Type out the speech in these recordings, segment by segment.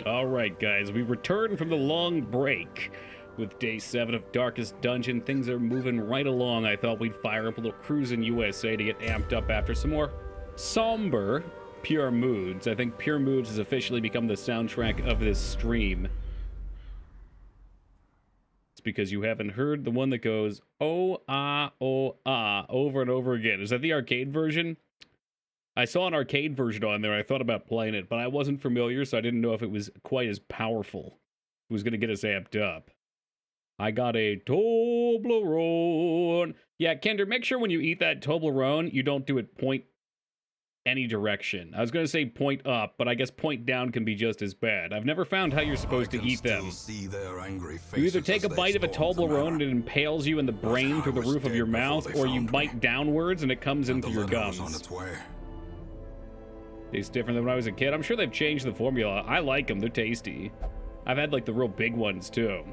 All right, guys, we return from the long break with day 7 of Darkest Dungeon. Things are moving right along. I thought we'd fire up a little cruise in USA to get amped up after some more somber Pure Moods. I think Pure Moods has officially become the soundtrack of this stream. It's because you haven't heard the one that goes, oh, over and over again. Is that the arcade version? I saw an arcade version on there. I thought about playing it, but I wasn't familiar, so I didn't know if it was quite as powerful. It was going to get us amped up. I got a Toblerone. Yeah, Kinder, make sure when you eat that Toblerone, you don't do it point any direction. I was going to say point up, but I guess point down can be just as bad. I've never found how you're supposed to eat them. You either take a bite of a Toblerone and it impales you in the brain through the roof of your mouth, or you bite downwards and it comes in through your gums. Tastes different than when I was a kid. I'm sure they've changed the formula. I like them. They're tasty. I've had like the real big ones too.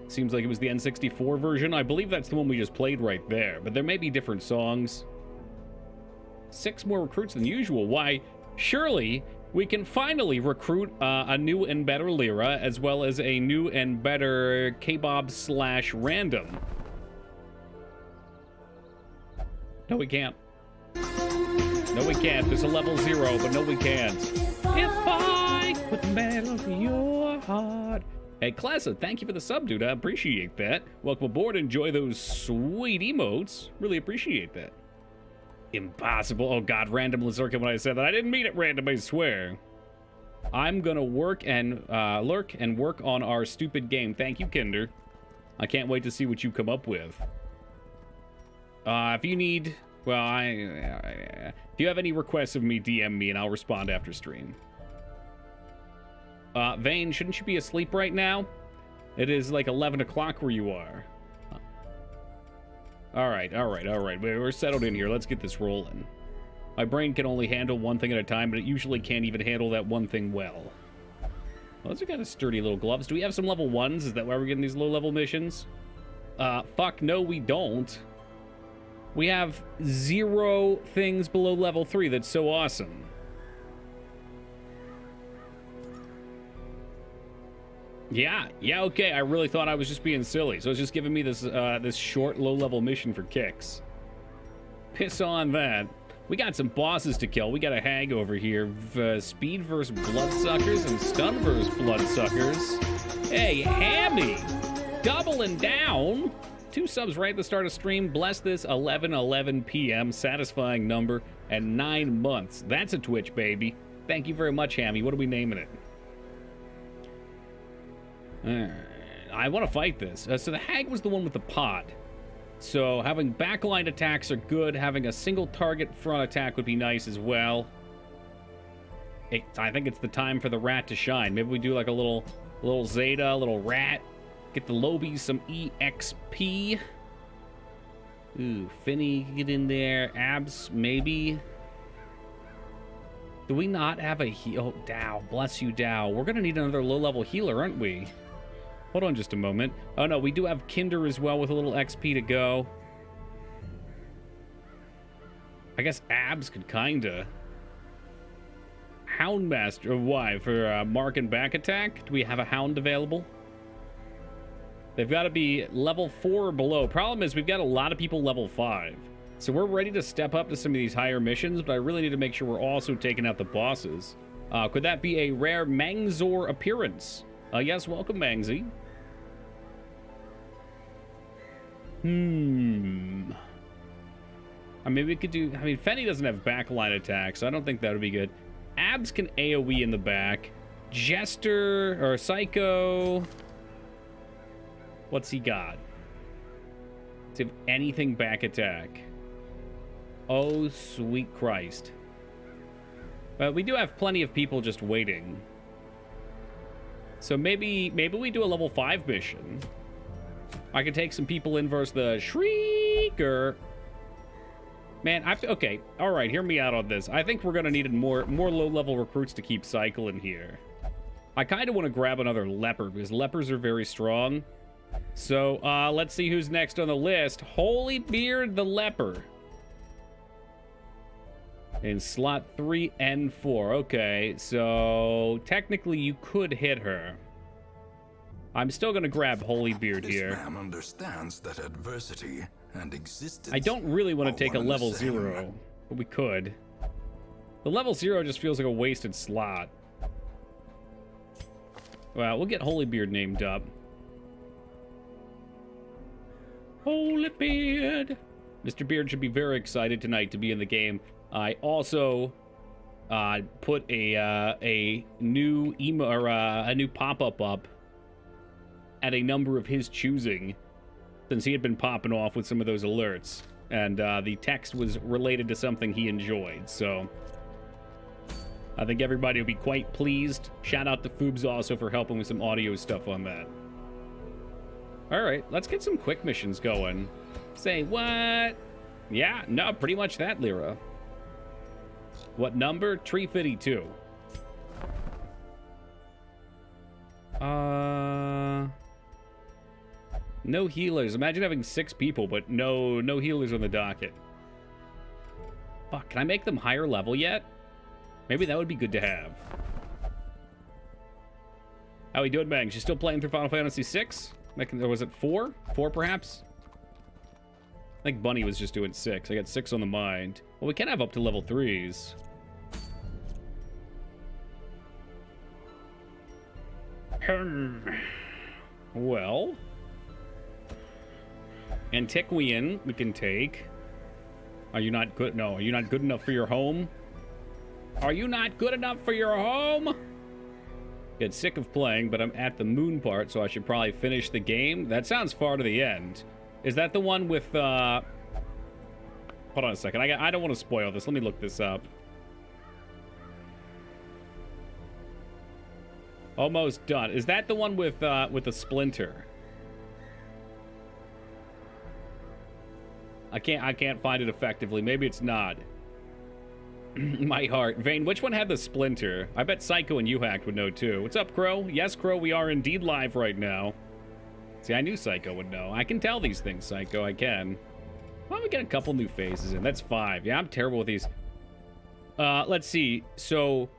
Seems like it was the N64 version. I believe that's the one we just played right there, but there may be different songs. 6 more recruits than usual. Why, surely we can finally recruit a new and better Lyra, as well as a new and better Kebab/Random. No, we can't. No, we can't. There's a level 0, but no, we can't. If I put metal to your heart. Hey, Classa, thank you for the sub, dude. I appreciate that. Welcome aboard. Enjoy those sweet emotes. Really appreciate that. Impossible. Oh, God. Random Lazurka when I said that. I didn't mean it random, I swear. I'm gonna work and lurk and work on our stupid game. Thank you, Kinder. I can't wait to see what you come up with. If you need... Well, if you have any requests of me, DM me and I'll respond after stream. Vane, shouldn't you be asleep right now? It is like 11 o'clock where you are. All right. We're settled in here. Let's get this rolling. My brain can only handle one thing at a time, but it usually can't even handle that one thing well. Well, those are kind of sturdy little gloves. Do we have some level 1s? Is that why we're getting these low-level missions? Fuck, no, we don't. We have 0 things below level 3. That's so awesome. Yeah, okay. I really thought I was just being silly. So it's just giving me this this short, low-level mission for kicks. Piss on that. We got some bosses to kill. We got a hag over here. Speed versus bloodsuckers and stun versus bloodsuckers. Hey, Hammy! Doubling down! 2 subs right at the start of stream. Bless this 11:11 p.m. Satisfying number and 9 months. That's a Twitch, baby. Thank you very much, Hammy. What are we naming it? I want to fight this. So the hag was the one with the pod. So having backline attacks are good. Having a single target front attack would be nice as well. I think it's the time for the rat to shine. Maybe we do like a little Zeta, a little rat. Get the Lobies some EXP. Ooh, Finny, get in there. Abs, maybe. Do we not have a heal? Oh, Dow, bless you, Dow. We're gonna need another low-level healer, aren't we? Hold on just a moment. Oh, no, we do have Kinder as well with a little XP to go. I guess Abs could kinda. Houndmaster, why? For mark and back attack? Do we have a Hound available? They've got to be level 4 or below. Problem is, we've got a lot of people level 5. So we're ready to step up to some of these higher missions, but I really need to make sure we're also taking out the bosses. Could that be a rare Mangzor appearance? Yes, welcome, Mangzy. I mean, we could do... I mean, Fenny doesn't have backline attacks, so I don't think that would be good. Abs can AoE in the back. Jester, or Psycho... What's he got? Does he have anything back attack? Oh, sweet Christ. But we do have plenty of people just waiting. So maybe we do a level 5 mission. I could take some people in versus the Shrieker. Man, okay, all right, hear me out on this. I think we're gonna need more low-level recruits to keep cycling here. I kind of want to grab another leper because lepers are very strong. So let's see who's next on the list. Holy Beard the leper. In slot 3 and 4. Okay, so technically you could hit her. I'm still gonna grab Holybeard here. This man understands that adversity and existence. I don't really want to take a level 0, but we could. The level 0 just feels like a wasted slot. Well, we'll get Holybeard named up. Holybeard! Mr. Beard should be very excited tonight to be in the game. I also put a new a new pop-up up at a number of his choosing, since he had been popping off with some of those alerts, and the text was related to something he enjoyed, so I think everybody will be quite pleased. Shout out to Foobs also for helping with some audio stuff on that. All right, let's get some quick missions going. Say what? Yeah, no, pretty much that, Lyra. What number? Tree 52. No healers. Imagine having 6 people, but no healers on the docket. Fuck, can I make them higher level yet? Maybe that would be good to have. How we doing, Bang? She's still playing through Final Fantasy VI? Or was it 4? 4, perhaps? I think Bunny was just doing 6. I got 6 on the mind. Well, we can have up to level 3s. Well, Antiquian we can take. Are you not good? No, are you not good enough for your home? Are you not good enough for your home? Get sick of playing, but I'm at the moon part, so I should probably finish the game. That sounds far to the end. Is that the one with, hold on a second. I don't want to spoil this. Let me look this up. Almost done. Is that the one with the splinter? I can't find it effectively. Maybe it's not. My heart. Vane, which one had the splinter? I bet Psycho and Uhack would know too. What's up, Crow? Yes, Crow, we are indeed live right now. See, I knew Psycho would know. I can tell these things, Psycho. I can. Why don't we get a couple new phases in? That's 5. Yeah, I'm terrible with these. Let's see. So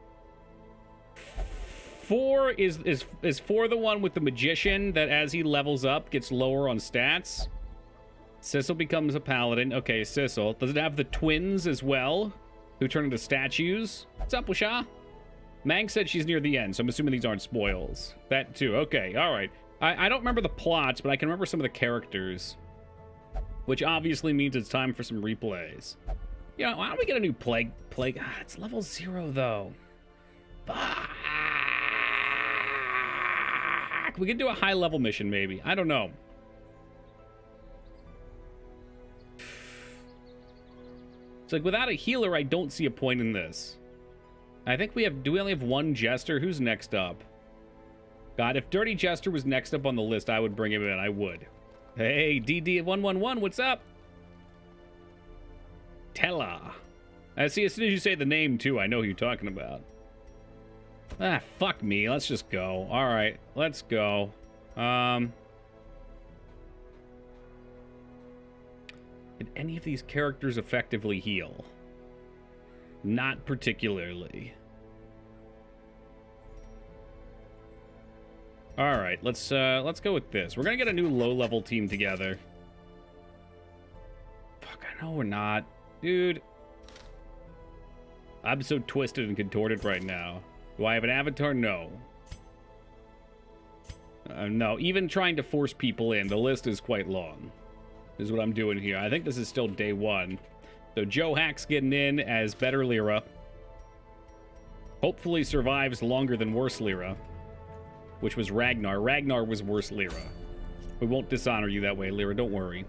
4 is 4 the one with the magician that as he levels up gets lower on stats? Sissel becomes a paladin. Okay, Sissel. Does it have the twins as well, who turn into statues? What's up, Wisha? Mang said she's near the end, so I'm assuming these aren't spoils. That too. Okay, all right. I don't remember the plots, but I can remember some of the characters, which obviously means it's time for some replays. Yeah, why don't we get a new plague? Ah, it's level 0 though. Fuck. We could do a high level mission maybe. I don't know. It's like without a healer, I don't see a point in this. I think we have, do we only have one Jester? Who's next up? God, if Dirty Jester was next up on the list, I would bring him in. I would. Hey, DD111, what's up? Tella. I see, as soon as you say the name, too, I know who you're talking about. Ah, fuck me. Let's just go. All right, let's go. Did any of these characters effectively heal? Not particularly. All right, let's go with this. We're gonna get a new low-level team together. Fuck, I know we're not, dude. I'm so twisted and contorted right now. Do I have an avatar? No. No, even trying to force people in, the list is quite long. Is what I'm doing here. I think this is still day 1. So Joe Hack's getting in as better Lyra. Hopefully survives longer than worse Lyra, which was Ragnar. Ragnar was worse Lyra. We won't dishonor you that way, Lyra. Don't worry.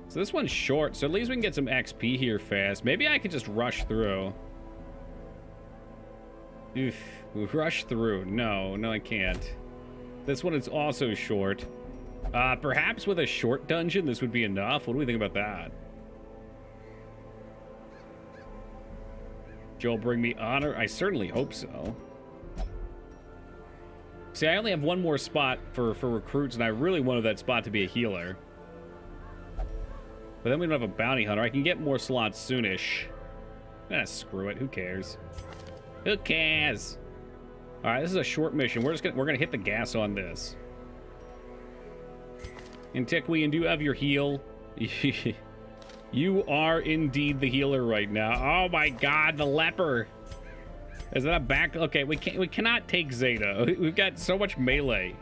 So this one's short, so at least we can get some XP here fast. Maybe I could just rush through. Oof. Rush through. No, I can't. This one is also short. Perhaps with a short dungeon, this would be enough. What do we think about that? Joel, bring me honor? I certainly hope so. See, I only have one more spot for recruits, and I really wanted that spot to be a healer. But then we don't have a bounty hunter. I can get more slots soonish. Ah, screw it. Who cares? Who cares? All right, this is a short mission. We're gonna hit the gas on this. Antiquian, do you have your heal? You are indeed the healer right now. Oh my God, the leper. Is that a back? Okay, we cannot take Zeta. We've got so much melee.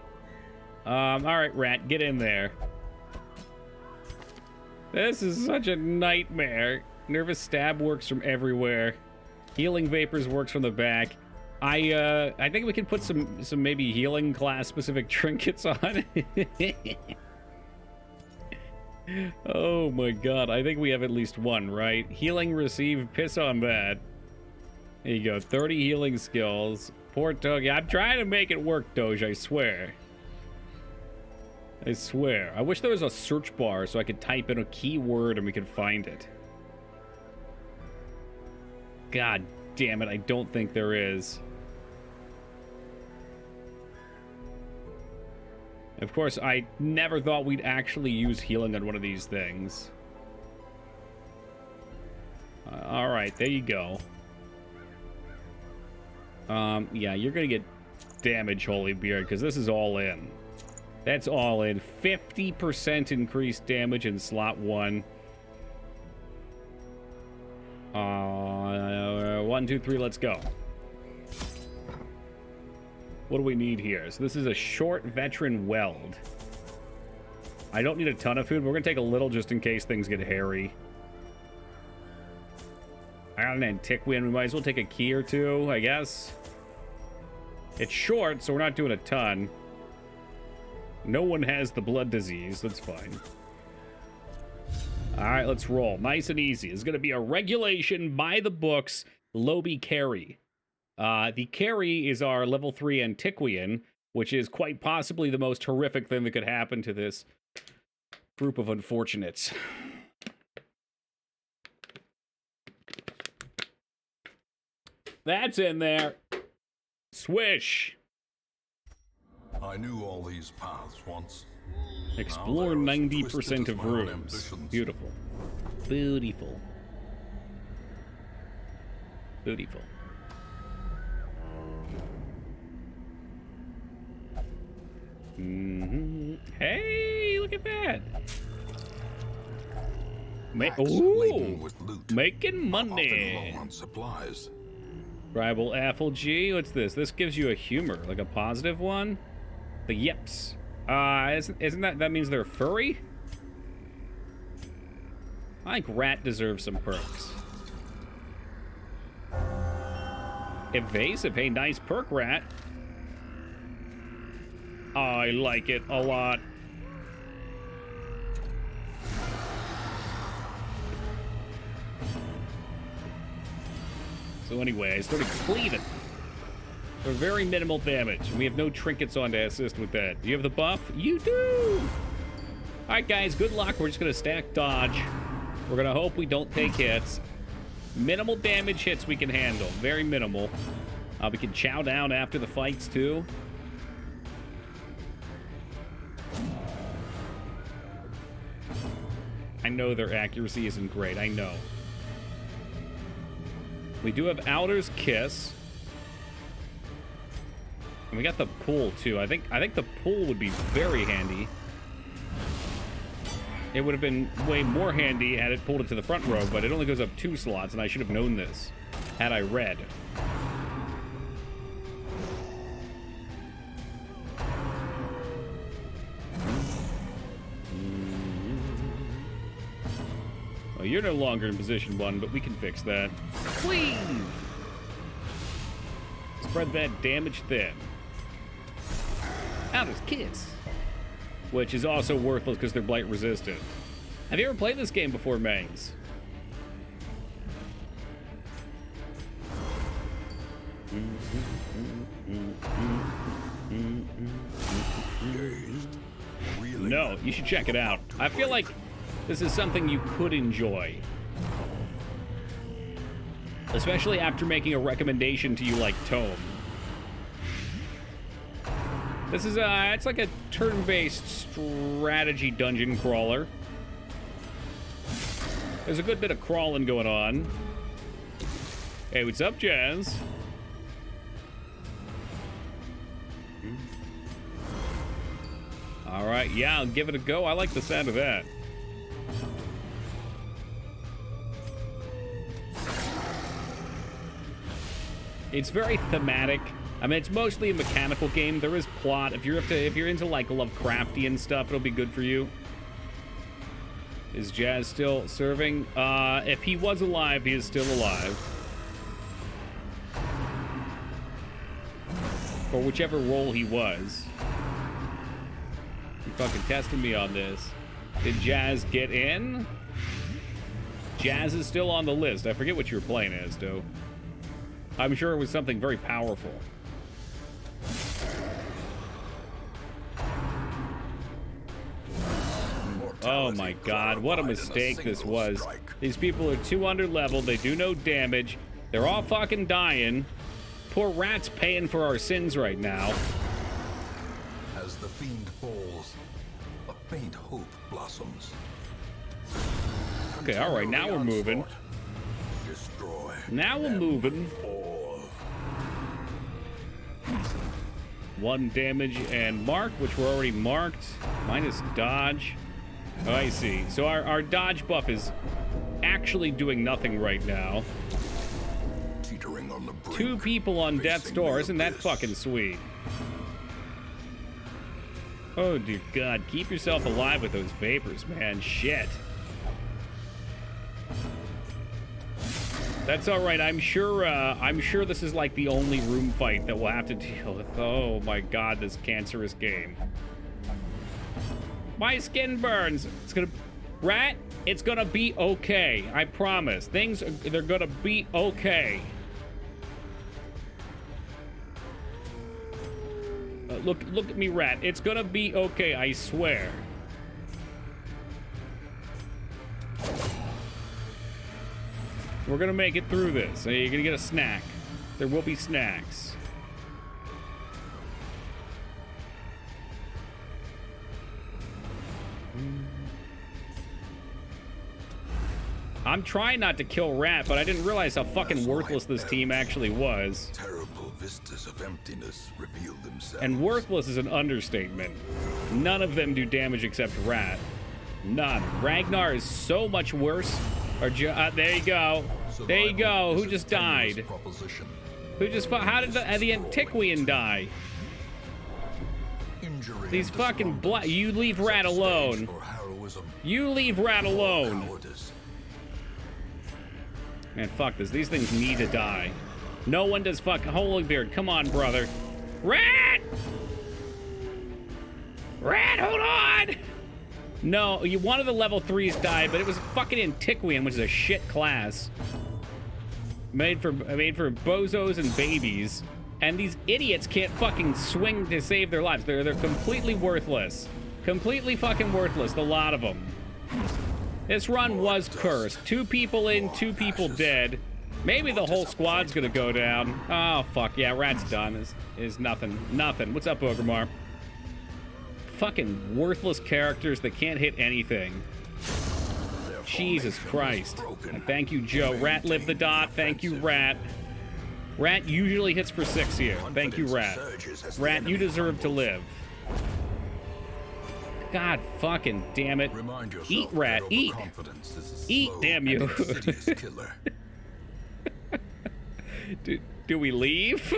All right, Rat, get in there. This is such a nightmare. Nervous stab works from everywhere. Healing vapors works from the back. I think we can put some maybe healing class specific trinkets on. Oh my God, I think we have at least one, right? Healing receive, piss on that. There you go, 30 healing skills. Poor Doge. I'm trying to make it work, Doge, I swear. I swear. I wish there was a search bar so I could type in a keyword and we could find it. God damn it, I don't think there is. Of course, I never thought we'd actually use healing on one of these things. All right, there you go. Yeah, you're gonna get damage, Holy Beard, because this is all in. That's all in. 50% increased damage in slot 1. 1, 2, 3, let's go. What do we need here? So this is a short veteran weld. I don't need a ton of food, but we're gonna take a little just in case things get hairy. I got an Antiquian. We might as well take a key or two, I guess. It's short, so we're not doing a ton. No one has the blood disease. That's fine. All right, let's roll. Nice and easy. It's going to be a regulation by the books Lobby carry. The carry is our level 3 Antiquian, which is quite possibly the most horrific thing that could happen to this group of unfortunates. That's in there. Swish. I knew all these paths once. Explore 90% of rooms. Beautiful. Beautiful. Beautiful. Hey, look at that. Ooh, making money. On supplies. Tribal Apogee. What's this? This gives you a humor, like a positive one. The yips. Isn't that means they're furry? I think Rat deserves some perks. Evasive. Hey, nice perk, Rat. I like it a lot. So anyway, I started cleaving. For very minimal damage. We have no trinkets on to assist with that. Do you have the buff? You do! Alright guys, good luck. We're just gonna stack dodge. We're gonna hope we don't take hits. Minimal damage hits we can handle. Very minimal. We can chow down after the fights too. I know their accuracy isn't great. I know. We do have Outer's Kiss. And we got the pool too. I think the pool would be very handy. It would have been way more handy had it pulled it to the front row, but it only goes up 2 slots, and I should have known this had I read. Well, you're no longer in position 1, but we can fix that. Cleave! Spread that damage thin. Outer's Kiss. Which is also worthless because they're blight resistant. Have you ever played this game before, Mangs? No, you should check it out. I feel like this is something you could enjoy. Especially after making a recommendation to you like Tome. This is it's like a turn-based strategy dungeon crawler. There's a good bit of crawling going on. Hey, what's up, Jazz? All right, yeah, I'll give it a go. I like the sound of that. It's very thematic. I mean, it's mostly a mechanical game. There is plot. If you're into like Lovecraftian stuff, it'll be good for you. Is Jazz still serving? If he was alive, he is still alive. Or whichever role he was. You fucking testing me on this. Did Jazz get in? Jazz is still on the list. I forget what you were playing as, though. I'm sure it was something very powerful. Oh my god, what a mistake this was. These people are too under-leveled, they do no damage, they're all fucking dying. Poor Rat's paying for our sins right now. As the fiend falls, a faint hope blossoms. Okay, alright, now we're moving. Destroy. Now we're moving. All. 1 damage and mark, which were already marked. Minus dodge. Oh, I see. So our dodge buff is actually doing nothing right now. Teetering on the brink, 2 people on death's facing door. the Isn't that abyss. fucking sweet? Oh, dear God. Keep yourself alive with those vapors, man. Shit. That's all right. I'm sure this is like the only room fight that we'll have to deal with. Oh, my God, this cancerous game. My skin burns. It's gonna... Rat, it's gonna be okay. I promise. They're gonna be okay. Look at me, Rat. It's gonna be okay, I swear. We're gonna make it through this. You're gonna get a snack. There will be snacks. I'm trying not to kill Rat, but I didn't realize how fucking worthless this team actually was. Terrible vistas of emptiness reveal themselves. And worthless is an understatement. None of them do damage except Rat. None. Ragnar is so much worse. There you go. There you go. Who just died? Who just... How did the Antiquian die? These fucking You leave Rat alone. You leave Rat alone. Man, fuck this. These things need to die. No one does fuck... Holybeard, come on, brother. Rat! Rat, hold on! No, one of the level 3s died, but it was fucking Antiquian, which is a shit class. Made for bozos and babies. And these idiots can't fucking swing to save their lives. They're completely worthless. Completely fucking worthless, the lot of them. This run was cursed. 2 people in, 2 people dead. Maybe the whole squad's gonna go down. Oh, fuck. Yeah, Rat's done. Is nothing. Nothing. What's up, Ogremar? Fucking worthless characters that can't hit anything. Jesus Christ. And thank you, Joe. Rat lived the dot. Thank you, Rat. Rat usually hits for 6 here. Thank you, Rat. Rat, you deserve to live. God fucking damn it. Eat, Rat, eat. Eat, damn you. Do we leave?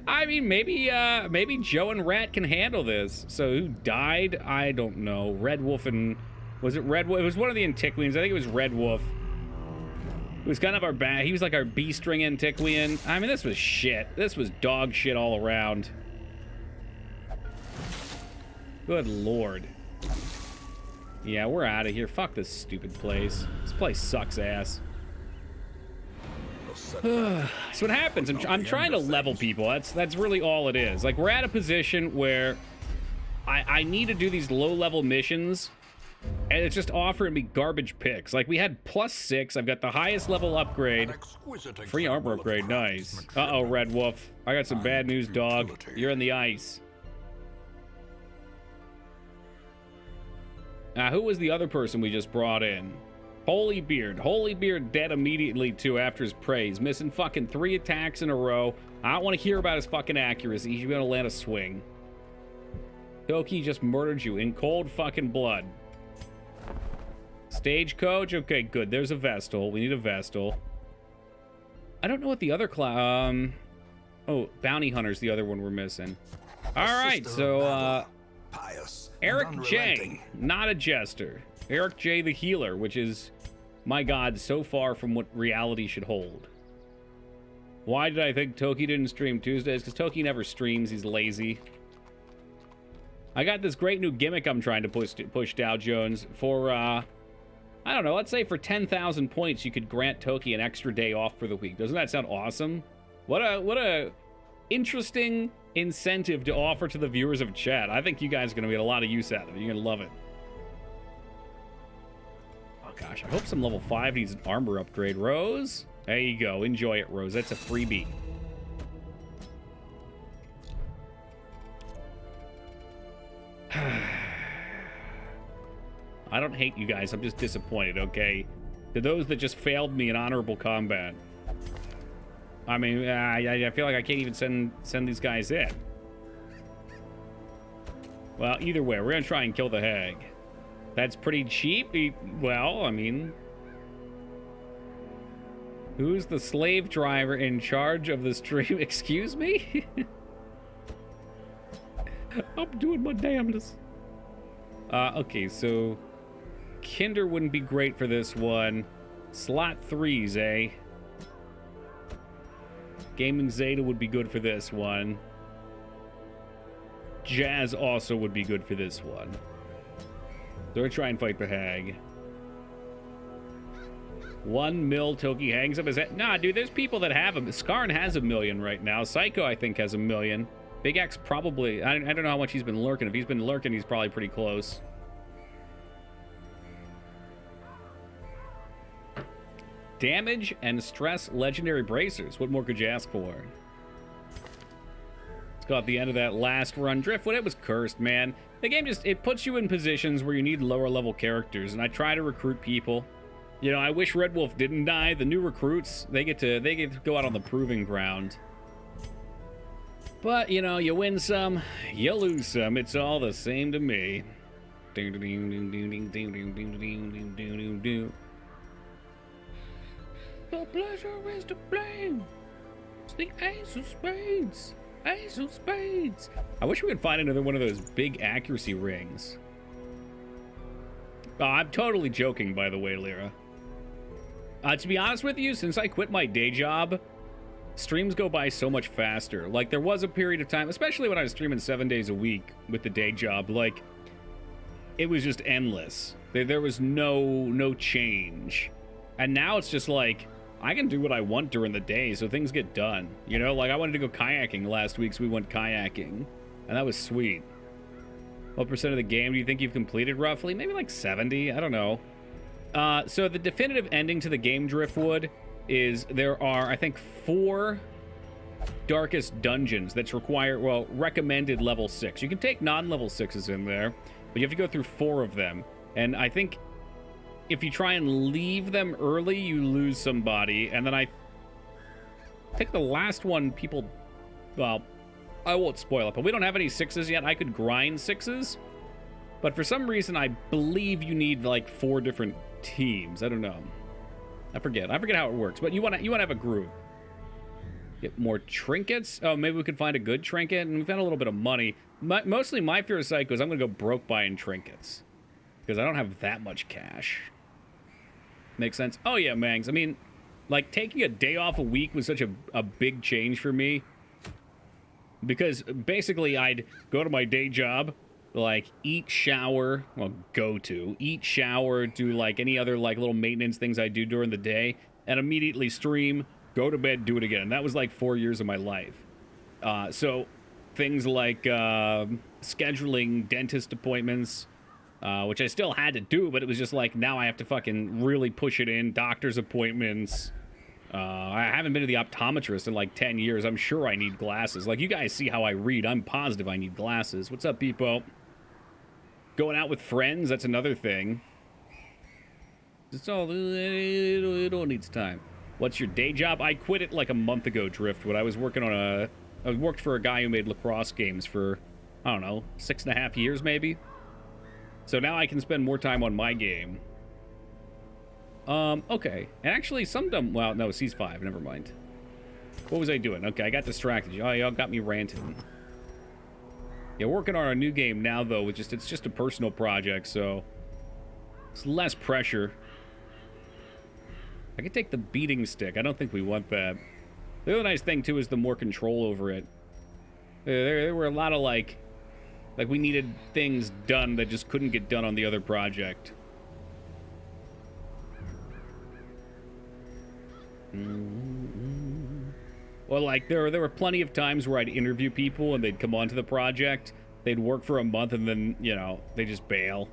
I mean, maybe Joe and Rat can handle this. So who died? I don't know. Red Wolf and... Was it Red Wolf? It was one of the Antiquians. I think it was Red Wolf. It was kind of our bad. He was like our B-string Antiquian. I mean, this was shit. This was dog shit all around. Good lord. Yeah, we're out of here. Fuck this stupid place. This place sucks ass. That's what happens. I'm trying to level people. That's really all it is. Like, we're at a position where I need to do these low-level missions, and it's just offering me garbage picks. Like, we had +6. I've got the highest level upgrade. Free armor upgrade. Nice. Uh-oh, Red Wolf. I got some bad news, dog. You're in the ice. Who was the other person we just brought in? Holybeard dead immediately, too, after his praise. Missing fucking 3 attacks in a row. I don't want to hear about his fucking accuracy. He should be able to land a swing. Toki just murdered you in cold fucking blood. Stagecoach? Okay, good. There's a Vestal. We need a Vestal. I don't know what the other oh, Bounty Hunter's the other one we're missing. Alright, so, pious, Eric J. Not a jester. Eric J. the healer, which is, my god, so far from what reality should hold. Why did I think Toki didn't stream Tuesdays? Because Toki never streams. He's lazy. I got this great new gimmick I'm trying to push Dow Jones for, I don't know, let's say for 10,000 points you could grant Toki an extra day off for the week. Doesn't that sound awesome? What a interesting incentive to offer to the viewers of chat. I think you guys are going to get a lot of use out of it. You're going to love it. Oh gosh, I hope some level 5 needs an armor upgrade. Rose? There you go. Enjoy it, Rose. That's a freebie. I don't hate you guys. I'm just disappointed, okay? To those that just failed me in honorable combat. I mean, I feel like I can't even send these guys in. Well, either way, we're going to try and kill the hag. That's pretty cheap. Well, I mean... Who's the slave driver in charge of the stream? Excuse me? I'm doing my damnedest. Okay, so... Kinder wouldn't be great for this one. Slot 3s, eh? Gaming Zeta would be good for this one. Jazz also would be good for this one. So we're trying to fight the hag. 1 mil Toki hangs up his head. Nah, dude, there's people that have them. Skarn has 1 million right now. Psycho, I think, has 1 million. Big X probably... I don't know how much he's been lurking. If he's been lurking, he's probably pretty close. Damage and stress legendary bracers. What more could you ask for? Let's go at the end of that last run. Driftwood, it was cursed, man. The game just, it puts you in positions where you need lower level characters, and I try to recruit people. You know, I wish Red Wolf didn't die. The new recruits, they get to go out on the proving ground. But, you know, you win some, you lose some. It's all the same to me. The pleasure is to blame. It's the ace of spades. Ace of spades. I wish we could find another one of those big accuracy rings. Oh, I'm totally joking, by the way, Lyra. To be honest with you, since I quit my day job, streams go by so much faster. Like, there was a period of time, especially when I was streaming 7 days a week with the day job, like, it was just endless. There was no change. And now it's just like, I can do what I want during the day, so things get done. You know, like I wanted to go kayaking last week, so we went kayaking. And that was sweet. What percent of the game do you think you've completed roughly? Maybe like 70, I don't know. So the definitive ending to the game Driftwood is there are, I think, 4 darkest dungeons that's recommended level 6. You can take non-level 6s in there, but you have to go through 4 of them. And I think if you try and leave them early, you lose somebody. And then I think the last one people, well, I won't spoil it, but we don't have any 6s yet. I could grind 6s, but for some reason, I believe you need like 4 different teams. I don't know. I forget how it works, but you want to have a group. Get more trinkets. Oh, maybe we could find a good trinket, and we've got a little bit of money. Mostly my fear of Psycho is I'm going to go broke buying trinkets because I don't have that much cash. Makes sense? Oh, yeah, Mangs. I mean, like, taking a day off a week was such a big change for me. Because, basically, I'd go to my day job, like, eat, shower, well, eat, shower, do, like, any other, like, little maintenance things I do during the day, and immediately stream, go to bed, do it again. That was, like, 4 years of my life. So, things like scheduling dentist appointments, which I still had to do, but it was just like, now I have to fucking really push it in. Doctor's appointments. I haven't been to the optometrist in like 10 years. I'm sure I need glasses. Like, you guys see how I read. I'm positive I need glasses. What's up, Beepo? Going out with friends, that's another thing. It all needs time. What's your day job? I quit it like a month ago, Driftwood. I was working on I worked for a guy who made lacrosse games for, I don't know, 6.5 years maybe. So now I can spend more time on my game. Okay. And actually, well, no, C5, never mind. What was I doing? Okay, I got distracted. Oh, y'all got me ranting. Yeah, working on a new game now, though. It's just a personal project, so it's less pressure. I could take the beating stick. I don't think we want that. The other nice thing, too, is the more control over it. There were a lot of, like we needed things done that just couldn't get done on the other project. Well, like, there were plenty of times where I'd interview people and they'd come onto the project. They'd work for a month and then, you know, they just bail.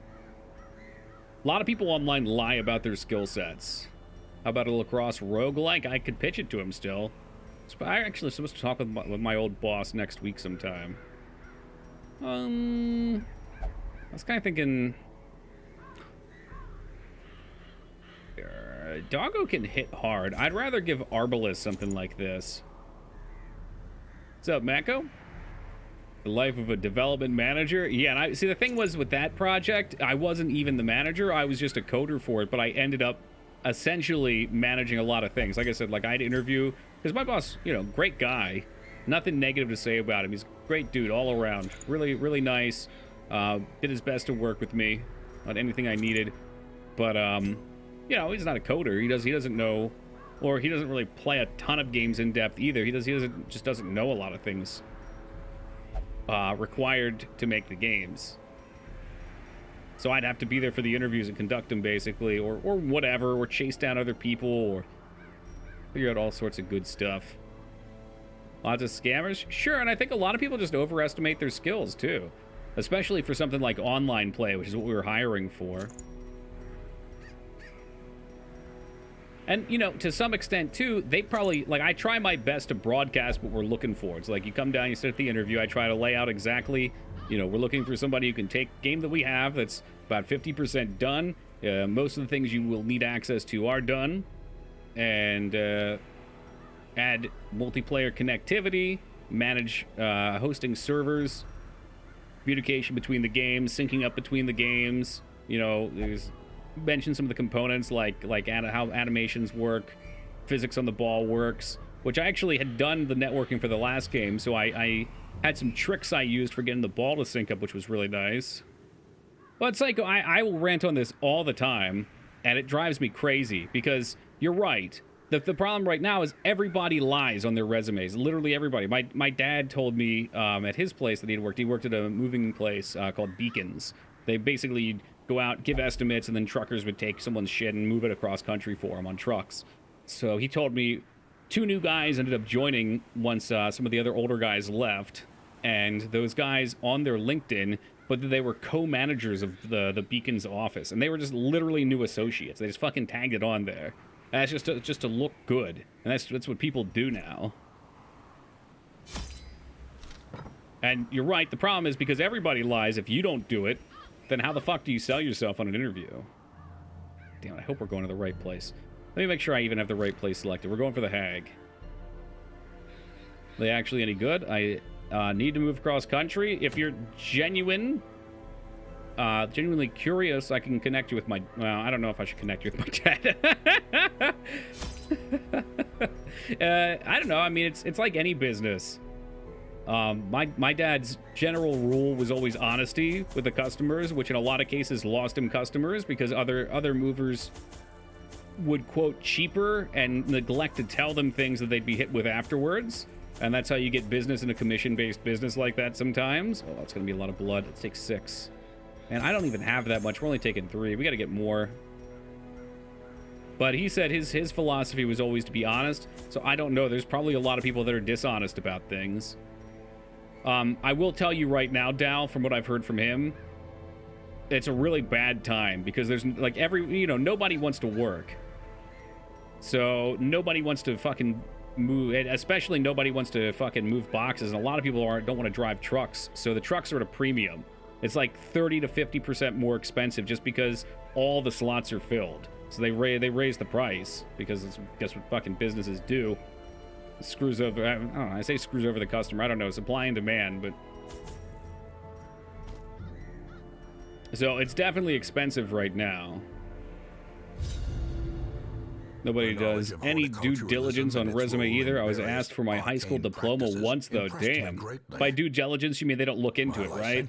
A lot of people online lie about their skill sets. How about a lacrosse roguelike? I could pitch it to him still. I actually supposed to talk with my old boss next week sometime. I was kind of thinking... Doggo can hit hard. I'd rather give Arbalest something like this. What's up, Mako? The life of a development manager? Yeah, and I see the thing was with that project, I wasn't even the manager. I was just a coder for it, but I ended up essentially managing a lot of things. Like I said, like I'd interview, because my boss, you know, great guy. Nothing negative to say about him. He's a great dude all around. Really, really nice. Did his best to work with me on anything I needed. But, you know, he's not a coder. He doesn't know, or he doesn't really play a ton of games in depth either. He just doesn't know a lot of things required to make the games. So I'd have to be there for the interviews and conduct them, basically, or whatever, or chase down other people, or figure out all sorts of good stuff. Lots of scammers? Sure, and I think a lot of people just overestimate their skills, too. Especially for something like online play, which is what we were hiring for. And, you know, to some extent, too, they probably, like, I try my best to broadcast what we're looking for. It's like you come down, you sit at the interview, I try to lay out exactly, you know, we're looking for somebody who can take a game that we have that's about 50% done. Most of the things you will need access to are done. And add multiplayer connectivity, manage hosting servers, communication between the games, syncing up between the games. You know, there's... mention some of the components like how animations work, physics on the ball works, which I actually had done the networking for the last game, so I had some tricks I used for getting the ball to sync up, which was really nice. But Psycho, I will rant on this all the time, and it drives me crazy, because you're right. The problem right now is everybody lies on their resumes. Literally everybody. My dad told me at his place that he worked at a moving place called Beacons. They basically go out, give estimates, and then truckers would take someone's shit and move it across country for them on trucks. So he told me 2 new guys ended up joining once some of the other older guys left. And those guys on their LinkedIn, but they were co-managers of the Beacons office. And they were just literally new associates. They just fucking tagged it on there. And that's just to look good. And that's what people do now. And you're right, the problem is because everybody lies. If you don't do it, then how the fuck do you sell yourself on an interview? Damn it, I hope we're going to the right place. Let me make sure I even have the right place selected. We're going for the Hag. Are they actually any good? I need to move across country. If you're genuinely curious, I can connect you with my... Well, I don't know if I should connect you with my dad. I don't know. I mean, it's like any business. My dad's general rule was always honesty with the customers, which in a lot of cases lost him customers because other movers would quote cheaper and neglect to tell them things that they'd be hit with afterwards. And that's how you get business in a commission-based business like that sometimes. Oh, it's going to be a lot of blood. Let's take 6. And I don't even have that much. We're only taking 3. We got to get more. But he said his philosophy was always to be honest. So I don't know. There's probably a lot of people that are dishonest about things. I will tell you right now, Dal, from what I've heard from him, it's a really bad time because there's like nobody wants to work. So nobody wants to fucking move, especially nobody wants to fucking move boxes. And a lot of people don't want to drive trucks. So the trucks are at a premium. It's like 30 to 50% more expensive just because all the slots are filled. So they raise the price because it's guess what fucking businesses do. It screws over. I don't know. I say screws over the customer. I don't know. Supply and demand, but so it's definitely expensive right now. Nobody does any due diligence on resume either. I was asked for my high school diploma once, though. Damn. By due diligence, you mean they don't look into it, right?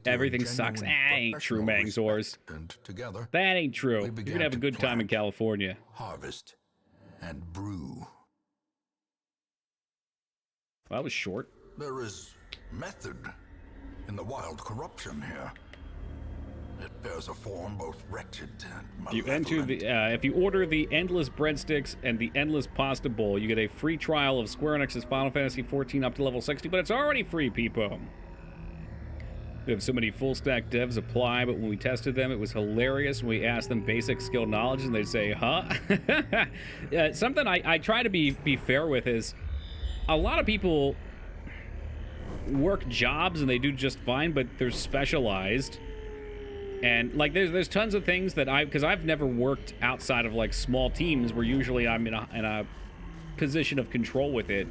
Everything sucks. Ain't true, Mangzors. That ain't true. You're gonna have a good time in California. Harvest and brew. Well, that was short. There is method in the wild corruption here. It bears a form both wretched and if you order the endless breadsticks and the endless pasta bowl, you get a free trial of Square Enix's Final Fantasy XIV up to level 60, but it's already free, people. We have so many full-stack devs apply, but when we tested them, it was hilarious. We asked them basic skill knowledge, and they'd say, huh? Something I try to be fair with is a lot of people work jobs, and they do just fine, but they're specialized. And like there's tons of things that because I've never worked outside of like small teams where usually I'm in a position of control with it.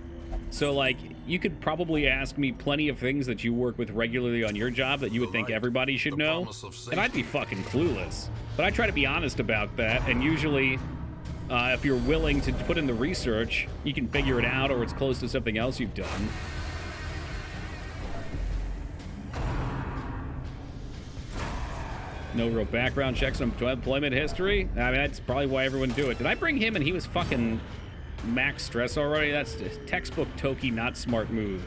So like you could probably ask me plenty of things that you work with regularly on your job that you would think everybody should know, and I'd be fucking clueless. But I try to be honest about that, and usually if you're willing to put in the research, you can figure it out, or it's close to something else you've done. No real background checks on employment history. I mean, that's probably why everyone do it. Did I bring him and he was fucking max stress already? That's textbook Toki not smart move.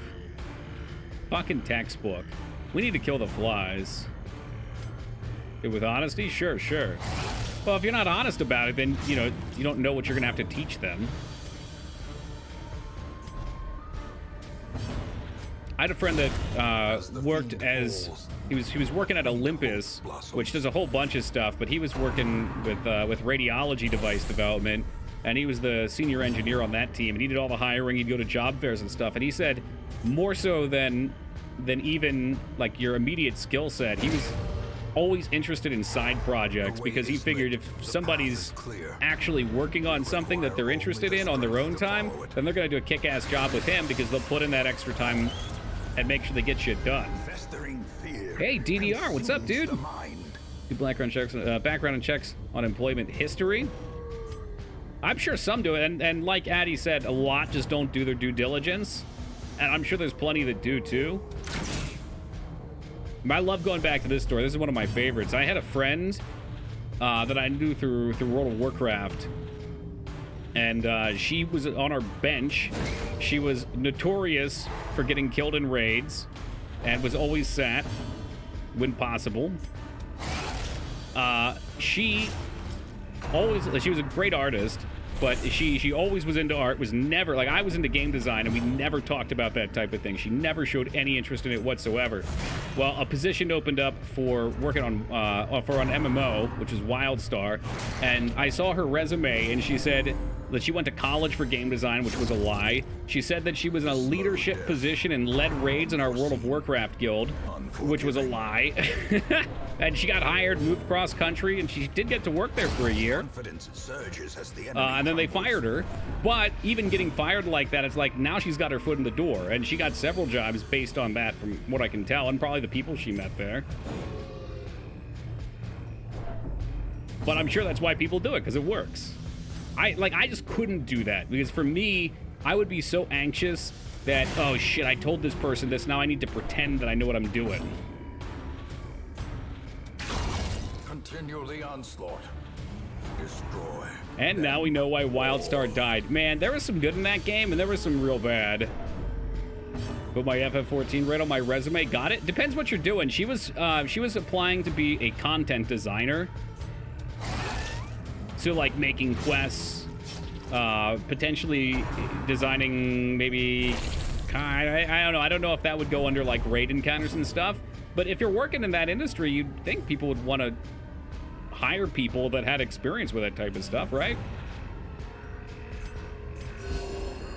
Fucking textbook. We need to kill the flies. With honesty? Sure. Well, if you're not honest about it, then, you know, you don't know what you're gonna have to teach them. I had a friend that worked as he was working at Olympus, which does a whole bunch of stuff, but he was working with radiology device development, and he was the senior engineer on that team, and he did all the hiring. He'd go to job fairs and stuff, and he said more so than even like your immediate skill set, he was always interested in side projects because he figured if somebody's actually working on something that they're interested in on their own time, then they're going to do a kick-ass job with him because they'll put in that extra time and make sure they get shit done. Hey, DDR, what's up, dude? Do background checks on employment history. I'm sure some do it, and like Addy said, a lot just don't do their due diligence, and I'm sure there's plenty that do too. I love going back to this story. This is one of my favorites. I had a friend that I knew through World of Warcraft, and she was on our bench. She was notorious for getting killed in raids and was always sat when possible. She was a great artist, but she always was into art, was never, like I was into game design and we never talked about that type of thing. She never showed any interest in it whatsoever. Well, a position opened up for working on MMO, which is WildStar, and I saw her resume and she said that she went to college for game design, which was a lie. She said that she was in a leadership position and led raids in our World of Warcraft guild, which was a lie. And she got hired, moved cross country, and she did get to work there for a year. And then they fired her. But even getting fired like that, it's like now she's got her foot in the door, and she got several jobs based on that, from what I can tell, and probably the people she met there. But I'm sure that's why people do it, because it works. I just couldn't do that, because for me, I would be so anxious that, oh shit, I told this person this, now I need to pretend that I know what I'm doing. Continue the onslaught. Destroy. And now we know why WildStar died. Man, there was some good in that game, and there was some real bad. Put my FF14 right on my resume. Got it? Depends what you're doing. She was applying to be a content designer. So like making quests, potentially designing maybe, I don't know. I don't know if that would go under like raid encounters and stuff. But if you're working in that industry, you'd think people would want to hire people that had experience with that type of stuff, right?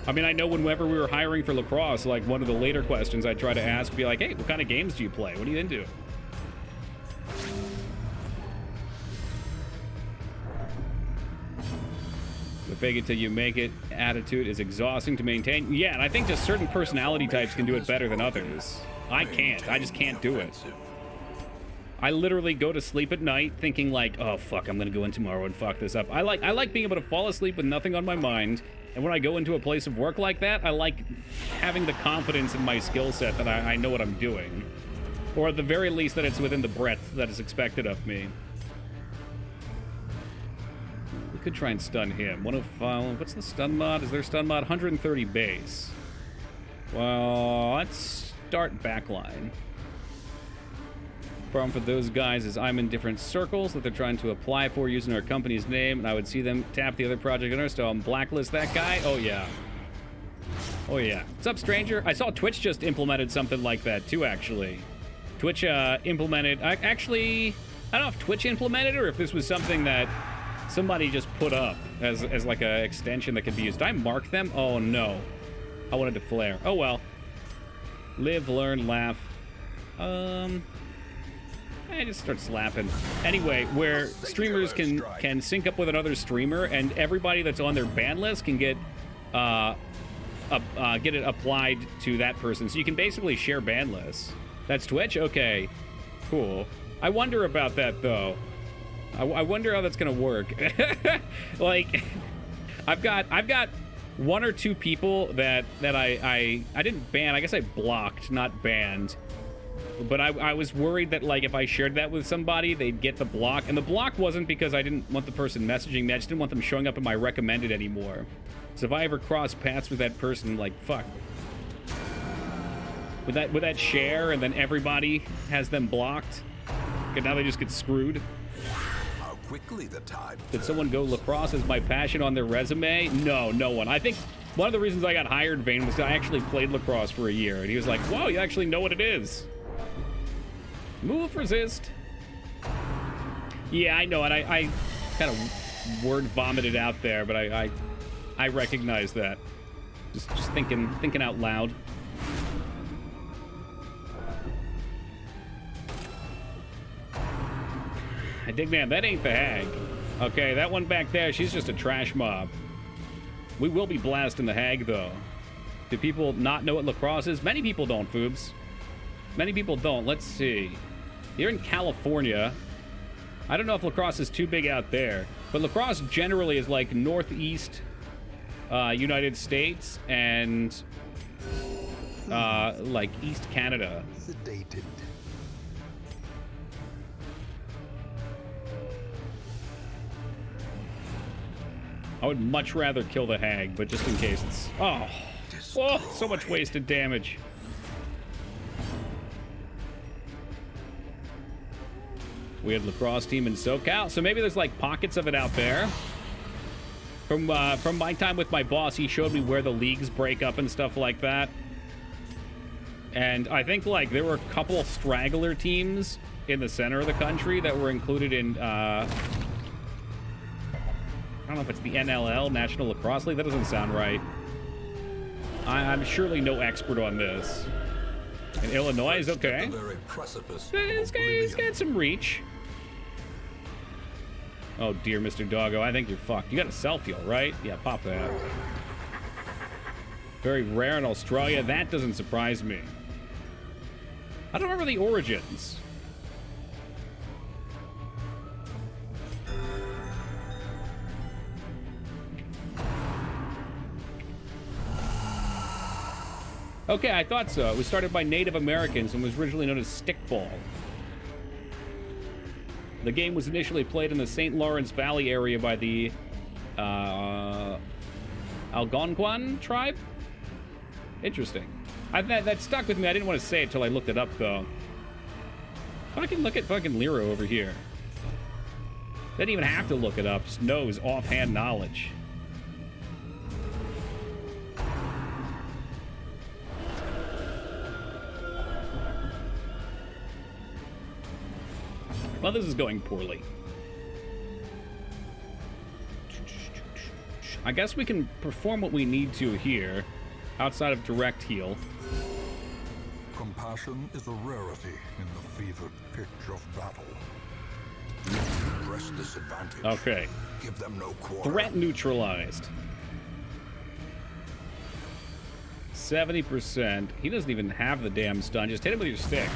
I mean, I know whenever we were hiring for lacrosse, like one of the later questions I'd try to ask, be like, hey, what kind of games do you play? What are you into? fake it till you make it attitude is exhausting to maintain. Yeah, and I think just certain personality types can do it better than others. I can't. I just can't do it. I literally go to sleep at night thinking like, oh fuck, I'm gonna go in tomorrow and fuck this up. I like being able to fall asleep with nothing on my mind. And when I go into a place of work like that, I like having the confidence in my skill set that I know what I'm doing. Or at the very least that it's within the breadth that is expected of me. We could try and stun him. What's the stun mod? Is there a stun mod? 130 base. Well, let's start backline. Problem for those guys is I'm in different circles that they're trying to apply for using our company's name, and I would see them tap the other project owner, so I'm blacklist that guy. Oh yeah. Oh yeah. What's up, stranger? I saw Twitch just implemented something like that too, actually. Twitch implemented... I don't know if Twitch implemented it or if this was something that somebody just put up as like a extension that could be used. Did I mark them? Oh no. I wanted to flare. Oh well. Live, learn, laugh. I just start slapping. Anyway, where streamers can sync up with another streamer, and everybody that's on their ban list can get it applied to that person. So you can basically share ban lists. That's Twitch? Okay, cool. I wonder about that though. I wonder how that's gonna work. Like, I've got one or two people that I didn't ban. I guess I blocked, not banned. But I was worried that, like, if I shared that with somebody, they'd get the block. And the block wasn't because I didn't want the person messaging me. I just didn't want them showing up in my recommended anymore. So if I ever cross paths with that person, like, fuck. Would that share and then everybody has them blocked? Okay, now they just get screwed. How quickly the tide Did someone go lacrosse as my passion on their resume? No, no one. I think one of the reasons I got hired, Vane, was I actually played lacrosse for a year. And he was like, whoa, you actually know what it is. Move, resist. Yeah, I know, and I kind of word vomited out there, but I recognize that. Just thinking out loud. I dig, man, that ain't the hag. Okay, that one back there, she's just a trash mob. We will be blasting the hag, though. Do people not know what lacrosse is? Many people don't, Foobs. Many people don't. Let's see. You're in California. I don't know if lacrosse is too big out there, but lacrosse generally is like northeast United States and like East Canada. sedated. I would much rather kill the hag, but just in case it's... Oh, so much wasted damage. We had lacrosse team in SoCal, so maybe there's like pockets of it out there. From my time with my boss, he showed me where the leagues break up and stuff like that. And I think like there were a couple straggler teams in the center of the country that were included in I don't know if it's the NLL, National Lacrosse League. That doesn't sound right. I'm surely no expert on this. And Illinois is okay. He's got some reach. Oh dear, Mr. Doggo, I think you're fucked. You got a self-heal, right? Yeah, pop that. Very rare in Australia. That doesn't surprise me. I don't remember the origins. Okay, I thought so. It was started by Native Americans and was originally known as stickball. The game was initially played in the St. Lawrence Valley area by the Algonquin tribe? Interesting. That stuck with me. I didn't want to say it till I looked it up, though. Fucking look at fucking Lero over here. Didn't even have to look it up. Just knows offhand knowledge. Well, this is going poorly. I guess we can perform what we need to here, outside of direct heal. Compassion is a rarity in the fevered pitch of battle. press this advantage. Okay. Give them no quarter. Threat neutralized. 70%. He doesn't even have the damn stun. Just hit him with your stick.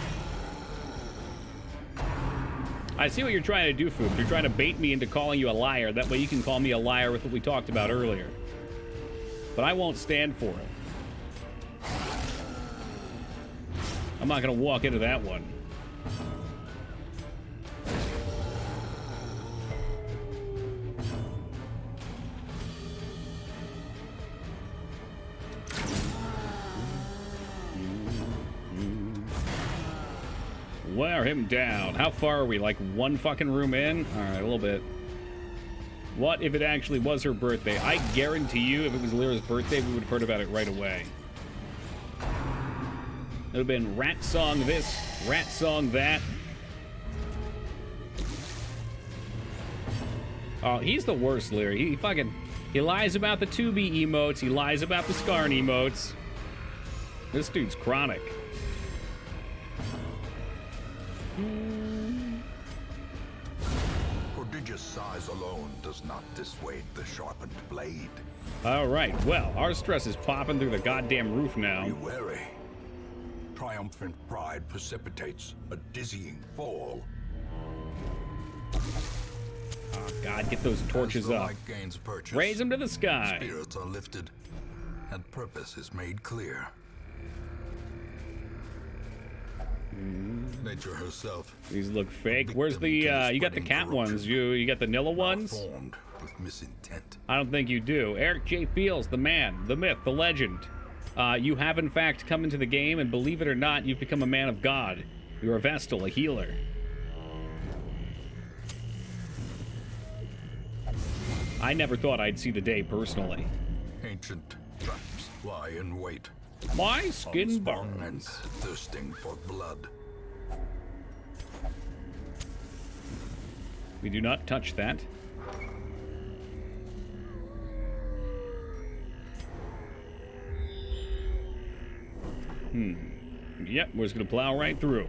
I see what you're trying to do, Food. You're trying to bait me into calling you a liar. That way you can call me a liar with what we talked about earlier. But I won't stand for it. I'm not going to walk into that one. Wear him down. How far are we? Like one fucking room in? All right, a little bit. What if it actually was her birthday? I guarantee you if it was Lyra's birthday, we would have heard about it right away. It would have been rat song this, rat song that. Oh, he's the worst, Lyra. He lies about the 2B emotes. He lies about the Skarn emotes. This dude's chronic. Prodigious size alone does not dissuade the sharpened blade. All right, well, our stress is popping through the goddamn roof now. Be wary. Triumphant pride precipitates a dizzying fall. Oh, God, get those torches As the up. light gains purchase, Raise them to the sky. spirits are lifted, and purpose is made clear. Nature herself. These look fake. Where's the, you got the cat ones. You got the Nilla ones? Formed with misintent. I don't think you do. Eric J. Fields, the man, the myth, the legend. You have, in fact, come into the game, and believe it or not, you've become a man of God. You're a Vestal, a healer. I never thought I'd see the day, personally. Ancient traps lie in wait. My skin Unspun and burns. thirsting for blood. We do not touch that. Yep, we're just gonna plow right through.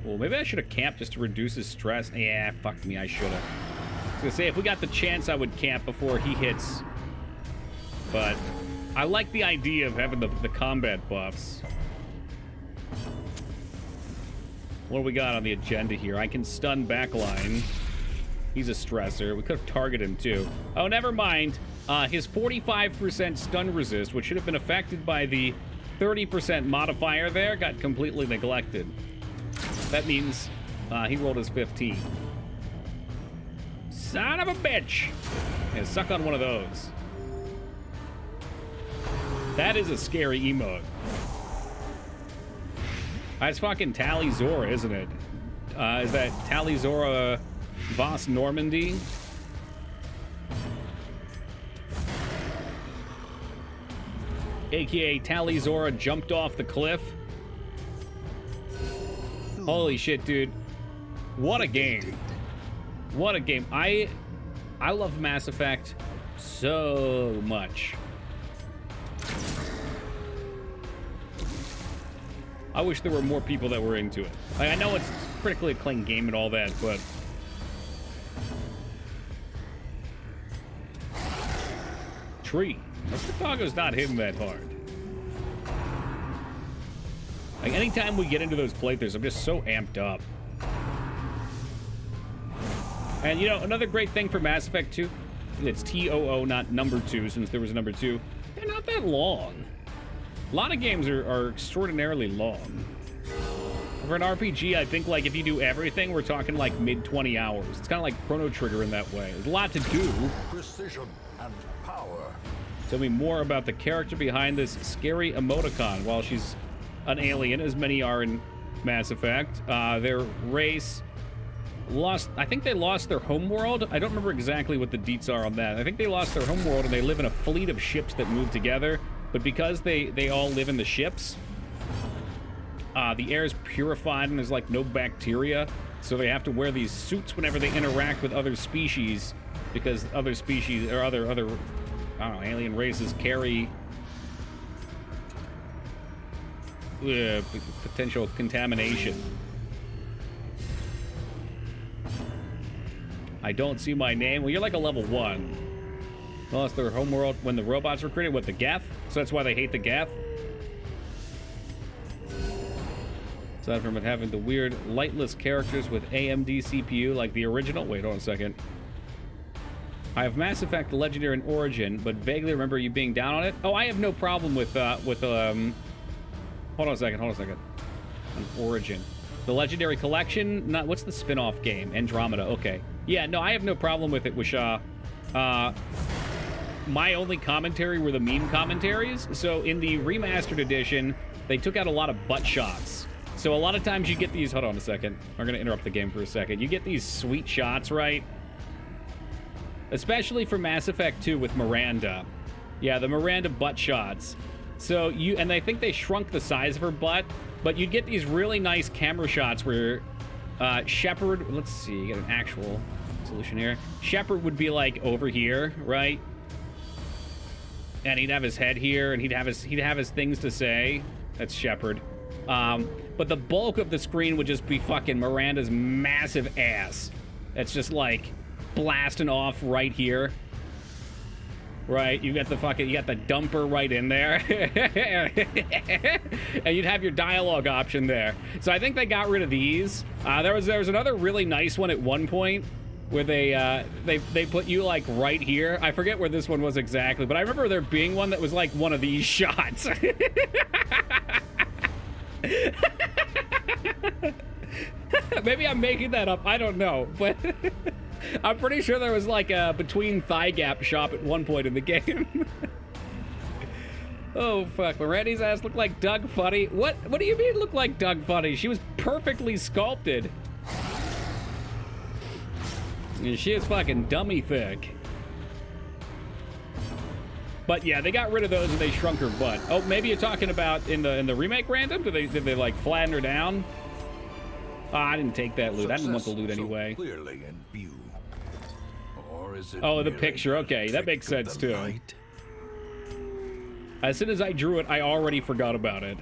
Well, maybe I should have camped just to reduce his stress. Yeah, fuck me, I should have. I was gonna say, if we got the chance, I would camp before he hits. But I like the idea of having the combat buffs. What do we got on the agenda here? I can stun backline. He's a stressor. We could have targeted him too. Oh, never mind. His 45% stun resist, which should have been affected by the 30% modifier there, got completely neglected. That means he rolled his 15. Son of a bitch! Yeah, suck on one of those. That is a scary emote. That's fucking Tali'Zorah, isn't it? Is that Tali'Zorah Voss Normandy? AKA Tali'Zorah jumped off the cliff. Holy shit, dude. What a game. What a game. I love Mass Effect so much. I wish there were more people that were into it. Like, I know it's a critically acclaimed game and all that, but... Tree. Chicago's not hitting that hard. Like, anytime we get into those playthroughs, I'm just so amped up. And, you know, another great thing for Mass Effect 2, it's TOO, not number 2, since there was a number 2. They're not that long. A lot of games are extraordinarily long. For an RPG, I think, like, if you do everything, we're talking, like, mid-20 hours. It's kind of like Chrono Trigger in that way. There's a lot to do. Precision and power. Tell me more about the character behind this scary emoticon. While she's an alien, as many are in Mass Effect, their race lost... I think they lost their homeworld. I don't remember exactly what the deets are on that. I think they lost their homeworld, and they live in a fleet of ships that move together. But because they all live in the ships, the air is purified and there's like no bacteria, so they have to wear these suits whenever they interact with other species, because other species or other I don't know, alien races carry potential contamination. I don't see my name. Well, you're like a level 1. Well, it's their homeworld when the robots were created with the Geth. So that's why they hate the Geth. Aside from it having the weird, lightless characters with AMD CPU like the original. Wait, hold on a second. I have Mass Effect Legendary in Origin, but vaguely remember you being down on it. Oh, I have no problem with hold on a second. On Origin. The Legendary Collection, what's the spin-off game? Andromeda, okay. Yeah, no, I have no problem with it, Wishaw. My only commentary were the meme commentaries. So in the remastered edition, they took out a lot of butt shots. So a lot of times you get these, hold on a second. I'm gonna interrupt the game for a second. You get these sweet shots, right? Especially for Mass Effect 2 with Miranda. Yeah, the Miranda butt shots. So and I think they shrunk the size of her butt, but you'd get these really nice camera shots where Shepard, let's see, get an actual solution here. Shepard would be like over here, right? And he'd have his head here, and he'd have his things to say. That's Shepard. But the bulk of the screen would just be fucking Miranda's massive ass. It's just like blasting off right here. Right, you got the dumper right in there. And you'd have your dialogue option there. So I think they got rid of these. There was another really nice one at one point where they put you like right here. I forget where this one was exactly, but I remember there being one that was like one of these shots. Maybe I'm making that up. I don't know, but I'm pretty sure there was like a between thigh gap shot at one point in the game. Oh fuck! Miranda's ass looked like Doug Funny. What do you mean look like Doug Funny? She was perfectly sculpted. And she is fucking dummy thick. But yeah, they got rid of those and they shrunk her butt. Oh, maybe you're talking about in the remake random? Did they like flatten her down? Oh, I didn't take that loot. I didn't want the loot anyway. So clearly in view. Or is it oh, the picture. Okay, that makes sense too. Light? As soon as I drew it, I already forgot about it.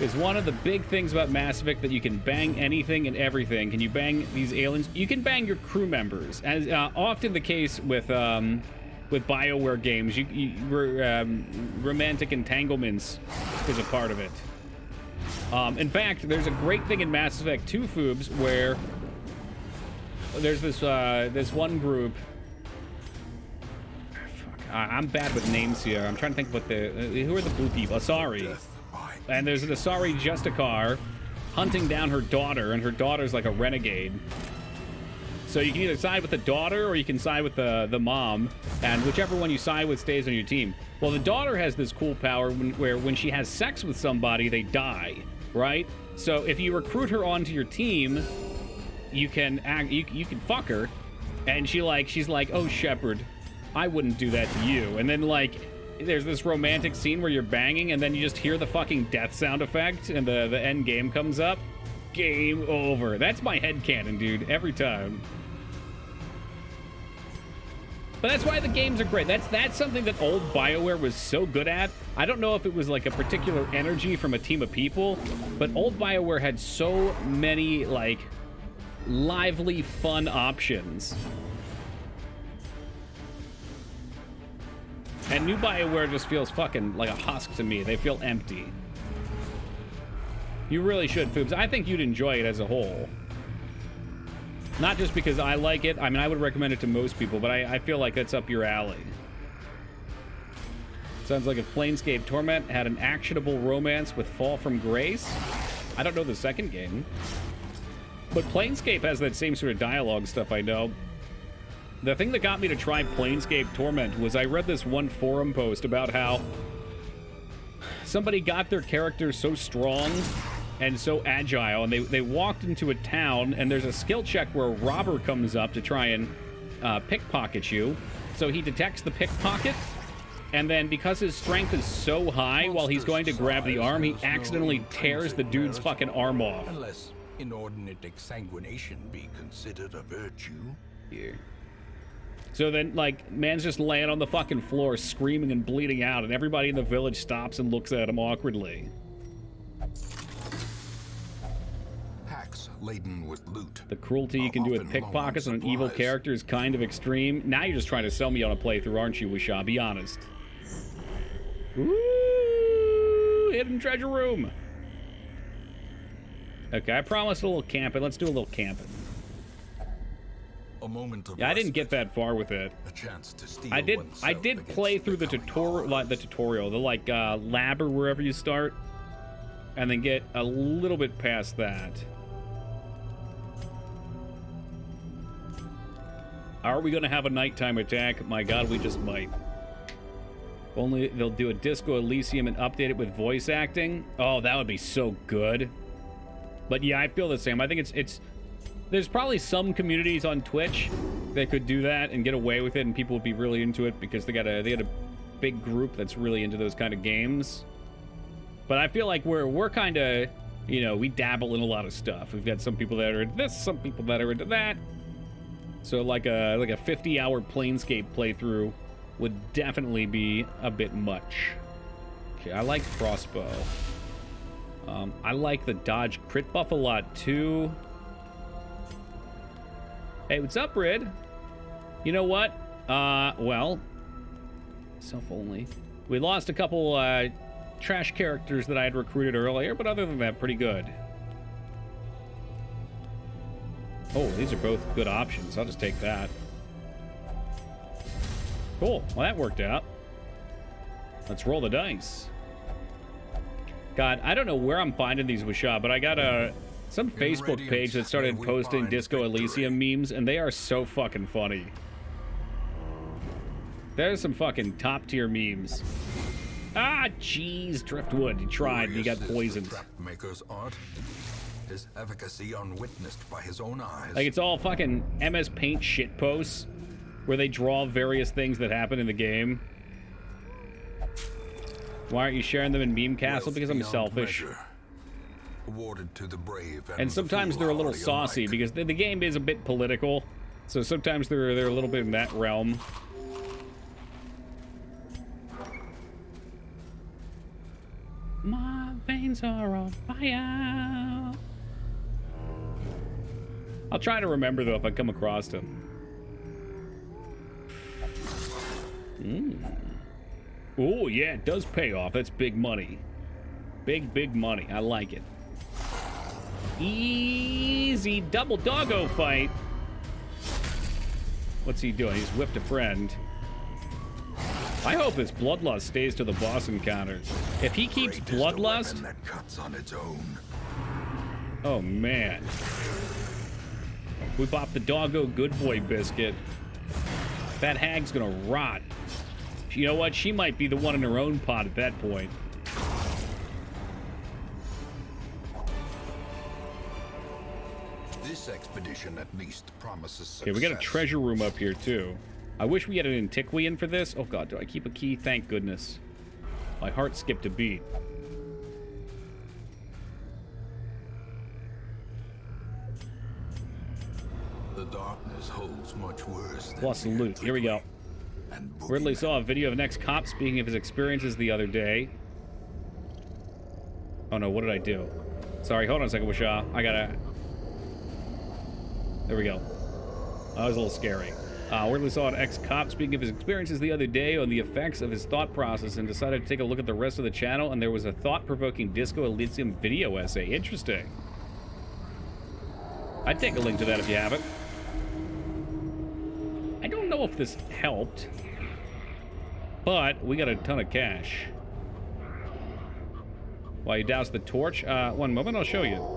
Is one of the big things about Mass Effect that you can bang anything and everything. Can you bang these aliens? You can bang your crew members, as often the case with BioWare games. Romantic entanglements is a part of it. In fact, there's a great thing in Mass Effect 2 Foobs where there's this one group. Fuck, I'm bad with names here. I'm trying to think what who are the blue people? Asari. And there's an Asari Justicar hunting down her daughter, and her daughter's like a renegade. So you can either side with the daughter or you can side with the mom, and whichever one you side with stays on your team. Well, the daughter has this cool power where when she has sex with somebody, they die, right? So if you recruit her onto your team, you can fuck her, and she's like, oh, Shepard, I wouldn't do that to you. And then like there's this romantic scene where you're banging, and then you just hear the fucking death sound effect, and the end game comes up. Game over. That's my headcanon, dude, every time. But that's why the games are great. That's something that old BioWare was so good at. I don't know if it was like a particular energy from a team of people, but old BioWare had so many like lively, fun options. And new BioWare just feels fucking like a husk to me. They feel empty. You really should, Foobs. I think you'd enjoy it as a whole. Not just because I like it. I mean, I would recommend it to most people, but I feel like that's up your alley. Sounds like if Planescape Torment had an actionable romance with Fall from Grace. I don't know the second game. But Planescape has that same sort of dialogue stuff, I know. The thing that got me to try Planescape Torment was I read this one forum post about how somebody got their character so strong and so agile, and they walked into a town, and there's a skill check where a robber comes up to try and pickpocket you. So he detects the pickpocket, and then because his strength is so high, while he's going to grab the arm, he accidentally tears the dude's fucking arm off. Unless inordinate exsanguination be considered a virtue. Here. So then, like, man's just laying on the fucking floor, screaming and bleeding out, and everybody in the village stops and looks at him awkwardly. Haxon. laden with loot. The cruelty you can do with pickpockets on an evil character is kind of extreme. Now you're just trying to sell me on a playthrough, aren't you, Wisha? Be honest. Ooh, hidden treasure room. Okay, I promised a little camping. Let's do a little camping. A moment of Yeah, I didn't get that far with it. a chance to steal I did oneself play against through the becoming tutorial, the lab or wherever you start, and then get a little bit past that. Are we gonna have a nighttime attack? My God, we just might. Only they'll do a Disco Elysium and update it with voice acting. Oh, that would be so good. But yeah, I feel the same. I think it's there's probably some communities on Twitch that could do that and get away with it, and people would be really into it because they got a big group that's really into those kind of games. But I feel like we're kind of, you know, we dabble in a lot of stuff. We've got some people that are into this, some people that are into that. So like a 50-hour Planescape playthrough would definitely be a bit much. Okay, I like crossbow. I like the dodge crit buff a lot too. Hey, what's up, Rid? You know what? Well, self-only. We lost a couple trash characters that I had recruited earlier, but other than that, pretty good. Oh, these are both good options. I'll just take that. Cool. Well, that worked out. Let's roll the dice. God, I don't know where I'm finding these, Wisha, but I got some Facebook page that started posting Disco Elysium memes, and they are so fucking funny. There's some fucking top-tier memes. Ah, jeez, Driftwood. You tried, you got poisoned. Maker's art, his efficacy unwitnessed by his own eyes. Like, it's all fucking MS Paint shit posts where they draw various things that happen in the game. Why aren't you sharing them in Meme Castle? Because I'm selfish. Awarded to the brave And sometimes they're a little saucy because the game is a bit political. So sometimes they're a little bit in that realm. My veins are on fire. I'll try to remember though if I come across him. Oh yeah, it does pay off. That's big money. Big money. I like it. Easy double doggo fight. What's he doing? He's whipped a friend. I hope this Bloodlust stays to the boss encounter. If he keeps Bloodlust... that cuts on its own. Oh, man. We popped the doggo good boy biscuit. That hag's gonna rot. You know what? She might be the one in her own pot at that point. This expedition at least promises success. Okay, we got a treasure room up here, too. I wish we had an Antiquian for this. Oh, God, do I keep a key? Thank goodness. My heart skipped a beat. The darkness holds much worse than Plus loot. Here we go. and Ridley boogeyman. saw a video of an ex-cop speaking of his experiences the other day. Oh, no, what did I do? Sorry, hold on a second, Wisha. I gotta... There we go. That was a little scary. Ridley saw an ex-cop speaking of his experiences the other day on the effects of his thought process and decided to take a look at the rest of the channel, and there was a thought-provoking Disco Elysium video essay. Interesting. I'd take a link to that if you have it. I don't know if this helped, but we got a ton of cash. While you douse the torch, one moment, I'll show you.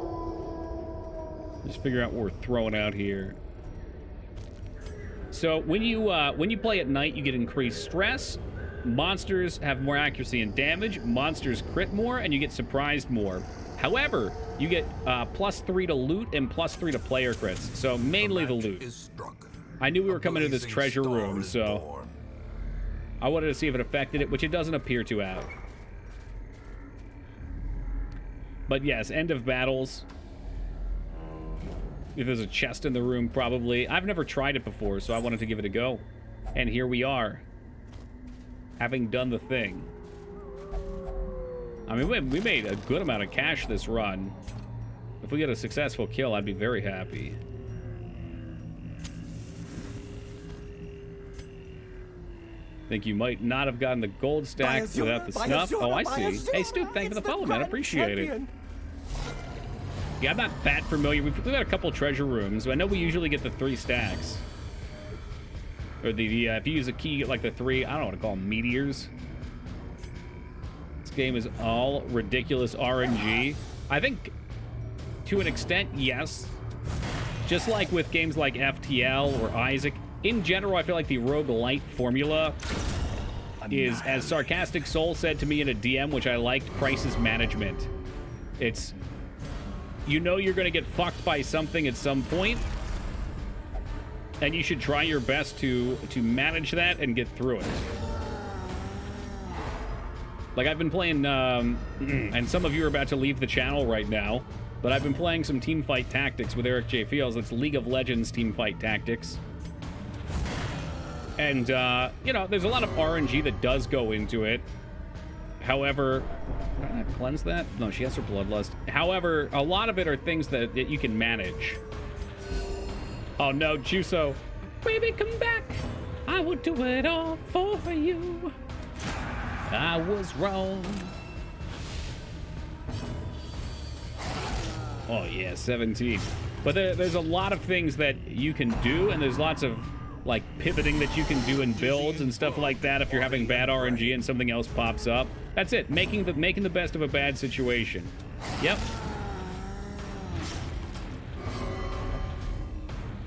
Just figure out what we're throwing out here. So when you play at night, you get increased stress. Monsters have more accuracy and damage. Monsters crit more, and you get surprised more. However, you get +3 to loot and +3 to player crits. So mainly the loot. Is struck. I knew we were A coming to this blazing treasure star room, is so born. I wanted to see if it affected it, which it doesn't appear to have. But yes, end of battles. If there's a chest in the room, probably. I've never tried it before, so I wanted to give it a go. And here we are, having done the thing. I mean, we made a good amount of cash this run. If we get a successful kill, I'd be very happy. Think you might not have gotten the gold stack without the snuff. Oh, I see. Hey, Stoop, thank you for the follow, man. Appreciate it. Yeah, I'm not that familiar. We've got a couple treasure rooms. I know we usually get the 3 stacks. Or the, if you use a key, you get like the 3, I don't know what to call them, meteors. This game is all ridiculous RNG. I think, to an extent, yes. Just like with games like FTL or Isaac, in general, I feel like the roguelite formula is, as Sarcastic Soul said to me in a DM, which I liked, crisis management. It's, you know you're going to get fucked by something at some point, and you should try your best to manage that and get through it. Like, I've been playing, and some of you are about to leave the channel right now, but I've been playing some Teamfight Tactics with Eric J. Fields. It's League of Legends Teamfight Tactics. And, you know, there's a lot of RNG that does go into it. However, did I not cleanse that? No, she has her bloodlust. However, a lot of it are things that you can manage. Oh no, Juso. Baby, come back. I would do it all for you. I was wrong. Oh yeah, 17. But there's a lot of things that you can do, and there's lots of like pivoting that you can do in builds and stuff like that if you're having bad RNG and something else pops up. That's it, making the best of a bad situation. Yep.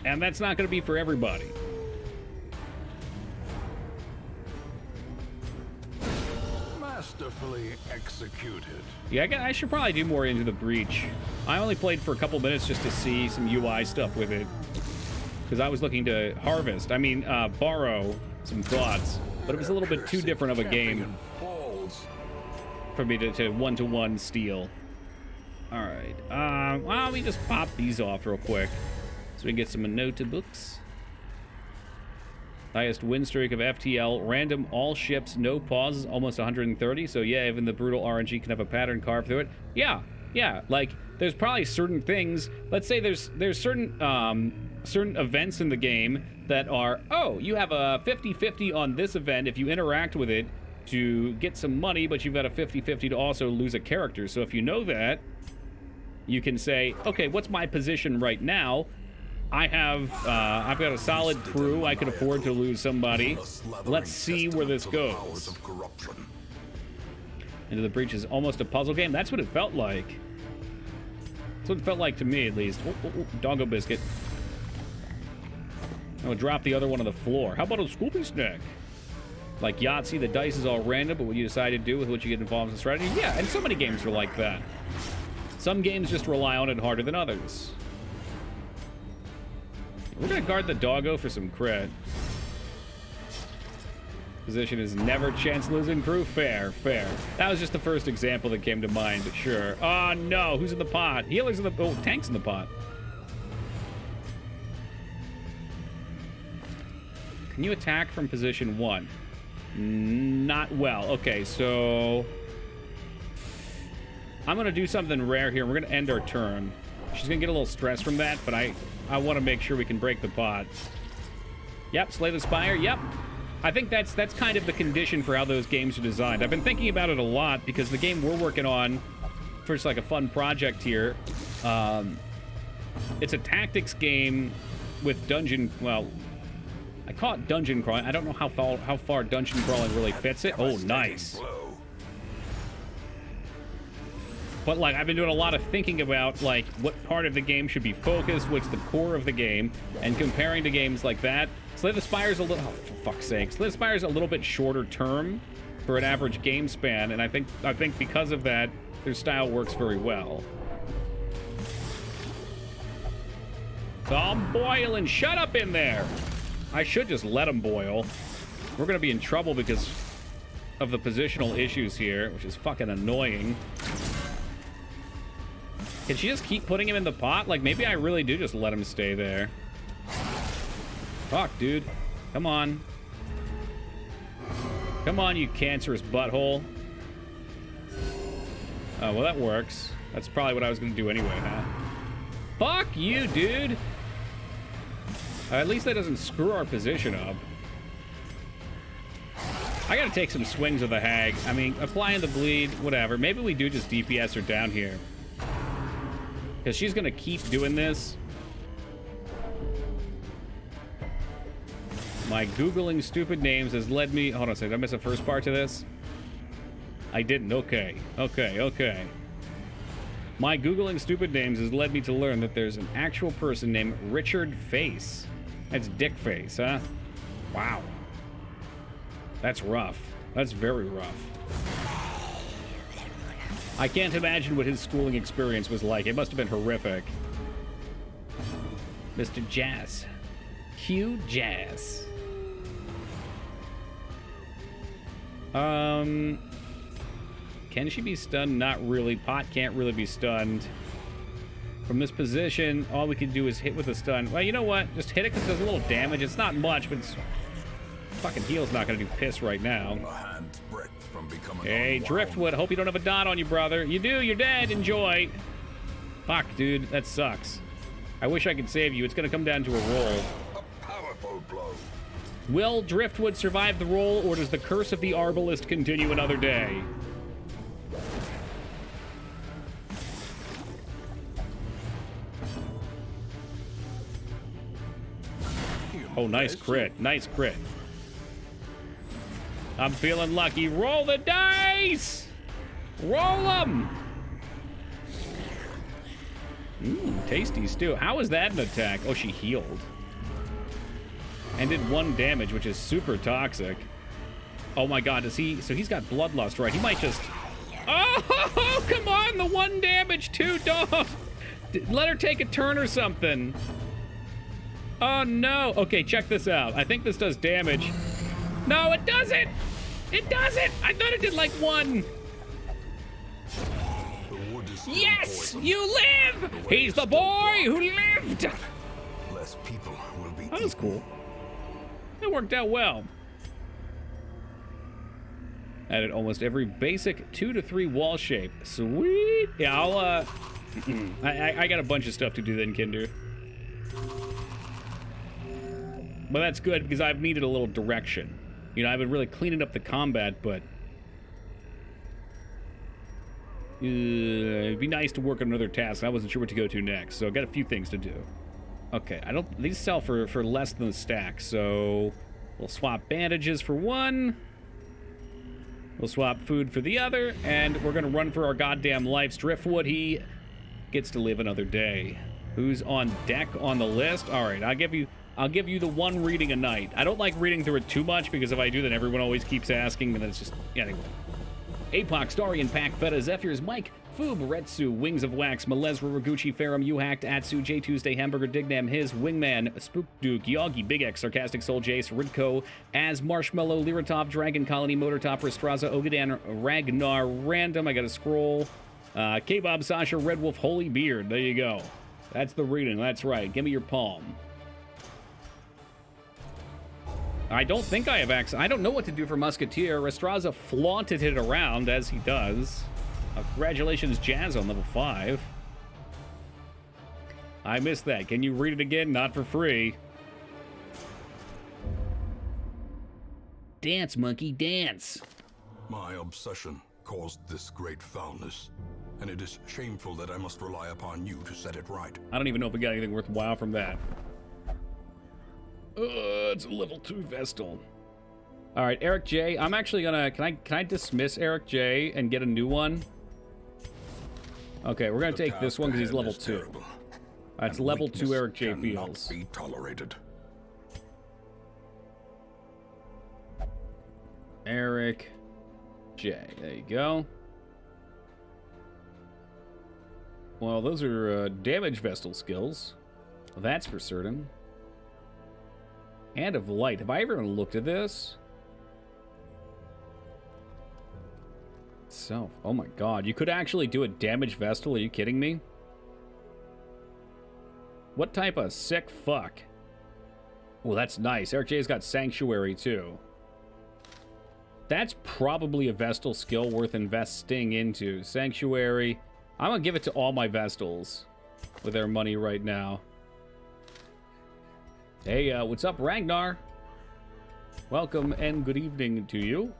And that's not going to be for everybody. Masterfully executed. Yeah, I should probably do more Into the Breach. I only played for a couple minutes just to see some UI stuff with it, because I was looking to harvest. I mean, borrow some thoughts, but it was a little bit too different of a game for me to one-to-one steal. All right. Why don't we just pop these off real quick so we can get some notabooks. Highest win streak of FTL. Random all ships, no pauses, almost 130. So yeah, even the brutal RNG can have a pattern carved through it. Yeah. Like there's probably certain things. Let's say there's certain certain events in the game that are, oh, you have a 50-50 on this event if you interact with it to get some money, but you've got a 50-50 to also lose a character. So if you know that, you can say, okay, what's my position right now? I've got a solid crew. I could afford to lose somebody. Let's see where this goes. Into the Breach is almost a puzzle game. That's what it felt like. That's what it felt like to me, at least. Doggo biscuit. I'm gonna drop the other one on the floor. How about a Scooby snack? Like Yahtzee, the dice is all random, but what you decide to do with what you get involved in strategy. Yeah, and so many games are like that. Some games just rely on it harder than others. We're gonna guard the doggo for some cred. Position is never chance losing crew. Fair. That was just the first example that came to mind, but sure. Oh no, who's in the pot? Healer's in the, oh, tank's in the pot. Can you attack from position 1? Not well. Okay, so I'm gonna do something rare here. We're gonna end our turn. She's gonna get a little stressed from that, but I want to make sure we can break the pot. Yep, slay the spire. Yep. I think that's kind of the condition for how those games are designed. I've been thinking about it a lot because the game we're working on, for just like a fun project here, it's a tactics game with dungeon. Well, I call it dungeon crawling. I don't know how far dungeon crawling really fits it. Oh, nice. But like I've been doing a lot of thinking about like what part of the game should be focused, what's the core of the game, and comparing to games like that. Slay the Spire's a little, oh, for fuck's sake, Slay the Spire's a little bit shorter term for an average game span, and I think because of that, their style works very well. So I'm boiling. Shut up in there. I should just let them boil. We're gonna be in trouble because of the positional issues here, which is fucking annoying. Can she just keep putting him in the pot? Like, maybe I really do just let him stay there. Fuck, dude. Come on. Come on, you cancerous butthole. Oh, well, that works. That's probably what I was going to do anyway, huh? Fuck you, dude. At least that doesn't screw our position up. I gotta take some swings of the hag. I mean, applying the bleed, whatever. Maybe we do just DPS her down here. Because she's gonna keep doing this. My Googling stupid names has led me... Hold on a second, did I miss the first part to this? I didn't, okay. Okay. My Googling stupid names has led me to learn that there's an actual person named Richard Face. That's Dick Face, huh? Wow. That's rough. That's very rough. I can't imagine what his schooling experience was like. It must have been horrific. Mr. Jazz. Hugh Jazz. Can she be stunned? Not really. Pot can't really be stunned. From this position, all we can do is hit with a stun. Well, you know what? Just hit it because it does a little damage. It's not much, but it's... Fucking heal's not going to do piss right now. Hey, Driftwood, hope you don't have a dot on you, brother. You do, you're dead. Enjoy. Fuck, dude. That sucks. I wish I could save you. It's going to come down to a roll. A powerful blow. Will Driftwood survive the roll, or does the curse of the Arbalist continue another day? Oh, nice crit. Nice crit. I'm feeling lucky. Roll the dice! Roll them! Tasty stew. How is that an attack? Oh, she healed. And did 1 damage, which is super toxic. Oh my god, does he... So he's got Bloodlust, right? He might just... Oh, come on! The 1 damage, 2 dog! Let her take a turn or something. Oh no! Okay, check this out. I think this does damage. No, it doesn't! It doesn't! I thought it did like 1. Yes! You live! He's the boy who lived! Less people will be That was cool. That worked out well. Added almost every basic 2 to 3 wall shape. Sweet! Yeah, I'll, I got a bunch of stuff to do then, Kinder. But that's good, because I've needed a little direction. You know, I've been really cleaning up the combat, but... it'd be nice to work on another task. I wasn't sure what to go to next, so I've got a few things to do. Okay, I don't... These sell for less than the stack, so... We'll swap bandages for 1. We'll swap food for the other, and we're gonna run for our goddamn lives. Driftwood, he gets to live another day. Who's on deck on the list? Alright, I'll give you the 1 reading a night. I don't like reading through it too much, because if I do, then everyone always keeps asking, and then it's just... Yeah, anyway. Apox, Darian, Pack, Feta, Zephyrs, Mike, Foob, Retsu, Wings of Wax, Malezra, Raguchi, Ferrum, Uhacked, Atsu, J Tuesday, Hamburger, Dignam, His, Wingman, Spook Duke, Yogi, Big X, Sarcastic Soul, Jace, Ridko, Az, Marshmallow, Liratov, Dragon Colony, Motortop, Restraza, Ogadan, Ragnar, Random, I gotta scroll, K-Bob, Sasha, Red Wolf, Holy Beard, there you go. That's the reading, that's right, give me your palm. I don't think I have access. I don't know what to do for Musketeer. Restraza flaunted it around, as he does. Congratulations, Jazz, on level 5. I missed that. Can you read it again? Not for free. Dance, monkey, dance. My obsession caused this great foulness, and it is shameful that I must rely upon you to set it right. I don't even know if we got anything worthwhile from that. It's a level 2 Vestal. All right, Eric J. I'm actually gonna... Can I dismiss Eric J. and get a new one? Okay, we're gonna take this one because he's level 2. That's level 2 Eric J. Fields. Be tolerated. Eric J. There you go. Well, those are damage Vestal skills. That's for certain. Hand of Light. Have I ever even looked at this? So, oh my god. You could actually do a damage Vestal. Are you kidding me? What type of sick fuck? Oh, that's nice. Eric J's got Sanctuary, too. That's probably a Vestal skill worth investing into. Sanctuary. I'm gonna give it to all my Vestals. with our money right now. Hey, what's up, Ragnar? Welcome and good evening to you.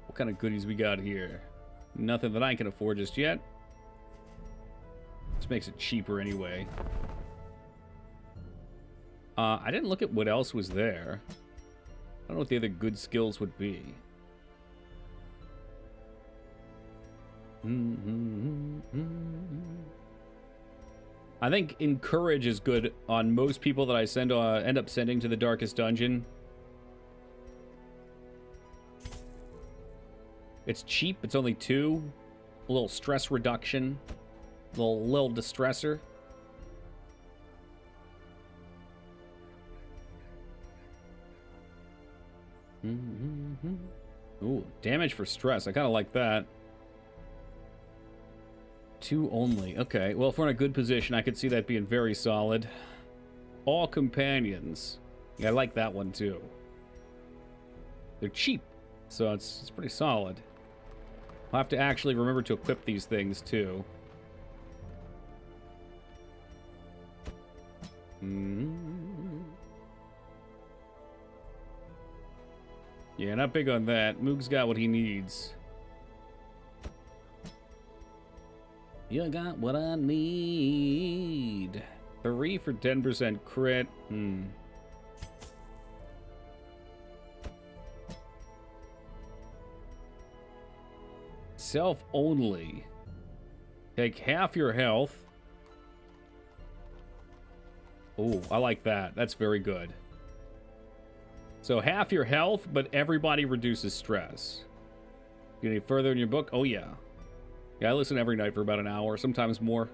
What kind of goodies we got here? Nothing that I can afford just yet. This makes it cheaper anyway. I didn't look at what else was there. I don't know what the other good skills would be. I think Encourage is good on most people that I end up sending to the Darkest Dungeon. It's cheap. It's only 2. A little stress reduction. Little distressor. Ooh, damage for stress. I kind of like that. 2 only. Okay, well, if we're in a good position, I could see that being very solid. All companions. Yeah, I like that one, too. They're cheap, so it's pretty solid. I'll have to actually remember to equip these things, too. Yeah, not big on that. Moog's got what he needs. You got what I need. 3 for 10% crit. Self only. Take half your health. Oh, I like that. That's very good. So half your health, but everybody reduces stress. Get any further in your book? Oh, yeah. Yeah, I listen every night for about an hour, sometimes more.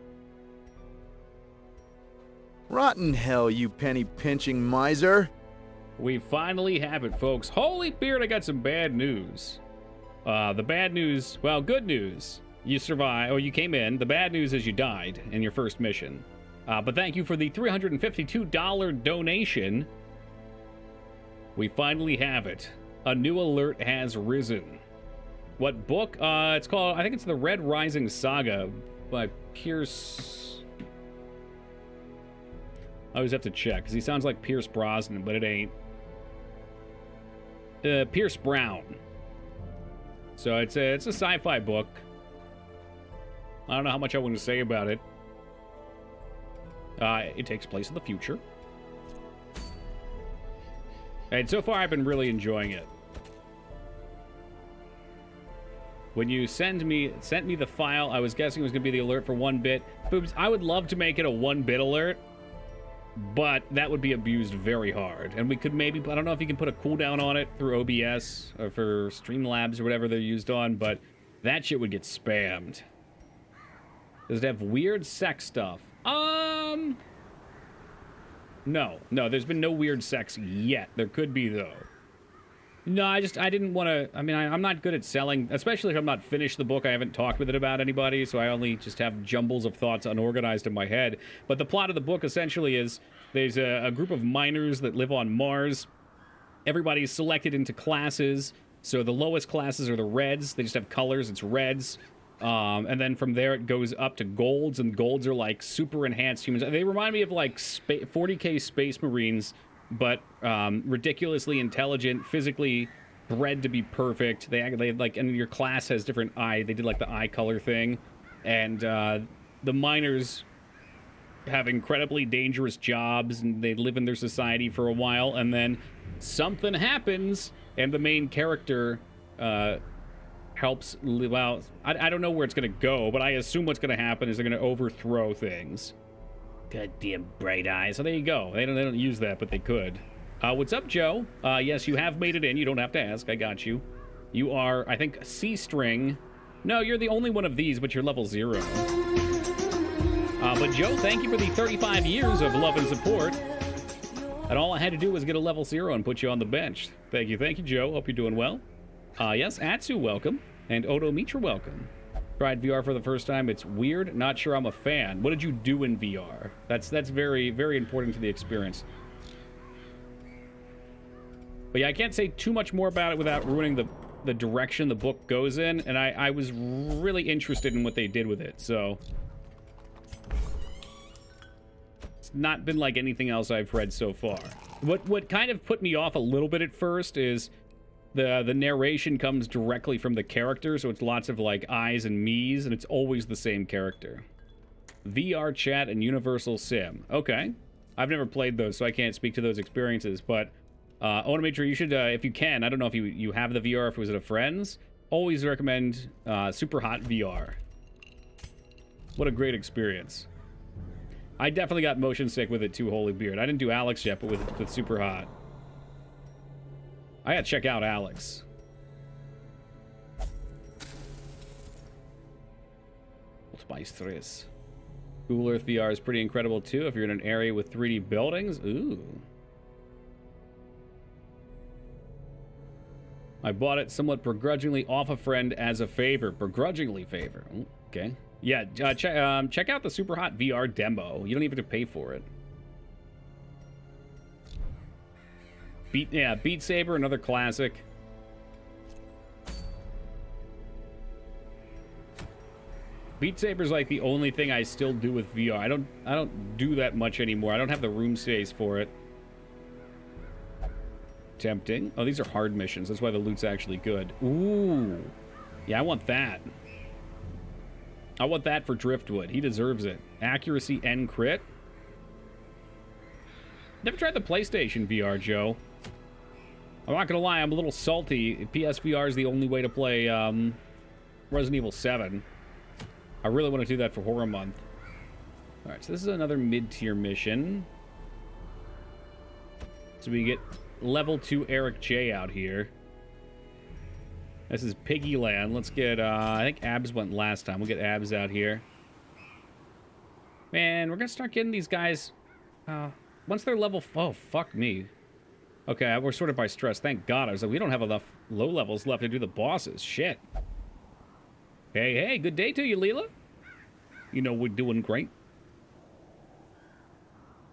Rotten hell, you penny-pinching miser. We finally have it, folks. Holy beard, I got some bad news. The bad news, well, good news. You survived, or you came in. The bad news is you died in your first mission. But thank you for the $352 donation. We finally have it. A new alert has risen. What book? It's called, I think it's the Red Rising Saga by Pierce. I always have to check, because he sounds like Pierce Brosnan, but it ain't. Pierce Brown. So it's a sci-fi book. I don't know how much I want to say about it. It takes place in the future. And so far, I've been really enjoying it. When you sent me the file, I was guessing it was going to be the alert for 1 bit. Boobs, I would love to make it a 1-bit alert, but that would be abused very hard. And we could maybe, I don't know if you can put a cooldown on it through OBS or for Streamlabs or whatever they're used on, but that shit would get spammed. Does it have weird sex stuff? No, there's been no weird sex yet. There could be, though. No, I didn't want to, I mean, I'm not good at selling, especially if I'm not finished the book. I haven't talked with it about anybody, so I only just have jumbles of thoughts unorganized in my head. But the plot of the book essentially is there's a group of miners that live on Mars. Everybody's selected into classes. So the lowest classes are the reds. They just have colors. It's reds. And then from there it goes up to golds, and golds are like super enhanced humans. They remind me of like 40K Space Marines, but ridiculously intelligent, physically bred to be perfect. They like, and your class has different eye. They did like the eye color thing, and the miners have incredibly dangerous jobs, and they live in their society for a while, and then something happens, and the main character helps live out. I don't know where it's gonna go, but I assume what's gonna happen is they're gonna overthrow things. Goddamn bright eyes. So there you go. They don't use that, but they could. What's up, Joe? Yes, you have made it in. You don't have to ask. I got you. You are, I think, C-string. No, you're the only one of these, but you're level 0. But Joe, thank you for the 35 years of love and support. And all I had to do was get a level 0 and put you on the bench. Thank you, Joe. Hope you're doing well. Yes, Atsu, welcome. And Odo Mitra, welcome. Tried VR for the first time. It's weird. Not sure I'm a fan. What did you do in VR? That's very, very important to the experience. But yeah, I can't say too much more about it without ruining the direction the book goes in, and I was really interested in what they did with it, so... It's not been like anything else I've read so far. What kind of put me off a little bit at first is the narration comes directly from the character, so it's lots of like I's and me's, and it's always the same character. VR chat and Universal Sim. Okay. I've never played those, so I can't speak to those experiences, but Onomator, you should, if you can, I don't know if you have the VR, if it was at a friend's, always recommend Super Hot VR. What a great experience. I definitely got motion sick with it too, Holy Beard. I didn't do Alex yet, but with Super Hot. I gotta check out Alex. Ultimate 3. Google Earth VR is pretty incredible too if you're in an area with 3D buildings. Ooh. I bought it somewhat begrudgingly off a friend as a favor. Begrudgingly favor. Ooh, okay. Yeah, check out the Super Hot VR demo. You don't even have to pay for it. Beat Saber, another classic. Beat Saber's like the only thing I still do with VR. I don't do that much anymore. I don't have the room space for it. Tempting. Oh, these are hard missions. That's why the loot's actually good. Ooh. Yeah, I want that. I want that for Driftwood. He deserves it. Accuracy and crit. Never tried the PlayStation VR, Joe. I'm not gonna lie, I'm a little salty. PSVR is the only way to play Resident Evil 7. I really want to do that for Horror Month. Alright, so this is another mid-tier mission. So we get level 2 Eric J out here. This is Piggy Land. Let's get, I think Abs went last time. We'll get Abs out here. Man, we're gonna start getting these guys, once they're level, oh, fuck me. Okay, we're sorted by stress. Thank God. I was like, we don't have enough low levels left to do the bosses. Shit. Hey, good day to you, Leela. You know we're doing great.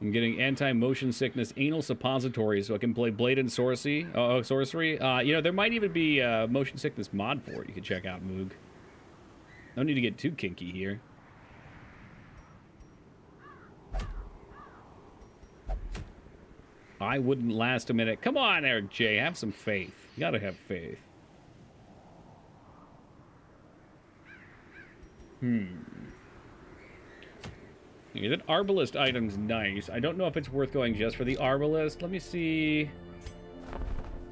I'm getting anti-motion sickness anal suppository so I can play Blade and Sorcery. You know, there might even be a motion sickness mod for it you can check out, Moog. No need to get too kinky here. I wouldn't last a minute. Come on, Eric J. Have some faith. You gotta have faith. Yeah, that Arbalest item's nice. I don't know if it's worth going just for the Arbalest. Let me see.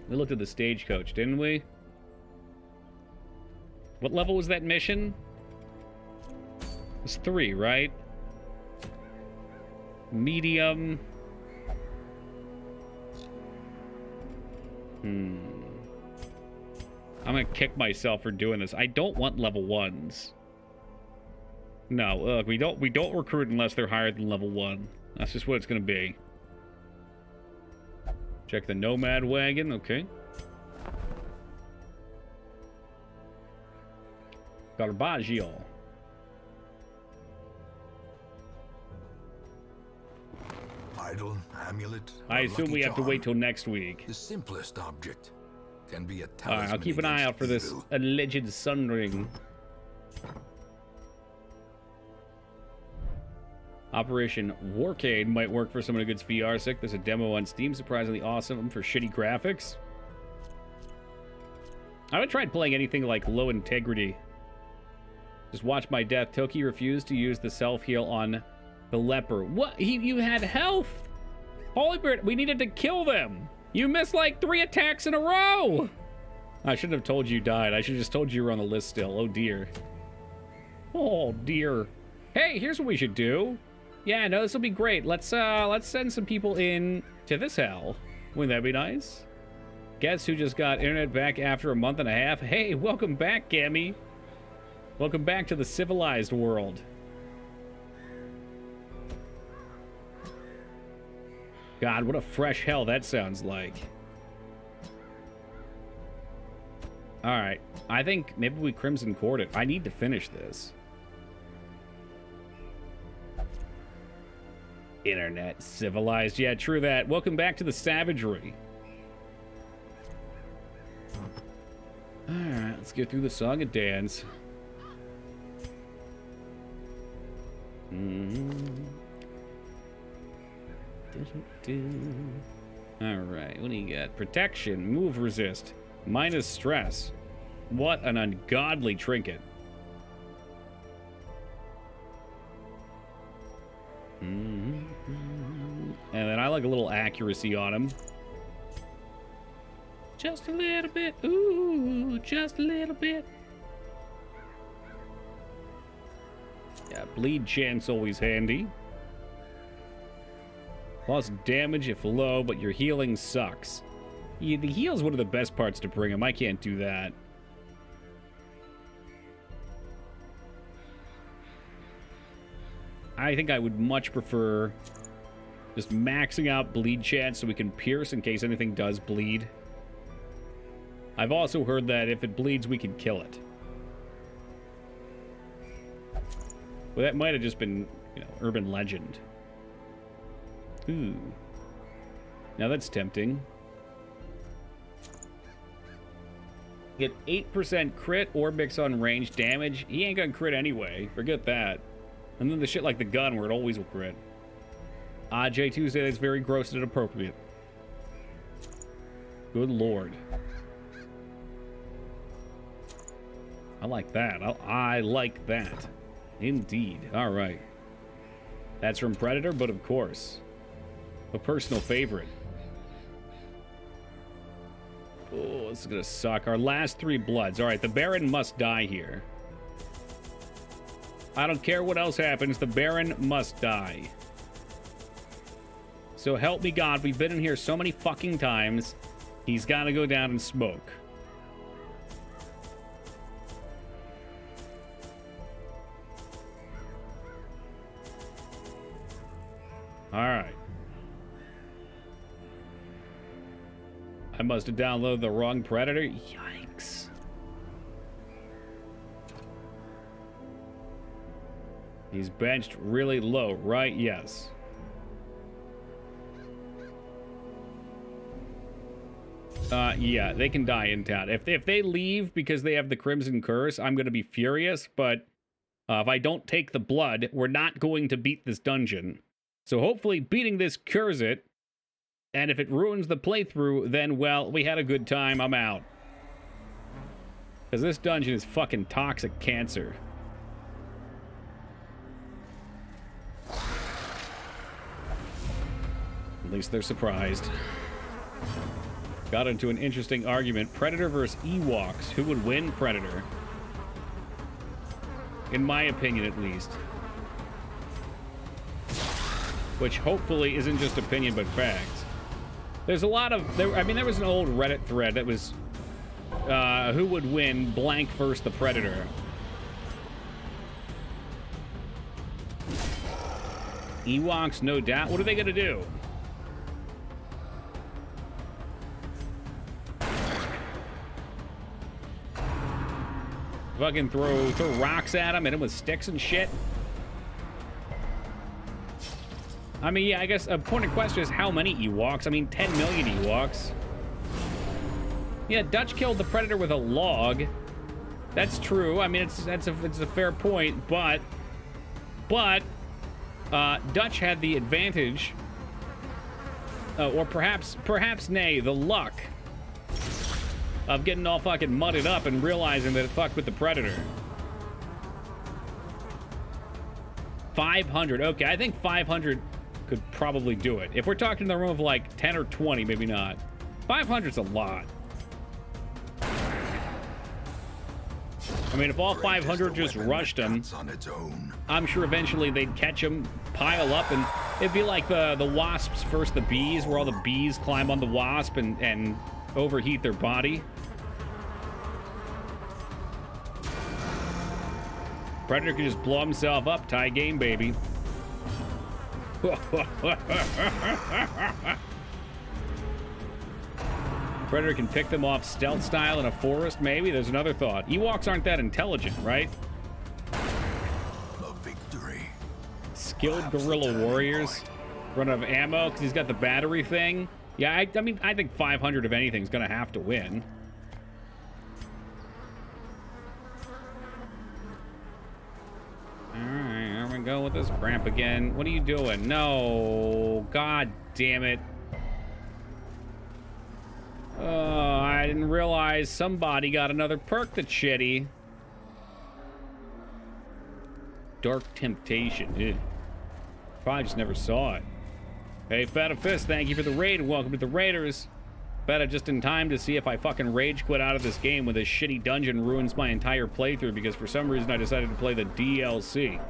We looked at the stagecoach, didn't we? What level was that mission? It's 3, right? Medium. I'm gonna kick myself for doing this. I don't want level 1s. No, look, we don't recruit unless they're higher than level 1. That's just what it's gonna be. Check the Nomad Wagon, okay. Garbaggio. Idol, amulet. I assume lucky we have to charm. wait till next week. The simplest object can be a Alright, talisman. I'll keep an eye out for this evil. alleged sun ring. Operation Warcade might work for someone who gets VR sick. There's a demo on Steam, surprisingly awesome for shitty graphics. I haven't tried playing anything like low integrity. Just watch my death. Toki refused to use the self-heal on the leper. What? You had health! Holy Bird, we needed to kill them! You missed like 3 attacks in a row! I shouldn't have told you died. I should have just told you were on the list still. Oh dear. Oh dear. Hey, here's what we should do. Yeah, no, this will be great. Let's send some people in to this hell. Wouldn't that be nice? Guess who just got internet back after a month and a half? Hey, welcome back, Gammy. Welcome back to the civilized world. God, what a fresh hell that sounds like. Alright, I think maybe we Crimson Court it. I need to finish this. Internet civilized. Yeah, true that. Welcome back to the savagery. Alright, let's get through the song and dance. Alright, what do you got? Protection, move resist, minus stress. What an ungodly trinket. And then I like a little accuracy on him. Just a little bit. Ooh, just a little bit. Yeah, bleed chance always handy. Plus damage if low, but your healing sucks. Yeah, the heal's one of the best parts to bring him. I can't do that. I think I would much prefer just maxing out bleed chance so we can pierce in case anything does bleed. I've also heard that if it bleeds, we can kill it. Well, that might have just been, you know, urban legend. Ooh. Now that's tempting. Get 8% crit or mix on range damage. He ain't gonna crit anyway. Forget that. And then the shit like the gun where it always will crit. J Tuesday, that's very gross and inappropriate. Good lord. I like that. I like that. Indeed. Alright. That's from Predator, but of course. A personal favorite. Oh, this is gonna suck. Our last 3 bloods. Alright, the Baron must die here. I don't care what else happens, the Baron must die. So help me God, we've been in here so many fucking times. He's gotta go down in smoke. Alright. I must have downloaded the wrong Predator. Yikes. He's benched really low, right? Yes. Yeah, they can die in town. If they leave because they have the Crimson Curse, I'm going to be furious, but if I don't take the blood, we're not going to beat this dungeon. So hopefully beating this cures it, and if it ruins the playthrough, then, well, we had a good time, I'm out. Because this dungeon is fucking toxic cancer. At least they're surprised. Got into an interesting argument. Predator versus Ewoks. Who would win Predator? In my opinion, at least. Which hopefully isn't just opinion, but facts. There's a lot of... I mean, there was an old Reddit thread that was... who would win blank versus the Predator? Ewoks, no doubt. What are they gonna do? Fucking throw rocks at him, hit him with sticks and shit. I mean, yeah, I guess a point of question is how many Ewoks? I mean, 10 million Ewoks. Yeah, Dutch killed the Predator with a log. That's true. I mean, it's a fair point, but Dutch had the advantage, or perhaps nay, the luck of getting all fucking mudded up and realizing that it fucked with the Predator. 500. Okay, I think 500 could probably do it. If we're talking in the room of like 10 or 20, maybe not. 500's a lot. I mean, if all 500 just rushed him, I'm sure eventually they'd catch him, pile up, and it'd be like the wasps versus the bees, where all the bees climb on the wasp and overheat their body. Predator can just blow himself up, tie game, baby. Predator can pick them off stealth style in a forest, maybe. There's another thought. Ewoks aren't that intelligent, right? A victory. Skilled guerrilla warriors. Run out of ammo because he's got the battery thing. Yeah, I mean, I think 500 of anything is going to have to win. go with this crap again. What are you doing? No. God damn it. Oh, I didn't realize somebody got another perk that's shitty. Dark Temptation. Ew. Probably just never saw it. Hey, Feta Fist, thank you for the raid and welcome to the Raiders. Feta just in time to see if I fucking rage quit out of this game when this shitty dungeon ruins my entire playthrough because for some reason I decided to play the DLC.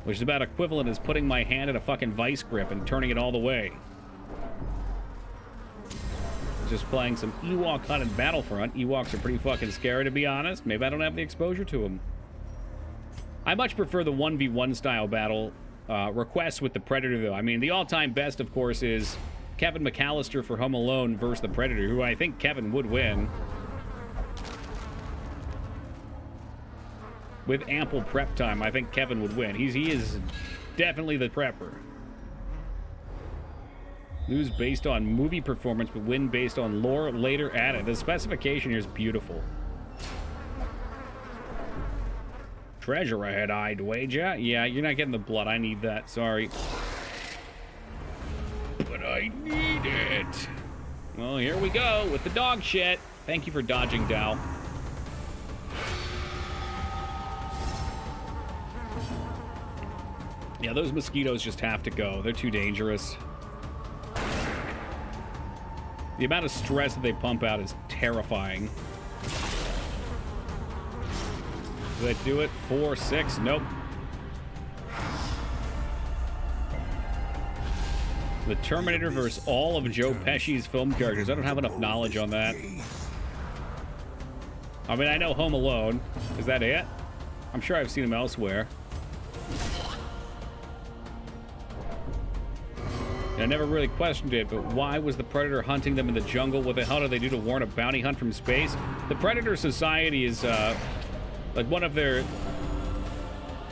Which is about equivalent as putting my hand in a fucking vice grip and turning it all the way. Just playing some Ewok Hunt and Battlefront. Ewoks are pretty fucking scary, to be honest. Maybe I don't have the exposure to them. I much prefer the 1v1 style battle requests with the Predator, though. I mean, the all-time best, of course, is Kevin McAllister for Home Alone versus the Predator, who I think Kevin would win. With ample prep time, I think Kevin would win. He is definitely the prepper. Lose based on movie performance, but win based on lore later added. The specification here is beautiful. Treasure ahead, I'd wager. Yeah, you're not getting the blood. I need that. Sorry. But I need it. Well, here we go with the dog shit. Thank you for dodging, Dow. Yeah, those mosquitoes just have to go. They're too dangerous. The amount of stress that they pump out is terrifying. Did I do it? 4, 6? Nope. The Terminator versus all of Joe Pesci's film characters. I don't have enough knowledge on that. I mean, I know Home Alone. Is that it? I'm sure I've seen him elsewhere. I never really questioned it, but why was the Predator hunting them in the jungle? What the hell did they do to warrant a bounty hunt from space? The Predator Society is, like one of their...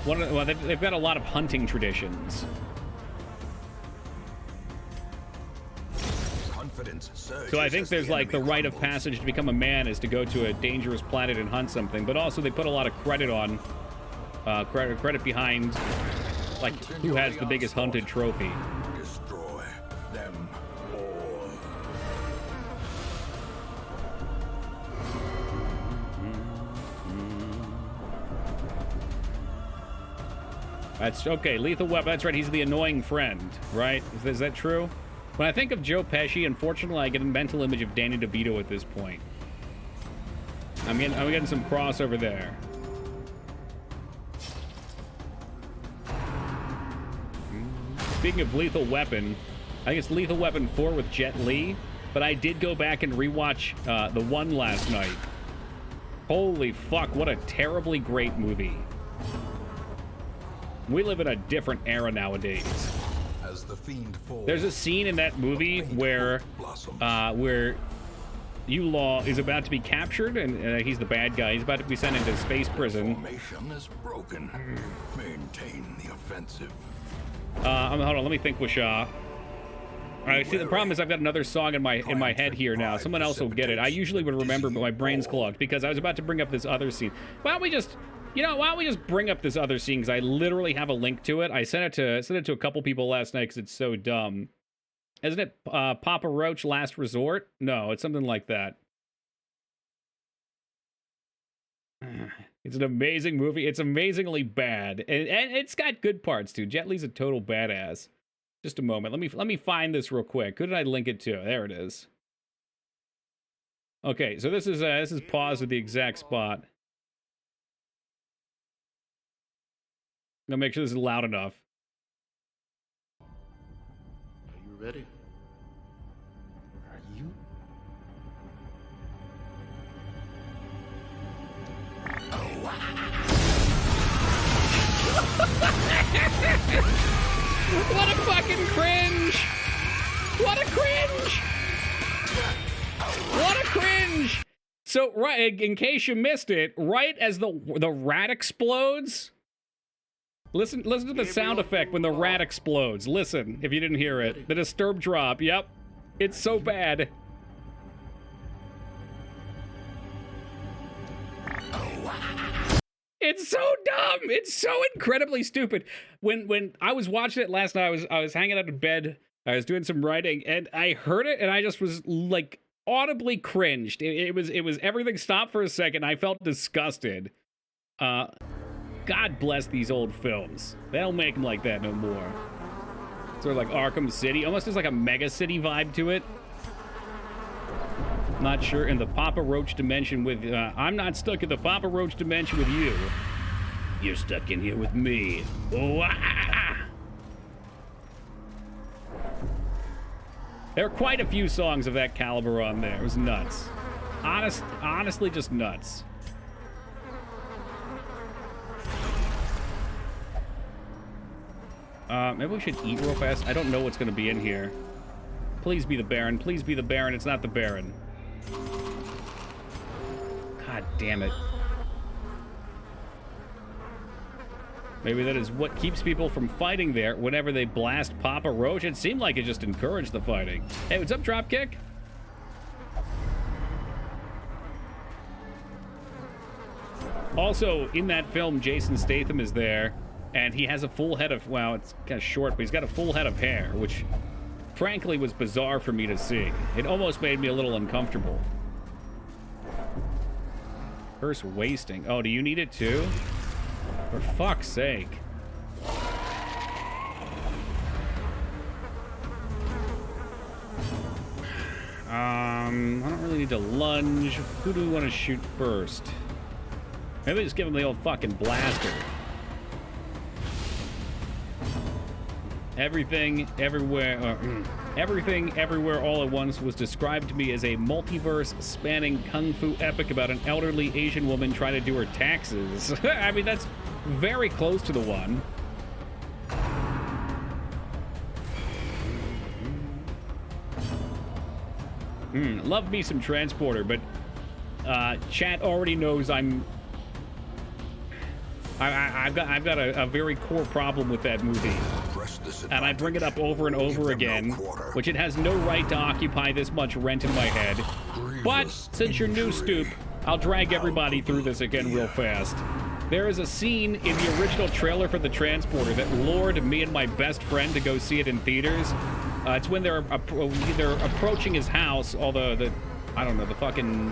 well, they've got a lot of hunting traditions. So I think there's like the rite of passage to become a man is to go to a dangerous planet and hunt something, but also they put a lot of credit on, credit behind, like, who has the biggest hunted trophy. That's okay. Lethal Weapon. That's right. He's the annoying friend, right? Is that true? When I think of Joe Pesci, unfortunately, I get a mental image of Danny DeVito at this point. I'm getting some crossover there. Speaking of Lethal Weapon, I think it's Lethal Weapon 4 with Jet Li, but I did go back and rewatch the one last night. Holy fuck! What a terribly great movie. We live in a different era nowadays. As the fiend falls, there's a scene in that movie where Yulaw is about to be captured, and he's the bad guy. He's about to be sent into space prison. Formation is broken. Maintain the offensive. Hold on, let me think, Wishaw. All right, see, the problem is I've got another song in my head here now. Someone else will get it. I usually would remember, but my brain's clogged because I was about to bring up this other scene. Why don't we just bring up this other scene, because I literally have a link to it. I sent it to a couple people last night because it's so dumb. Isn't it Papa Roach Last Resort? No, it's something like that. It's an amazing movie. It's amazingly bad, and it's got good parts too. Jet Li's a total badass. Just a moment. Let me find this real quick. Who did I link it to? There it is. Okay, so this is paused at the exact spot. I'm gonna make sure this is loud enough. Are you ready? Are you? What a fucking cringe! What a cringe! What a cringe! So, right, in case you missed it, right as the rat explodes, listen to the sound effect when the rat explodes. Listen, if you didn't hear it. The disturbed drop. Yep. It's so bad. It's so dumb. It's so incredibly stupid. When I was watching it last night, I was hanging out in bed. I was doing some writing, and I heard it, and I just was like audibly cringed. It was everything stopped for a second. I felt disgusted. God bless these old films. They don't make them like that no more. Sort of like Arkham City. Almost has like a Mega City vibe to it. Not sure in the Papa Roach dimension with... I'm not stuck in the Papa Roach dimension with you. You're stuck in here with me. Wah! There are quite a few songs of that caliber on there. It was nuts. Honestly, just nuts. Maybe we should eat real fast. I don't know what's going to be in here. Please be the Baron. Please be the Baron. It's not the Baron. God damn it. Maybe that is what keeps people from fighting there whenever they blast Papa Roach. It seemed like it just encouraged the fighting. Hey, what's up, Dropkick? Also, in that film, Jason Statham is there, and he has a full head of, well, it's kind of short, but he's got a full head of hair, which frankly was bizarre for me to see. It almost made me a little uncomfortable. Curse wasting. Oh, do you need it too? For fuck's sake. I don't really need to lunge. Who do we want to shoot first? Maybe just give him the old fucking blaster. Everything, everywhere, everything, everywhere, all at once was described to me as a multiverse-spanning kung fu epic about an elderly Asian woman trying to do her taxes. I mean, that's very close to the one. Love me some Transporter, but chat already knows I've got a very core problem with that movie. And I bring it up over and over again, which it has no right to occupy this much rent in my head. But since you're new, Stoop, I'll drag everybody through this again real fast. There is a scene in the original trailer for The Transporter that lured me and my best friend to go see it in theaters. It's when they're approaching his house, all the I don't know, the fucking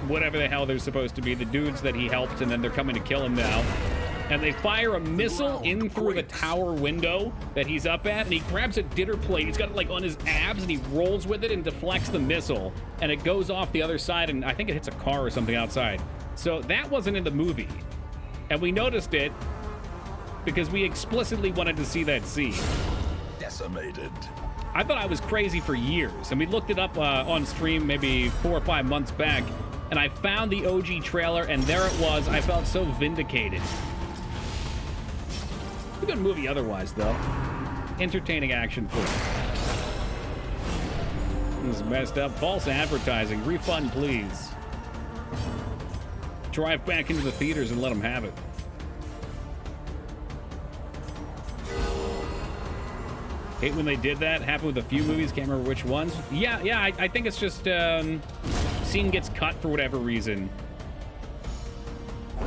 whatever the hell they're supposed to be, the dudes that he helped, and then they're coming to kill him now. And they fire a missile in through the tower window that he's up at, and he grabs a dinner plate. He's got it like on his abs, and he rolls with it and deflects the missile, and it goes off the other side, and I think it hits a car or something outside. So that wasn't in the movie, and we noticed it because we explicitly wanted to see that scene. Decimated. I thought I was crazy for years, and we looked it up on stream maybe 4 or 5 months back, and I found the OG trailer, and there it was. I felt so vindicated. A good movie otherwise, though. Entertaining action film. This is messed up. False advertising. Refund, please. Drive back into the theaters and let them have it. Hate when they did that. Happened with a few movies. Can't remember which ones. Yeah, I think it's just scene gets cut for whatever reason.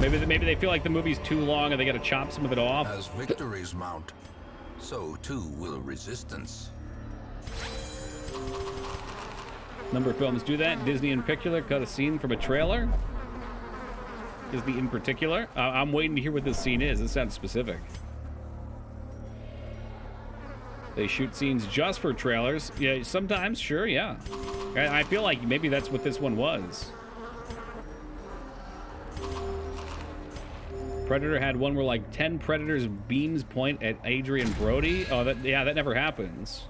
Maybe they feel like the movie's too long and they got to chop some of it off. As victories mount, so too will resistance. Number of films do that. Disney in particular cut a scene from a trailer. Disney in particular. I'm waiting to hear what this scene is. This sounds specific. They shoot scenes just for trailers. Yeah, sometimes, sure, yeah. I feel like maybe that's what this one was. Predator had one where like 10 Predators beams point at Adrian Brody. Oh, that never happens.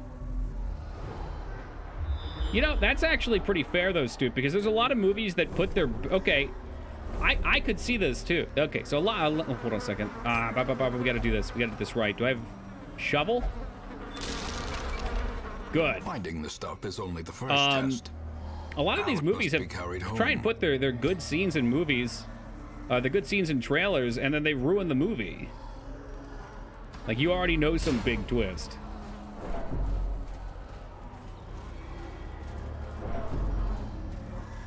You know, that's actually pretty fair though, Stoop, because there's a lot of movies that put their... Okay, I could see this too. Okay, so a lot... hold on a second. We gotta do this. We gotta do this right. Do I have shovel? Good. Finding the stuff is only the first test. A lot of these movies have try and put their good scenes in movies, the good scenes in trailers, and then they ruin the movie. Like, you already know some big twist.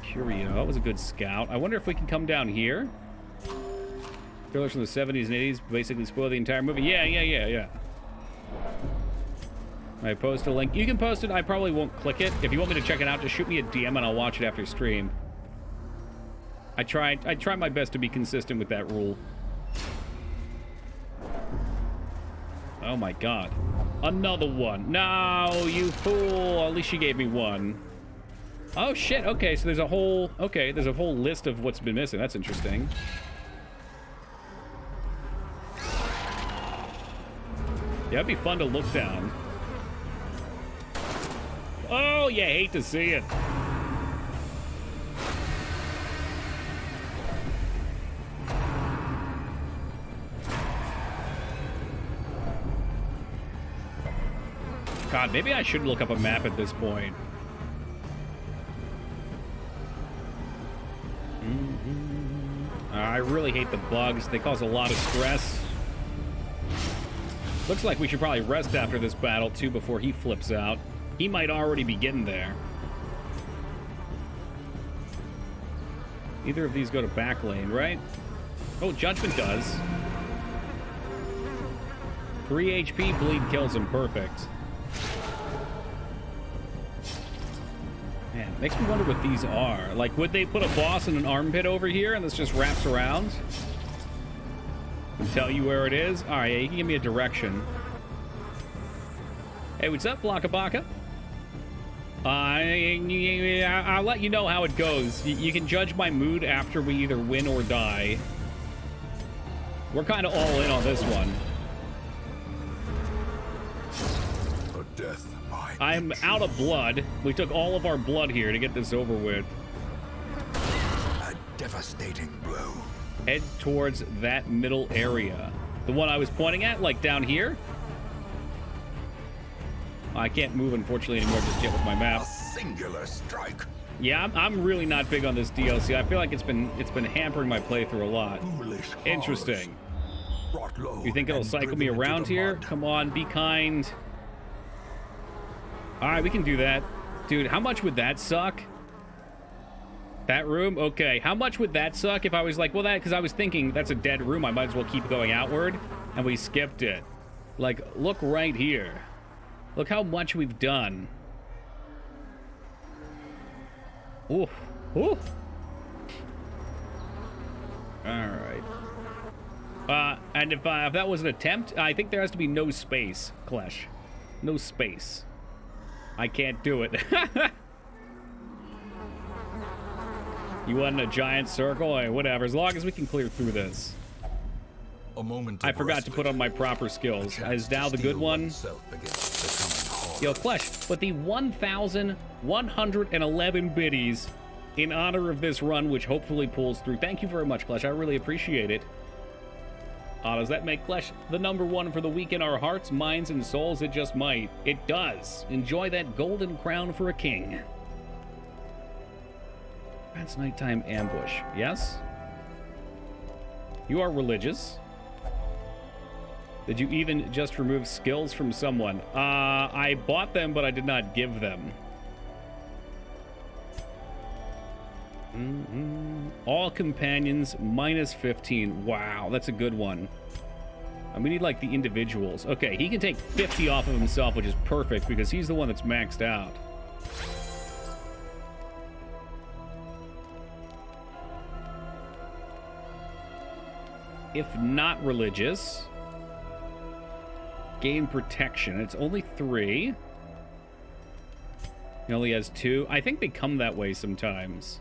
Curio, that was a good scout. I wonder if we can come down here. Trailers from the 70s and 80s basically spoil the entire movie. Yeah. I post a link. You can post it. I probably won't click it. If you want me to check it out, just shoot me a DM and I'll watch it after stream. I try my best to be consistent with that rule. Oh my god. Another one. No, you fool. At least she gave me one. Oh shit. Okay, so there's a whole list of what's been missing. That's interesting. Yeah, it'd be fun to look down. Oh, you hate to see it. God, maybe I should look up a map at this point. I really hate the bugs. They cause a lot of stress. Looks like we should probably rest after this battle, too, before he flips out. He might already be getting there. Either of these go to back lane, right? Oh, Judgment does. 3 HP, bleed kills him. Perfect. Man, makes me wonder what these are. Like, would they put a boss in an armpit over here and this just wraps around? And tell you where it is? Alright, yeah, you can give me a direction. Hey, what's up, Blaka Baka? I'll let you know how it goes. You can judge my mood after we either win or die. We're kind of all in on this one. A death by I'm out of blood. We took all of our blood here to get this over with. a devastating blow. Head towards that middle area. The one I was pointing at, like down here? I can't move, unfortunately, anymore just yet with my A map. singular strike. Yeah, I'm really not big on this DLC. I feel like it's been hampering my playthrough a lot. Foolish Interesting. horrors, brought low You think it'll and cycle me driven into around the here? mud. Come on, be kind. All right, we can do that. Dude, how much would that suck? That room? Okay. How much would that suck if I was like, well, because I was thinking that's a dead room. I might as well keep going outward. And we skipped it. Like, look right here. Look how much we've done. Ooh. Ooh. All right. And if that was an attempt, I think there has to be no space, Klesh. No space. I can't do it. You want a giant circle? Hey, whatever. As long as we can clear through this. A moment I of forgot to respite. put on my proper skills. Is now the good Steel one? oneself against the coming horror. Yo, Klesh, but the 1,111 biddies in honor of this run, which hopefully pulls through. Thank you very much, Klesh. I really appreciate it. Does that make Klesh the #1 for the week in our hearts, minds, and souls? It just might. It does. Enjoy that golden crown for a king. That's nighttime ambush. Yes? You are religious. Did you even just remove skills from someone? I bought them, but I did not give them. All companions, -15. Wow, that's a good one. And we need, like, the individuals. Okay, he can take 50 off of himself, which is perfect, because he's the one that's maxed out. If not religious, gain protection. It's only 3. He only has 2. I think they come that way sometimes.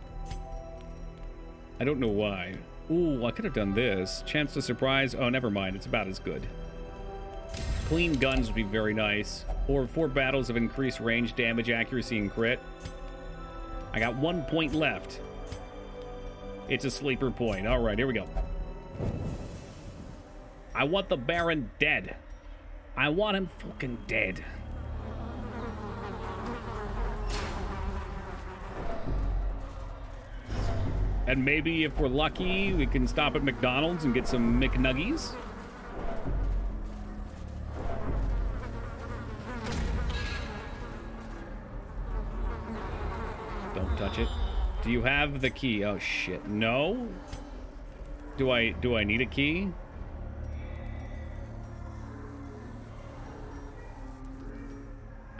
I don't know why. Ooh, I could have done this. Chance to surprise. Oh, never mind. It's about as good. Clean guns would be very nice. Or 4 battles of increased range, damage, accuracy, and crit. I got 1 point left. It's a sleeper point. All right, here we go. I want the Baron dead. I want him fucking dead. And maybe if we're lucky, we can stop at McDonald's and get some McNuggies. Don't touch it. Do you have the key? Oh, shit. No? Do I need a key?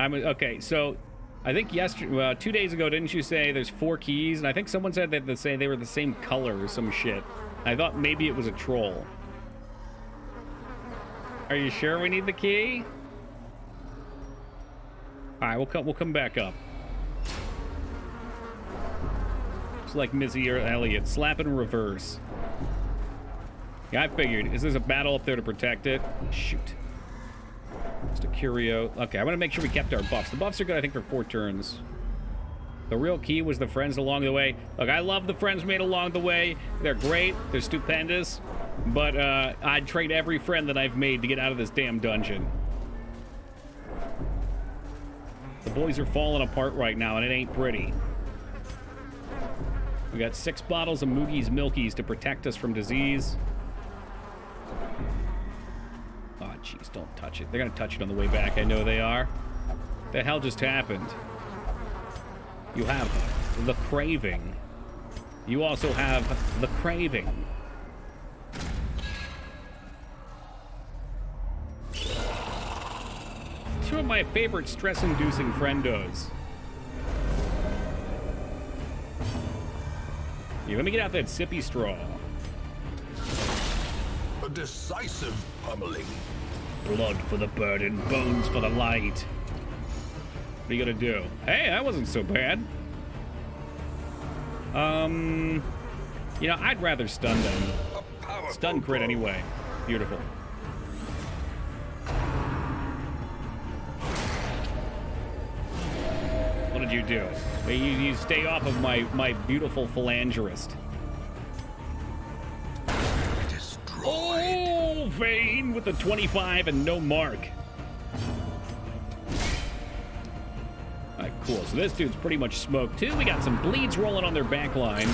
Okay, so I think yesterday, well, 2 days ago, didn't you say there's 4 keys? And I think someone said that they were the same color or some shit. I thought maybe it was a troll. Are you sure we need the key? All right, we'll come back up. It's like Missy or Elliot, slap in reverse. Yeah, I figured. Is there a battle up there to protect it? Shoot. Just a curio. Okay, I want to make sure we kept our buffs. The buffs are good, I think, for 4 turns. The real key was the friends along the way. Look, I love the friends made along the way. They're great. They're stupendous. But I'd trade every friend that I've made to get out of this damn dungeon. The boys are falling apart right now, and it ain't pretty. We got 6 bottles of Moogie's Milkies to protect us from disease. Oh, jeez, don't touch it. They're gonna touch it on the way back. I know they are. What the hell just happened? You have the craving. You also have the craving. Two of my favorite stress-inducing friendos. Yeah, let me get out that sippy straw. A decisive pummeling. Blood for the burden, bones for the light. What are you gonna do? Hey, that wasn't so bad. You know, I'd rather stun them. Stun crit anyway. Beautiful. What did you do? You stay off of my beautiful phalangerist. Destroyed. Oh, Vayne with the 25 and no mark. Alright, cool. So this dude's pretty much smoked too. We got some bleeds rolling on their back line.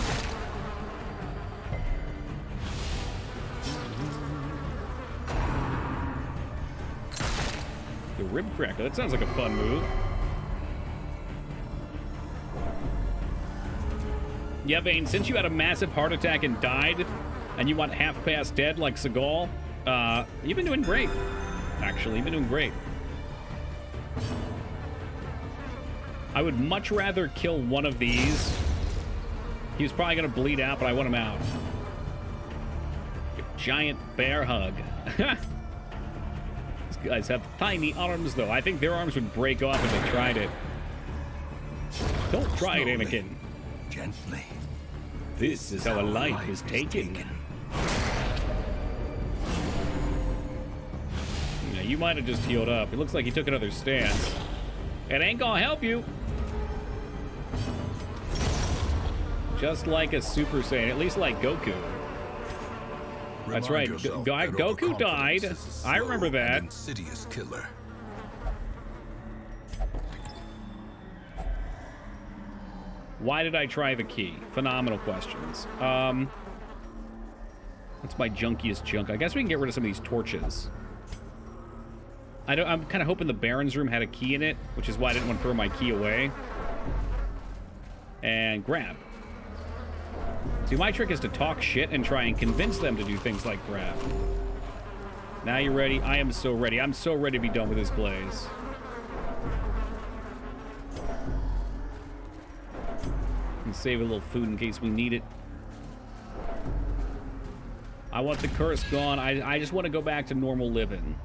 The rib cracker. That sounds like a fun move. Yeah, Vayne, since you had a massive heart attack and died, and you want half past dead like Seagal, you've been doing great. Actually, you've been doing great. I would much rather kill one of these. He was probably going to bleed out, but I want him out. Giant bear hug. These guys have tiny arms, though. I think their arms would break off if they tried it. Don't try it, Anakin. Gently. This is how a life is taken. Yeah, you might have just healed up. It looks like he took another stance. It ain't gonna help you. Just like a Super Saiyan, at least like Goku. That's right. Goku died. I remember that. Insidious killer. Why did I try the key? Phenomenal questions. That's my junkiest junk. I guess we can get rid of some of these torches. I'm kind of hoping the Baron's room had a key in it, which is why I didn't want to throw my key away. And grab. See, my trick is to talk shit and try and convince them to do things like grab. Now you ready? I am so ready. I'm so ready to be done with this blaze. And save a little food in case we need it. I want the curse gone. I just want to go back to normal living.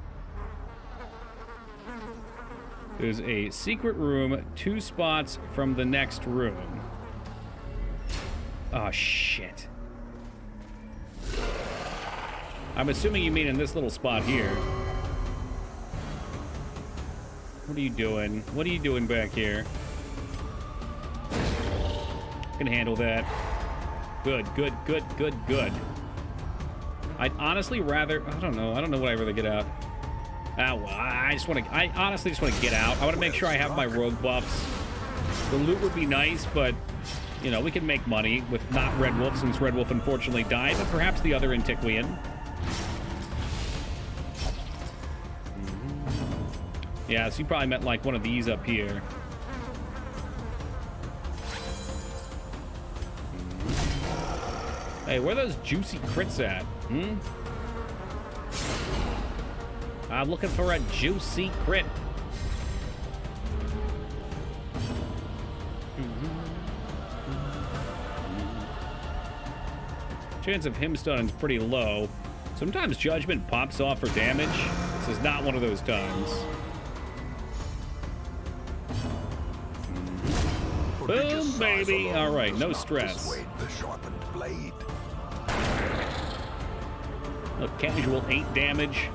There's a secret room 2 spots from the next room. Oh, shit. I'm assuming you mean in this little spot here. What are you doing? What are you doing back here? Can handle that. Good, good, good, good, good. I'd honestly rather... I don't know what I'd rather get out. Well, I honestly just want to get out. I want to make sure I have my rogue buffs. The loot would be nice, but, you know, we can make money with not Red Wolf, since Red Wolf unfortunately died, but perhaps the other Antiquian. Yeah, so you probably meant like one of these up here. Hey, where are those juicy crits at? I'm looking for a juicy crit. Chance of him stunning's pretty low. Sometimes Judgment pops off for damage. This is not one of those times. Boom, baby. All right, no stress. The sharpened blade. A casual 8 damage.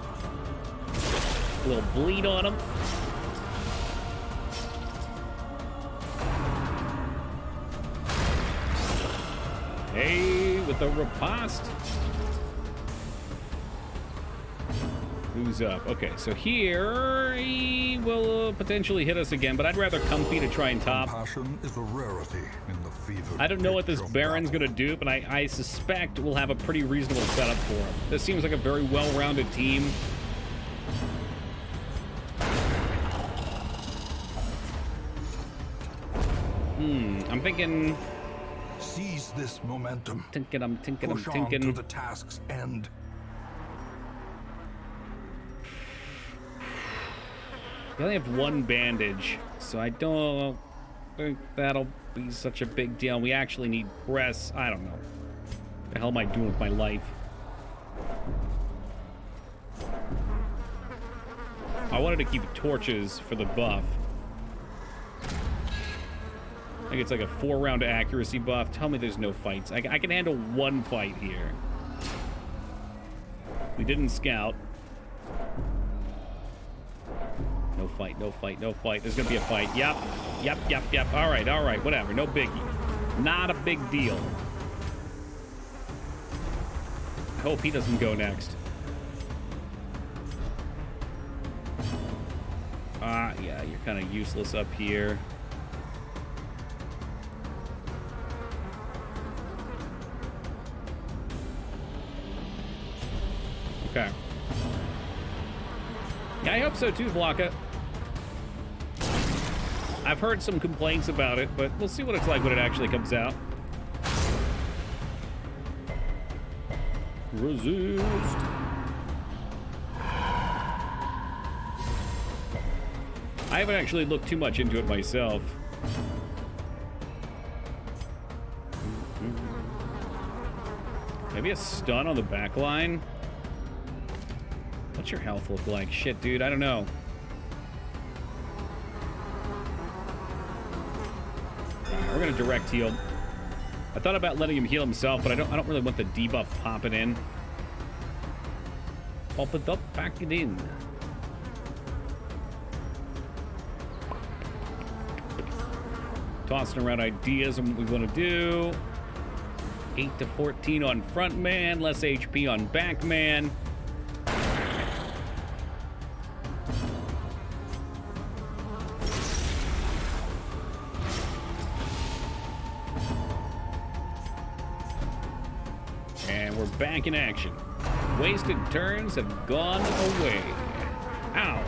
A little bleed on him. Hey, with the riposte. Who's up? Okay, so here he will potentially hit us again, but I'd rather Comfy to try and top. Passion is a rarity in the fever. I don't know what this Baron's gonna do, but I suspect we'll have a pretty reasonable setup for him. This seems like a very well-rounded team. I'm thinking. Seize this momentum. I'm Push on to the task's end. I only have 1 bandage, so I don't think that'll be such a big deal. We actually need press. I don't know. What the hell am I doing with my life? I wanted to keep torches for the buff. I think it's like a 4-round accuracy buff. Tell me there's no fights. I can handle 1 fight here. We didn't scout. No fight, no fight, no fight. There's gonna be a fight. Yep. All right, whatever. No biggie. Not a big deal. I hope he doesn't go next. Yeah, you're kind of useless up here. Okay. Yeah, I hope so too, Vlaka. I've heard some complaints about it, but we'll see what it's like when it actually comes out. Resist. I haven't actually looked too much into it myself. Maybe a stun on the back line? What's your health look like? Shit, dude, I don't know. We're gonna direct heal. I thought about letting him heal himself, but I don't really want the debuff popping in. Pop it up, pack it in. Tossing around ideas on what we want to do. 8 to 14 on front man, less HP on back man. And we're back in action. Wasted turns have gone away. Ow.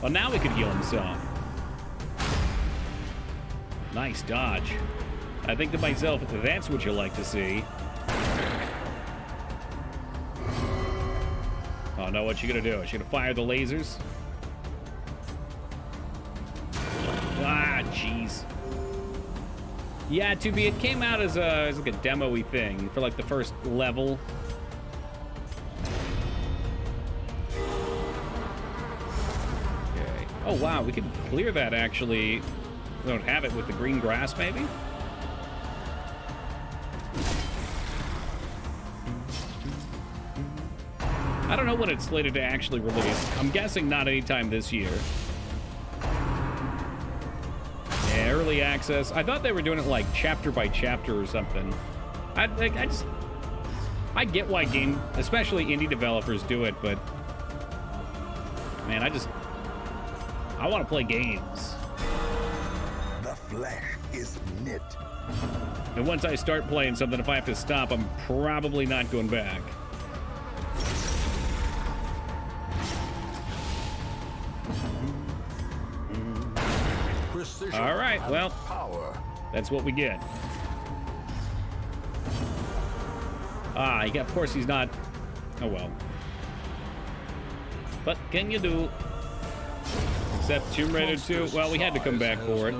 Well, now we could heal himself. Nice dodge. I think to myself, that's what you like to see. Oh no, what's she gonna do? Is she gonna fire the lasers? Ah, jeez. Yeah, it came out as like a demo-y thing for like the first level. Okay. Oh wow, we can clear that actually. We don't have it with the green grass, maybe? I don't know when it's slated to actually release. I'm guessing not anytime this year. Yeah, early access. I thought they were doing it like chapter by chapter or something. I get why especially indie developers do it, but man, I want to play games. The flesh is knit. And once I start playing something, if I have to stop, I'm probably not going back. Precision all right, well, power. that's what we get. Ah, of course he's not. Oh well. What can you do? Except Tomb Raider 2. Well, we had to come back for it.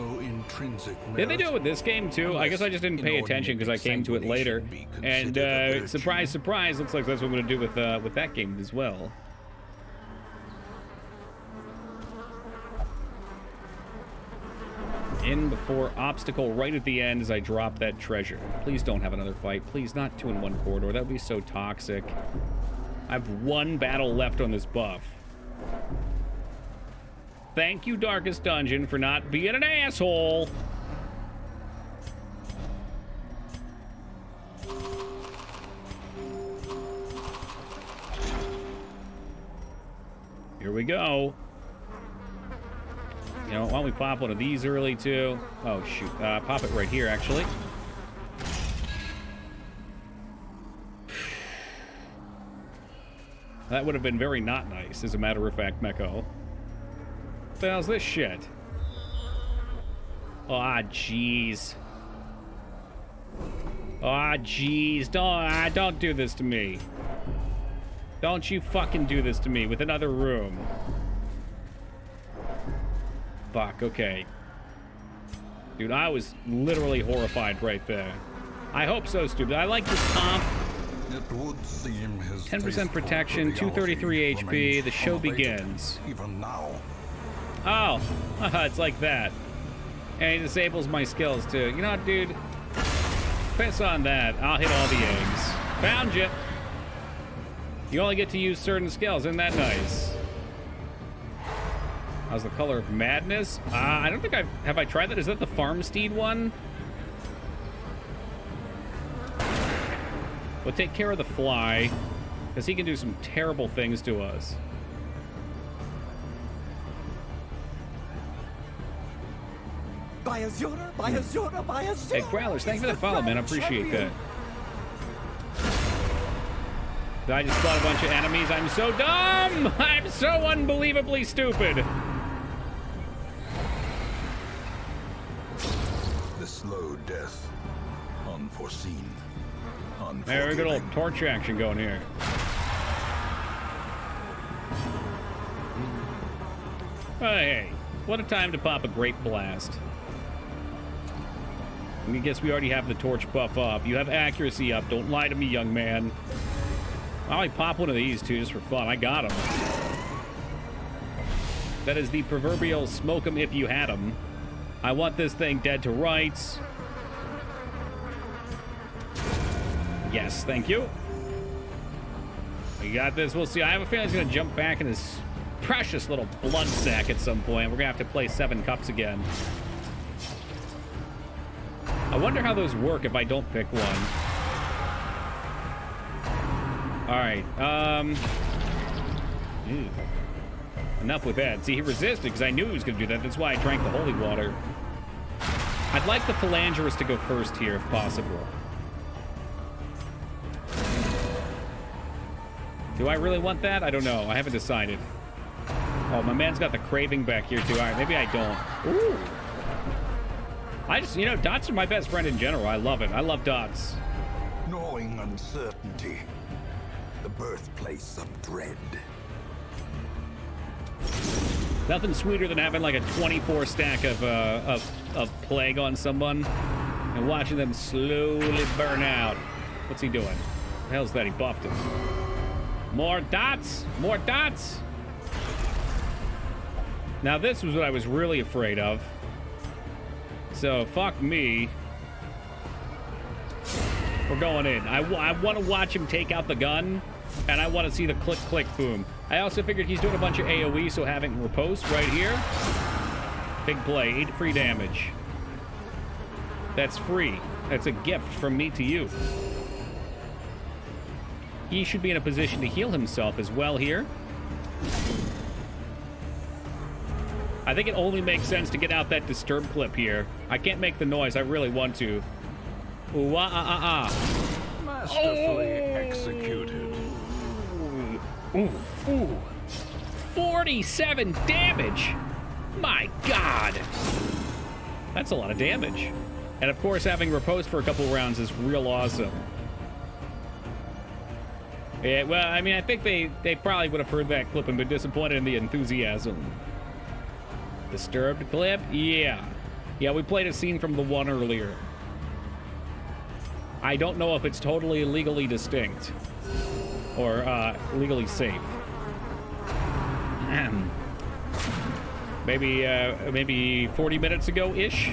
Did they do it with this game too? I guess I just didn't pay attention because I came to it later. And surprise, surprise, looks like that's what I'm gonna do with that game as well. In before obstacle right at the end as I drop that treasure. Please don't have another fight. Please, not 2 in 1 corridor. That would be so toxic. I have 1 battle left on this buff. Thank you, Darkest Dungeon, for not being an asshole. Here we go. You know, why don't we pop one of these early, too? Oh, shoot. Pop it right here, actually. That would have been very not nice, as a matter of fact, Meko. What the hell's this shit? Aw, jeez. Aw, jeez. Don't do this to me. Don't you fucking do this to me with another room. Fuck, okay. Dude, I was literally horrified right there. I hope so, stupid. I like this comp. 10% protection, 233 HP. The show begins. Even now. Oh, it's like that. And he disables my skills, too. You know what, dude? Piss on that. I'll hit all the eggs. Found you. You only get to use certain skills. Isn't that nice? How's the color of madness? I don't think have I tried that? Is that the Farmsteed one? We'll take care of the fly, because he can do some terrible things to us. Hey, Growlers, thank you for the follow, man. I appreciate that. I just fought a bunch of enemies. I'm so dumb! I'm so unbelievably stupid. The slow death. Unforeseen. Very good old torch action going here. Hey, what a time to pop a Great Blast. I guess we already have the torch buff up. You have accuracy up. Don't lie to me, young man. I'll pop one of these, too, just for fun. I got them. That is the proverbial smoke 'em if you had 'em. I want this thing dead to rights. Yes, thank you. We got this. We'll see. I have a feeling he's going to jump back in his precious little blood sack at some point. We're going to have to play 7 cups again. I wonder how those work if I don't pick one. All right. Enough with that. See, he resisted because I knew he was going to do that. That's why I drank the holy water. I'd like the Phalangerist to go first here if possible. Do I really want that? I don't know. I haven't decided. Oh, my man's got the craving back here, too. All right, maybe I don't. Ooh. I just, you know, dots are my best friend in general. I love it. I love dots. Knowing uncertainty. The birthplace of dread. Nothing sweeter than having like a 24 stack of plague on someone and watching them slowly burn out. What's he doing? What the hell's that? He buffed him. More dots! More dots! Now this was what I was really afraid of. So fuck me. We're going in. I want to watch him take out the gun, and I want to see the click, click, boom. I also figured he's doing a bunch of AoE, so having riposte right here. Big play, 8 free damage. That's free. That's a gift from me to you. He should be in a position to heal himself as well here. I think it only makes sense to get out that disturb clip here. I can't make the noise. I really want to. Ooh, Masterfully executed. Ooh, ooh. 47 damage! My God! That's a lot of damage. And of course, having riposte for a couple rounds is real awesome. Yeah, well, I mean, I think they probably would have heard that clip and been disappointed in the enthusiasm. Disturbed clip? Yeah. Yeah, we played a scene from the one earlier. I don't know if it's totally legally distinct or legally safe. Maybe 40 minutes ago-ish.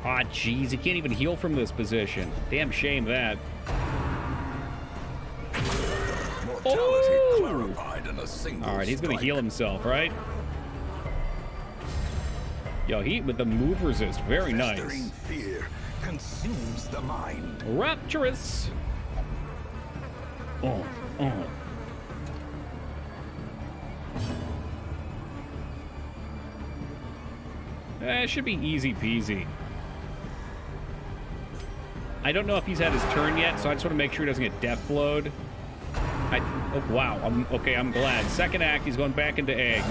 Aw, jeez, he can't even heal from this position. Damn shame that. Mortality clarified in a single All right, he's gonna strike. heal himself, right? Yo, he with the move resist, very nice. Festering fear consumes the mind. Rapturous. Oh. It should be easy peasy. I don't know if he's had his turn yet, so I just want to make sure he doesn't get death blowed. Oh, wow. I'm glad. Second act, he's going back into eggs.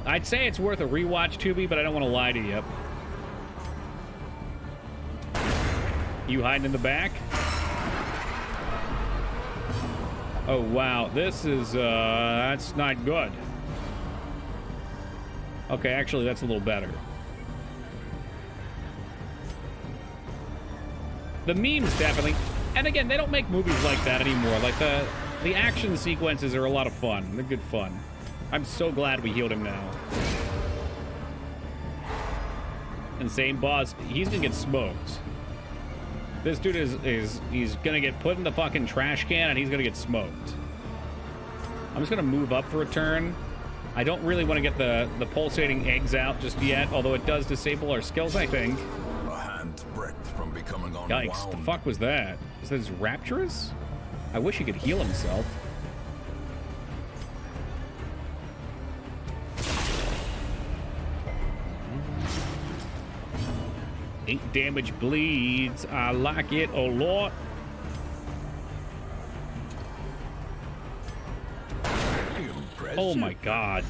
I'd say it's worth a rewatch, Tubi, but I don't want to lie to you. You hiding in the back? Oh, wow. This is, that's not good. Okay, actually, that's a little better. The memes, definitely. And again, they don't make movies like that anymore. Like, the action sequences are a lot of fun. They're good fun. I'm so glad we healed him now. Insane boss. He's gonna get smoked. This dude he's gonna get put in the fucking trash can and he's gonna get smoked. I'm just gonna move up for a turn. I don't really want to get the pulsating eggs out just yet, although it does disable our skills, I think. A hand's breadth from becoming unwound. Yikes, the fuck was that? Is this Rapturous? I wish he could heal himself. Eight damage bleeds. I like it a lot. Impressive. Oh my god.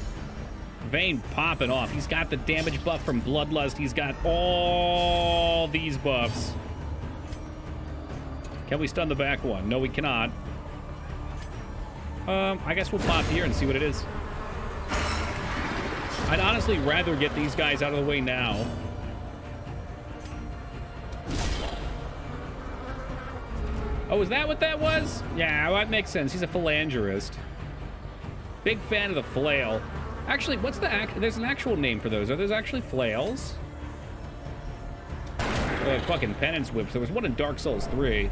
Vayne popping off. He's got the damage buff from Bloodlust. He's got all these buffs. Can we stun the back one? No, we cannot. I guess we'll pop here and see what it is. I'd honestly rather get these guys out of the way now. Oh, is that what that was? Yeah, that makes sense. He's a phalangerist. Big fan of the flail. Actually, what's the there's an actual name for those. Are those actually flails? Like fucking penance whips. There was one in Dark Souls 3.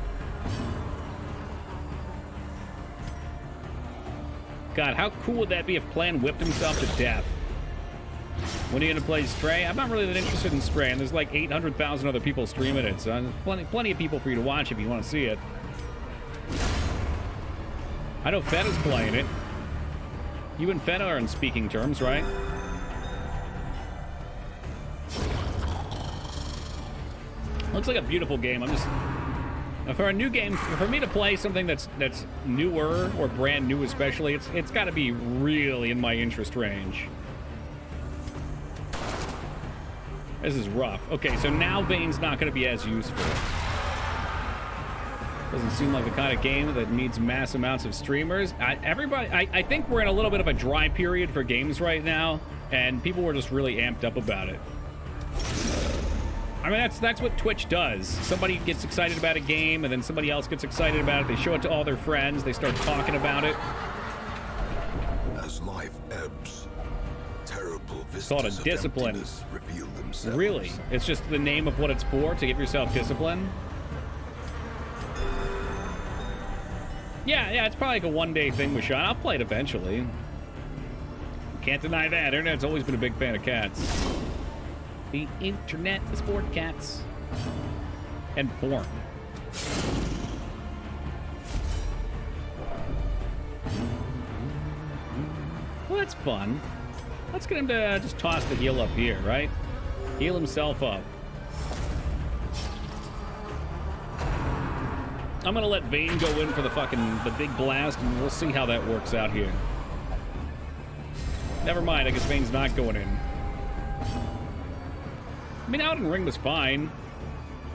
God, how cool would that be if Plan whipped himself to death? When are you gonna play Stray? I'm not really that interested in Stray, and there's like 800,000 other people streaming it, so there's plenty of people for you to watch if you want to see it. I know Fetta's playing it. You and Fetta are in speaking terms, right? Looks like a beautiful game. I'm just... For a new game, for me to play something that's newer or brand new especially, it's got to be really in my interest range. This is rough. Okay, so now Vayne's not going to be as useful. Doesn't seem like the kind of game that needs mass amounts of streamers. I think we're in a little bit of a dry period for games right now, and people were just really amped up about it. I mean, that's what Twitch does. Somebody gets excited about a game, and then somebody else gets excited about it. They show it to all their friends. They start talking about it. As life ebbs, terrible vistas called a of discipline. emptiness reveal themselves. Really? It's just the name of what it's for, to give yourself discipline? Yeah, it's probably like a one-day thing with Sean. I'll play it eventually. Can't deny that. Internet's always been a big fan of cats. The internet is for cats. And porn. Well, that's fun. Let's get him to just toss the heal up here, right? Heal himself up. I'm gonna let Vayne go in for the big blast, and we'll see how that works out here. Never mind, I guess Vayne's not going in. I mean, Elden Ring was fine.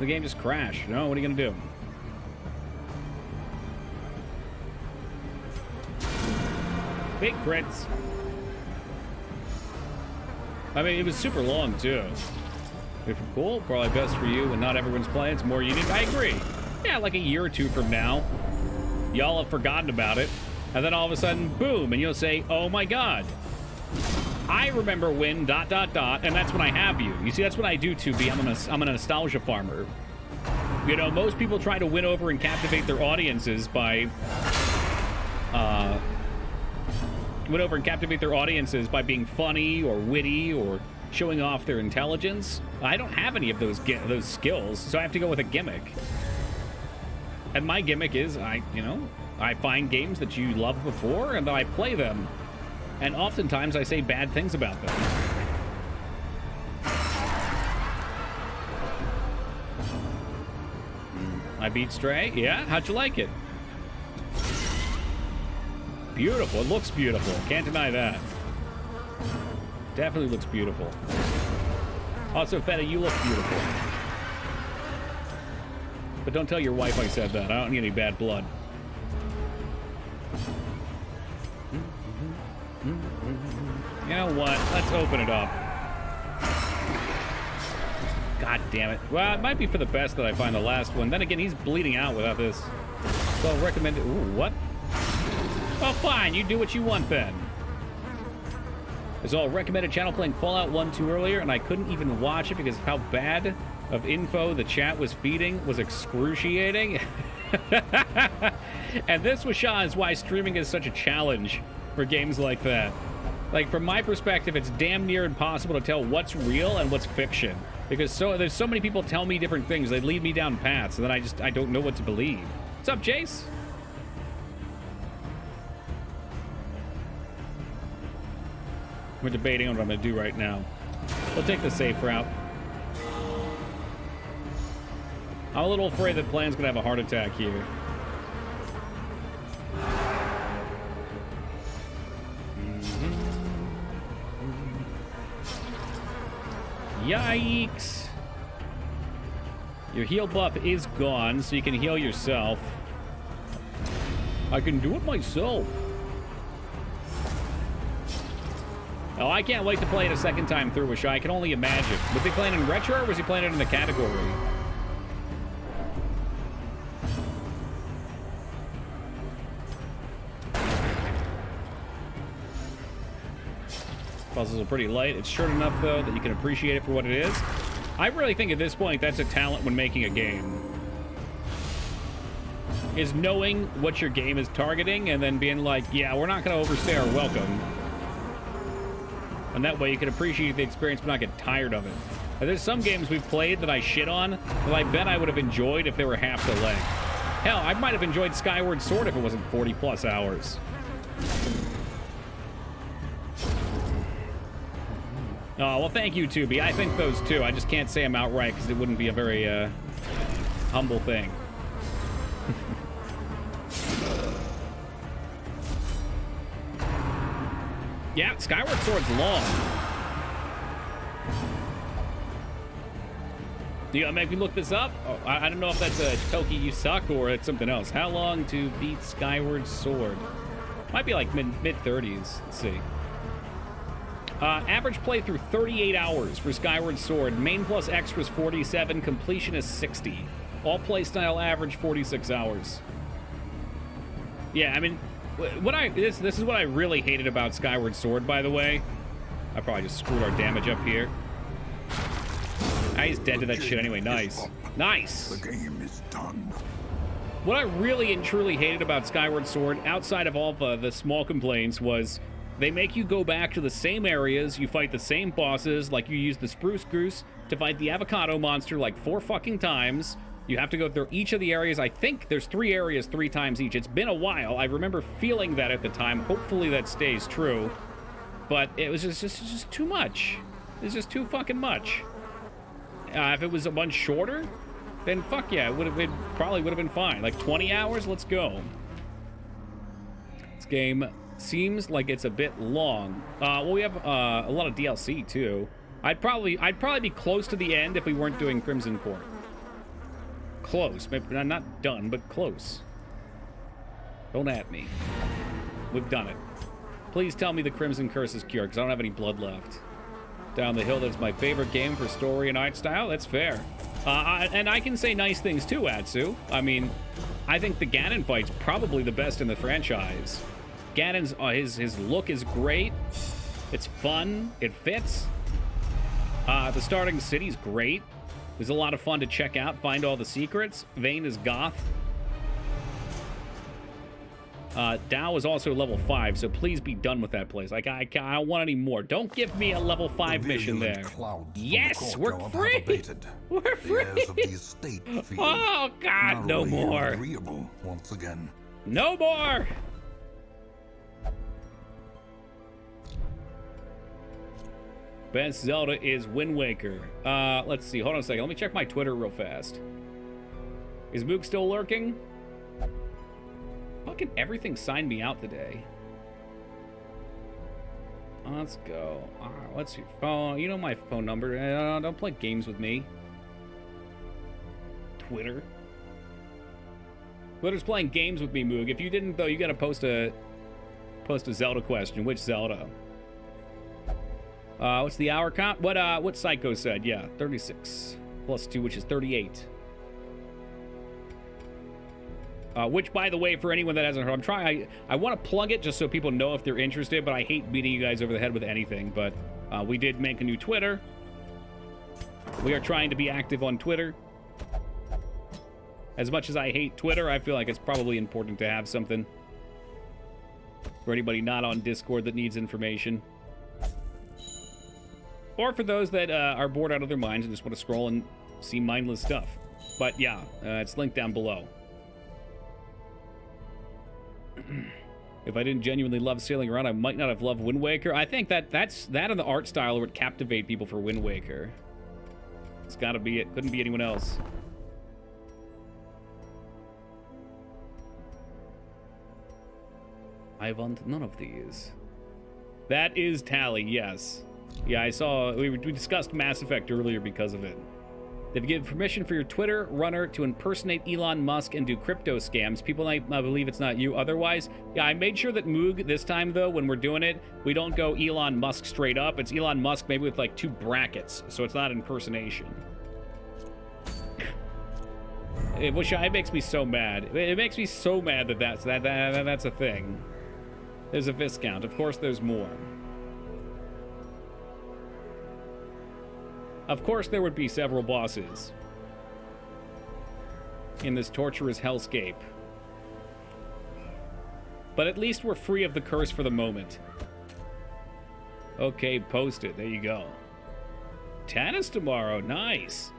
The game just crashed. No, what are you gonna do? Big crits. I mean, it was super long, too. If cool, probably best for you when not everyone's playing. It's more unique. I agree. Yeah, like a year or two from now, y'all have forgotten about it. And then all of a sudden, boom, and you'll say, oh my god. I remember when ... and that's when I have you. You see, that's what I do, 2B. I'm a nostalgia farmer. You know, most people try to win over and captivate their audiences by... being funny or witty or showing off their intelligence. I don't have any of those skills, so I have to go with a gimmick. And my gimmick is I find games that you loved before and I play them. And oftentimes I say bad things about them. I beat Stray. Yeah, how'd you like it? Beautiful. It looks beautiful. Can't deny that. Definitely looks beautiful. Also, Feta, you look beautiful. But don't tell your wife I said that. I don't need any bad blood. You know what? Let's open it up. God damn it. Well, it might be for the best that I find the last one. Then again, he's bleeding out without this. So I'll recommend it. Ooh, what? Oh, fine. You do what you want then. As all recommended channel playing Fallout 1 too earlier, and I couldn't even watch it because of how bad of info the chat was feeding was excruciating. And this, Washaw, is why streaming is such a challenge for games like that. Like, from my perspective, it's damn near impossible to tell what's real and what's fiction. Because there's so many people tell me different things. They lead me down paths, and then I don't know what to believe. What's up, Jace? We're debating on what I'm going to do right now. We'll take the safe route. I'm a little afraid that Plan's going to have a heart attack here. Yikes. Your heal buff is gone, so you can heal yourself. I can do it myself. Oh, I can't wait to play it a second time through, which I can only imagine. Was he playing in retro or was he playing it in the category? Puzzles are pretty light. It's short enough, though, that you can appreciate it for what it is. I really think at this point that's a talent when making a game. Is knowing what your game is targeting and then being like, yeah, we're not going to overstay our welcome. And that way you can appreciate the experience but not get tired of it. And there's some games we've played that I shit on that I bet I would have enjoyed if they were half the length. Hell, I might have enjoyed Skyward Sword if it wasn't 40+ hours. Oh, well, thank you, Tubi. I think those too. I just can't say them outright because it wouldn't be a very humble thing. Yeah, Skyward Sword's long. You gonna make me look this up? Oh, I don't know if that's a Toki you suck or it's something else. How long to beat Skyward Sword? Might be like mid-30s. Let's see. Average playthrough 38 hours for Skyward Sword. Main plus extras 47. Completion is 60. All playstyle average 46 hours. Yeah, I mean, this is what I really hated about Skyward Sword, by the way. I probably just screwed our damage up here. He's dead to that shit anyway. Nice. Nice. The game is done. What I really and truly hated about Skyward Sword, outside of all the small complaints, was they make you go back to the same areas, you fight the same bosses, like you use the Spruce Goose to fight the Avocado Monster like 4 fucking times. You have to go through each of the areas. I think there's 3 areas 3 times each. It's been a while. I remember feeling that at the time. Hopefully that stays true. But it was just too much. It's just too fucking much. If it was a bunch shorter, then fuck yeah, it probably would have been fine. Like 20 hours, let's go. This game seems like it's a bit long. Well, we have a lot of DLC too. I'd probably be close to the end if we weren't doing Crimson Court. Close. Maybe not done, but close. Don't at me. We've done it. Please tell me the Crimson Curse is cured, because I don't have any blood left. Down the Hill, that's my favorite game for story and art style. That's fair. And I can say nice things too, Atsu. I mean, I think the Ganon fight's probably the best in the franchise. Ganon's his look is great. It's fun. It fits. The starting city's great. There's a lot of fun to check out, find all the secrets. Vayne is goth. Dao is also level 5, so please be done with that place. Like, I don't want any more. Don't give me a level 5 mission there. Yes, we're free! We're free! Oh, God, no more. Once again. No more! Best Zelda is Wind Waker. Let's see. Hold on a second. Let me check my Twitter real fast. Is Moog still lurking? Fucking everything signed me out today. Let's go. What's your phone? You know my phone number. Don't play games with me. Twitter. Twitter's playing games with me, Moog. If you didn't, though, you gotta post a Zelda question. Which Zelda? What's the hour count? What Psycho said? Yeah, 36 plus 2, which is 38. Which, by the way, for anyone that hasn't heard, I want to plug it just so people know if they're interested, but I hate beating you guys over the head with anything. But we did make a new Twitter. We are trying to be active on Twitter. As much as I hate Twitter, I feel like it's probably important to have something for anybody not on Discord that needs information. Or for those that are bored out of their minds and just want to scroll and see mindless stuff. But yeah, it's linked down below. If I didn't genuinely love sailing around, I might not have loved Wind Waker. I think that and the art style would captivate people for Wind Waker. It's gotta be it. Couldn't be anyone else. I want none of these. That is Tally, yes. Yeah, I saw, we discussed Mass Effect earlier because of it. They've given permission for your Twitter runner to impersonate Elon Musk and do crypto scams. People might believe it's not you otherwise. Yeah, I made sure that Moog, this time though, when we're doing it, we don't go Elon Musk straight up. It's Elon Musk maybe with like 2 brackets, so it's not impersonation. It makes me so mad. It makes me so mad that that's a thing. There's a Viscount. Of course there's more. Of course there would be several bosses in this torturous hellscape. But at least we're free of the curse for the moment. Okay, post it. There you go. Tennis tomorrow. Nice.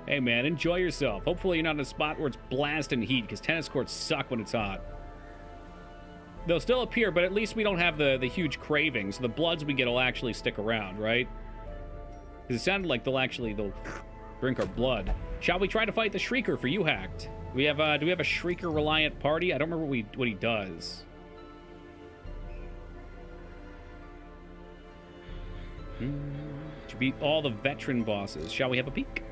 Hey, man, enjoy yourself. Hopefully you're not in a spot where it's blasting heat, because tennis courts suck when it's hot. They'll still appear, but at least we don't have the huge cravings. The bloods we get will actually stick around, right? Because it sounded like they'll drink our blood. Shall we try to fight the Shrieker for you hacked? Do we have a Shrieker reliant party? I don't remember what he does. To beat all the veteran bosses. Shall we have a peek?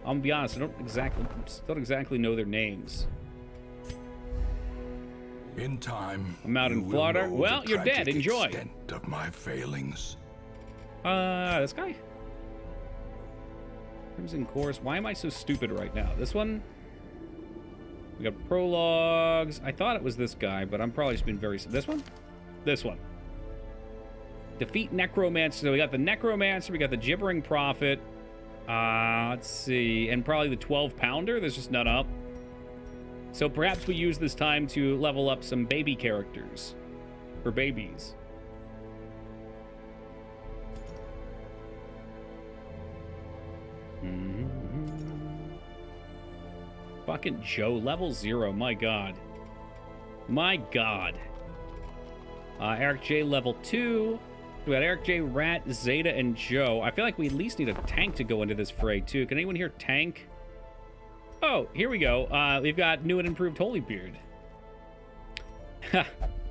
I'm gonna be honest, I don't exactly know their names. In time, I'm out in Florida. Well, you're dead. Enjoy. Extent of my failings. This guy? Crimson Course. Why am I so stupid right now? This one? We got prologues. I thought it was this guy, but I'm probably just being very... This one? This one. Defeat Necromancer. So we got the Necromancer. We got the Gibbering Prophet. Let's see. And probably the 12-pounder. There's just none up. So perhaps we use this time to level up some baby characters. For babies. Fucking Joe, level 0, my god. My god. Eric J, level 2. We got Eric J, Rat, Zeta, and Joe. I feel like we at least need a tank to go into this fray, too. Can anyone hear tank? Oh, here we go. We've got new and improved Holybeard.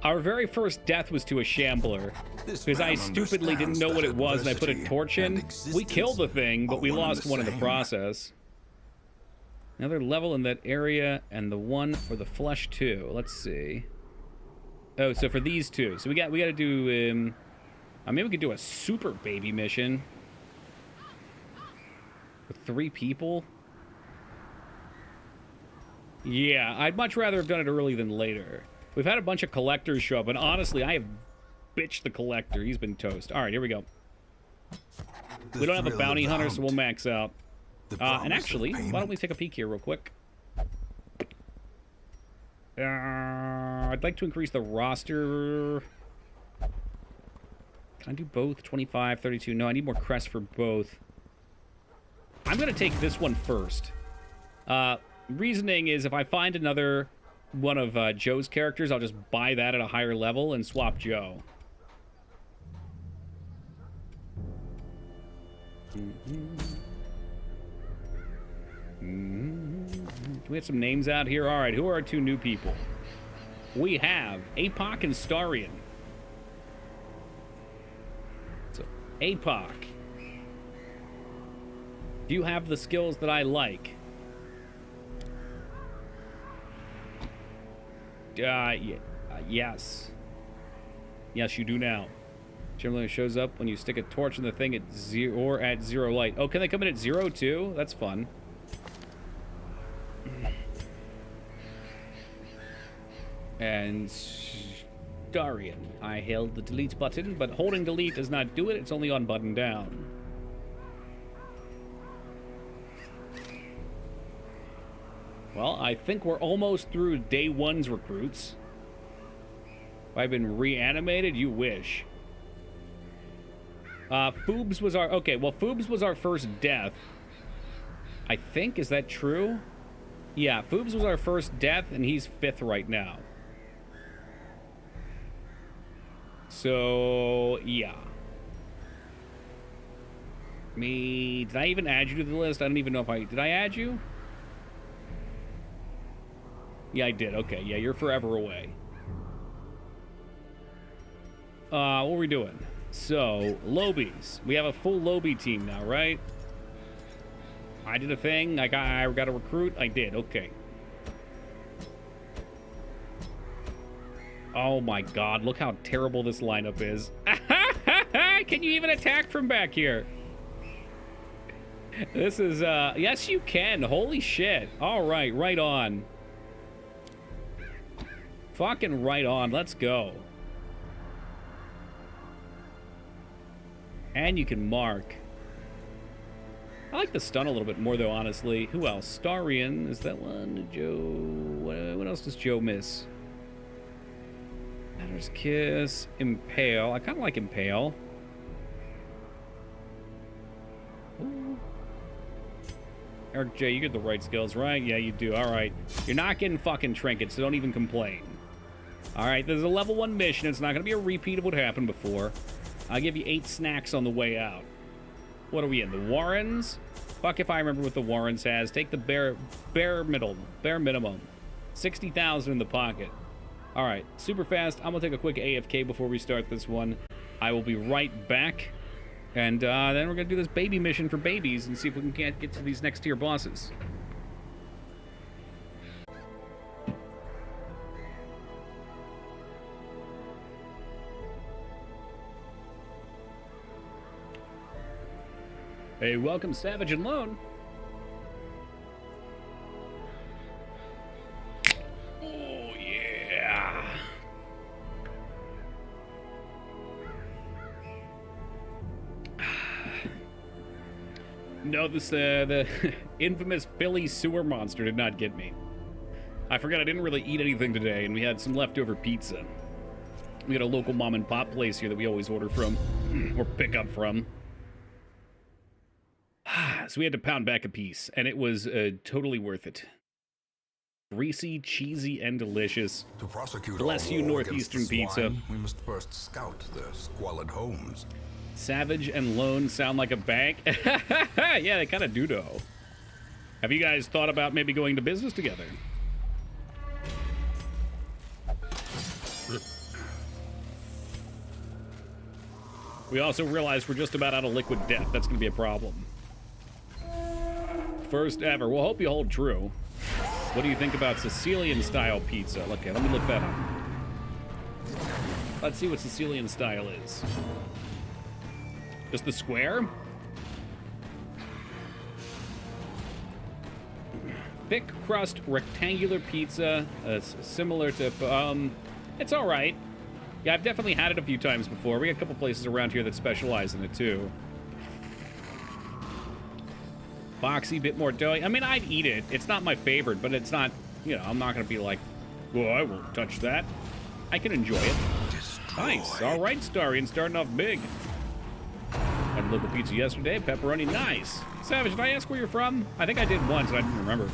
Our very first death was to a shambler. Because I stupidly didn't know what it was and I put a torch in. We killed the thing, but we lost one in the process. Another level in that area and the one for the flesh too. Let's see. Oh, so for these two. So we got to do maybe we could do a super baby mission. With 3 people? Yeah, I'd much rather have done it early than later. We've had a bunch of collectors show up, and honestly, I have bitched the collector. He's been toast. All right, here we go. We don't have a bounty hunter, so we'll max out. And actually, why don't we take a peek here real quick? I'd like to increase the roster. Can I do both? 25, 32. No, I need more crests for both. I'm going to take this one first. Reasoning is if I find another one of Joe's characters, I'll just buy that at a higher level and swap Joe. Do we have some names out here? All right, who are our 2 new people? We have APOC and Starion. So, APOC. Do you have the skills that I like? Yes. Yes, you do now. Generally shows up when you stick a torch in the thing at 0 or at 0 light. Oh, can they come in at 0 too? That's fun. And Darian. I held the delete button, but holding delete does not do it. It's only on button down. Well, I think we're almost through day 1's recruits. Have I been reanimated? You wish. Foobs was our... Okay, well, Foobs was our first death. I think, is that true? Yeah, Foobs was our first death, and he's 5th right now. So, yeah. Did I even add you to the list? I don't even know if I... Did I add you? Yeah, I did. Okay, yeah, you're forever away. What are we doing? So, Lobies. We have a full Lobie team now, right? I did a thing. I got a recruit. I did. Okay. Oh my god, look how terrible this lineup is. Can you even attack from back here? This is, yes you can. Holy shit. Alright, right on. Fucking right on. Let's go. And you can mark. I like the stun a little bit more, though, honestly. Who else? Starion. Is that one? Joe. What else does Joe miss? Matter's Kiss. Impale. I kind of like Impale. Ooh. Eric J, you get the right skills, right? Yeah, you do. All right. You're not getting fucking trinkets, so don't even complain. All right, there's a level 1 mission. It's not going to be a repeat of what happened before. I'll give you 8 snacks on the way out. What are we in? The Warrens? Fuck if I remember what the Warrens has. Take the bare minimum. 60,000 in the pocket. All right, super fast. I'm going to take a quick AFK before we start this one. I will be right back. And then we're going to do this baby mission for babies and see if we can get to these next tier bosses. Hey, welcome, Savage and Lone. Oh, yeah. No, the infamous Philly sewer monster did not get me. I forgot I didn't really eat anything today, and we had some leftover pizza. We had a local mom and pop place here that we always order from, or pick up from. So we had to pound back a piece, and it was totally worth it. Greasy, cheesy, and delicious. To prosecute Bless our you, war Northeastern against the Pizza. swine, we must first scout their squalid homes. Savage and Lone sound like a bank. Yeah, they kind of do, though. Have you guys thought about maybe going to business together? We also realized we're just about out of liquid death. That's going to be a problem. First ever. We'll hope you hold true. What do you think about Sicilian-style pizza? Okay, let me look that up. Let's see what Sicilian style is. Just the square? Thick crust rectangular pizza. It's similar to, it's all right. Yeah, I've definitely had it a few times before. We got a couple places around here that specialize in it too. Boxy, bit more doughy. I mean, I'd eat it. It's not my favorite, but it's not, you know, I'm not going to be like, well, I won't touch that. I can enjoy it. Nice. All right, Starian, starting off big. Had a local pizza yesterday. Pepperoni, nice. Savage, did I ask where you're from? I think I did once, and I didn't remember.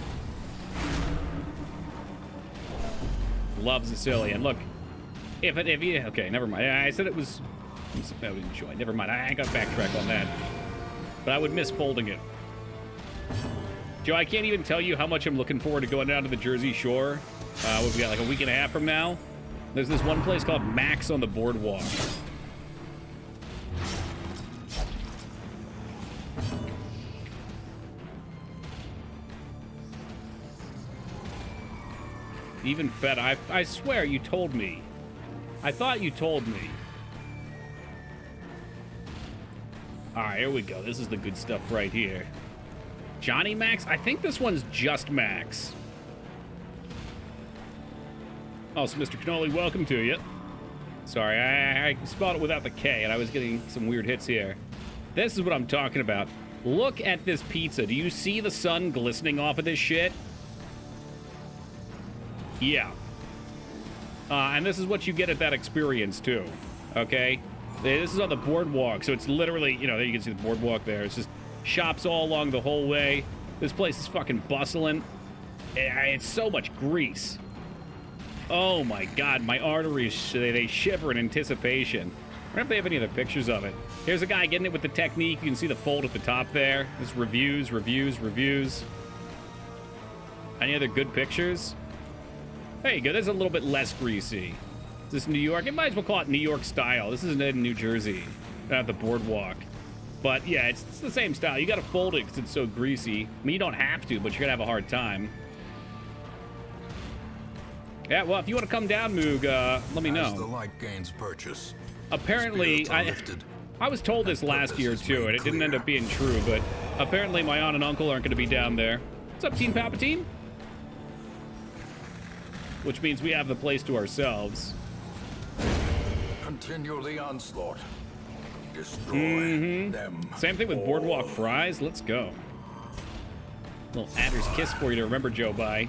Love Sicilian. Look, if you, okay, never mind. I said it was, I would enjoy. Never mind. I got backtrack on that. But I would miss folding it. Joe, I can't even tell you how much I'm looking forward to going down to the Jersey Shore. What we got, like a week and a half from now? There's this one place called Max on the boardwalk. Even fed, I swear you told me. I thought you told me. All right, here we go. This is the good stuff right here. Johnny Max? I think this one's just Max. Also, Mr. Cannoli, welcome to you. Sorry, I spelled it without the K, and I was getting some weird hits here. This is what I'm talking about. Look at this pizza. Do you see the sun glistening off of this shit? Yeah. And this is what you get at that experience, too. Okay? This is on the boardwalk, so it's literally, you know, you can see the boardwalk there. It's just shops all along the whole way. This place is fucking bustling. It's so much grease. Oh my god, my arteries, they shiver in anticipation. I wonder if they have any other pictures of it. Here's a guy getting it with the technique. You can see the fold at the top there. This reviews. Any other good pictures? There you go. This is a little bit less greasy. Is this New York? It might as well call it New York style. This isn't in New Jersey. Not at the boardwalk. But yeah, it's the same style. You gotta fold it because it's so greasy. I mean, you don't have to, but you're gonna have a hard time. Yeah, well, if you want to come down, Moog, let me know. As the light gains purchase, apparently, I was told this last year, too, and it didn't end up being true, but apparently my aunt and uncle aren't going to be down there. What's up, Team Palpatine? Which means we have the place to ourselves. Continue the onslaught. Destroy them. Same thing with Boardwalk Fries. Let's go. Little adder's kiss for you to remember Joe by.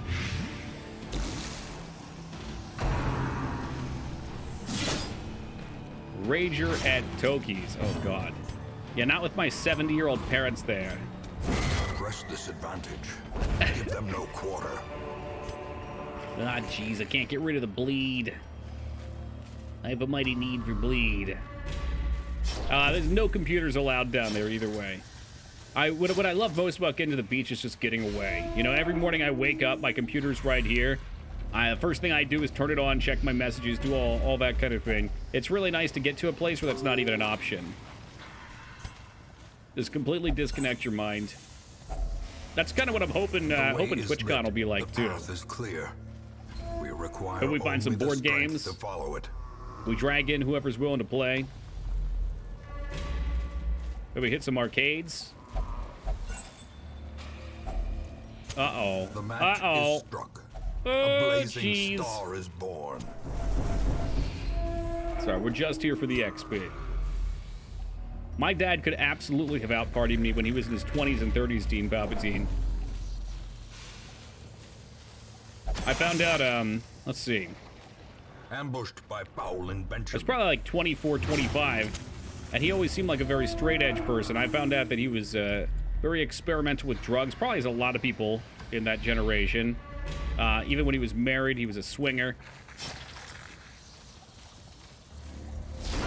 Rager at Toki's. Oh, God. Yeah, not with my 70-year-old parents there. Press this advantage. Give them no quarter. Ah, jeez, I can't get rid of the bleed. I have a mighty need for bleed. There's no computers allowed down there either way. What I love most about getting to the beach is just getting away. You know, every morning I wake up, my computer's right here. The first thing I do is turn it on, check my messages, do all that kind of thing. It's really nice to get to a place where that's not even an option. Just completely disconnect your mind. That's kind of what I'm hoping TwitchCon will be like, too. The path is clear. We require Could we find some only the board strength games? to follow it. We drag in whoever's willing to play. Could we hit some arcades? Uh-oh. The match is struck. A blazing star is born. Sorry, we're just here for the XP. My dad could absolutely have out-partied me when he was in his 20s and 30s, Team Palpatine. I found out, let's see. Ambushed by foul invention. It's probably like 24, 25, and he always seemed like a very straight-edge person. I found out that he was very experimental with drugs, probably as a lot of people in that generation. Even when he was married, he was a swinger.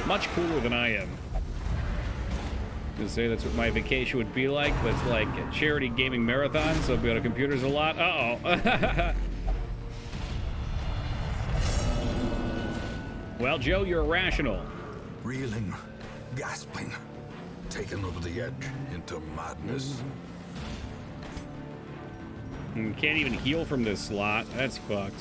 Much cooler than I am. To say that's what my vacation would be like, but it's like a charity gaming marathon, so I'll be on computers a lot. Uh-oh. Well, Joe, you're irrational. Reeling, gasping, taken over the edge into madness. Can't even heal from this slot. That's fucked.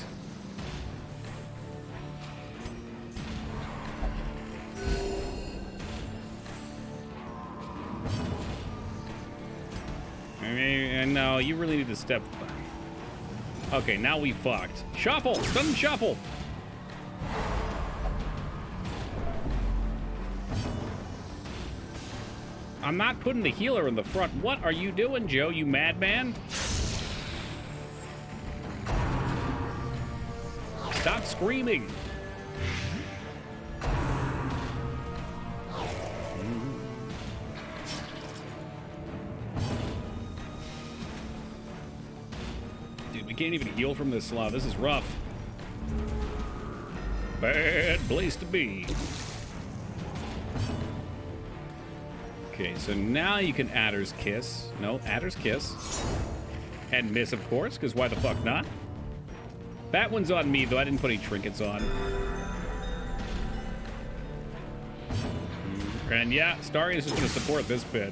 I mean, no, you really need to step back. Okay, now we fucked. Shuffle! Stun shuffle! I'm not putting the healer in the front. What are you doing, Joe, you madman? Stop screaming. Dude, we can't even heal from this slot. This is rough. Bad place to be. Okay, so now you can Adder's Kiss. No, Adder's Kiss. And miss, of course, because why the fuck not? That one's on me, though. I didn't put any trinkets on. And yeah, Starion is just going to support this bit.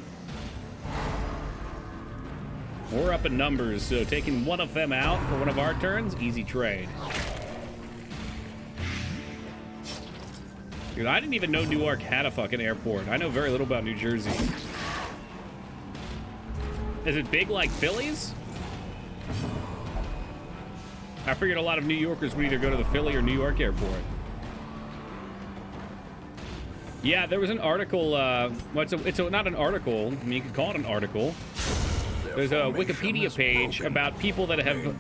We're up in numbers, so taking one of them out for one of our turns, easy trade. Dude, I didn't even know Newark had a fucking airport. I know very little about New Jersey. Is it big like Philly's? I figured a lot of New Yorkers would either go to the Philly or New York airport. Yeah, there was an article, well, it's not an article. I mean, you could call it an article. There's a Wikipedia page about people that have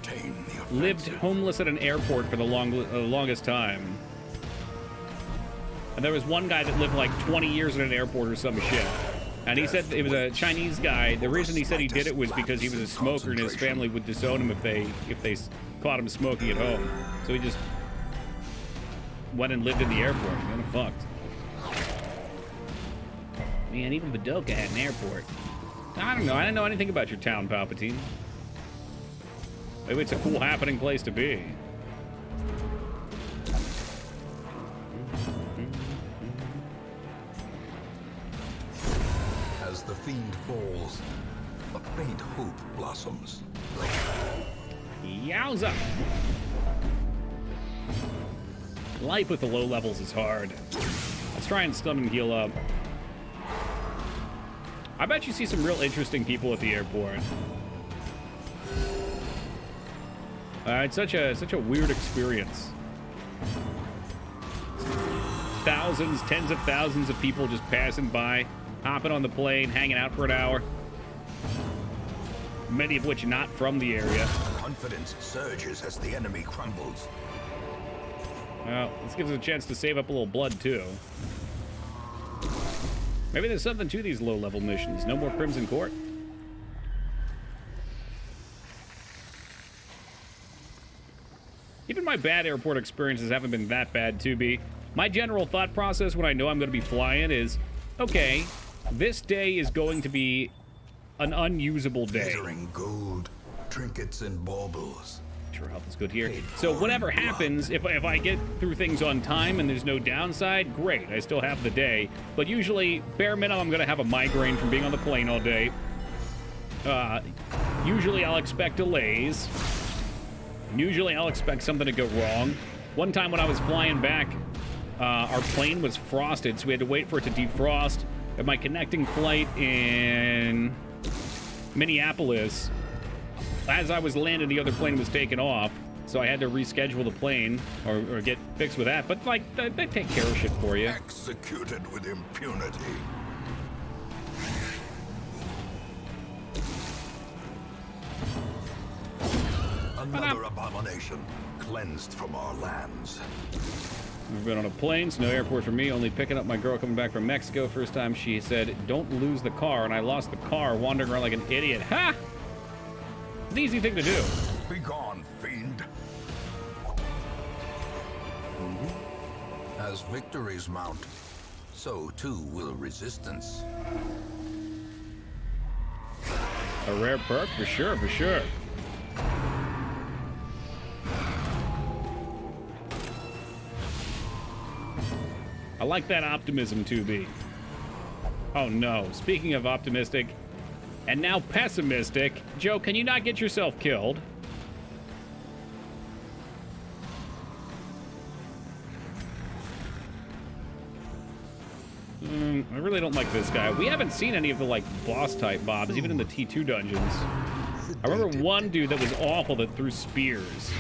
lived homeless at an airport for the longest time. And there was one guy that lived like 20 years at an airport or some shit. And he said it was a Chinese guy. The reason he said he did it was because he was a smoker and his family would disown him if they caught him smoking at home. So he just went and lived in the airport. Kind of fucked. Man, even Vidoka had an airport. I don't know. I didn't know anything about your town, Palpatine. Maybe it's a cool happening place to be. As the fiend falls, a faint hope blossoms. Yowza! Life with the low levels is hard. Let's try and stun and heal up. I bet you see some real interesting people at the airport. It's such a weird experience. Thousands, tens of thousands of people just passing by, hopping on the plane, hanging out for an hour. Many of which not from the area. Confidence surges as the enemy crumbles. Well, this gives us a chance to save up a little blood, too. Maybe there's something to these low-level missions. No more Crimson Court. Even my bad airport experiences haven't been that bad, to be. My general thought process when I know I'm going to be flying is, okay, this day is going to be an unusable day. Glittering gold, trinkets and baubles. Sure, health is good here. So whatever happens, if I get through things on time and there's no downside, great. I still have the day. But usually, bare minimum, I'm going to have a migraine from being on the plane all day. Usually, I'll expect delays. Usually, I'll expect something to go wrong. One time when I was flying back, our plane was frosted, so we had to wait for it to defrost. At my connecting flight in Minneapolis, as I was landing, the other plane was taking off, so I had to reschedule the plane or get fixed with that. But, like, they take care of shit for you. Executed with impunity. Another abomination cleansed from our lands. We've been on a plane, so no airport for me, only picking up my girl coming back from Mexico. First time she said, don't lose the car, and I lost the car wandering around like an idiot. Ha! An easy thing to do. Be gone, fiend. As victories mount, so too will resistance. A rare perk? For sure, for sure. I like that optimism, 2B. Oh no, speaking of optimistic and now pessimistic, Joe, can you not get yourself killed? I really don't like this guy. We haven't seen any of the, like, boss-type mobs, even in the T2 dungeons. I remember one dude that was awful that threw spears.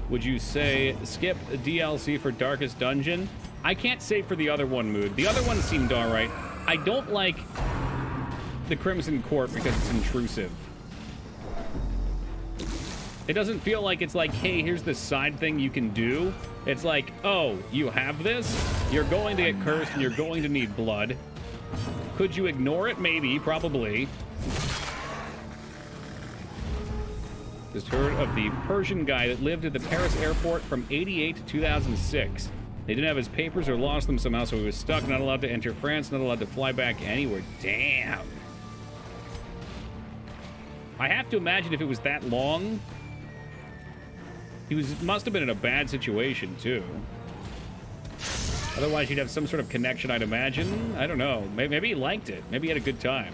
Would you say skip DLC for Darkest Dungeon? I can't say for the other one, Mood. The other one seemed alright. I don't like the Crimson Court because it's intrusive. It doesn't feel like it's like, hey, here's this side thing you can do. It's like, oh, you have this? You're going to get cursed and you're going to need blood. Could you ignore it? Maybe, probably. Just heard of the Persian guy that lived at the Paris airport from 88 to 2006. They didn't have his papers or lost them somehow, so he was stuck, not allowed to enter France, not allowed to fly back anywhere. Damn. I have to imagine if it was that long, he must have been in a bad situation, too. Otherwise, you'd have some sort of connection, I'd imagine. I don't know. Maybe he liked it. Maybe he had a good time.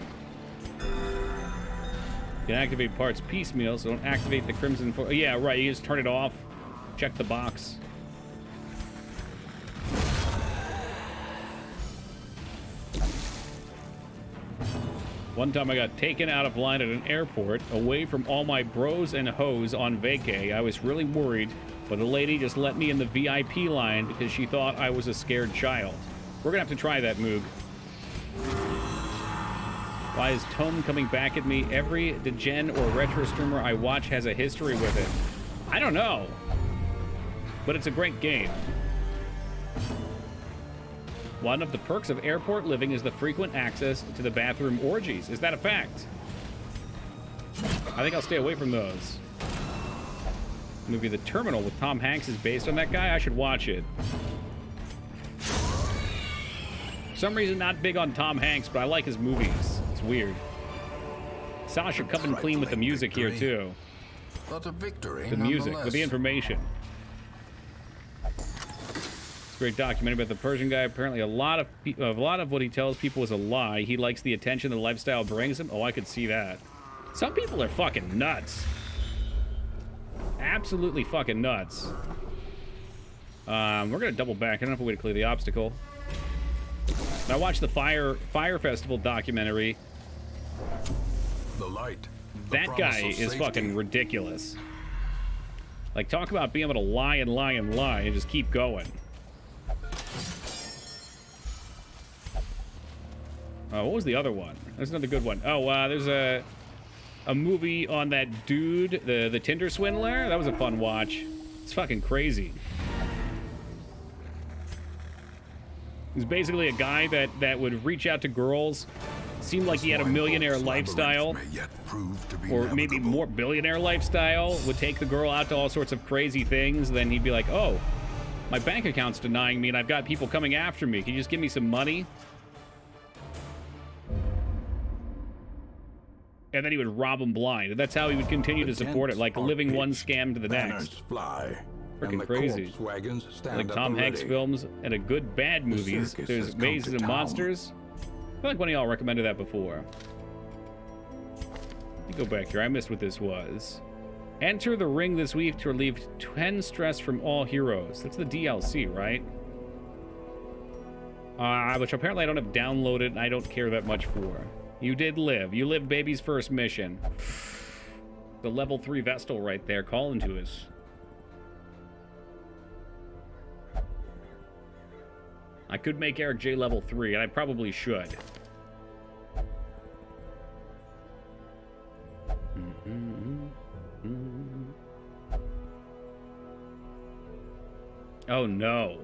You can activate parts piecemeal, so don't activate the Crimson... yeah, right. You just turn it off. Check the box. One time I got taken out of line at an airport, away from all my bros and hoes on vacay. I was really worried, but the lady just let me in the VIP line because she thought I was a scared child. We're gonna have to try that, Moog. Why is Tome coming back at me? Every degen or retro streamer I watch has a history with it. I don't know, but it's a great game. One of the perks of airport living is the frequent access to the bathroom orgies. Is that a fact? I think I'll stay away from those. Movie The Terminal with Tom Hanks is based on that guy. I should watch it. For some reason, not big on Tom Hanks, but I like his movies. It's weird. Sasha coming clean with the music here, too. But a victory, The music, with the information. Great documentary about the Persian guy. Apparently a lot of what he tells people is a lie. He likes the attention the lifestyle brings him. Oh, I could see that. Some people are fucking nuts. Absolutely fucking nuts. We're gonna double back. I don't have a way to clear the obstacle. I watched the Fire Festival documentary. The light. That guy is fucking ridiculous. Like, talk about being able to lie and lie and lie and just keep going. Oh, what was the other one? There's another good one. Oh, there's a movie on that dude, the Tinder swindler. That was a fun watch. It's fucking crazy. He's basically a guy that would reach out to girls, seemed like he had a millionaire lifestyle, or maybe more billionaire lifestyle, would take the girl out to all sorts of crazy things, then he'd be like, oh, my bank account's denying me and I've got people coming after me. Can you just give me some money? And then he would rob them blind. And that's how he would continue to support it, like living one scam to the next. Freaking crazy. Like Tom Hanks films and a good bad movies. There's Mazes and Monsters. I feel like one of y'all recommended that before. Let me go back here. I missed what this was. Enter the ring this week to relieve 10 stress from all heroes. That's the DLC, right? Which apparently I don't have downloaded and I don't care that much for. You did live. You lived baby's first mission. The level 3 Vestal right there calling to us. I could make Eric J level 3, and I probably should. Oh no.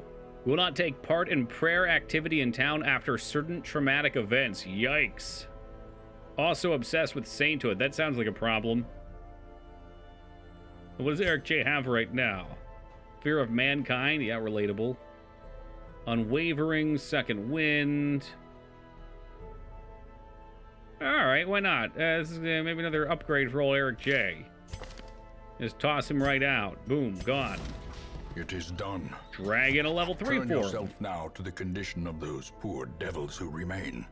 Will not take part in prayer activity in town after certain traumatic events. Yikes. Also obsessed with sainthood. That sounds like a problem. What does Eric J have right now? Fear of mankind? Yeah, relatable. Unwavering, second wind. Alright, why not? This is maybe another upgrade for old Eric J. Just toss him right out. Boom, gone. It is done. Dragon a level 3 Turn for him. yourself now to the condition of those poor devils who remain.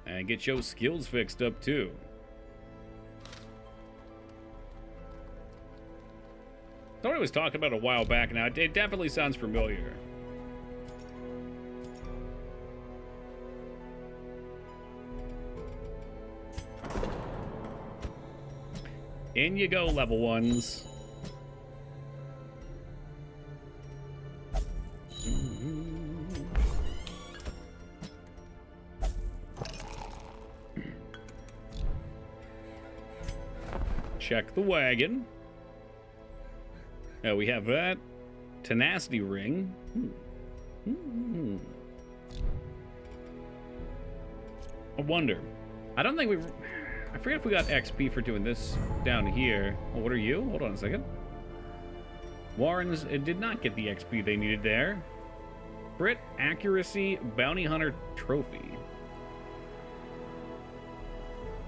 And get your skills fixed up too. Somebody was talking about it a while back now. It definitely sounds familiar. In you go, level 1s. Check the wagon. We have that. Tenacity ring. I wonder. I don't think we... I forget if we got XP for doing this down here. Oh, what are you? Hold on a second. Warrens did not get the XP they needed there. Crit, accuracy, bounty hunter trophy.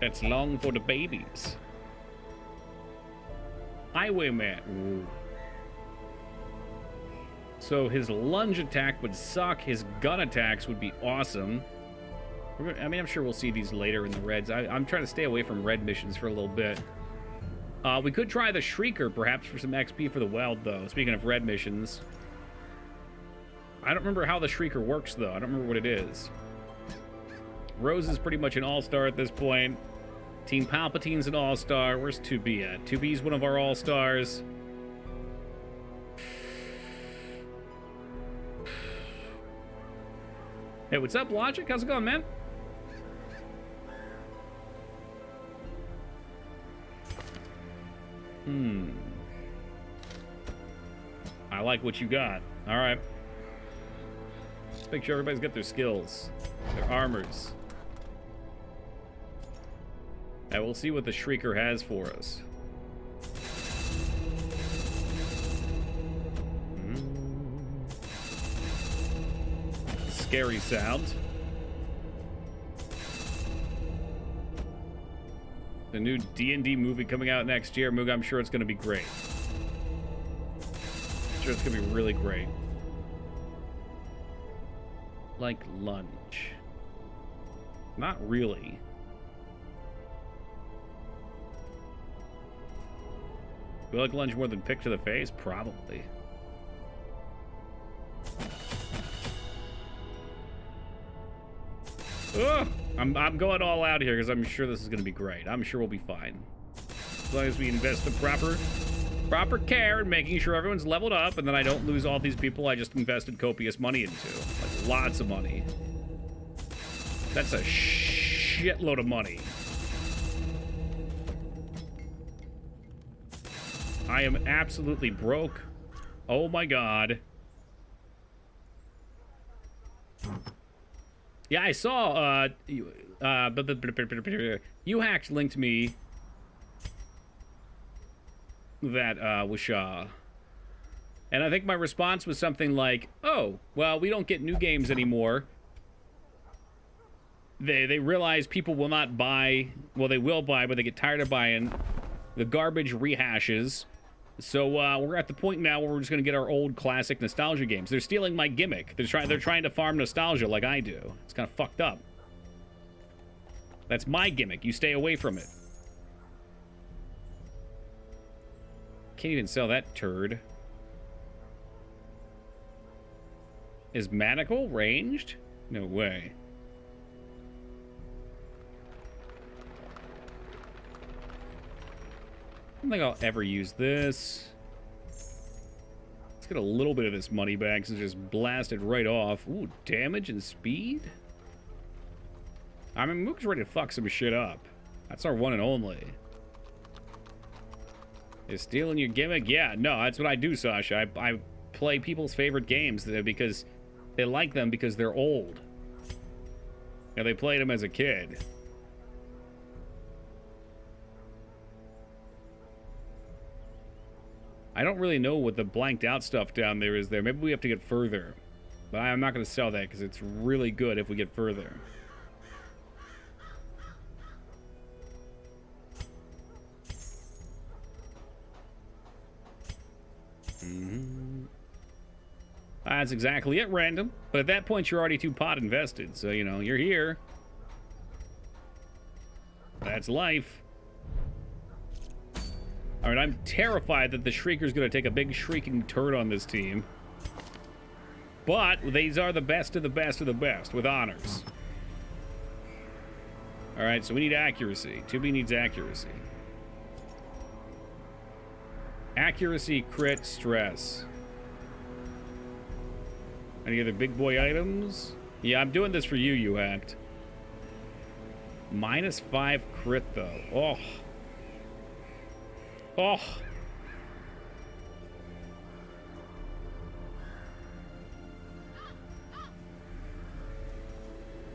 That's long for the babies. Highwayman. Ooh. So his lunge attack would suck. His gun attacks would be awesome. I mean, I'm sure we'll see these later in the reds. I'm trying to stay away from red missions for a little bit. We could try the Shrieker, perhaps, for some XP for the Weld, though. Speaking of red missions. I don't remember how the Shrieker works, though. I don't remember what it is. Rose is pretty much an all-star at this point. Team Palpatine's an all-star. Where's 2B at? 2B's one of our all-stars. Hey, what's up, Logic? How's it going, man? I like what you got. All right. Let's make sure everybody's got their skills, their armors. And we'll see what the Shrieker has for us. Scary sound. The new D&D movie coming out next year, Moog, I'm sure it's going to be great. I'm sure it's going to be really great. Like lunge. Not really. Do I like lunge more than pick to the face? Probably. Ugh! I'm going all out here because I'm sure this is going to be great. I'm sure we'll be fine. As long as we invest the proper care in making sure everyone's leveled up and then I don't lose all these people I just invested copious money into. Like, lots of money. That's a shitload of money. I am absolutely broke. Oh my god. Yeah, I saw, UHacked linked me that, Wishaw. And I think my response was something like, oh, well, we don't get new games anymore. They realize people will not buy, well, they will buy, but they get tired of buying the garbage rehashes. So we're at the point now where we're just gonna get our old classic nostalgia games. They're stealing my gimmick. They're trying to farm nostalgia like I do. It's kind of fucked up. That's my gimmick. You stay away from it. Can't even sell that turd. Is Manacle ranged? No way. I don't think I'll ever use this. Let's get a little bit of this money back and just blast it right off. Ooh, damage and speed? I mean, Mook's ready to fuck some shit up. That's our one and only. Is stealing your gimmick? Yeah, no, that's what I do, Sasha. I play people's favorite games because they like them because they're old. Yeah, they played them as a kid. I don't really know what the blanked out stuff down there is there. Maybe we have to get further. But I'm not going to sell that because it's really good if we get further. That's exactly it, random. But at that point, you're already 2 pot invested. So, you know, you're here. That's life. All right, I'm terrified that the Shrieker's going to take a big shrieking turd on this team. But these are the best of the best of the best with honors. All right, so we need accuracy. 2B needs accuracy. Accuracy, crit, stress. Any other big boy items? Yeah, I'm doing this for you, you hacked. -5 crit, though. Oh. Oh.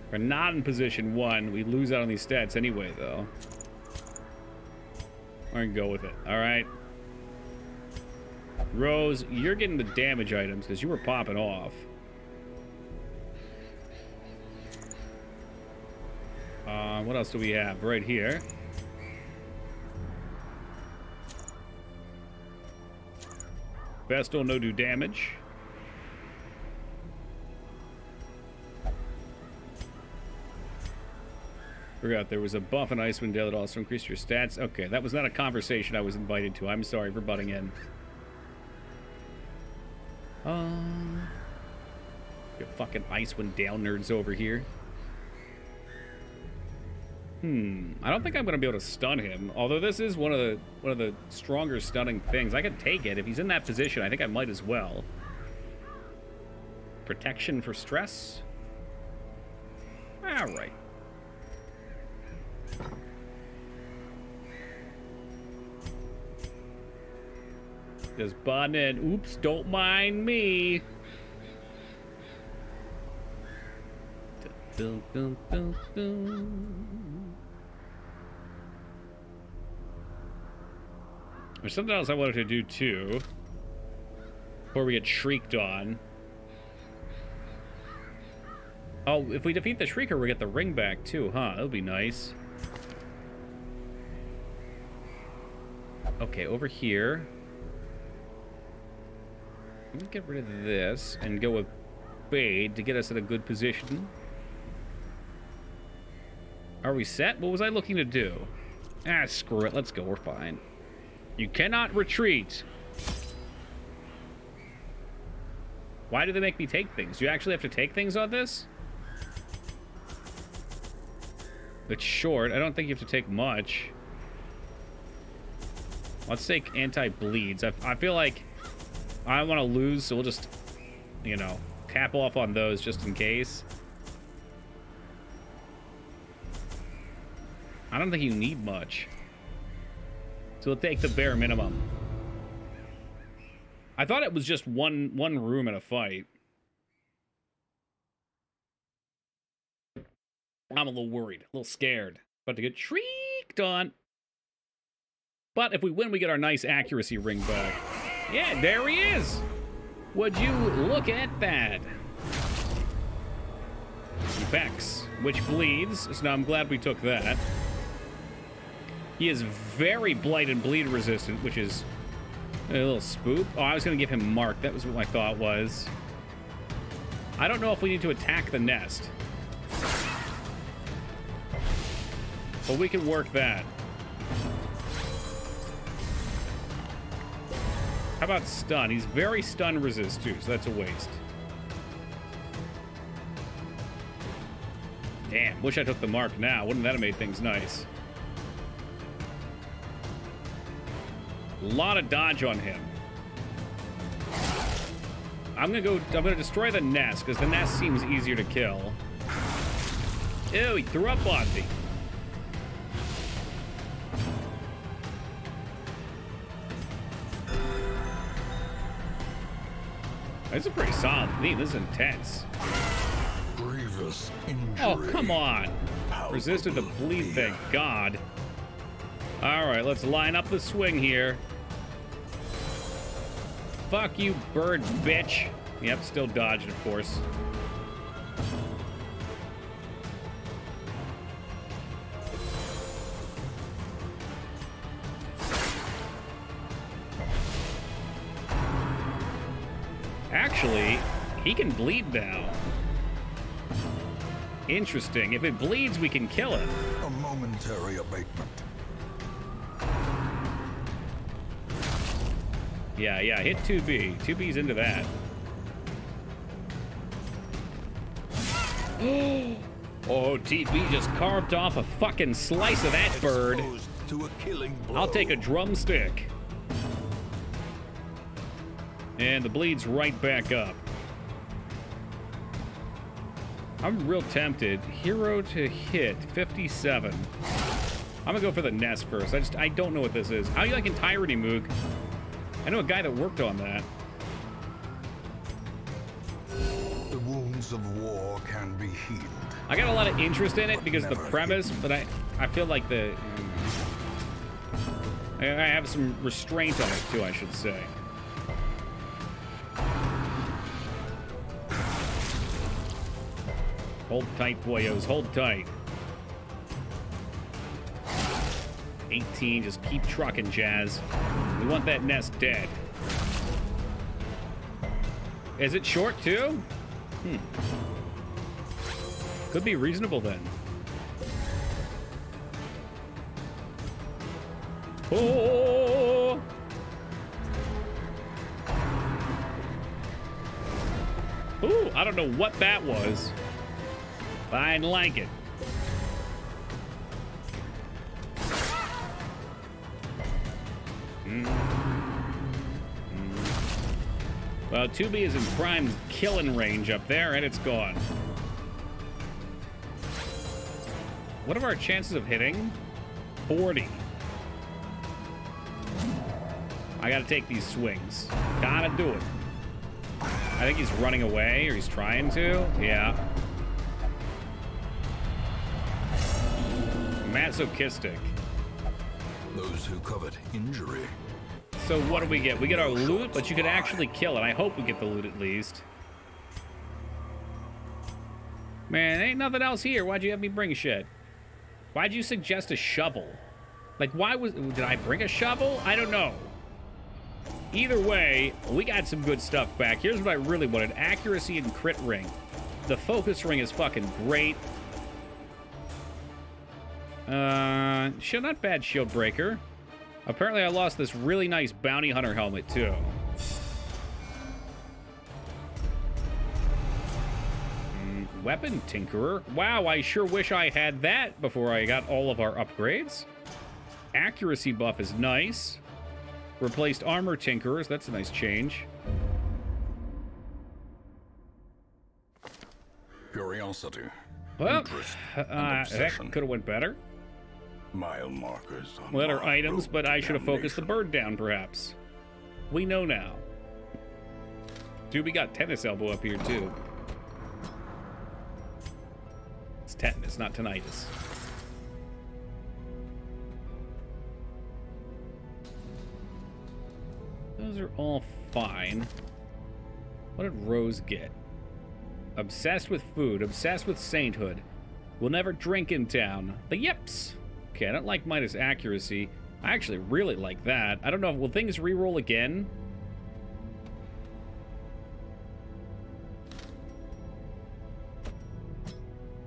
We're not in position 1. We lose out on these stats anyway, though. We're gonna go with it. All right. Rose, you're getting the damage items because you were popping off. What else do we have right here? Vestal, no do damage. Forgot there was a buff in Icewind Dale that also increased your stats. Okay, that was not a conversation I was invited to. I'm sorry for butting in. You fucking Icewind Dale nerds over here. I don't think I'm gonna be able to stun him. Although this is one of the stronger stunning things. I can take it if he's in that position. I think I might as well. Protection for stress. All right. Just button in. Oops, don't mind me. Dun, dun, dun, dun. There's something else I wanted to do too before we get shrieked on. Oh, if we defeat the Shrieker, we get the ring back too, huh? That would be nice. Okay, over here. Let me get rid of this and go with Bade to get us in a good position. Are we set? What was I looking to do? Ah, screw it. Let's go. We're fine. You cannot retreat. Why do they make me take things? Do you actually have to take things on this? It's short. I don't think you have to take much. Let's take anti-bleeds. I feel like I want to lose, so we'll just, you know, cap off on those just in case. I don't think you need much. So we'll take the bare minimum. I thought it was just one room in a fight. I'm a little worried, a little scared. About to get shrieked on. But if we win, we get our nice accuracy ring back. Yeah, there he is. Would you look at that? Vex, which bleeds. So now I'm glad we took that. He is very blight and bleed resistant, which is a little spook. Oh, I was going to give him Mark. That was what my thought was. I don't know if we need to attack the nest. But we can work that. How about stun? He's very stun resist too, so that's a waste. Damn, wish I took the Mark now. Wouldn't that have made things nice? A lot of dodge on him. I'm gonna destroy the nest, because the nest seems easier to kill. Ew, he threw up on me. This is a pretty solid theme. This is intense. Grievous injury. Oh, come on. Resisted the bleed, thank God. All right, let's line up the swing here. Fuck you, bird bitch. Yep, still dodged, of course. Actually, He can bleed now. Interesting. If it bleeds, we can kill it. A momentary abatement. Yeah, hit 2B. 2B's into that. Oh, TB just carved off a fucking slice of that bird. Exposed to a killing blow. I'll take a drumstick. And the bleed's right back up. I'm real tempted. Hero to hit, 57. I'm gonna go for the nest first. I don't know what this is. How you liking Tyranny, Moog? I know a guy that worked on that. The wounds of war can be healed. I got a lot of interest in it because of the premise, but I feel like I have some restraint on it too, I should say. Hold tight, boyos. Hold tight. 18. Just keep trucking, Jazz. We want that nest dead. Is it short, too? Could be reasonable, then. Oh! Ooh, I don't know what that was. But I didn't like it. Well, 2B is in prime killing range up there, and it's gone. What are our chances of hitting? 40. I gotta take these swings. Gotta do it. I think he's running away, or he's trying to. Yeah. Masochistic. Those who covet injury. So what do we get? We get our loot, but you could actually kill it. I hope we get the loot at least. Man, ain't nothing else here. Why'd you have me bring shit? Why'd you suggest a shovel? Like, did I bring a shovel? I don't know. Either way, we got some good stuff back. Here's what I really wanted. Accuracy and crit ring. The focus ring is fucking great. Not bad, shield breaker. Apparently I lost this really nice bounty hunter helmet too. Weapon tinkerer. Wow, I sure wish I had that before I got all of our upgrades. Accuracy buff is nice. Replaced armor tinkerers. That's a nice change. Curiosity. Well, interest, that and obsession. could have went better. Mile markers on Well, our my items, road but to I should have focused the damnation. bird down, perhaps. We know now. Dude, we got tennis elbow up here, too. It's tetanus, not tinnitus. Those are all fine. What did Rose get? Obsessed with food, obsessed with sainthood. Will never drink in town. The yips. Okay, I don't like Midas accuracy. I actually really like that. I don't know, will things re-roll again?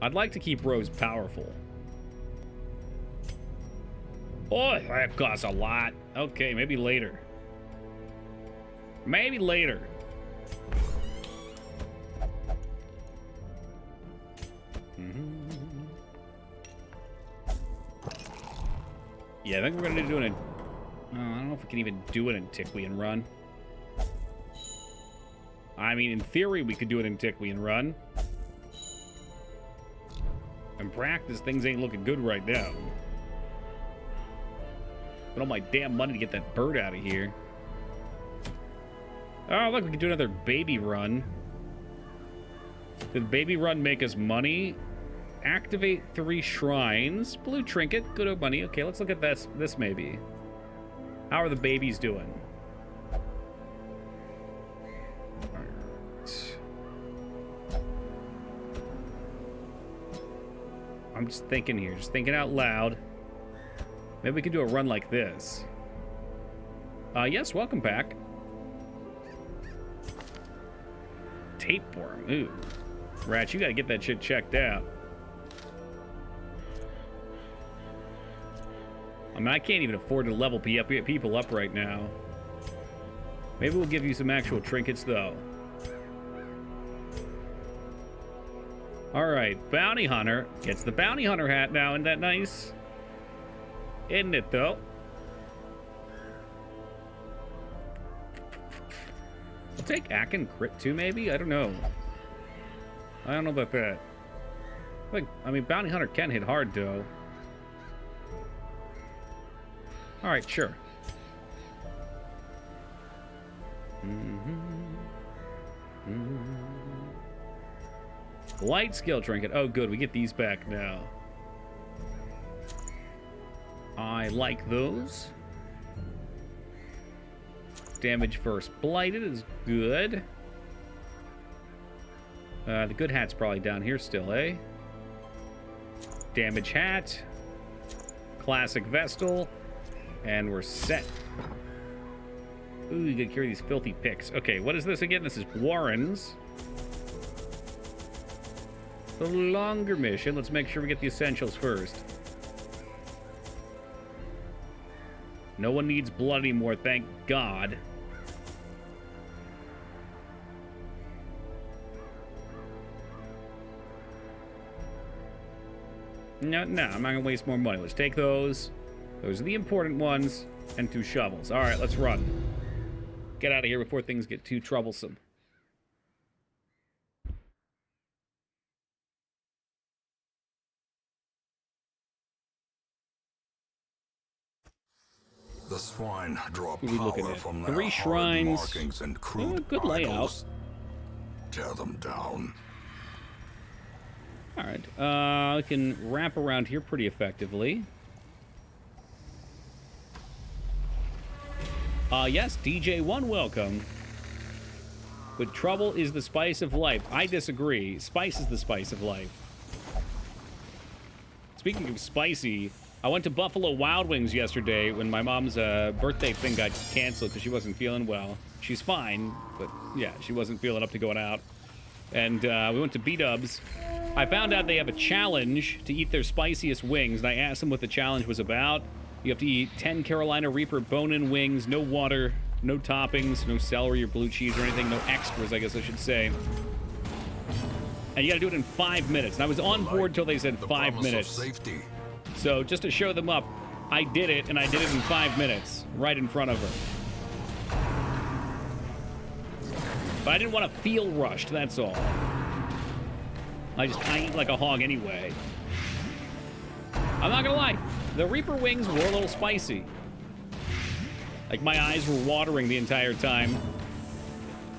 I'd like to keep Rose powerful. Oh, that costs a lot. Okay, maybe later. Maybe later. Yeah, I think we're gonna do an. I don't know if we can even do an Antiquian run. I mean, in theory, we could do an Antiquian run. In practice, things ain't looking good right now. But all my damn money to get that bird out of here. Oh, look, we can do another baby run. Did the baby run make us money? Activate 3 shrines. Blue trinket. Good money. Okay, let's look at this maybe. How are the babies doing? Alright. I'm just thinking here. Just thinking out loud. Maybe we could do a run like this. Yes, welcome back. tapeworm. Ooh. Rat, you gotta get that shit checked out. I mean, I can't even afford to level people up right now. Maybe we'll give you some actual trinkets, though. Alright, Bounty Hunter gets the Bounty Hunter hat now. Isn't that nice? Isn't it, though? I'll take Akin Crit, too, maybe? I don't know. I don't know about that. Like, I mean, Bounty Hunter can hit hard, though. Alright, sure. Light skill trinket. Oh, good. We get these back now. I like those. Damage first blighted is good. The good hat's probably down here still, eh? Damage hat. Classic Vestal. And we're set. Ooh, you gotta carry these filthy picks. Okay, what is this again? This is Warren's. The longer mission. Let's make sure we get the essentials first. No one needs blood anymore, thank God. No, I'm not gonna waste more money. Let's take those. Those are the important ones. And 2 shovels. All right, let's run. Get out of here before things get too troublesome. The swine draw What are we looking power at? from 3 their shrines. markings and crude Good layout. idols. Tear them down. All right, we can wrap around here pretty effectively. Yes, DJ1, welcome. But trouble is the spice of life. I disagree. Spice is the spice of life. Speaking of spicy, I went to Buffalo Wild Wings yesterday when my mom's birthday thing got canceled because she wasn't feeling well. She's fine, but yeah, she wasn't feeling up to going out. And we went to B-Dubs. I found out they have a challenge to eat their spiciest wings, and I asked them what the challenge was about. You have to eat 10 Carolina Reaper bone-in wings, no water, no toppings, no celery or blue cheese or anything, no extras, I guess I should say. And you gotta do it in 5 minutes. And I was on board till they said 5 minutes. Safety. So just to show them up, I did it, and I did it in 5 minutes, right in front of her. But I didn't want to feel rushed, that's all. I eat like a hog anyway. I'm not gonna lie, the Reaper wings were a little spicy. Like, my eyes were watering the entire time.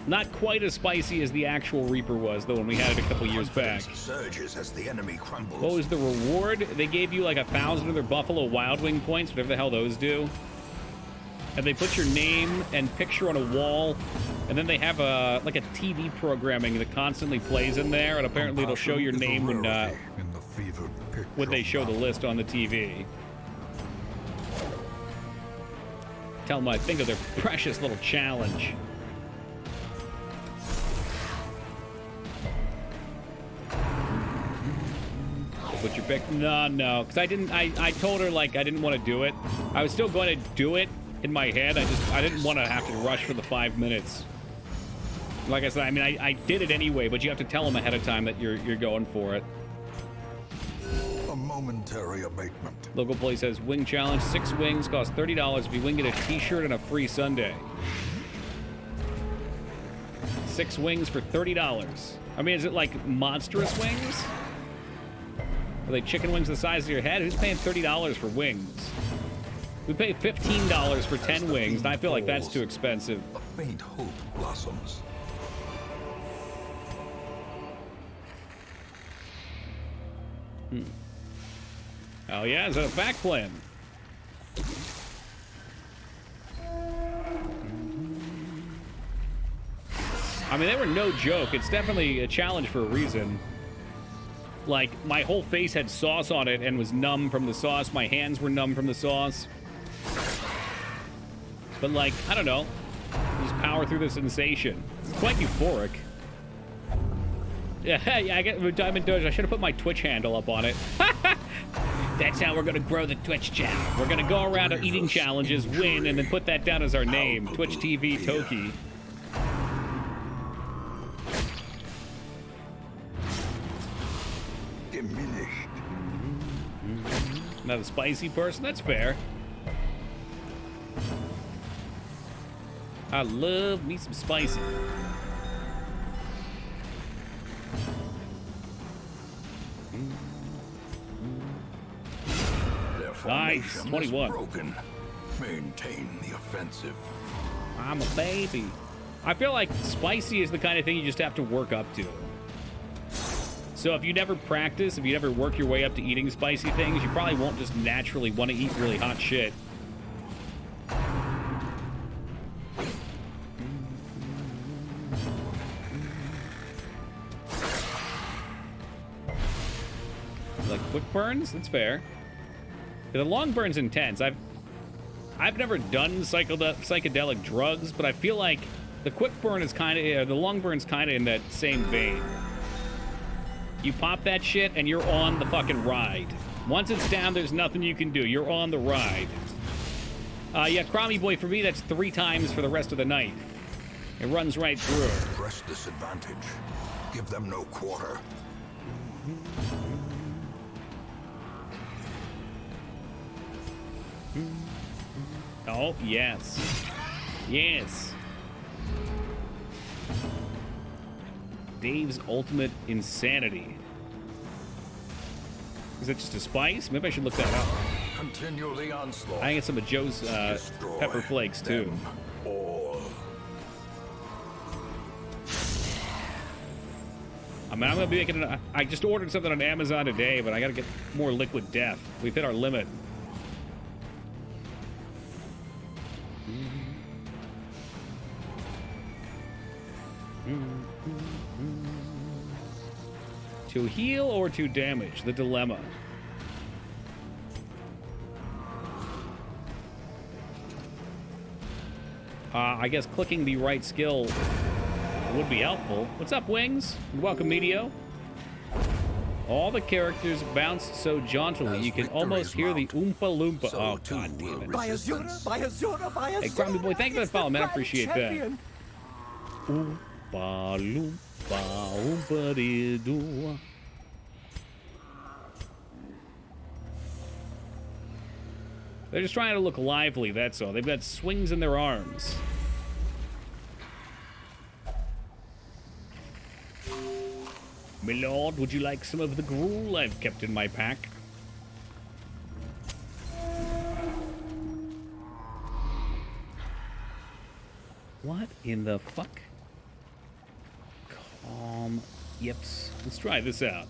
Not quite as spicy as the actual Reaper was, though, when we had it a couple years back. Surges as the enemy crumbles. What was the reward? They gave you like 1,000 of their Buffalo Wild Wing points, whatever the hell those do. And they put your name and picture on a wall, and then they have like a TV programming that constantly plays in there, and apparently it'll show your name when they show the list on the TV. Tell them I think of their precious little challenge. Put your pick. No, because I told her, like, I didn't want to do it. I was still going to do it in my head. I didn't want to have to rush for the 5 minutes. Like I said, I mean, I did it anyway, but you have to tell them ahead of time that you're going for it. A momentary abatement. Local place says wing challenge. 6 wings cost $30. If you wing, get a t-shirt and a free sundae. 6 wings for $30. I mean, is it like monstrous wings? Are they chicken wings the size of your head? Who's paying $30 for wings? We pay $15 for 10 wings, and I feel like that's too expensive. A faint hope blossoms. Oh yeah, is that a back plan? I mean, they were no joke. It's definitely a challenge for a reason. Like, my whole face had sauce on it and was numb from the sauce. My hands were numb from the sauce. But, like, I don't know. Just power through the sensation. It's quite euphoric. Yeah, I get Diamond Doge. I should have put my Twitch handle up on it. That's how we're gonna grow the Twitch channel. We're gonna go around eating challenges, win, and then put that down as our name. Twitch TV Toki. Diminished. Not a spicy person, that's fair. I love me some spicy. Their Nice, formation 21. is broken. Maintain the offensive. I'm a baby. I feel like spicy is the kind of thing you just have to work up to. So if you never practice, if you never work your way up to eating spicy things, you probably won't just naturally want to eat really hot shit. Like quick burns? That's fair. The long burn's intense. I've never done psychedelic drugs, but I feel like the quick burn is kind of, the long burn's kind of in that same vein. You pop that shit and you're on the fucking ride. Once it's down, there's nothing you can do. You're on the ride. Yeah, Crommy Boy, for me, that's 3 times for the rest of the night. It runs right through. Press this advantage. Give them no quarter. Oh, yes. Yes. Dave's ultimate insanity. Is that just a spice? Maybe I should look that up. Continue the onslaught. I can get some of Joe's Destroy pepper flakes too. them all. I mean, I'm gonna be making I just ordered something on Amazon today, but I gotta get more Liquid Death. We've hit our limit. To heal or to damage? The dilemma. I guess clicking the right skill would be helpful. What's up, Wings? Welcome, Medio. All the characters bounce so jauntily, you can almost hear the Oompa Loompa. So Oh, too god damn will it. resistance. Hey, Crummy Boy, thank you for the follow, man. I appreciate that. Oompa Loompa, Oompa Doo. They're just trying to look lively, that's all. They've got swings in their arms. My lord, would you like some of the gruel I've kept in my pack? What in the fuck? Calm. Yips. Let's try this out.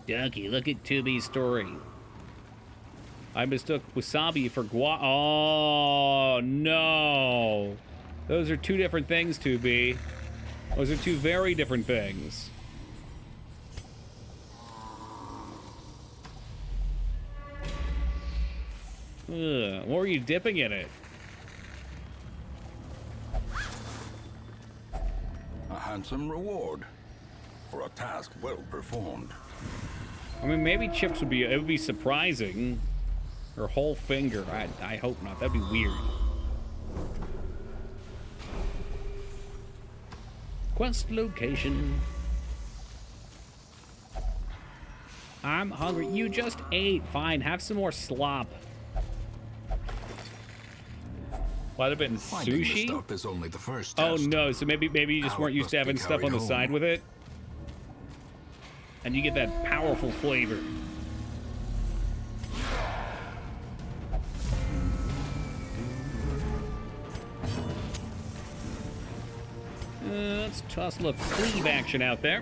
Ducky, look at Tubi's story. I mistook wasabi for Oh, no. Those are 2 different things, Tubi. Those are 2 very different things. Ugh, what were you dipping in it? A handsome reward for a task well performed. I mean, maybe chips would be, it would be surprising. Her whole finger. I hope not. That'd be weird. Quest location. I'm hungry. You just ate. Fine. Have some more slop. Might have been Finding the sushi. stuff is only the first Oh test. no. So maybe you just weren't used to having stuff on the side with it, and you get that powerful flavor. Let's toss a little cleave action out there.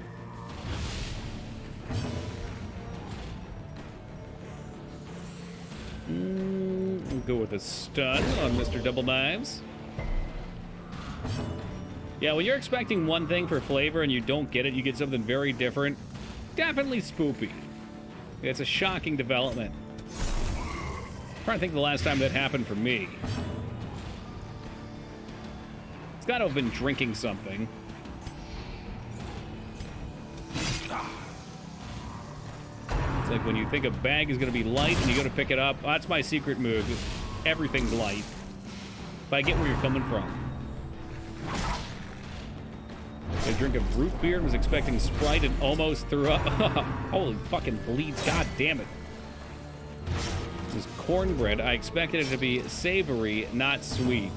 We'll go with a stun on Mr. Double Knives. Yeah, when you're expecting one thing for flavor and you don't get it, you get something very different. Definitely spoopy. It's a shocking development. I'm trying to think of the last time that happened for me. It's got to have been drinking something. It's like when you think a bag is going to be light and you go to pick it up. Oh, that's my secret move. Everything's light. But I get where you're coming from. I drink of root beer and was expecting Sprite and almost threw up. Holy fucking bleeds. God damn it. This is cornbread. I expected it to be savory, not sweet.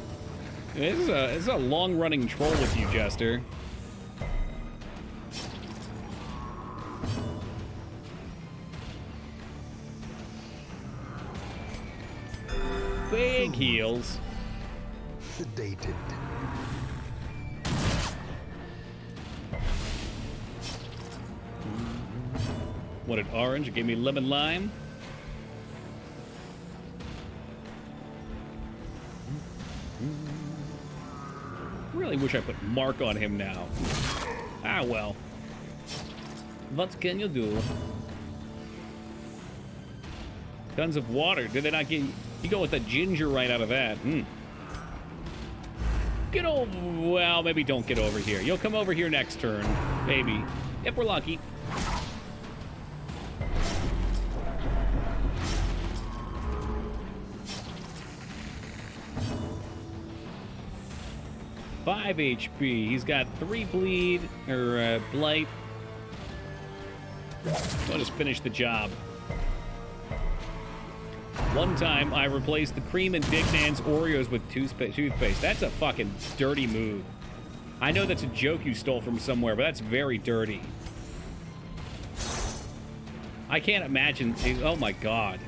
This is a long-running troll with you, Jester. Big heels. Sedated. Wanted orange. It gave me lemon lime. Really wish I put Mark on him now. Ah, well. What can you do? Tons of water. Did they not get... You go with the ginger right out of that. Get over... Well, maybe don't get over here. You'll come over here next turn. Maybe. If we're lucky. Five HP. He's got 3 bleed, or blight. I'll just finish the job. One time, I replaced the cream and Dick Nan's Oreos with toothpaste. That's a fucking dirty move. I know that's a joke you stole from somewhere, but that's very dirty. I can't imagine... Oh my god.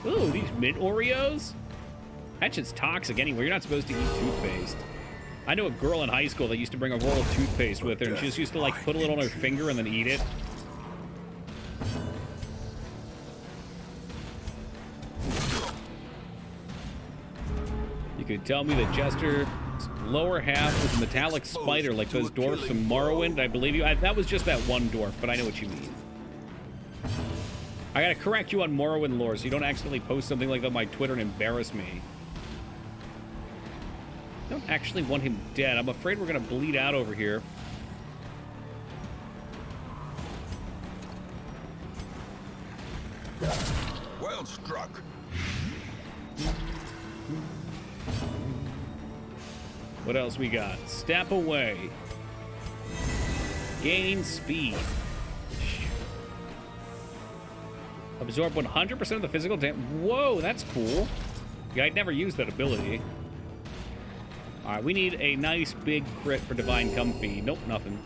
Ooh, these mint Oreos? That's just toxic anyway. You're not supposed to eat toothpaste. I know a girl in high school that used to bring a roll of toothpaste with her, and she just used to, like, put a little on her finger and then eat it. You could tell me that Jester's lower half was a metallic spider like those dwarfs from Morrowind. I believe you. That was just that one dwarf, but I know what you mean. I gotta correct you on Morrowind lore so you don't accidentally post something like that on my Twitter and embarrass me. I don't actually want him dead. I'm afraid we're gonna bleed out over here. Well struck. What else we got? Step away. Gain speed. Absorb 100% of the physical damage. Whoa, that's cool. Yeah, I'd never used that ability. Alright, we need a nice big crit for Divine Comfy. Nope, nothing.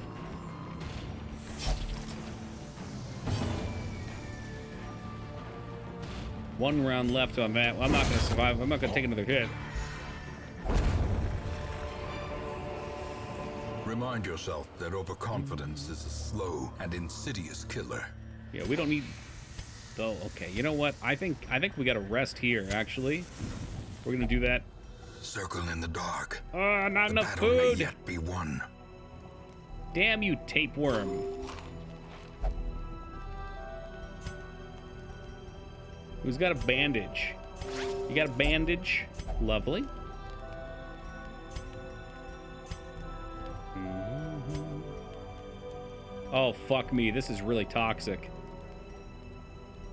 One round left on that. I'm not going to survive. I'm not going to take another hit. Remind yourself that overconfidence is a slow and insidious killer. Yeah, we don't need... Oh, okay. You know what? I think we got to rest here, actually. We're going to do that. Circle in the dark. Not The enough battle may food. yet be won. Damn you, tapeworm. Who's got a bandage? You got a bandage? Lovely. Oh, fuck me. This is really toxic.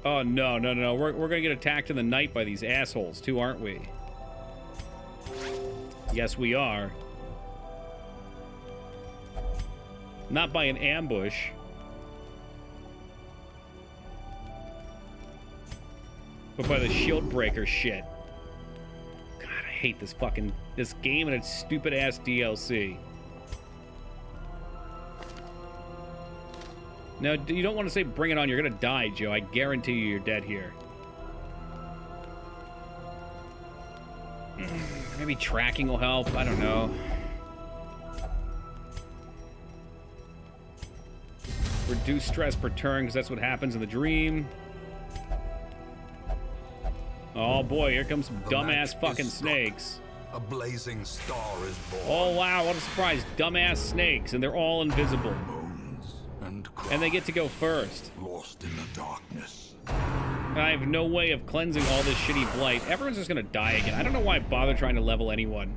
Oh, no, no, no. We're going to get attacked in the night by these assholes, too, aren't we? Yes, we are. Not by an ambush. But by the shield breaker shit. God, I hate this game and its stupid ass DLC. No, you don't want to say bring it on. You're gonna die, Joe. I guarantee you you're dead here. Maybe tracking will help. I don't know. Reduce stress per turn, because that's what happens in the dream. Oh boy, here comes some dumbass fucking snakes. A blazing star is born. Oh wow, what a surprise. Dumbass snakes, and they're all invisible. Bones and And they get to go first. lost in the darkness. I have no way of cleansing all this shitty blight. Everyone's just gonna die again. I don't know why I bother trying to level anyone.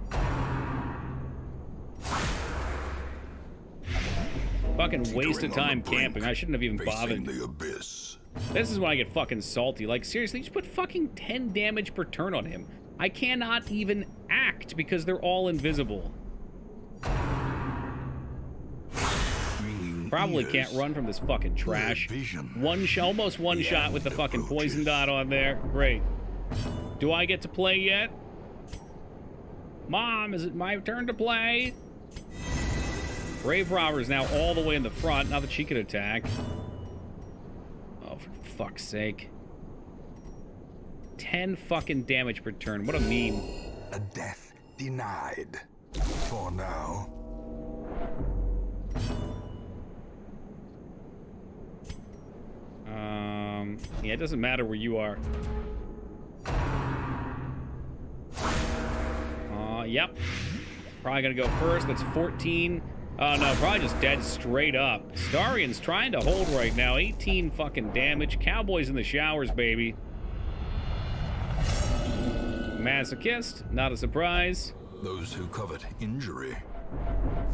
Fucking waste of time camping. I shouldn't have even bothered. The abyss. This is when I get fucking salty. Like, seriously, just put fucking 10 damage per turn on him. I cannot even act because they're all invisible. Probably can't run from this fucking trash. Almost one shot with the fucking poison dot on there. Great. Do I get to play yet? Mom, is it my turn to play? Brave Robber is now all the way in the front, now that she can attack. Oh, for fuck's sake. 10 fucking damage per turn. What a meme. A death denied. For now. Yeah, it doesn't matter where you are. Yep. Probably gonna go first. That's 14. Oh no, probably just dead straight up. Starian's trying to hold right now. 18 fucking damage. Cowboys in the showers, baby. Masochist, not a surprise. Those who covet injury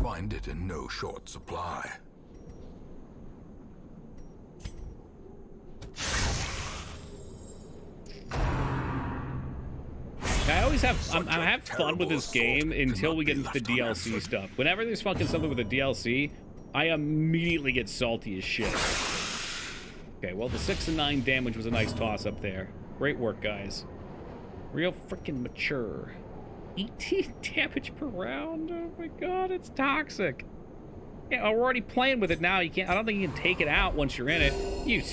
find it in no short supply. I always have I have fun with this game until we get into the DLC stuff. Whenever there's fucking something with the DLC, I immediately get salty as shit. Okay, well the 6 and 9 damage was a nice toss up there. Great work, guys. Real freaking mature. 18 damage per round. Oh my god, it's toxic. Yeah, we're already playing with it now. You can't. I don't think you can take it out once you're in it. You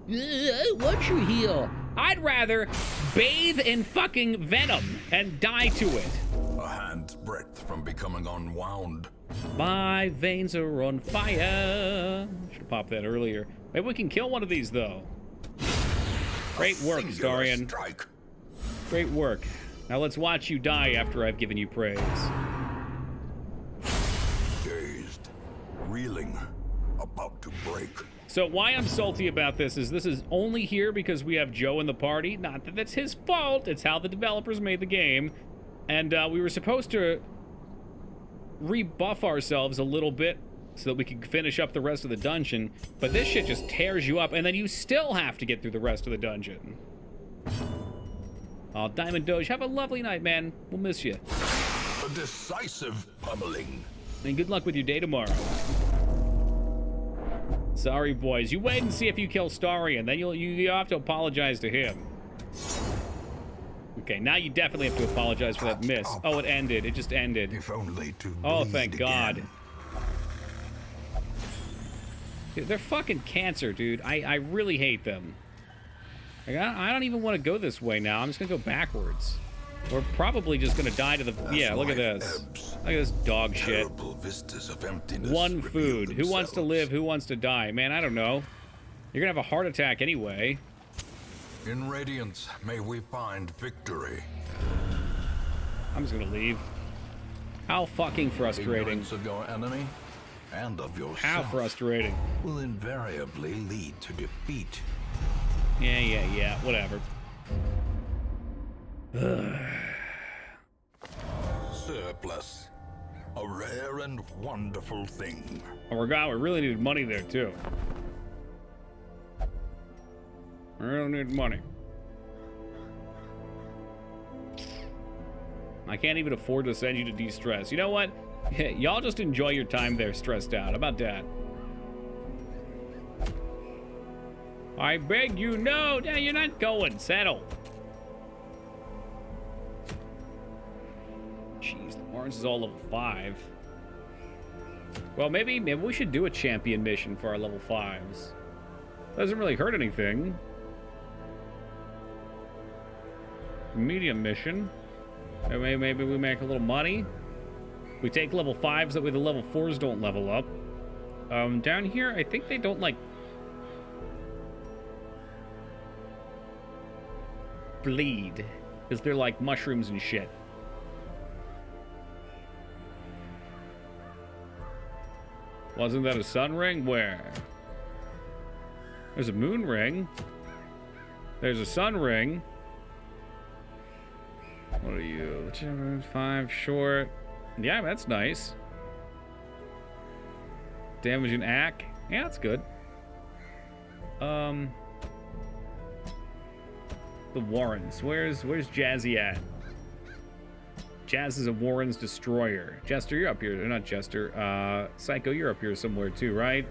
Once you're here, I'd rather bathe in fucking venom and die to it. A hand's breadth from becoming unwound. My veins are on fire. Should have popped that earlier. Maybe we can kill one of these, though. Great work, Starian. Great work. Now let's watch you die after I've given you praise. Dazed, reeling, about to break. So why I'm salty about this is only here because we have Joe in the party. Not that that's his fault. It's how the developers made the game. And we were supposed to rebuff ourselves a little bit so that we could finish up the rest of the dungeon. But this shit just tears you up, and then you still have to get through the rest of the dungeon. Oh, Diamond Doge, have a lovely night, man. We'll miss you. A decisive pummeling. And good luck with your day tomorrow. Sorry, boys. You wait and see if you kill Starian, then you have to apologize to him. Okay, now you definitely have to apologize for that miss. Oh, it ended. It just ended. If only to Oh, bleed thank God. again. Dude, they're fucking cancer, dude. I really hate them. Like, I don't even want to go this way now. I'm just gonna go backwards. We're probably just gonna die to the... Yeah, look at this. Look at this dog shit. Terrible vistas of emptiness One reveal food. Who wants to themselves. live? Who wants to die? Man, I don't know. You're gonna have a heart attack anyway. In Radiance, may we find victory. I'm just gonna leave. How fucking frustrating. Ignorance of your enemy and of yourself How frustrating. will invariably lead to defeat. Yeah, whatever. Surplus. A rare and wonderful thing. Oh my god, we really needed money there, too. I really need money. I can't even afford to send you to de-stress. You know what? Y'all just enjoy your time there stressed out. How about that? I beg you, no! Yeah, you're not going. Settle. Jeez, the orange is all level 5. Well, maybe we should do a champion mission for our level 5s. Doesn't really hurt anything. Medium mission. Maybe we make a little money. We take level 5s, that way the level 4s don't level up. Down here, I think they don't, like... bleed. Because they're like mushrooms and shit. Wasn't that a sun ring? Where? There's a moon ring. There's a sun ring. What are you? 5 short. Yeah, that's nice. Damaging Ack. Yeah, that's good. The Warrens. Where's Jazzy at? Jazz is a Warren's destroyer. Jester, you're up here. Or not Jester. Psycho, you're up here somewhere too, right?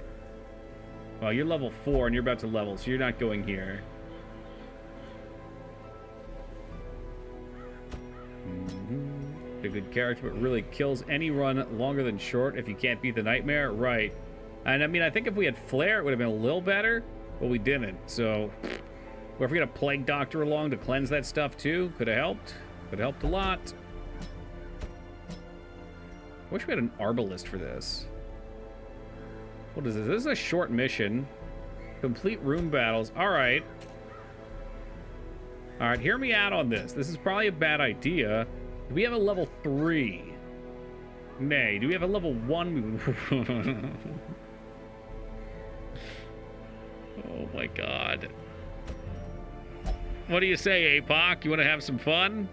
Well, you're level 4 and you're about to level, so you're not going here. A good character, but really kills any run longer than short if you can't beat the nightmare. Right. And I mean, I think if we had Flare, it would have been a little better, but we didn't. So, or if we had a Plague Doctor along to cleanse that stuff too, could have helped. Could have helped a lot. Wish we had an Arbalist for this. What is this? This is a short mission. Complete room battles. All right. All right, hear me out on this. This is probably a bad idea. Do we have a level 3? Nay. Do we have a level 1? Oh my god. What do you say, APOC? You want to have some fun?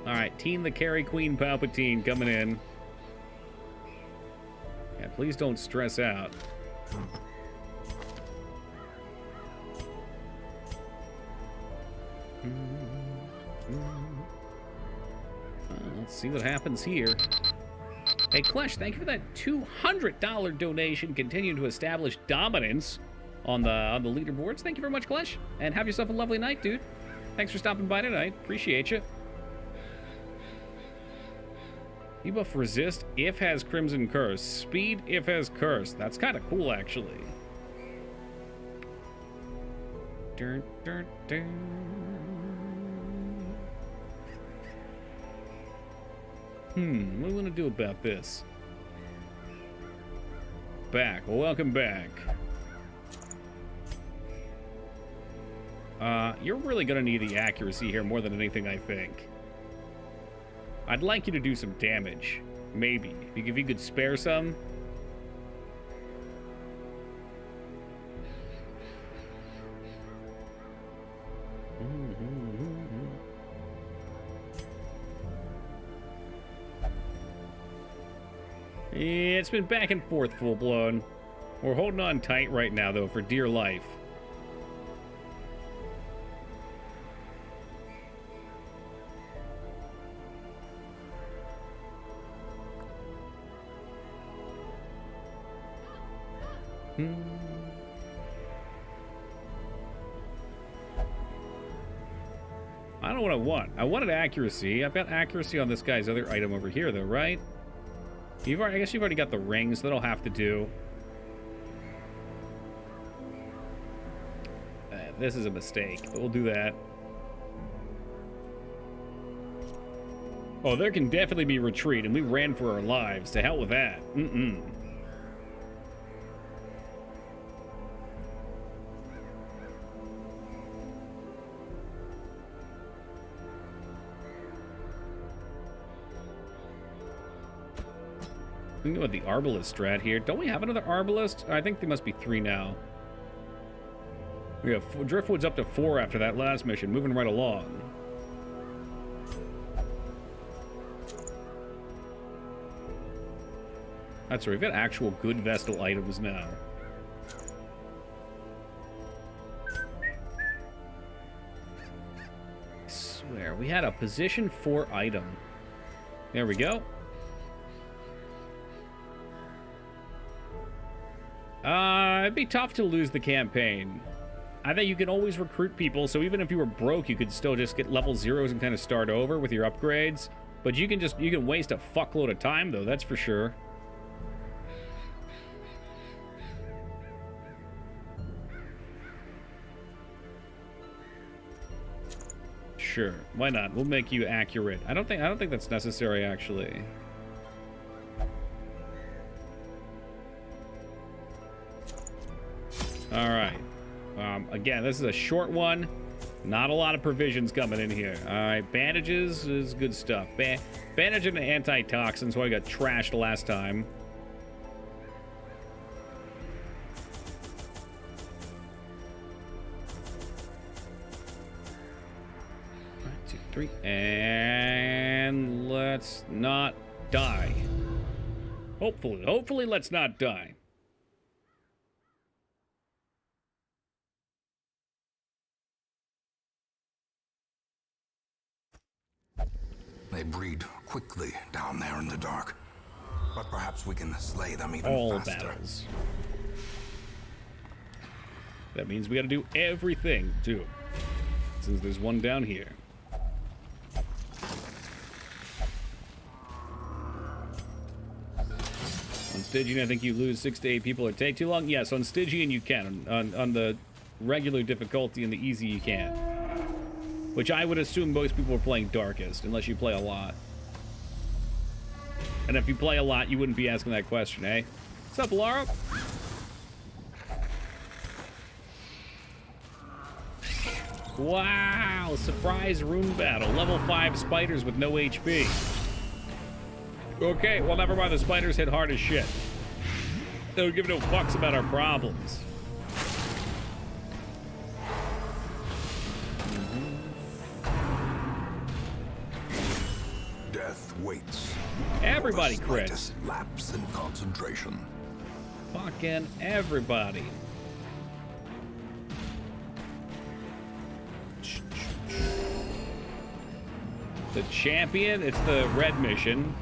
Alright, Teen the Carry Queen Palpatine coming in. Yeah, please don't stress out. Let's see what happens here. Hey, Klesh, thank you for that $200 donation. Continue to establish dominance on the leaderboards. Thank you very much, Klesh. And have yourself a lovely night, dude. Thanks for stopping by tonight. Appreciate you. Debuff resist if has Crimson Curse. Speed if has Curse. That's kind of cool, actually. Dun, dun, dun. What do we want to do about this? Back. Well, welcome back. You're really going to need the accuracy here more than anything, I think. I'd like you to do some damage. Maybe. If you could spare some. It's been back and forth full-blown. We're holding on tight right now, though, for dear life. I don't know what I want. I wanted accuracy. I've got accuracy on this guy's other item over here, though, right? I guess you've already got the rings. That'll have to do. This is a mistake, but we'll do that. Oh, there can definitely be retreat, and we ran for our lives. To hell with that. We can go with the Arbalist strat here. Don't we have another Arbalist? I think there must be 3 now. We have Driftwood's up to 4 after that last mission, moving right along. That's right, we've got actual good Vestal items now. I swear, we had a position 4 item. There we go. It'd be tough to lose the campaign. I think you can always recruit people, so even if you were broke, you could still just get level 0s and kind of start over with your upgrades. But you can waste a fuckload of time, though, that's for sure. Sure, why not? We'll make you accurate. I don't think that's necessary, actually. All right. Again, this is a short one. Not a lot of provisions coming in here. All right, bandages is good stuff. Bandage and antitoxins, so I got trashed last time. 1, 2, 3, and let's not die. Hopefully, let's not die. They breed quickly down there in the dark. But perhaps we can slay them even All faster. battles. That means we gotta do everything, too. Since there's one down here. On Stygian, I think you lose 6 to 8 people or take too long. Yes, on Stygian you can. On the regular difficulty and the easy you can. Which I would assume most people are playing Darkest, unless you play a lot. And if you play a lot, you wouldn't be asking that question, eh? What's up, Laura? Wow, surprise rune battle. Level 5 spiders with no HP. Okay, well, never mind. The spiders hit hard as shit. They don't give no fucks about our problems. Death waits. Everybody The crits. slightest lapse in concentration. Fucking everybody. The champion, it's the red mission.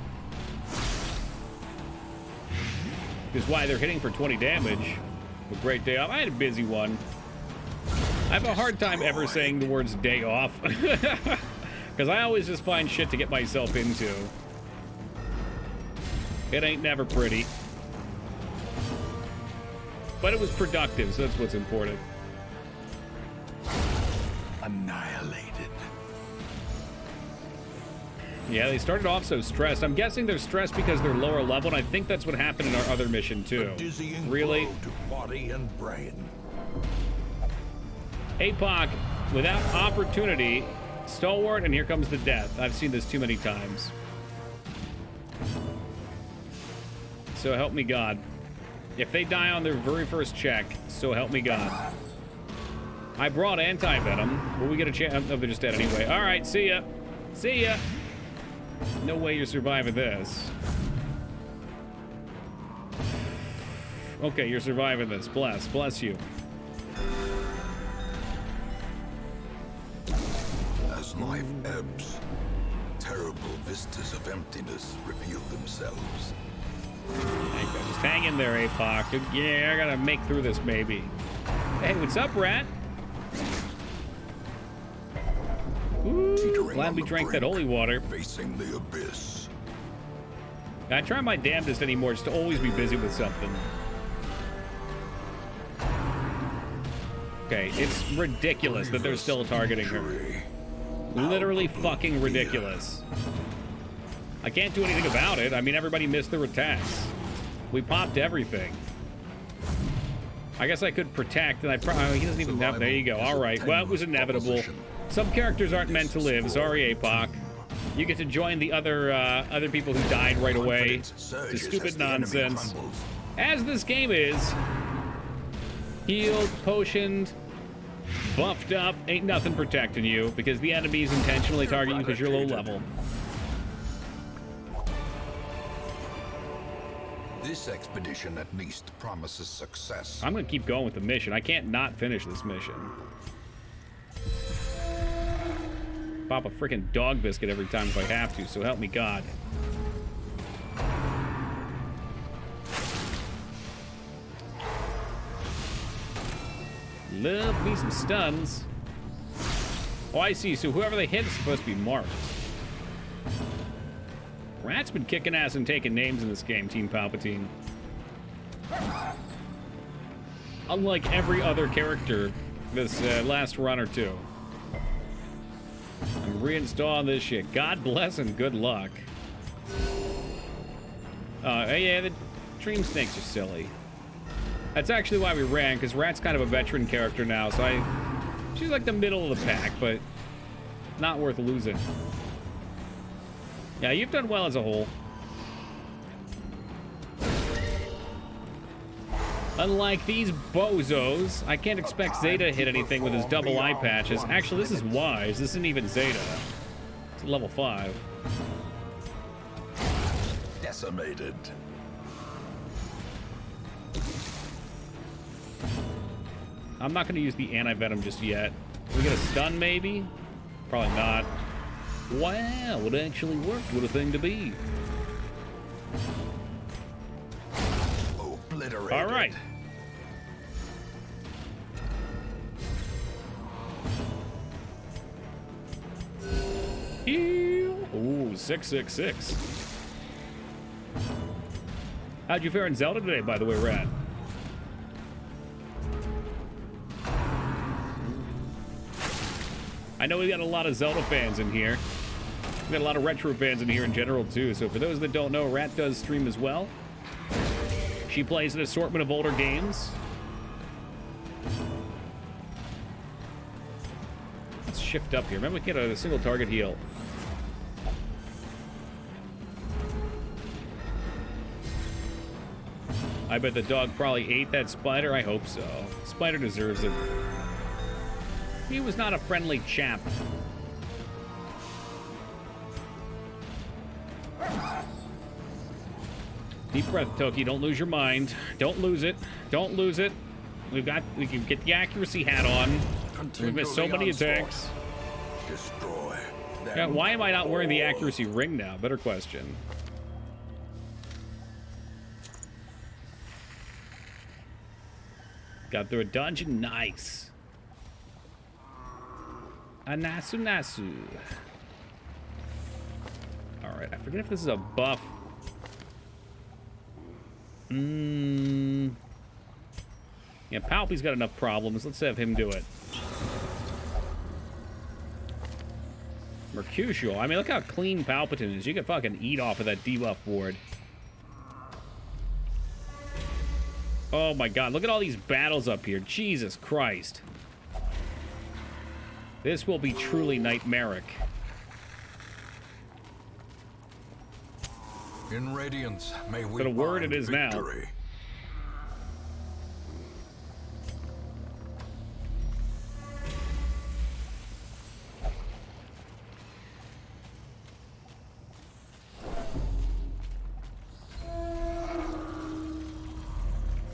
Is why they're hitting for 20 damage. A great day off. I had a busy one. I have a hard time ever saying the words day off. Because I always just find shit to get myself into. It ain't never pretty. But it was productive, so that's what's important. Annihilated. Yeah, they started off so stressed. I'm guessing they're stressed because they're lower level, and I think that's what happened in our other mission, too. Dizzying Really? blow to body and brain. APOC, without opportunity, stalwart, and here comes the death. I've seen this too many times. So help me God. If they die on their very first check, so help me God. I brought anti-venom. Will we get a chance? Oh, they're just dead anyway. All right, see ya. See ya. No way you're surviving this. Okay, you're surviving this. Bless you. As life ebbs, terrible vistas of emptiness reveal themselves. There you go. Just hang in there, APOC. Yeah, I gotta make through this, baby. Hey, what's up, Rat? Ooh, Teetering glad on we the drank that brink, holy water. Facing the abyss. I try my damnedest anymore just to always be busy with something. Okay, it's ridiculous that they're still targeting her. Literally fucking ridiculous. I can't do anything about it. I mean, everybody missed their attacks. We popped everything. I guess I could protect, and he doesn't even have. There you go. All right. Well, it was inevitable. Some characters aren't meant to live. Sorry, APOC. You get to join the other people who died right away. It's stupid nonsense. As this game is, healed, potioned, buffed up, ain't nothing protecting you because the enemies intentionally target you because you're low level. This expedition at least promises success. I'm gonna keep going with the mission. I can't not finish this mission. Pop a freaking dog biscuit every time if I have to, so help me God. Love me some stuns. Oh, I see. So whoever they hit is supposed to be marked. Rat's been kicking ass and taking names in this game, Team Palpatine. Unlike every other character this last run or two. I'm reinstalling this shit. God bless and good luck. Yeah, the Dream Snakes are silly. That's actually why we ran, because Rat's kind of a veteran character now, so she's like the middle of the pack, but not worth losing. Yeah, you've done well as a whole. Unlike these bozos, I can't expect Zeta to hit anything with his double eye patches. Actually, this is wise. This isn't even Zeta. It's level 5. Decimated. I'm not going to use the anti-venom just yet. We get a stun, maybe? Probably not. Wow, it actually worked. What a thing to be. Obliterated. All right. Ooh, 666. How'd you fare in Zelda today, by the way, Rat? I know we got a lot of Zelda fans in here. We got a lot of retro fans in here in general, too. So for those that don't know, Rat does stream as well. She plays an assortment of older games. Let's shift up here. Remember, we get a single target heal. I bet the dog probably ate that spider. I hope so. Spider deserves it. He was not a friendly chap. Deep breath, Toki. Don't lose your mind. Don't lose it. Don't lose it. We can get the accuracy hat on. We've missed so many attacks. Destroy. Yeah, why am I not wearing the accuracy ring now? Better question. Got through a dungeon. Nice. A nasu nasu. All right. I forget if this is a buff. Yeah, Palpy's got enough problems. Let's have him do it. Mercutio. I mean, look how clean Palpatine is. You can fucking eat off of that debuff board. Oh my god, look at all these battles up here. Jesus Christ. This will be truly nightmaric. In Radiance, may we But a word find it is now. victory.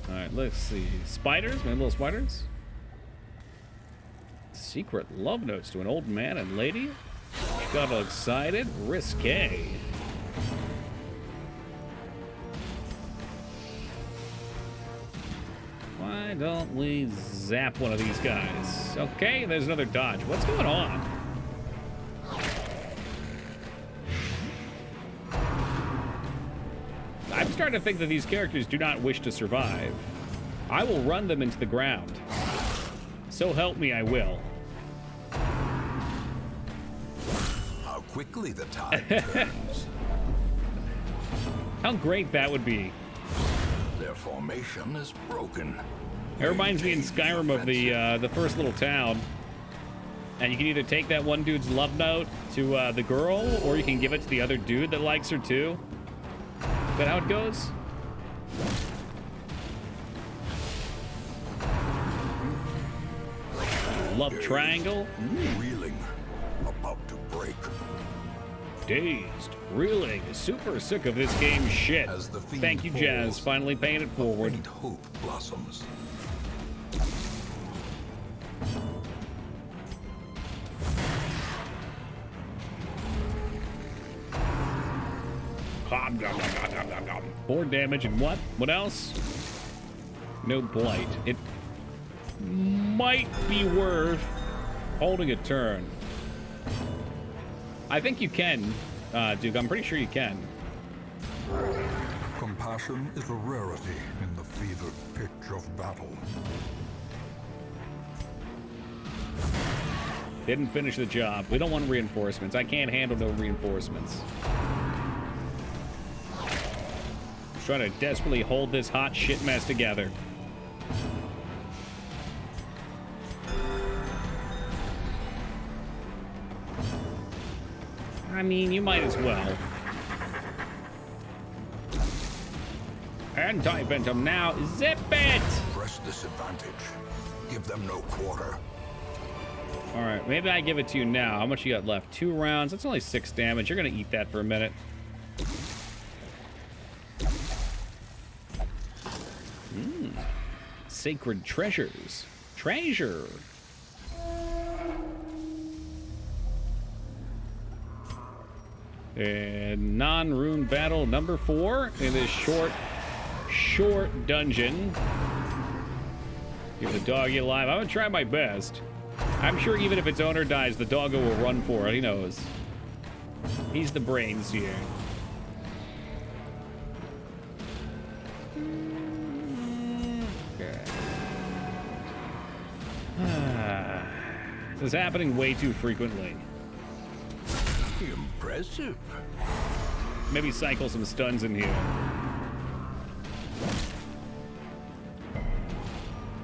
Alright, let's see. Spiders? My little spiders? Secret love notes to an old man and lady? She got all excited. Risque. Why don't we zap one of these guys? Okay, there's another dodge. What's going on? I'm starting to think that these characters do not wish to survive. I will run them into the ground. So help me, I will. How quickly the tide turns. How great that would be. Their formation is broken. It reminds me in Skyrim of the first little town. And you can either take that one dude's love note to the girl, or you can give it to the other dude that likes her too. Is that how it goes? Love triangle? Reeling, about to break. Dazed, reeling, super sick of this game shit. As the fiend Thank you, Jazz. falls, Finally paying it forward. Faint hope blossoms. Nom, nom, nom, nom, nom, nom. 4 damage and what? What else? No blight. It might be worth holding a turn. I think you can, Duke. I'm pretty sure you can. Compassion is a rarity in the fevered pitch of battle. Didn't finish the job. We don't want reinforcements. I can't handle no reinforcements. Just trying to desperately hold this hot shit mess together. I mean, you might as well. Anti-Ventum now. Zip it! Press this advantage. Give them no quarter. All right, maybe I give it to you now. How much you got left? 2 rounds. That's only 6 damage. You're going to eat that for a minute. Sacred treasures. Treasure. And non-rune battle number 4 in this short dungeon. Keep the doggy alive. I'm gonna try my best. I'm sure even if its owner dies, the doggo will run for it. He knows. He's the brains here. Okay. This is happening way too frequently. Impressive. Maybe cycle some stuns in here.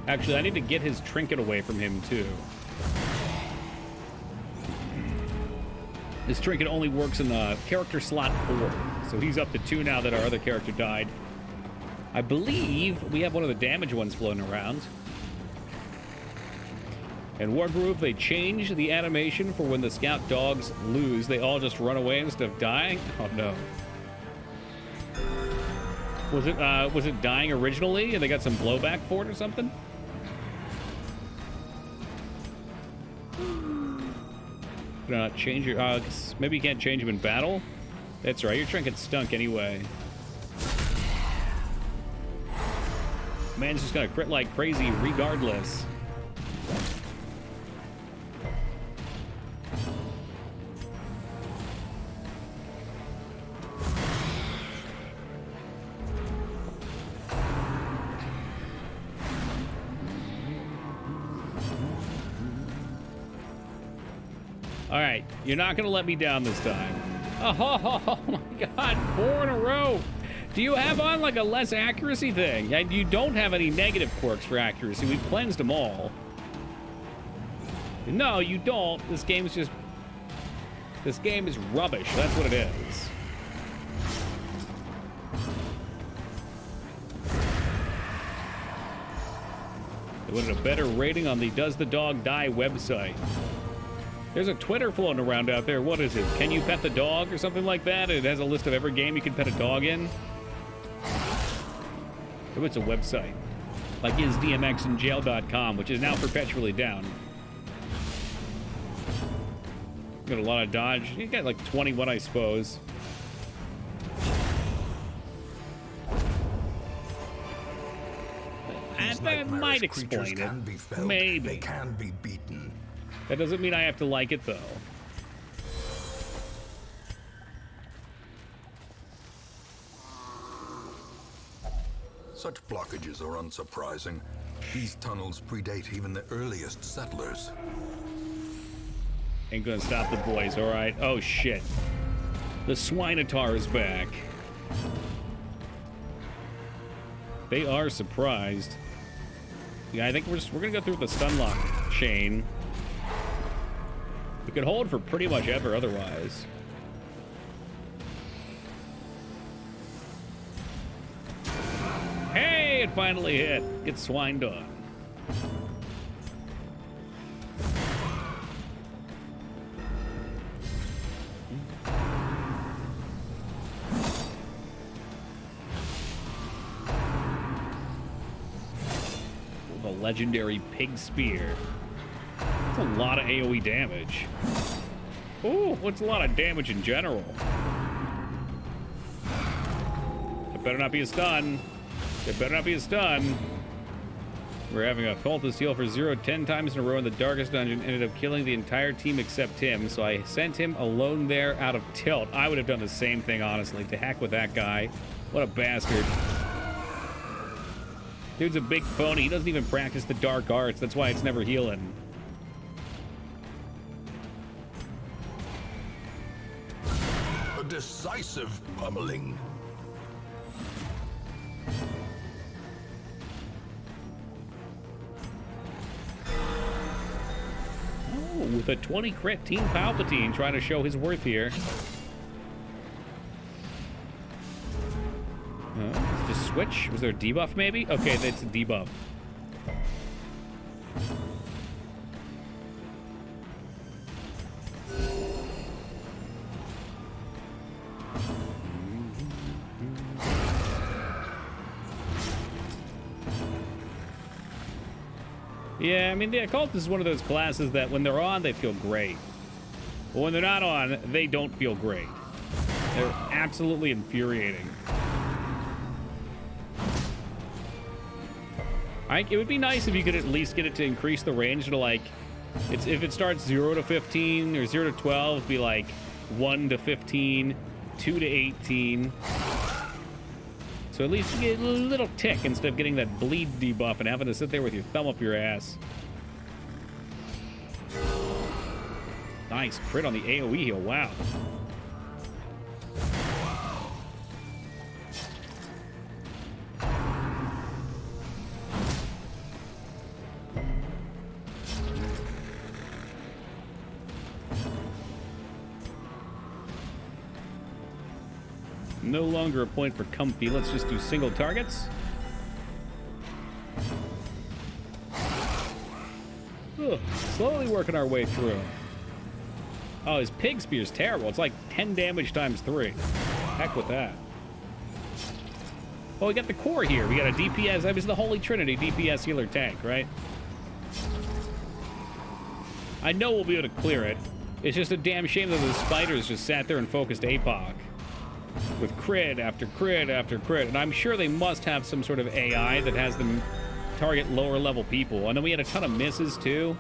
Actually, I need to get his trinket away from him, too. His trinket only works in the character slot 4. So he's up to 2 now that our other character died. I believe we have one of the damage ones floating around. In Wargroove, they changed the animation for when the scout dogs lose. They all just run away instead of dying. Oh no. Was it dying originally and they got some blowback for it or something? Change your maybe you can't change him in battle. That's right, your trinket stunk anyway. Man's just gonna crit like crazy regardless. All right, you're not gonna let me down this time. Oh my God, 4 in a row. Do you have on like a less accuracy thing? And you don't have any negative quirks for accuracy. We've cleansed them all. No, you don't. This game is rubbish. That's what it is. They wanted a better rating on the Does the Dog Die website. There's a Twitter floating around out there. What is it? Can you pet the dog or something like that? It has a list of every game you can pet a dog in. Oh, it's a website. Like isdmxinjail.com, which is now perpetually down. Got a lot of dodge. You got like 21, I suppose. That might explain it. Maybe. They can be beaten. That doesn't mean I have to like it, though. Such blockages are unsurprising. These tunnels predate even the earliest settlers. Ain't gonna stop the boys, all right? Oh, shit. The Swinotar is back. They are surprised. Yeah, I think we're gonna go through with the Stunlock chain. We could hold for pretty much ever otherwise. Hey, it finally hit. Get swined on. The legendary Pig Spear. That's a lot of AoE damage. Ooh, what's a lot of damage in general? It better not be a stun. It better not be a stun. We're having a cultist heal for 10 times in a row in the darkest dungeon. Ended up killing the entire team except him, so I sent him alone there out of tilt. I would have done the same thing, honestly. To heck with that guy. What a bastard. Dude's a big phony. He doesn't even practice the dark arts. That's why it's never healing. A decisive pummeling. Oh, with a 20 crit, Team Palpatine trying to show his worth here. Just switch? Was there a debuff maybe? Okay, that's a debuff. Yeah, I mean, the Occultist is one of those classes that when they're on, they feel great. But when they're not on, they don't feel great. They're absolutely infuriating. It would be nice if you could at least get it to increase the range to, like, if it starts 0 to 15 or 0 to 12, it'd be like 1 to 15, 2 to 18. So at least you get a little tick instead of getting that bleed debuff and having to sit there with your thumb up your ass. Nice crit on the AoE heal, wow. No longer a point for comfy. Let's just do single targets. Ugh, slowly working our way through. Oh, his pig spear's terrible. It's like 10 damage times 3. Heck with that. Oh, we got the core here. We got a DPS. That was the Holy Trinity DPS healer tank, right? I know we'll be able to clear it. It's just a damn shame that the spiders just sat there and focused APOC. With crit after crit after crit. And I'm sure they must have some sort of AI that has them target lower level people. And then we had a ton of misses too.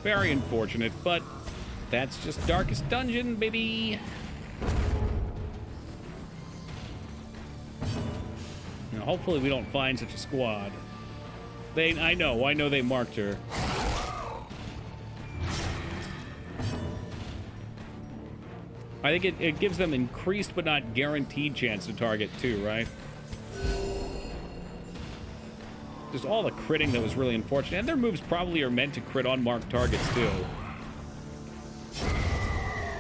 Very unfortunate, but that's just Darkest Dungeon, baby. Now, hopefully we don't find such a squad. I know they marked her. I think it gives them increased but not guaranteed chance to target too, right? Just all the critting that was really unfortunate. And their moves probably are meant to crit on marked targets too.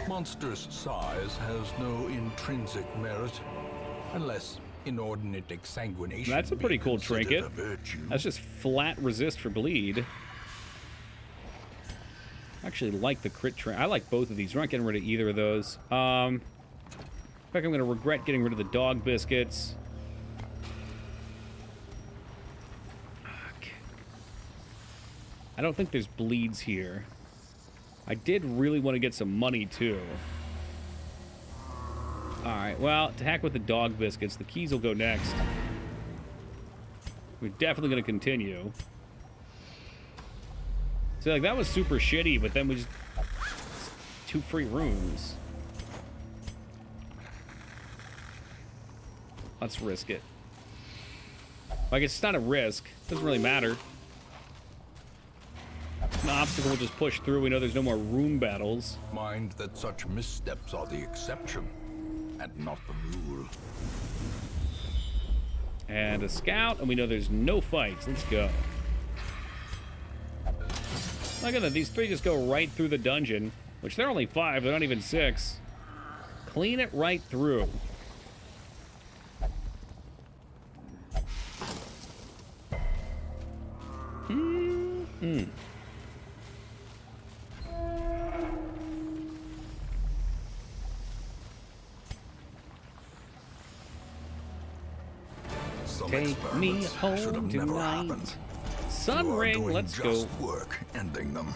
Monstrous size has no intrinsic merit, unless inordinate exsanguination. That's a pretty be cool considered trinket. a virtue. That's just flat resist for bleed. I actually like the crit train. I like both of these. We're not getting rid of either of those. In fact, I'm going to regret getting rid of the dog biscuits. Fuck. I don't think there's bleeds here. I did really want to get some money, too. Alright, well, to heck with the dog biscuits. The keys will go next. We're definitely going to continue. So, like, that was super shitty, but then we just... 2 free rooms. Let's risk it. Like, it's not a risk. Doesn't really matter. An obstacle will just push through. We know there's no more room battles. Mind that such missteps are the exception, and not the rule. And a scout, and we know there's no fights. Let's go. Look at that. These 3 just go right through the dungeon, which they're only 5. They're not even 6. Clean it right through. Some Take me experiments should have home never tonight. happened. Sun You are ring, doing let's just go. work ending them.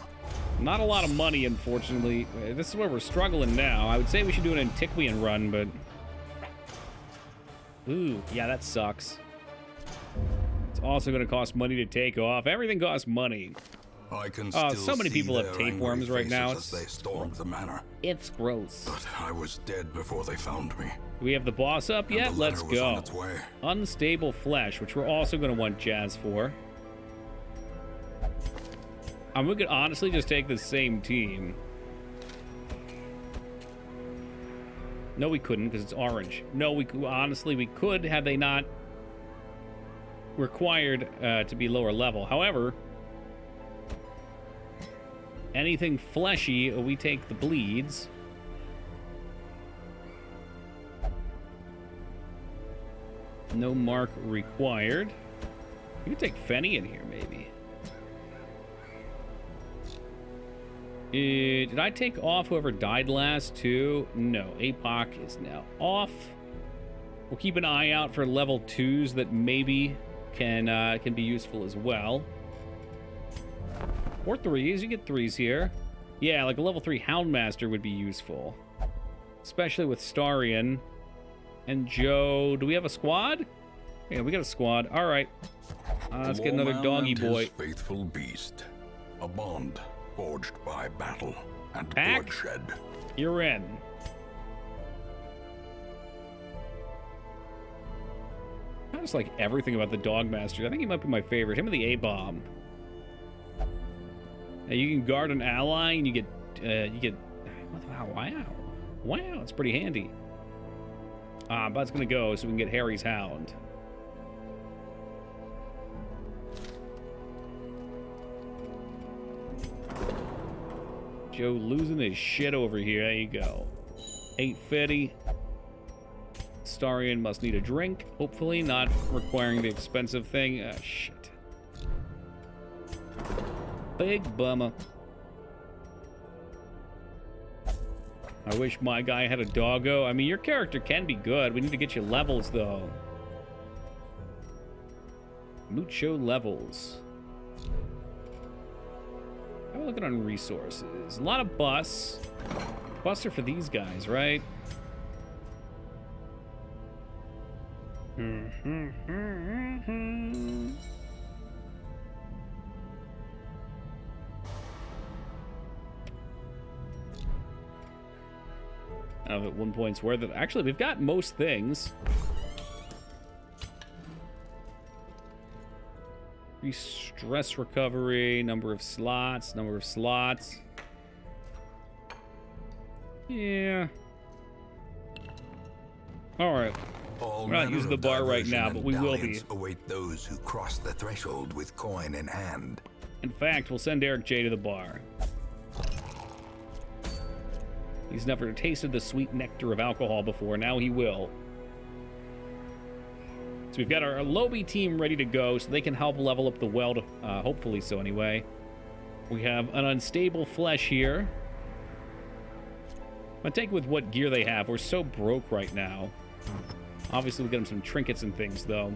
Not a lot of money, unfortunately. This is where we're struggling now. I would say we should do an Antiquian run, but... Ooh, yeah, that sucks. It's also going to cost money to take off. Everything costs money. I can Oh, still so many see people have their tapeworms angry right now. faces as they stormed the manor. It's gross. But I was dead before they found me. Do we have the boss up yet? And the Let's letter was on go. its way. Unstable flesh, which we're also going to want Jazz for. We could honestly just take the same team. No, we couldn't because it's orange. No, honestly, we could had they not required to be lower level. However, anything fleshy, we take the bleeds. No mark required. You could take Fenny in here, maybe. Did I take off whoever died last, too? No. APOC is now off. We'll keep an eye out for level 2s that maybe can be useful as well. Or 3s. You get 3s here. Yeah, like a level 3 Houndmaster would be useful. Especially with Starion and Joe. Do we have a squad? Yeah, we got a squad. All right. Let's get another Lawman doggy and boy. his faithful beast. A bond forged by battle and Pack. bloodshed. You're in. I just like everything about the Dogmaster. I think he might be my favorite. Him and the A-Bomb. You can guard an ally, and you get. Wow. Wow, it's pretty handy. But it's gonna go so we can get Harry's Hound. Joe losing his shit over here. There you go. 850. Starion must need a drink. Hopefully not requiring the expensive thing. Ah, shit. Big bummer. I wish my guy had a doggo. I mean, your character can be good. We need to get you levels, though. Mucho levels. How are we looking on resources? A lot of bus. Bus are for these guys, right? I don't know if at one point's worth it. Actually, we've got most things. Stress recovery, number of slots. Yeah. All right. All We're not manner using the of bar right diversion now, and but we will be. dalliance await those who cross the threshold with coin in hand. In fact, we'll send Eric J to the bar. He's never tasted the sweet nectar of alcohol before. Now he will. So we've got our Lobby team ready to go so they can help level up the weld. Hopefully so anyway. We have an unstable flesh here. I'm take with what gear they have. We're so broke right now. Obviously, we'll get them some trinkets and things, though.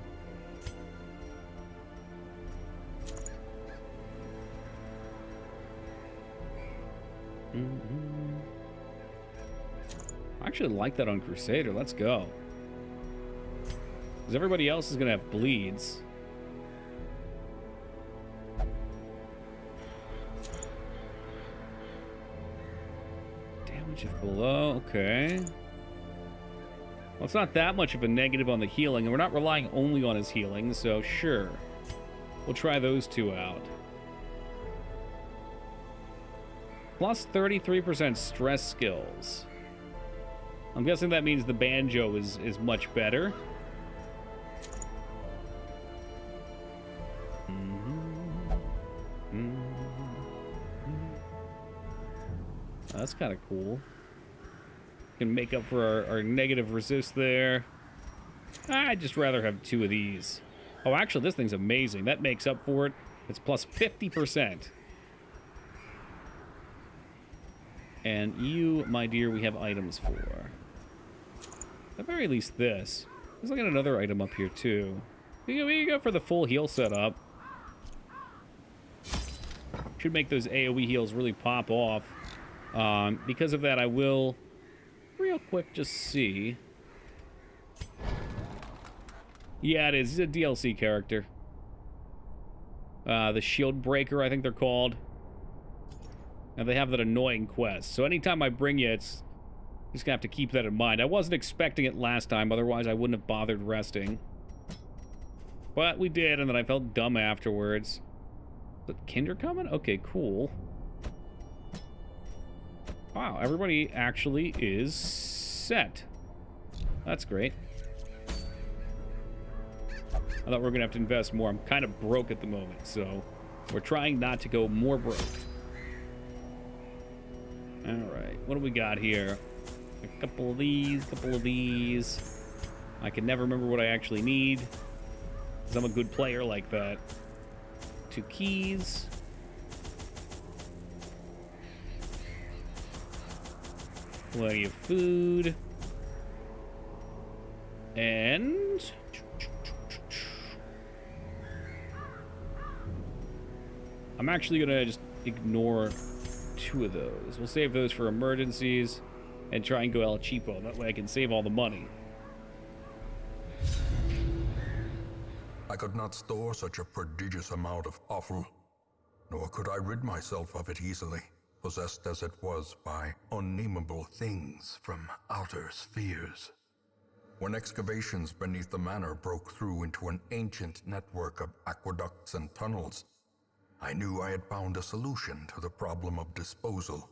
I actually like that on Crusader. Let's go. Because everybody else is going to have bleeds. Damage if below. Okay. Well, it's not that much of a negative on the healing, and we're not relying only on his healing, so sure. We'll try those two out. Plus 33% stress skills. I'm guessing that means the banjo is much better. That's kind of cool. Can make up for our negative resist there. I'd just rather have two of these. Oh, actually, this thing's amazing. That makes up for it. It's plus 50%. And you, my dear, we have items for. At the very least, this. Let's look at another item up here, too. We can go for the full heal setup. Should make those AoE heals really pop off. Because of that, I will, real quick, just see. Yeah, it is. He's a DLC character. The Shield Breaker, I think they're called. And they have that annoying quest. So anytime I bring you, it's just gonna have to keep that in mind. I wasn't expecting it last time, otherwise I wouldn't have bothered resting. But we did, and then I felt dumb afterwards. Is it Kinder coming? Okay, cool. Wow, everybody actually is set. That's great. I thought we were gonna have to invest more. I'm kind of broke at the moment, so we're trying not to go more broke. All right, what do we got here? A couple of these, I can never remember what I actually need, because I'm a good player like that. 2 keys. Plenty of food. And I'm actually gonna just ignore 2 of those. We'll save those for emergencies and try and go El Cheapo. That way I can save all the money. I could not store such a prodigious amount of offal, nor could I rid myself of it easily, possessed as it was by unnameable things from outer spheres. When excavations beneath the manor broke through into an ancient network of aqueducts and tunnels, I knew I had found a solution to the problem of disposal.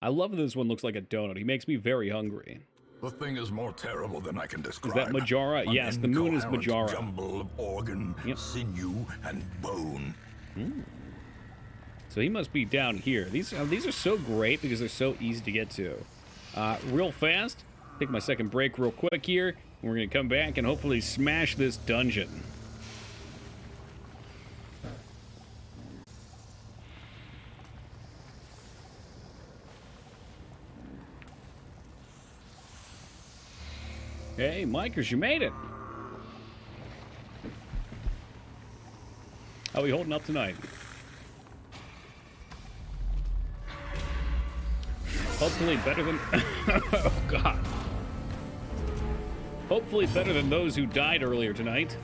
I love this one. Looks like a donut. He makes me very hungry. The thing is more terrible than I can describe. Is that Majara? An Yes, the moon is incoherent Majara. Jumble of organ, sinew, and bone. So he must be down here. These are so great because they're so easy to get to. Real fast, take my second break real quick here. And we're going to come back and hopefully smash this dungeon. Hey, Micers, you made it. How are we holding up tonight? Hopefully better than... oh, God. Hopefully better than those who died earlier tonight.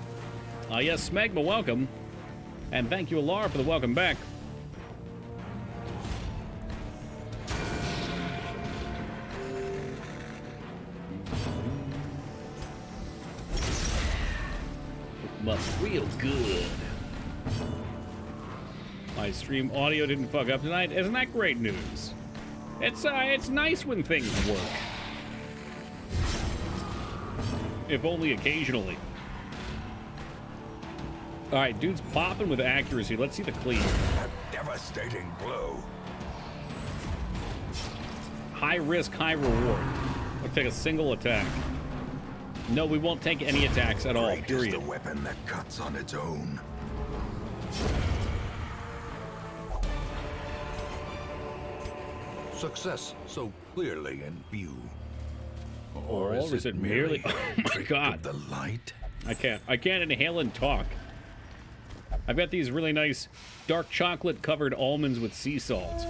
Yes, Smegma, welcome. And thank you, Alar, for the welcome back. Up real good. My stream audio didn't fuck up tonight. Isn't that great news? It's nice when things work. If only occasionally. All right, dude's popping with accuracy. Let's see the clean. A devastating blow. High risk, high reward. We'll take a single attack. No, we won't take any attacks at all, Great period. is the weapon that cuts on its own. Success so clearly in view. Or is it merely... Oh my trick God. of the light? I can't inhale and talk. I've got these really nice dark chocolate covered almonds with sea salt.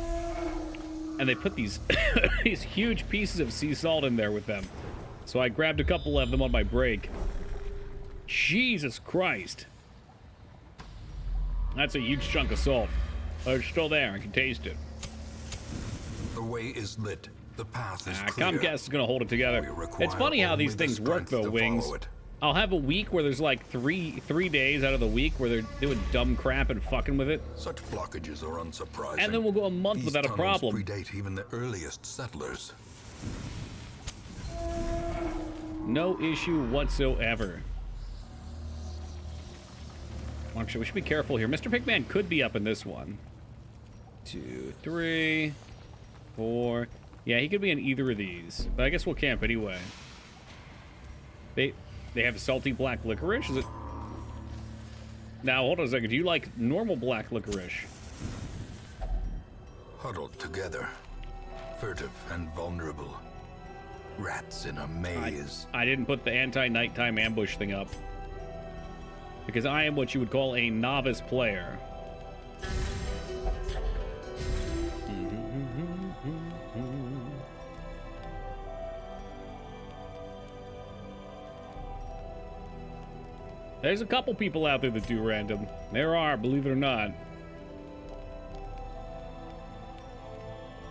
And they put these these huge pieces of sea salt in there with them. So I grabbed a couple of them on my break. Jesus Christ. That's a huge chunk of salt. Oh, it's still there. I can taste it. The way is lit. The path is clear. Comcast is going to hold it together. We require It's funny how only these the things work, strength though, to Wings. follow it. I'll have a week where there's like three days out of the week where they're doing dumb crap and fucking with it. Such blockages are unsurprising. And then we'll go a month These without a tunnels problem. predate even the earliest settlers. No issue whatsoever. Actually, we should be careful here. Mr. Pigman could be up in this one. 2, 3, 4. Yeah, he could be in either of these. But I guess we'll camp anyway. They have salty black licorice? Is it? Now, hold on a second. Do you like normal black licorice? Huddled together, furtive and vulnerable. Rats in a maze. I didn't put the anti-nighttime ambush thing up. Because I am what you would call a novice player. There's a couple people out there that do random. There are, believe it or not.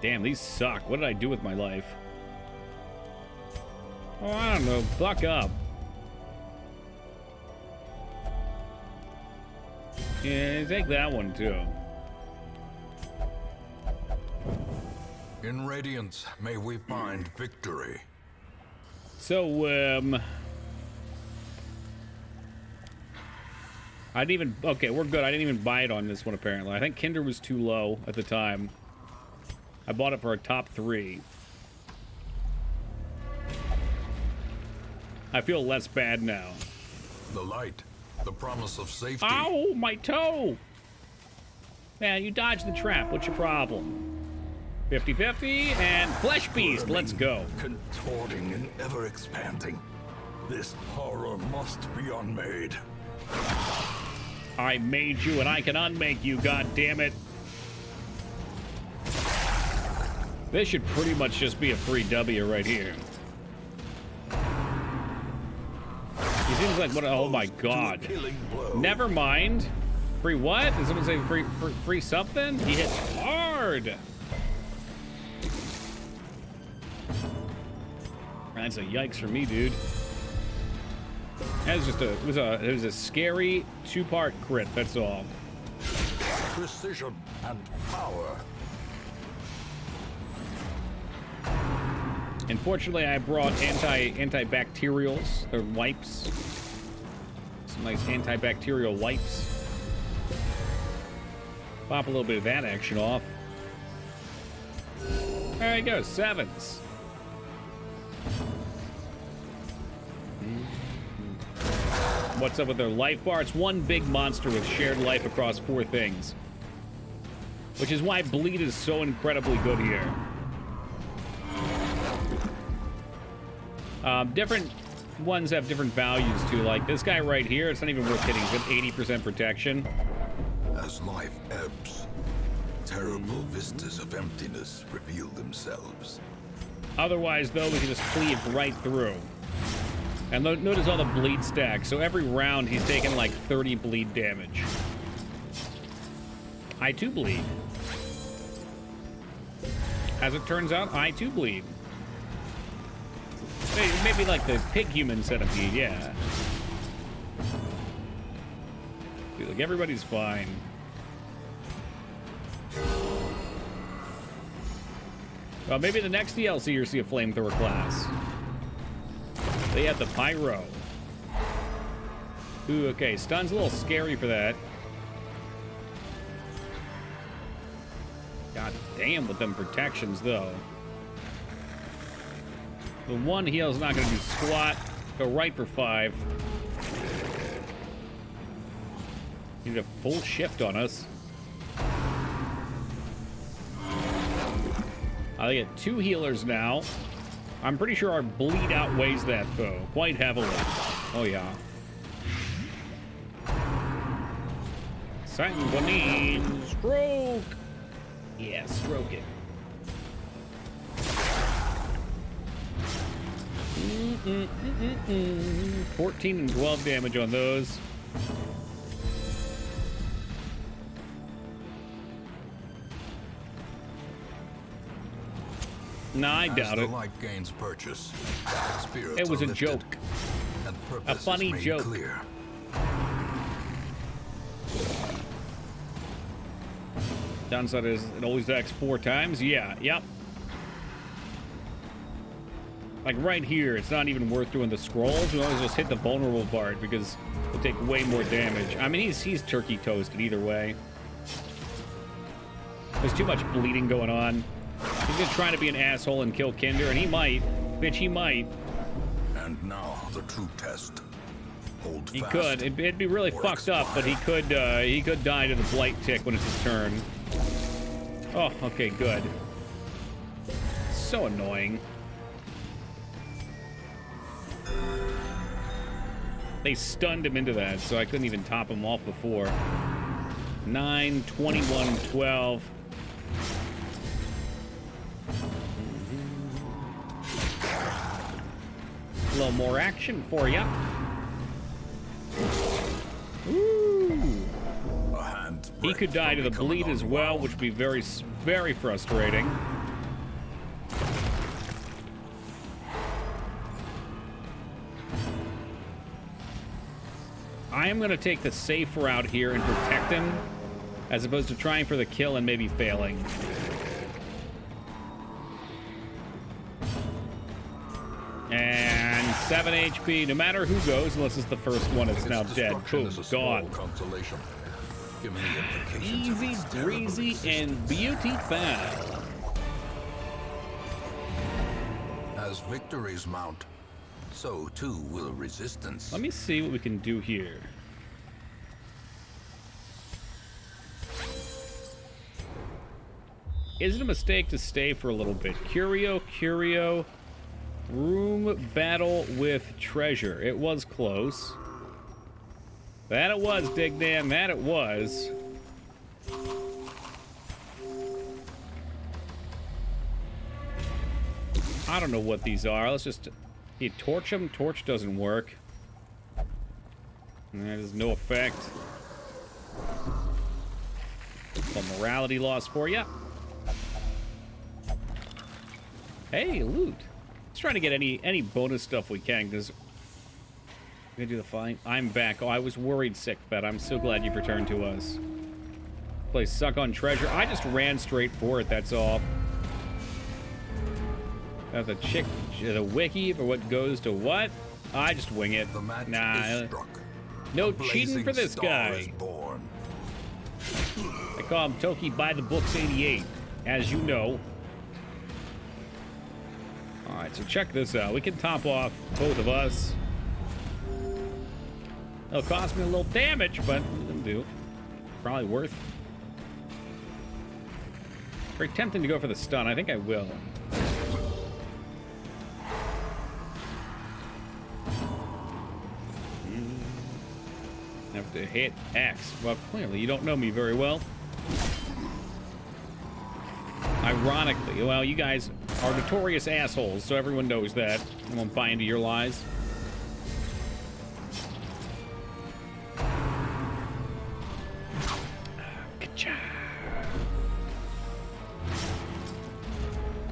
Damn, these suck. What did I do with my life? Oh, I don't know. Fuck up. Yeah, take that one, too. In Radiance, may we find victory. So, I didn't even... Okay, we're good. I didn't even buy it on this one, apparently. I think Kinder was too low at the time. I bought it for a top 3. I feel less bad now. The light, the promise of safety. Ow, my toe! Man, you dodged the trap. What's your problem? 50-50 and Flesh Beast. Let's go. Contorting and ever expanding. This horror must be unmade. I made you and I can unmake you, god damn it. This should pretty much just be a free W right here. He seems like what? Oh my god. Never mind. Free what? Did someone say free something? He hits hard. That's a yikes for me, dude. That was just it was a scary 2-part crit. That's all. Precision and power. Unfortunately, I brought antibacterials or wipes. Some nice antibacterial wipes. Pop a little bit of that action off. There you go, 7s. What's up with their life bar? It's one big monster with shared life across 4 things. Which is why bleed is so incredibly good here. Different ones have different values too. Like this guy right here, it's not even worth hitting. He's got 80% protection. As life ebbs, terrible vistas of emptiness reveal themselves. Otherwise, though, we can just cleave right through. And notice all the bleed stacks. So every round, he's taking like 30 bleed damage. I too bleed. As it turns out, I too bleed. Maybe like the pig human centipede, yeah. Dude, like everybody's fine. Well, maybe the next DLC you'll see a flamethrower class. They have the pyro. Ooh, okay, stun's a little scary for that. God damn with them protections, though. The one heal's not gonna do squat. Go right for 5. Need a full shift on us. I get 2 healers now. I'm pretty sure our bleed outweighs that, though, quite heavily. Oh, yeah. Sanguine stroke. Yeah, stroke it. 14 and 12 damage on those. Nah, I doubt it. Light gains purchase, It was a joke. A funny joke. Clear. Downside is it always acts 4 times. Yeah, yep. Like right here, it's not even worth doing the scrolls. We always just hit the vulnerable part because it'll take way more damage. I mean, he's turkey toasted either way. There's too much bleeding going on. He's gonna try to be an asshole and kill Kinder, and he might. Bitch, he might. And now the true test. Hold He fast. could. It'd be really fucked up, but he could die to the blight tick when it's his turn. Oh, okay, good. So annoying. They stunned him into that, so I couldn't even top him off before. 9, 21, 12. A little more action for ya. Ooh. He could die to the bleed as well, which would be very, very frustrating. I am going to take the safe route here and protect him, as opposed to trying for the kill and maybe failing. And 7 HP, no matter who goes, unless it's the first one, it's now dead. Boom, gone. Easy, breezy, and beautiful. As victories mount, so too will resistance. Let me see what we can do here. is it a mistake to stay for a little bit? Curio. Room battle with treasure. It was close. That it was, Dignan. That it was. I don't know what these are. Let's just... You torch them? Torch doesn't work. That has no effect. A morality loss for you. Hey, loot. Let's try to get any bonus stuff we can, because... We're gonna do the fine. I'm back. Oh, I was worried, Sick Fed. I'm so glad you've returned to us. Play suck on treasure. I just ran straight for it, that's all. The wiki for what goes to what? I just wing it. The match Nah, is struck. no A cheating blazing for this star guy. is born. I call him Toki by the books 88, as you know. All right, so check this out. We can top off both of us. It'll cost me a little damage, but it'll do. Probably worth. Very tempting to go for the stun. I think I will. Have to hit X. Well, clearly you don't know me very well. Ironically, well, you guys are notorious assholes, so everyone knows that. I won't buy into your lies.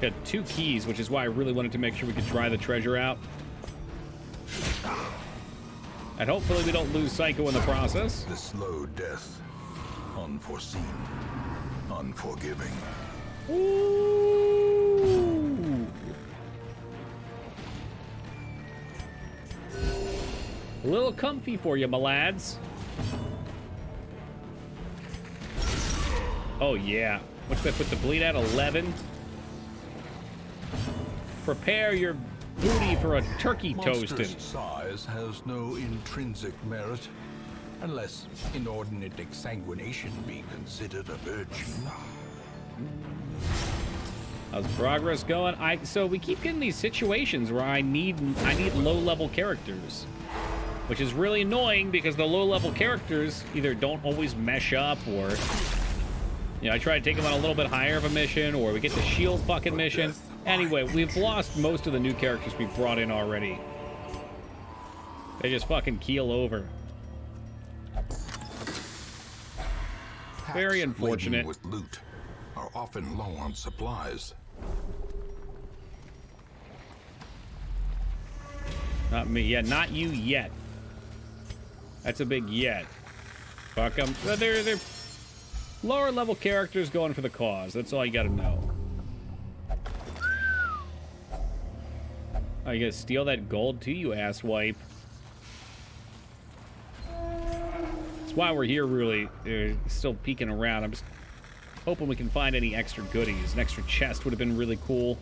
Got 2 keys, which is why I really wanted to make sure we could try the treasure out. And hopefully we don't lose Psycho in the process. The slow death. Unforeseen. Unforgiving. Ooh. A little comfy for you, my lads. Oh, yeah. What's that put the bleed at? 11? Prepare your booty for a turkey Monstrous toasting. size has no intrinsic merit, unless inordinate exsanguination be considered a virtue. How's progress going? So we keep getting these situations where I need low-level characters, which is really annoying because the low-level characters either don't always mesh up, or you know, I try to take them on a little bit higher of a mission, or we get the shield fucking mission. Anyway, we've lost most of the new characters we've brought in already. They just fucking keel over. Very Packs unfortunate. laden with loot are often low on supplies. Not me. Yeah, not you yet. That's a big yet. Fuck them. They're lower level characters going for the cause. That's all you gotta know. Oh, you gonna steal that gold too, you asswipe? That's why we're here, really. Still peeking around. I'm just hoping we can find any extra goodies. An extra chest would have been really cool.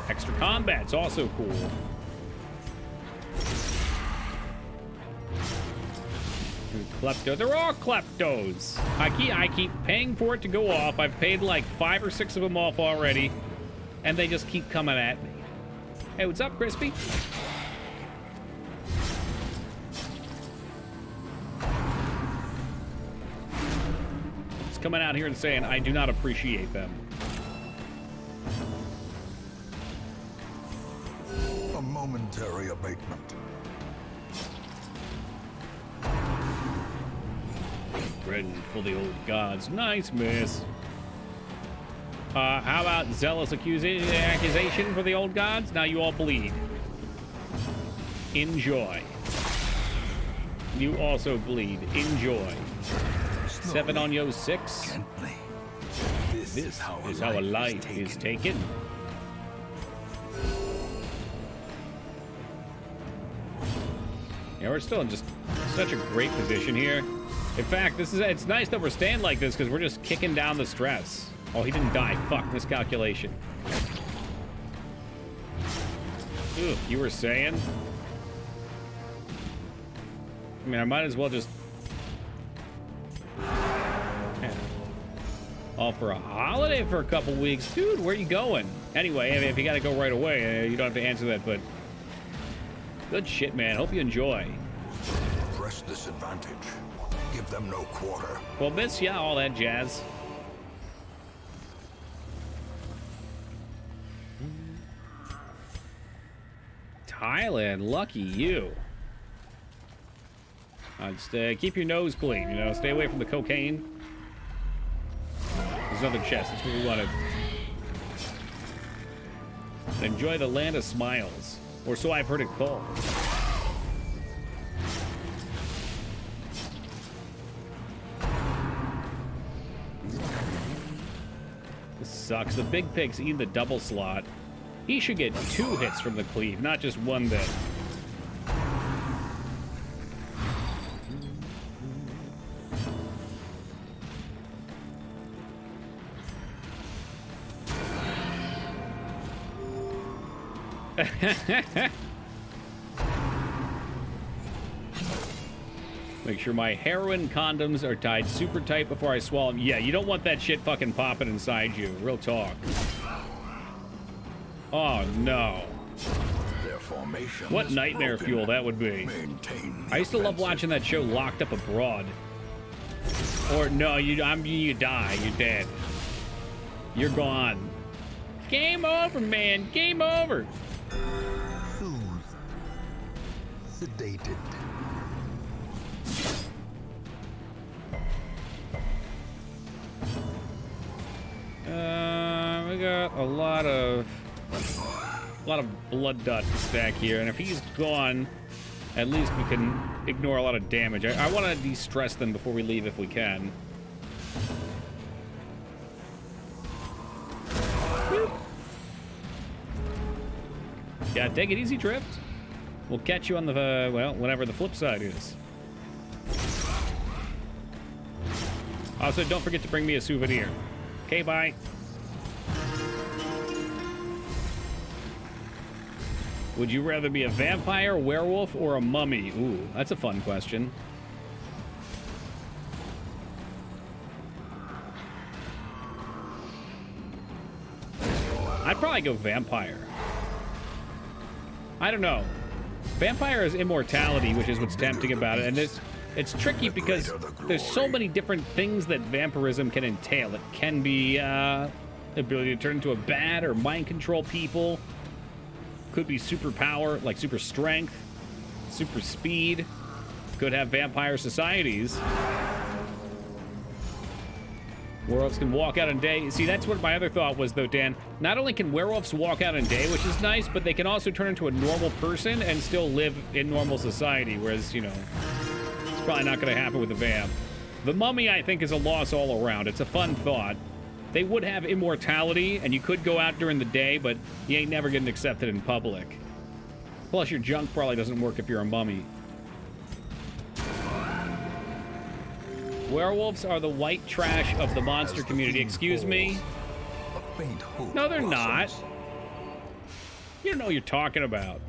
Extra combat's also cool. Klepto. They're all kleptos. I keep paying for it to go off. I've paid like 5 or 6 of them off already, and they just keep coming at me. Hey, what's up, Crispy? It's coming out here and saying I do not appreciate them. A momentary abatement. Ready for the old gods. Nice miss. How about zealous accusation for the old gods? Now you all bleed. Enjoy. You also bleed. Enjoy. 7 on yo 6. Gently. This This is how a life is taken. Yeah, we're still in just such a great position here. In fact, it's nice that we're staying like this because we're just kicking down the stress. Oh, he didn't die. Fuck, miscalculation. Ugh, you were saying? I mean, I might as well just... Off for a holiday for a couple weeks. Dude, where you going? Anyway, if you gotta go right away, you don't have to answer that, but good shit, man. Hope you enjoy. Press this advantage. Give them no quarter. Well, miss ya, all that jazz. Thailand, lucky you. Just keep your nose clean, you know, stay away from the cocaine. There's another chest, that's what we wanted. Enjoy the land of smiles, or so I've heard it called. This sucks. The big pig's eating the double slot. He should get 2 hits from the cleave, not just 1 then. Make sure my heroin condoms are tied super tight before I swallow them. Yeah, you don't want that shit fucking popping inside you. Real talk. Oh, no. Their formation What is nightmare broken. fuel that would be. Maintain the I used to love offensive. watching that show Locked Up Abroad. Or, no, you die. You're dead. You're gone. Game over, man. Game over. Soothed. Sedated. We got a lot of blood dot to stack here, and if he's gone, at least we can ignore a lot of damage. I want to de-stress them before we leave if we can. Boop. Yeah, take it easy, Drift. We'll catch you on the, well, whenever the flip side is. Also, don't forget to bring me a souvenir. Okay, bye. Would you rather be a vampire, werewolf, or a mummy? Ooh, that's a fun question. I'd probably go vampire. I don't know. Vampire is immortality, which is what's tempting about it, and it's tricky because there's so many different things that vampirism can entail. It can be ability to turn into a bat or mind control people. Could be superpower, like super strength, super speed. Could have vampire societies. Werewolves can walk out in day. See, that's what my other thought was, though, Dan. Not only can werewolves walk out in day, which is nice, but they can also turn into a normal person and still live in normal society, whereas, you know, it's probably not going to happen with the vamp. The mummy, I think, is a loss all around. It's a fun thought. They would have immortality, and you could go out during the day, but you ain't never getting accepted in public. Plus, your junk probably doesn't work if you're a mummy. Werewolves are the white trash of the monster community. Excuse me? A faint hope No, they're not. blossoms. You don't know what you're talking about.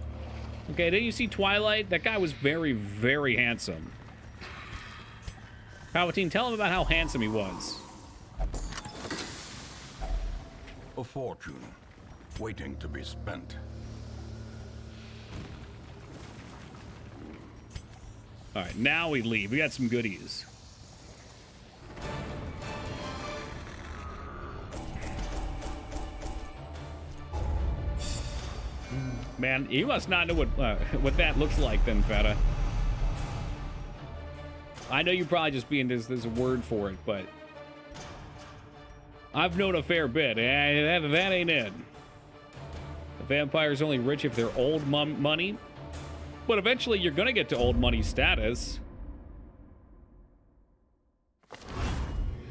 Okay, didn't you see Twilight? That guy was very, very handsome. Palpatine, tell him about how handsome he was. A fortune waiting to be spent. All right, now we leave. We got some goodies. Man, you must not know what that looks like then, Feta. I know you're probably just being, there's a word for it, but I've known a fair bit. That ain't it. The vampire's only rich if they're old money, but eventually you're gonna get to old money status.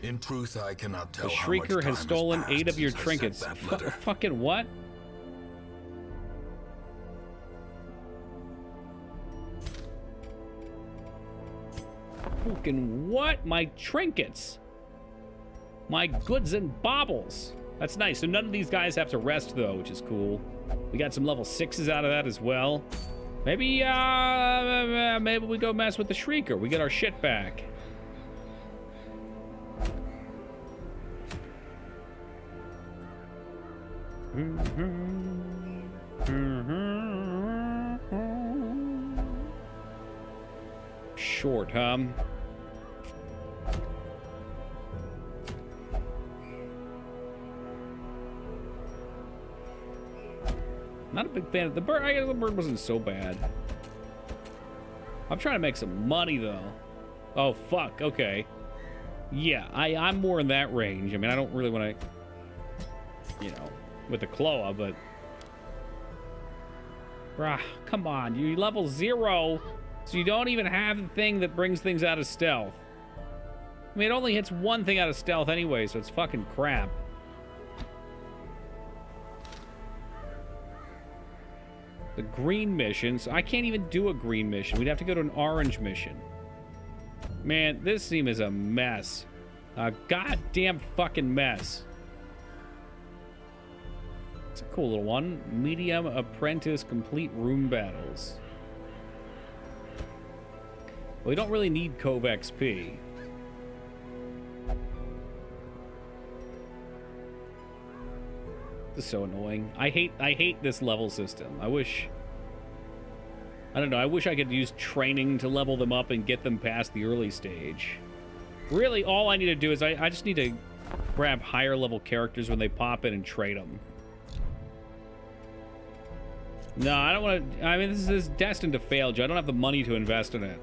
In truth, I cannot tell The how much Shrieker time has stolen passed 8 of your since I trinkets. sent that letter. Fucking what? Fucking what? My trinkets. My goods and baubles. That's nice. So none of these guys have to rest, though, which is cool. We got some level 6s out of that as well. Maybe we go mess with the Shrieker. We get our shit back. Short, huh? Not a big fan of the bird. I guess the bird wasn't so bad. I'm trying to make some money, though. Oh, fuck. Okay. Yeah, I'm more in that range. I mean, I don't really want to, you know, with the Kloa, but... Bruh, come on. You level 0, so you don't even have the thing that brings things out of stealth. I mean, it only hits one thing out of stealth anyway, so it's fucking crap. The green missions. I can't even do a green mission. We'd have to go to an orange mission. Man, this team is a mess. A goddamn fucking mess. It's a cool little one. Medium Apprentice Complete Room Battles. Well, we don't really need Cove XP. This is so annoying. I hate this level system. I don't know, I wish I could use training to level them up and get them past the early stage. Really, all I need to do is I just need to grab higher level characters when they pop in and trade them. No, I don't want to... I mean, this is destined to fail, Joe. I don't have the money to invest in it.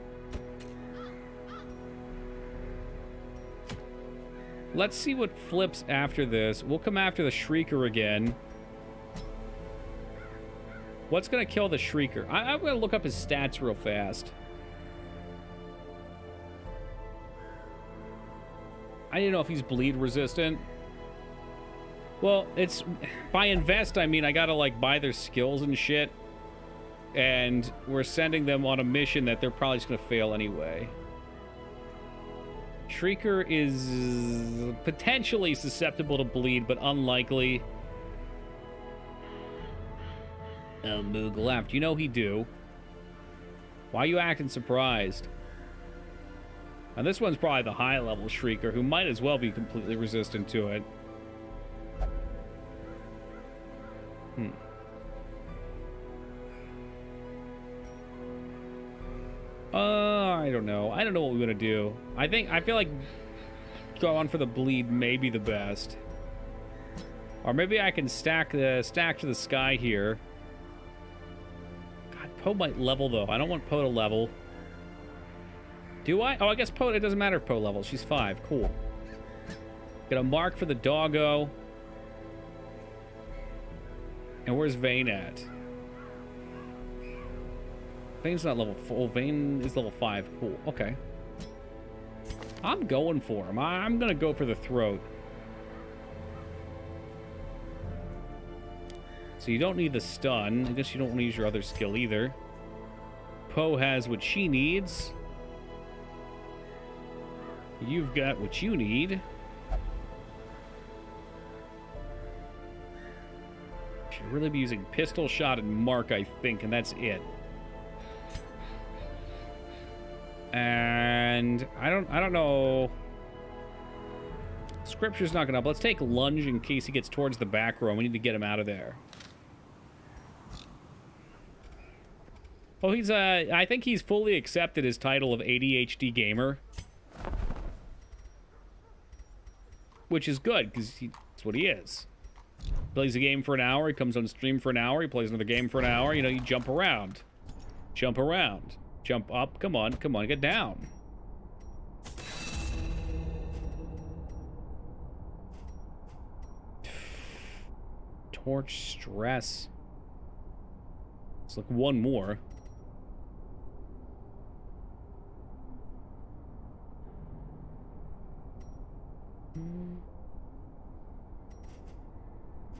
Let's see what flips after this. We'll come after the Shrieker again. What's going to kill the Shrieker? I'm going to look up his stats real fast. I didn't know if he's bleed resistant. Well, it's... By invest, I mean I gotta, like, buy their skills and shit. And we're sending them on a mission that they're probably just gonna fail anyway. Shrieker is potentially susceptible to bleed, but unlikely. Oh, Moog left. You know he do. Why are you acting surprised? And this one's probably the high-level Shrieker, who might as well be completely resistant to it. I don't know. I don't know what we want to do. I feel like going for the bleed may be the best. Or maybe I can stack to the sky here. God, Poe might level though. I don't want Poe to level. Do I? Oh, I guess Poe, it doesn't matter if Poe levels. She's 5. Cool. Get a mark for the doggo. And where's Vayne at? Vayne's not level 4. Vayne is level 5. Cool. Okay. I'm going for him. I'm going to go for the throat. So you don't need the stun. I guess you don't want to use your other skill either. Poe has what she needs. You've got what you need. Should really be using pistol shot and mark, I think, and that's it. And I don't know. Scripture's not gonna help. Let's take lunge in case he gets towards the back row. We need to get him out of there. Oh, he's I think he's fully accepted his title of ADHD gamer, which is good because that's what he is. Plays a game for an hour. He comes on stream for an hour. He plays another game for an hour. You know, you jump around, jump around. Jump up. Come on. Come on. Get down. Torch stress. Let's look one more. I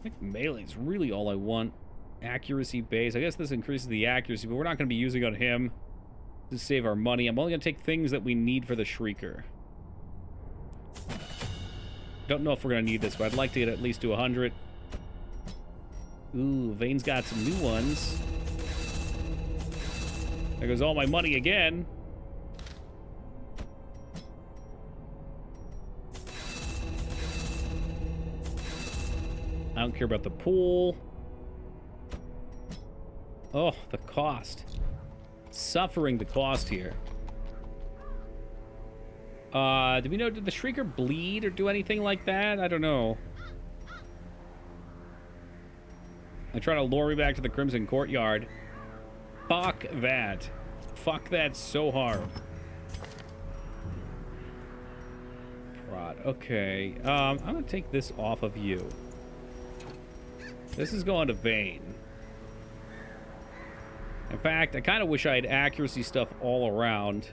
think melee's really all I want. Accuracy base. I guess this increases the accuracy, but we're not going to be using on him. To save our money. I'm only going to take things that we need for the Shrieker. Don't know if we're going to need this, but I'd like to get at least to 100. Ooh, Vayne's got some new ones. There goes all my money again. I don't care about the pool. Oh, the cost. Suffering the cost here. Do we know, did the Shrieker bleed or do anything like that? I don't know. I try to lure me back to the Crimson Courtyard. Fuck that. Fuck that so hard. Prod. Okay. I'm gonna take this off of you. This is going to Vayne. In fact, I kind of wish I had accuracy stuff all around.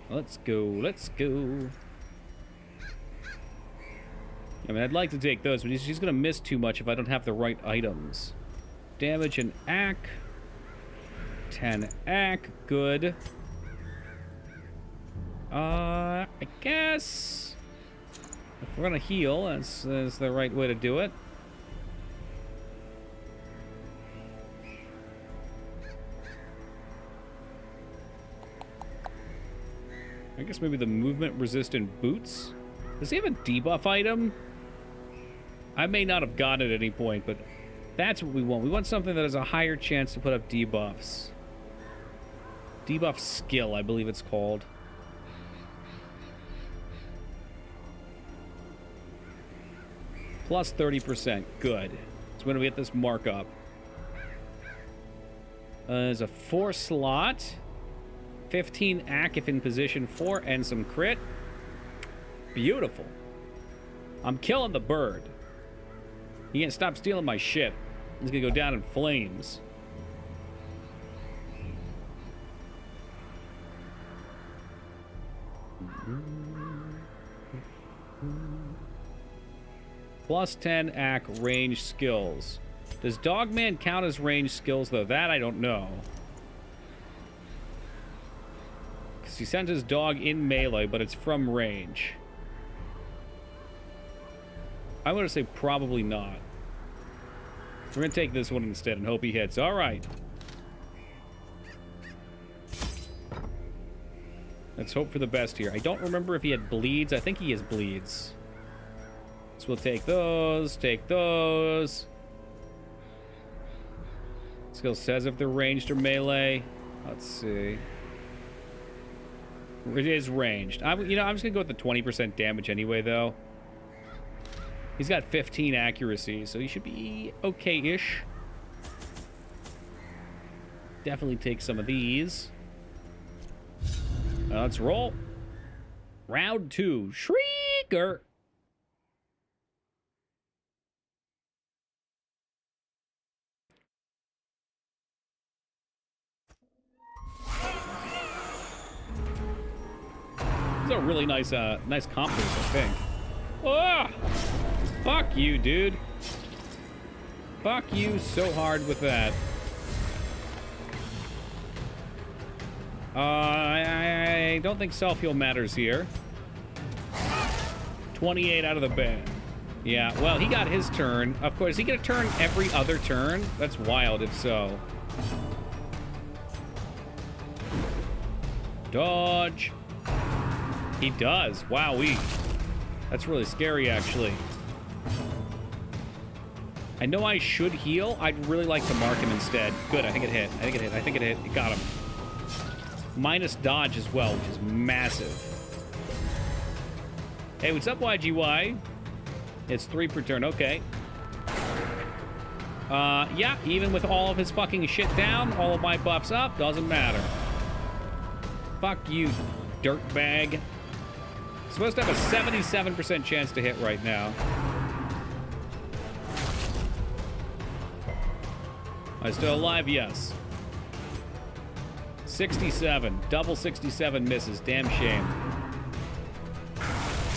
Let's go, let's go. I mean, I'd like to take those, but she's gonna miss too much if I don't have the right items. Damage and AC. 10 AC, good. I guess if we're gonna heal, that's the right way to do it. I guess maybe the movement-resistant boots. Does he have a debuff item? I may not have gotten it at any point, but that's what we want. We want something that has a higher chance to put up debuffs. Debuff skill, I believe it's called. Plus 30%. Good. So when do we get this markup? There's a 4 slot. 15 AC if in position 4 and some crit. Beautiful. I'm killing the bird. He can't stop stealing my shit. He's gonna go down in flames. Plus 10 AC range skills. Does Dogman count as range skills though? That I don't know. He sent his dog in melee, but it's from range. I'm going to say probably not. We're going to take this one instead and hope he hits. All right. Let's hope for the best here. I don't remember if he had bleeds. I think he has bleeds. So we'll take those, take those. Skill says if they're ranged or melee. Let's see. It is ranged. I'm just gonna go with the 20% damage anyway, though. He's got 15 accuracy, so he should be okay-ish. Definitely take some of these. Let's roll. Round 2. Shrieker. These are really nice, nice combos, I think. Oh! Fuck you, dude. Fuck you so hard with that. I don't think self-heal matters here. 28 out of the band. Yeah, well, he got his turn. Of course, is he gonna turn every other turn? That's wild if so. Dodge. He does. Wowee. That's really scary, actually. I know I should heal. I'd really like to mark him instead. Good, I think it hit. I think it hit. I think it hit. It got him. Minus dodge as well, which is massive. Hey, what's up, YGY? It's 3 per turn. Okay. Yeah, even with all of his fucking shit down, all of my buffs up, doesn't matter. Fuck you, dirtbag. Supposed to have a 77% chance to hit right now. Am I still alive? Yes. 67. Double 67 misses. Damn shame.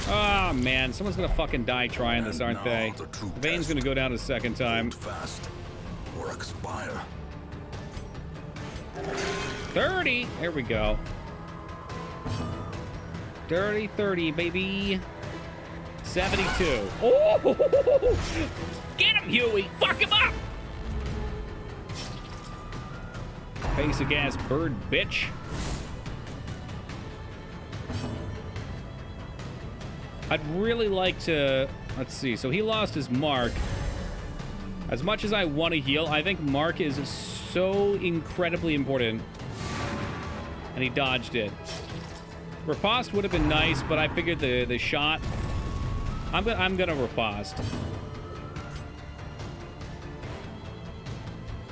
Ah, oh, man. Someone's gonna fucking die trying this, aren't they? Vayne's gonna go down a second time. Fast or expire. 30. There we go. Dirty 30, baby. 72. Oh! Get him, Huey! Fuck him up! basic ass bird bitch. I'd really like to... Let's see. So he lost his Mark. As much as I want to heal, I think Mark is so incredibly important. And he dodged it. Riposte would have been nice, but I figured the shot... I'm gonna riposte.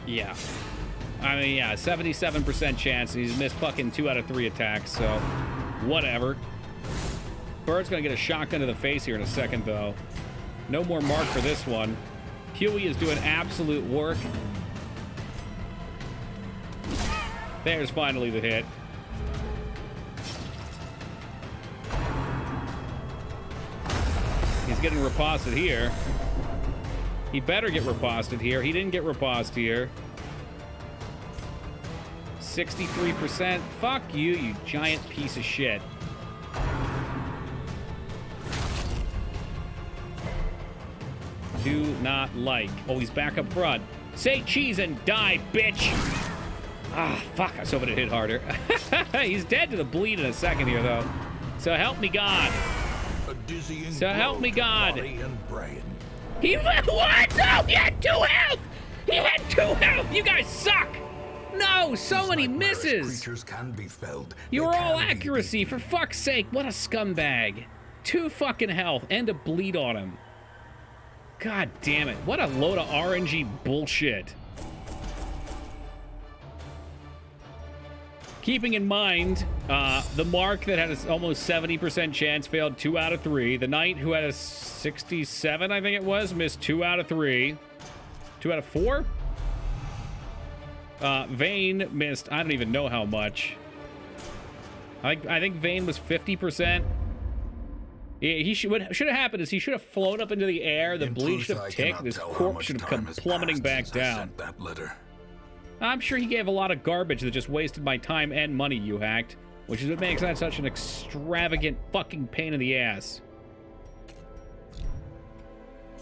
Yeah. I mean, yeah, 77% chance, and he's missed fucking 2 out of 3 attacks, so whatever. Bird's gonna get a shotgun to the face here in a second, though. No more Mark for this one. Huey is doing absolute work. There's finally the hit. He's getting riposted here. He better get riposted here. He didn't get riposted here. 63%. Fuck you, you giant piece of shit. Do not like. Oh, he's back up front. Say cheese and die, bitch. Ah, fuck. I was hoping it hit harder. He's dead to the bleed in a second here, though. So help me God. So help me God. He what? No, he had 2 health. He had 2 health. You guys suck. No, so many misses. Creatures can be felled. You They were all can be accuracy, for fuck's sake. What a scumbag. 2 fucking health and a bleed on him. God damn it. What a load of RNG bullshit. Keeping in mind, the Mark that had a almost 70% chance failed 2 out of 3. The Knight, who had a 67, I think it was, missed 2 out of 3. 2 out of 4? Vane missed, I don't even know how much. I think Vane was 50%. Yeah, what should have happened is he should have flown up into the air, the bleed should have ticked, his corpse should have come plummeting back down. That letter. I'm sure he gave a lot of garbage that just wasted my time and money, you hacked. Which is what makes that such an extravagant fucking pain in the ass.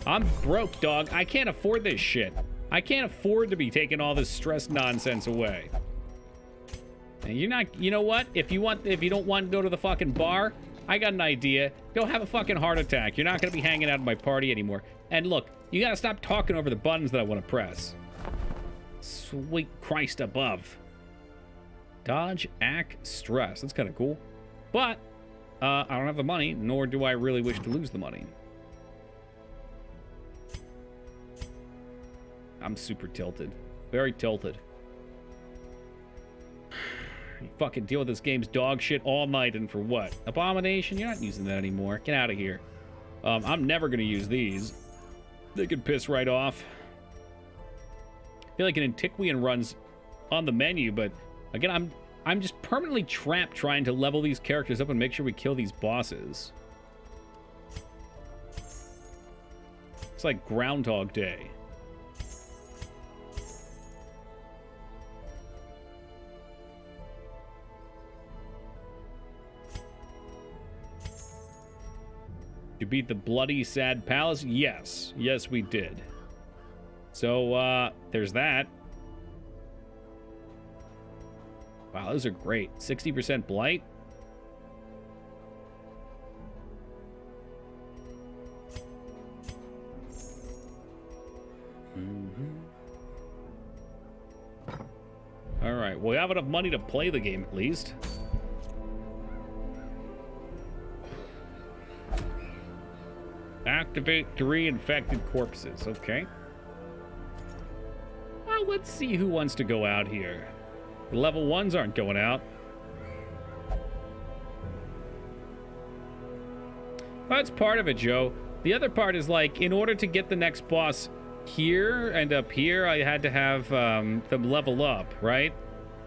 I'm broke, dog. I can't afford this shit. I can't afford to be taking all this stress nonsense away. And you're not, you know what? If you don't want to go to the fucking bar, I got an idea. Go have a fucking heart attack. You're not going to be hanging out at my party anymore. And look, you got to stop talking over the buttons that I want to press. Sweet Christ above. Dodge, act, stress. That's kind of cool. But, I don't have the money, nor do I really wish to lose the money. I'm super tilted. Very tilted. You fucking deal with this game's dog shit all night, and for what? Abomination? You're not using that anymore. Get out of here. I'm never going to use these. They could piss right off. I feel like an Antiquian runs on the menu, but again, I'm just permanently trapped trying to level these characters up and make sure we kill these bosses. It's like Groundhog Day. You beat the bloody sad palace? Yes. Yes, we did. So, there's that. Wow, those are great. 60% blight. All right, well, we have enough money to play the game, at least. Activate 3 infected corpses. Okay. Well, let's see who wants to go out here. The level 1s aren't going out. That's part of it, Joe. The other part is, like, in order to get the next boss here and up here, I had to have them level up, right?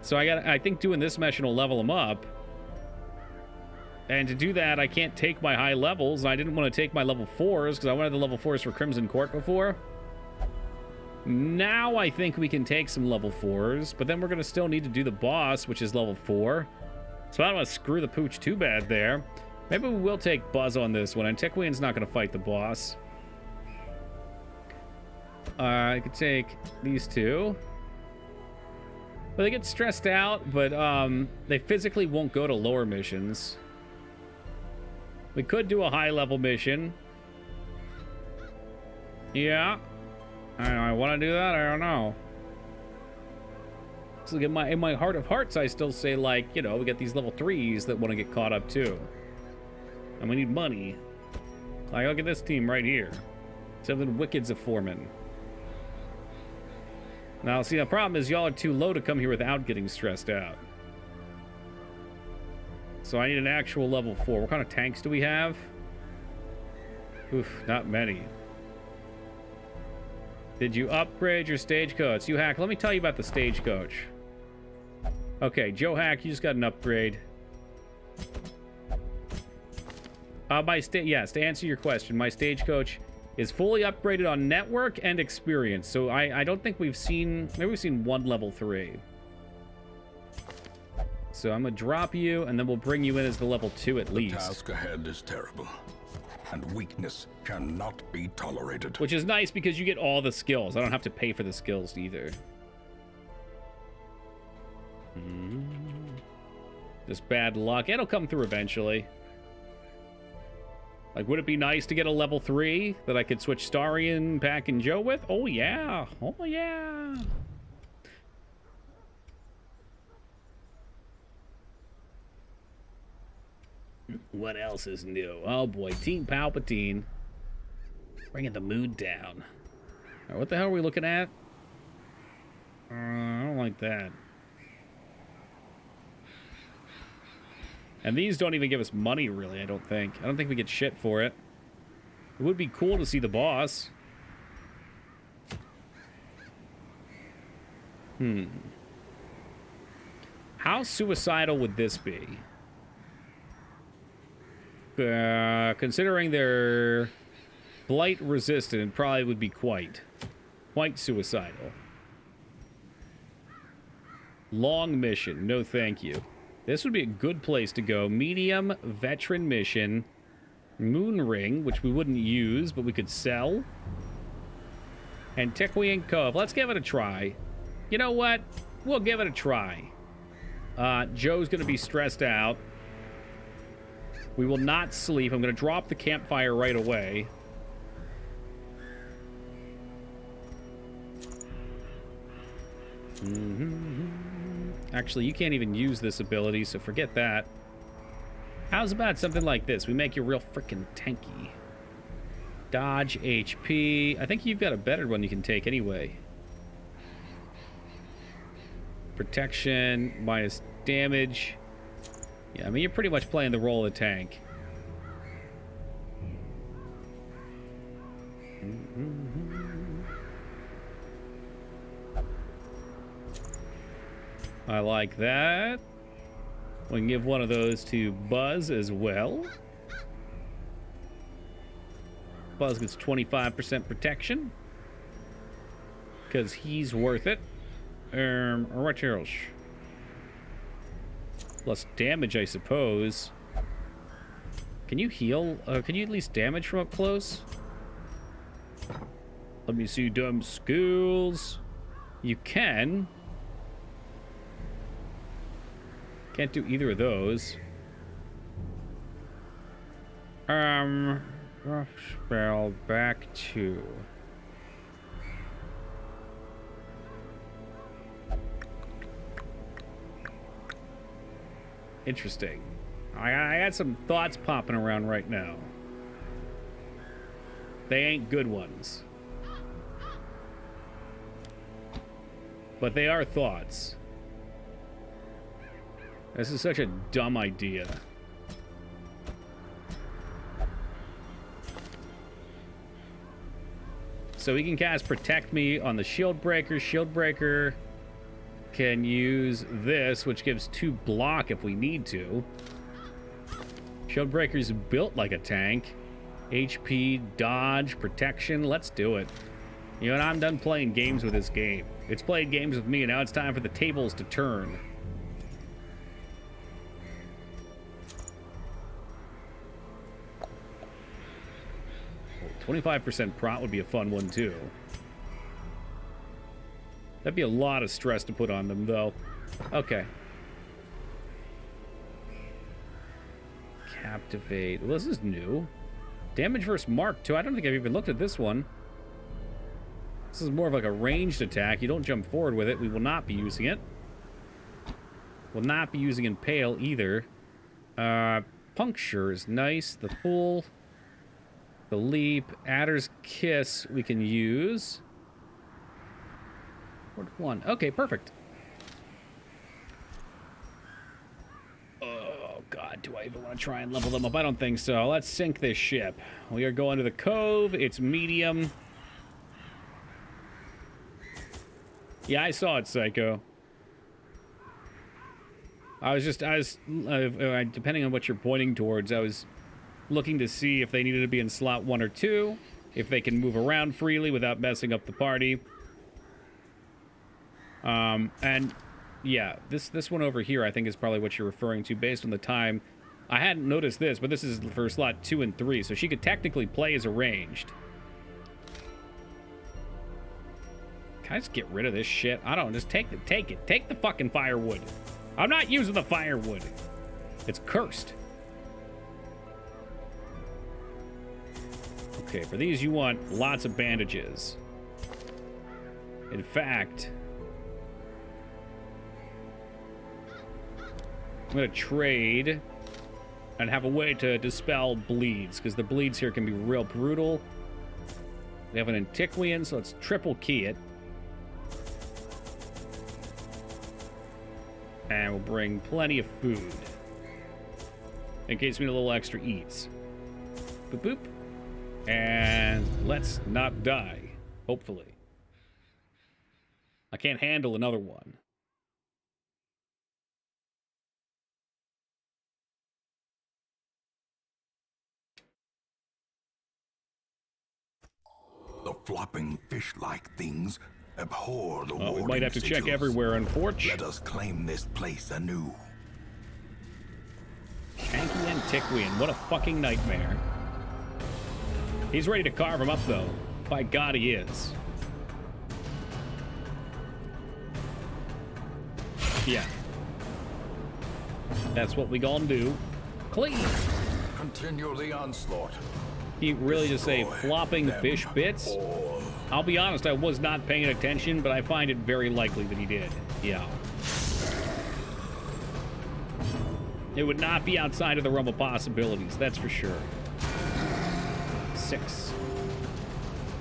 So I think doing this mission will level them up. And to do that, I can't take my high levels. I didn't want to take my level 4s because I wanted the level 4s for Crimson Court before. Now I think we can take some level 4s, but then we're going to still need to do the boss, which is level 4. So I don't want to screw the pooch too bad there. Maybe we will take Buzz on this one. Antiquian's not going to fight the boss. I could take these two. But they get stressed out, but they physically won't go to lower missions. We could do a high-level mission. Yeah. I want to do that. I don't know. So in my heart of hearts, I still say, like, you know, we got these level 3s that want to get caught up too. And we need money. Like, look at this team right here. 7 Wickeds of Foreman. Now, see, the problem is y'all are too low to come here without getting stressed out. So I need an actual level 4. What kind of tanks do we have? Oof, not many. Did you upgrade your stagecoach? You hack. Let me tell you about the stagecoach. Okay, Joe Hack, you just got an upgrade. Yes, to answer your question, my stagecoach is fully upgraded on network and experience. So I don't think we've seen... Maybe we've seen 1 level 3. So I'm going to drop you, and then we'll bring you in as the level 2 at least. The task ahead is terrible, and weakness cannot be tolerated. Which is nice because you get all the skills. I don't have to pay for the skills either. Just bad luck. It'll come through eventually. Like, would it be nice to get a level 3 that I could switch Starion, Pack, and Joe with? Oh, yeah. Oh, yeah. What else is new? Oh, boy. Team Palpatine. Bringing the mood down. All right, what the hell are we looking at? I don't like that. And these don't even give us money, really, I don't think. I don't think we get shit for it. It would be cool to see the boss. How suicidal would this be? Considering they're blight resistant, it probably would be quite suicidal. Long mission, no thank you. This would be a good place to go. Medium, veteran mission, moon ring, which we wouldn't use, but we could sell. And Tequian Cove. Let's give it a try. You know what? We'll give it a try. Joe's going to be stressed out. We will not sleep. I'm going to drop the campfire right away. Actually, you can't even use this ability, so forget that. How's about something like this? We make you real freaking tanky. Dodge, HP. I think you've got a better one you can take anyway. Protection, minus damage. Yeah, I mean, you're pretty much playing the role of the tank. I like that. We can give one of those to Buzz as well. Buzz gets 25% protection. Because he's worth it. What else? Plus damage, I suppose. Can you heal? Can you at least damage from up close? Let me see dumb skills. You can. Can't do either of those. Spell back to. Interesting. I had some thoughts popping around right now. They ain't good ones. But they are thoughts. This is such a dumb idea. So he can cast Protect Me on the Shield Breaker. Shield Breaker can use this, which gives 2 block if we need to. Shield Breaker's built like a tank. HP, dodge, protection. Let's do it. You know what? I'm done playing games with this game. It's played games with me, and now it's time for the tables to turn. 25% prot would be a fun one, too. That'd be a lot of stress to put on them, though. Okay. Captivate. Well, this is new. Damage versus Mark II. I don't think I've even looked at this one. This is more of like a ranged attack. You don't jump forward with it. We will not be using it. Will not be using Impale either. Puncture is nice. The Pull. The Leap. Adder's Kiss we can use. One. Okay, perfect. Oh, God. Do I even want to try and level them up? I don't think so. Let's sink this ship. We are going to the Cove. It's medium. Yeah, I saw it, Psycho. Depending on what you're pointing towards, I was looking to see if they needed to be in slot 1 or 2, if they can move around freely without messing up the party. And yeah, this one over here I think is probably what you're referring to based on the time. I hadn't noticed this, but this is for slot 2 and 3, so she could technically play as a ranged. Can I just get rid of this shit? I don't, just take it. Take the fucking firewood. I'm not using the firewood. It's cursed. Okay, for these you want lots of bandages. In fact, I'm gonna trade and have a way to dispel bleeds, because the bleeds here can be real brutal. We have an Antiquian, so let's triple key it. And we'll bring plenty of food. In case we need a little extra eats. Boop boop. And let's not die. Hopefully. I can't handle another one. The flopping fish-like things abhor the We might have to check everywhere, unfortunately. Let us claim this place anew. Hanky Antiquian, what a fucking nightmare. He's ready to carve him up, though. By God, he is. Yeah. That's what we gonna do. Clean. Continue the onslaught. He really just say flopping fish bits? I'll be honest, I was not paying attention, but I find it very likely that he did. Yeah. It would not be outside of the realm of possibilities, that's for sure. 6.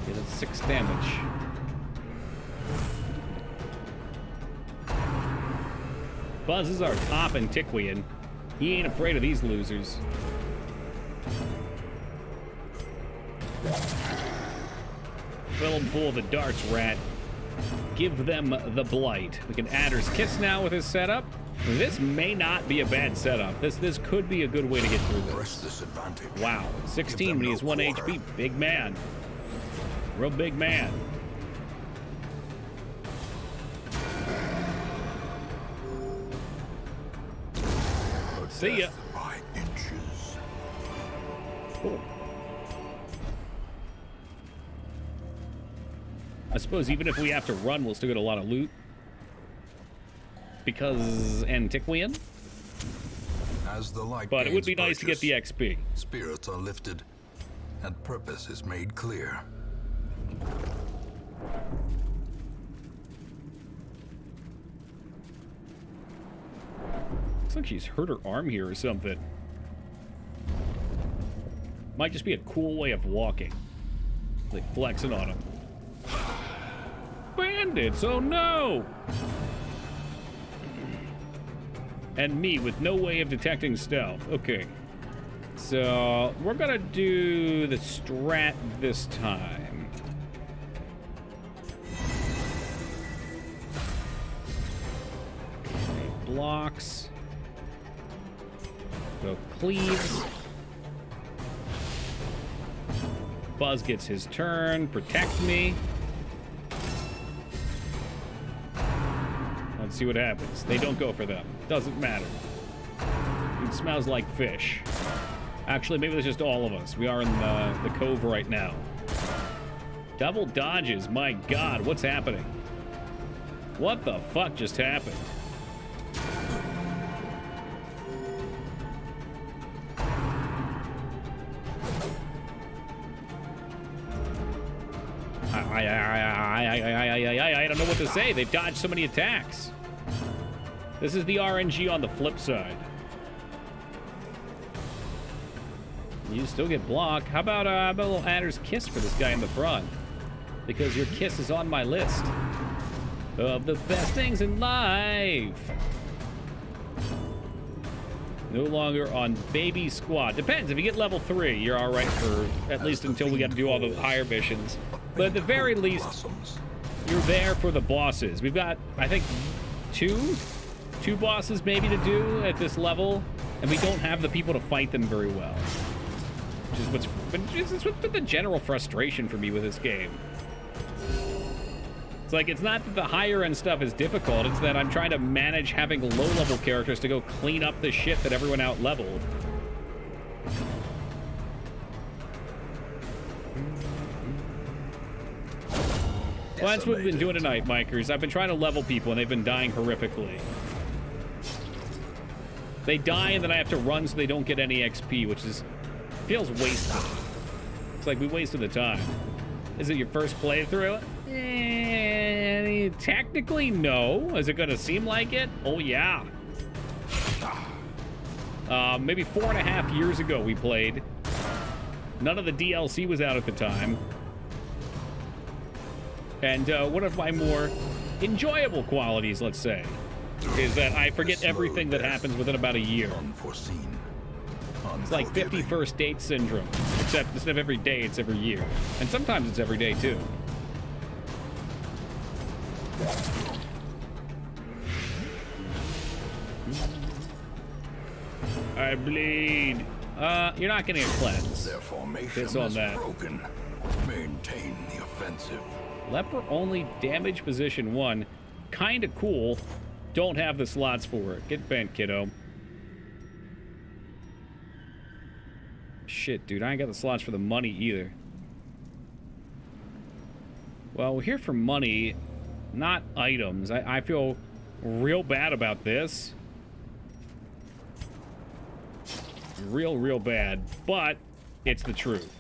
Okay, that's 6 damage. Buzz is our top Antiquian. He ain't afraid of these losers. Fill them full of the darts, rat. Give them the blight. We can Adder's Kiss now with his setup. This may not be a bad setup. This could be a good way to get through Press this. this advantage. Wow, 16 when he has 1 HP. Big man. Real big man. See ya. By inches. Cool. I suppose even if we have to run, we'll still get a lot of loot. Because Antiquian. As the light But it would gains be nice to get the purchase, XP. spirits are lifted, and purpose is made clear. Looks like she's hurt her arm here or something. Might just be a cool way of walking. Like flexing on him. Bandits, oh no! And me with no way of detecting stealth. Okay. So, we're gonna do the strat this time. Okay, blocks. Go cleaves. Buzz gets his turn. Protect me. Let's see what happens. They don't go for them. Doesn't matter. It smells like fish. Actually, maybe there's just all of us. We are in the cove right now. Double dodges. My God, what's happening? What the fuck just happened? don't know what to say. They've dodged so many attacks. This is the RNG on the flip side. You still get blocked. How about a little Adder's Kiss for this guy in the front? Because your kiss is on my list of the best things in life. No longer on Baby Squad. Depends. If you get level 3, you're all right for at least until we got to do all the higher missions. But at the very least, you're there for the bosses. We've got, I think, two bosses maybe to do at this level, and we don't have the people to fight them very well. Which is what's been the general frustration for me with this game. It's like, it's not that the higher end stuff is difficult, it's that I'm trying to manage having low-level characters to go clean up the shit that everyone out-leveled. Well, that's what we've been doing tonight, Mikers. I've been trying to level people, and they've been dying horrifically. They die, and then I have to run so they don't get any XP, which feels wasted. It's like we wasted the time. Is it your first playthrough? Technically, no. Is it going to seem like it? Oh, yeah. Maybe 4.5 years ago we played. None of the DLC was out at the time. And one of my more enjoyable qualities, let's say, is that I forget everything that happens within about a year. It's like 51st date syndrome, except instead of every day, it's every year. And sometimes it's every day, too. I bleed. You're not getting a cleanse. Their formation It's on is that. broken. Maintain the offensive. Leper only damage position 1. Kinda cool. Don't have the slots for it. Get bent, kiddo. Shit, dude, I ain't got the slots for the money either. Well, we're here for money, not items. I feel real bad about this. Real bad, but it's the truth.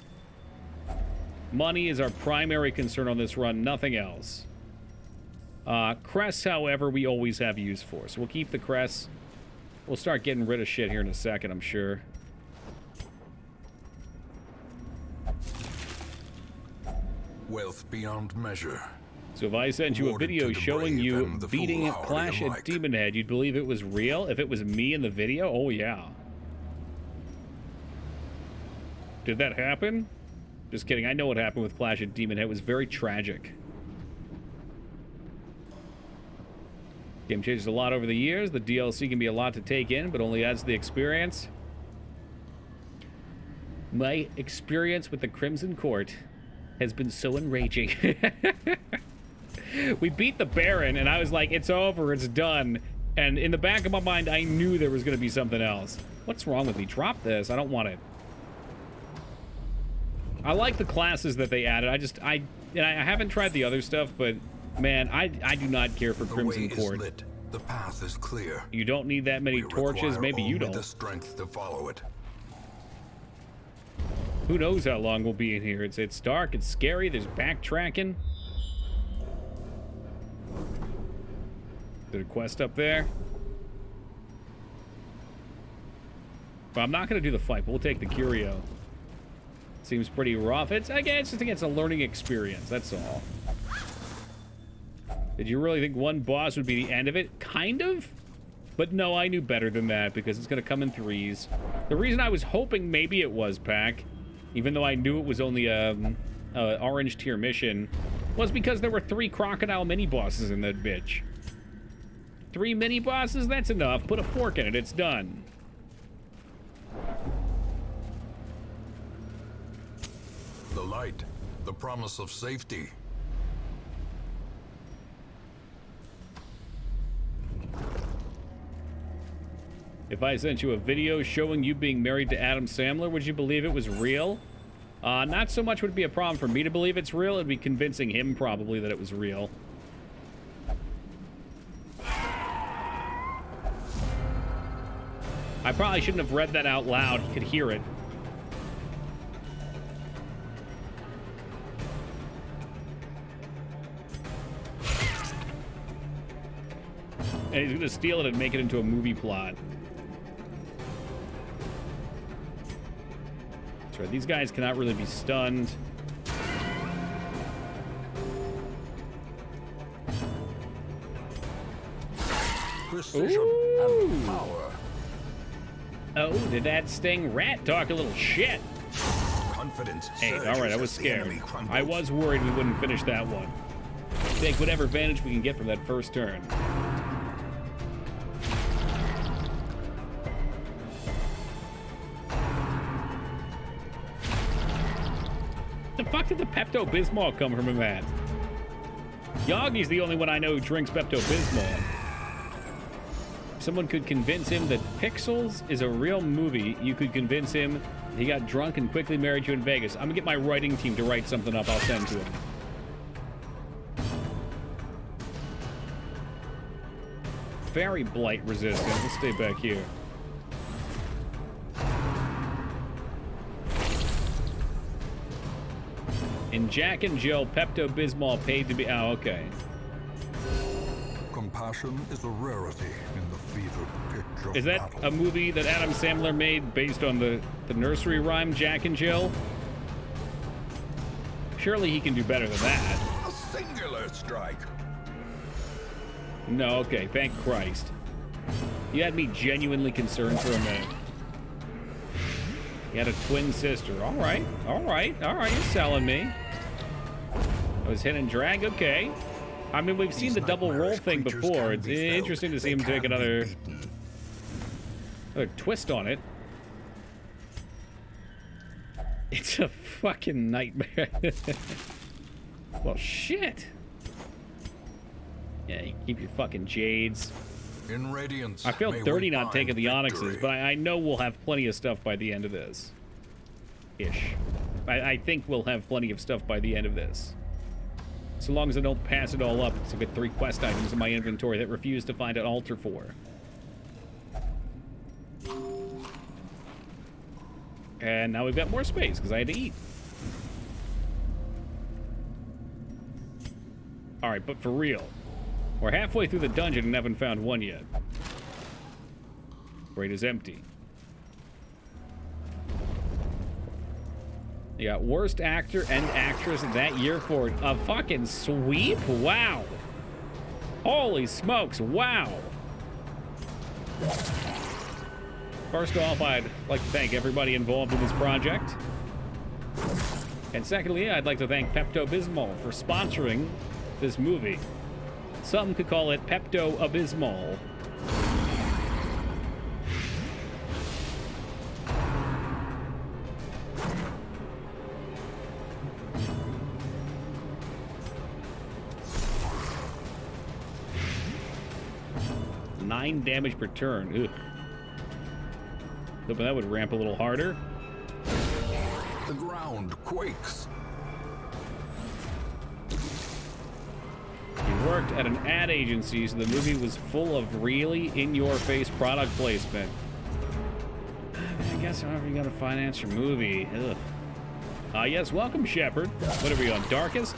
Money is our primary concern on this run, nothing else. Crests, however, we always have use for, so we'll keep the crests. We'll start getting rid of shit here in a second, I'm sure. Wealth beyond measure. So if I sent you a Awarded video to the showing brave you and the beating foolhardy Clash at alike. Demon Head, you'd believe it was real? If it was me in the video? Oh, yeah. Did that happen? Just kidding. I know what happened with Clash at Demon Head. It was very tragic. Game changes a lot over the years. The DLC can be a lot to take in, but only adds to the experience. My experience with the Crimson Court has been so enraging. We beat the Baron, and I was like, it's over, it's done. And in the back of my mind, I knew there was going to be something else. What's wrong with me? Drop this. I don't want it. I like the classes that they added. I haven't tried the other stuff, but man, I do not care for The Crimson way Court. is lit. The path is clear. You don't need that many We torches. require Maybe you only don't. the strength to follow it. Who knows how long we'll be in here? It's dark. It's scary. There's backtracking. Is there a quest up there? Well, I'm not going to do the fight, but we'll take the curio. Seems pretty rough. It's just a learning experience. That's all. Did you really think one boss would be the end of it? Kind of. But no, I knew better than that because it's going to come in threes. The reason I was hoping maybe it was Pack, even though I knew it was only a orange tier mission, was because there were 3 crocodile mini bosses in that bitch. 3 mini bosses? That's enough. Put a fork in it. It's done. The light, the promise of safety. If I sent you a video showing you being married to Adam Sandler, would you believe it was real? Not so much would it be a problem for me to believe it's real. It'd be convincing him probably that it was real. I probably shouldn't have read that out loud. He could hear it. And he's gonna steal it and make it into a movie plot. That's right, these guys cannot really be stunned. Precision and power. Oh, did that sting rat talk a little shit? Confidence. Hey, surges all right, I was as the scared. enemy crumbles. I was worried we wouldn't finish that one. Take whatever advantage we can get from that first turn. The fuck did the Pepto-Bismol come from him at? Yagi's the only one I know who drinks Pepto-Bismol. Someone could convince him that Pixels is a real movie. You could convince him he got drunk and quickly married you in Vegas. I'm gonna get my writing team to write something up. I'll send to him. Very blight resistant. Let's stay back here. In Jack and Jill, Pepto-Bismol paid to be... Oh, okay. Compassion is a rarity in the fevered pitch of Is that battle. a movie that Adam Sandler made based on the nursery rhyme Jack and Jill? Surely he can do better than that. A singular strike. No, okay, thank Christ. You had me genuinely concerned for a minute. You had a twin sister. All right, all right, all right, you're selling me. I was hit and drag, okay. I mean, we've seen the double roll thing before. It's interesting to see him take another twist on it. It's a fucking nightmare. Well, shit. Yeah, you keep your fucking jades. In radiance, I feel may dirty we not find taking the onyxes, victory. but I know we'll have plenty of stuff by the end of this. Ish. I think we'll have plenty of stuff by the end of this. So long as I don't pass it all up, because I've got 3 quest items in my inventory that refuse to find an altar for. And now we've got more space, because I had to eat. Alright, but for real. We're halfway through the dungeon and haven't found one yet. Grate is empty. You got worst actor and actress that year for a fucking sweep? Wow. Holy smokes, wow. First off, I'd like to thank everybody involved in this project. And secondly, I'd like to thank Pepto-Bismol for sponsoring this movie. Some could call it Pepto-Abysmal. Nine damage per turn. Ugh. Hoping that would ramp a little harder. The ground quakes. He worked at an ad agency, so the movie was full of really in-your-face product placement. I guess however you gotta finance your movie. Ugh. Yes, welcome, Shepard. What are we on, Darkest?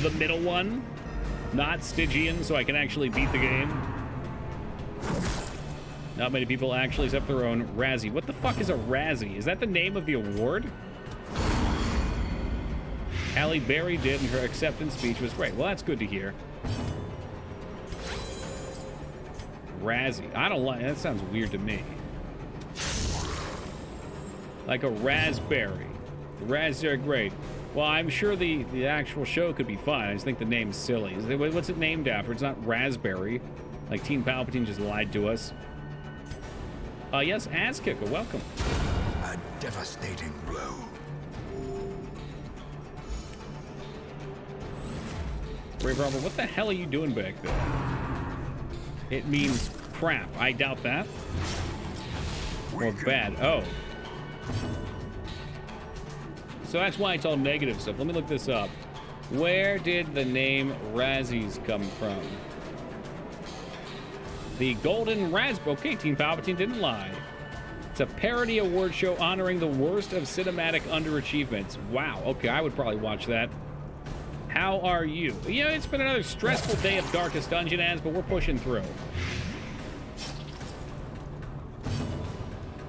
The middle one? Not Stygian, so I can actually beat the game. Not many people actually accept their own Razzie. What the fuck is a Razzie? Is that the name of the award? Halle Berry did, and her acceptance speech was great. Well, that's good to hear. Razzie. I don't like... That sounds weird to me. Like a raspberry. The Razzies are great. Well, I'm sure the actual show could be fine. I just think the name's silly. What's it named after? It's not Raspberry. Like Team Palpatine just lied to us. Yes, Ass Kicker, welcome. A devastating blow. Brave Robert, what the hell are you doing back there? It means crap. I doubt that. Or bad. Oh. So that's why it's all negative stuff. Let me look this up. Where did the name Razzies come from? The Golden Raspberry. Okay, Team Palpatine didn't lie. It's a parody award show honoring the worst of cinematic underachievements. Wow. Okay, I would probably watch that. how are you? You know, it's been another stressful day of Darkest Dungeon ads, but we're pushing through.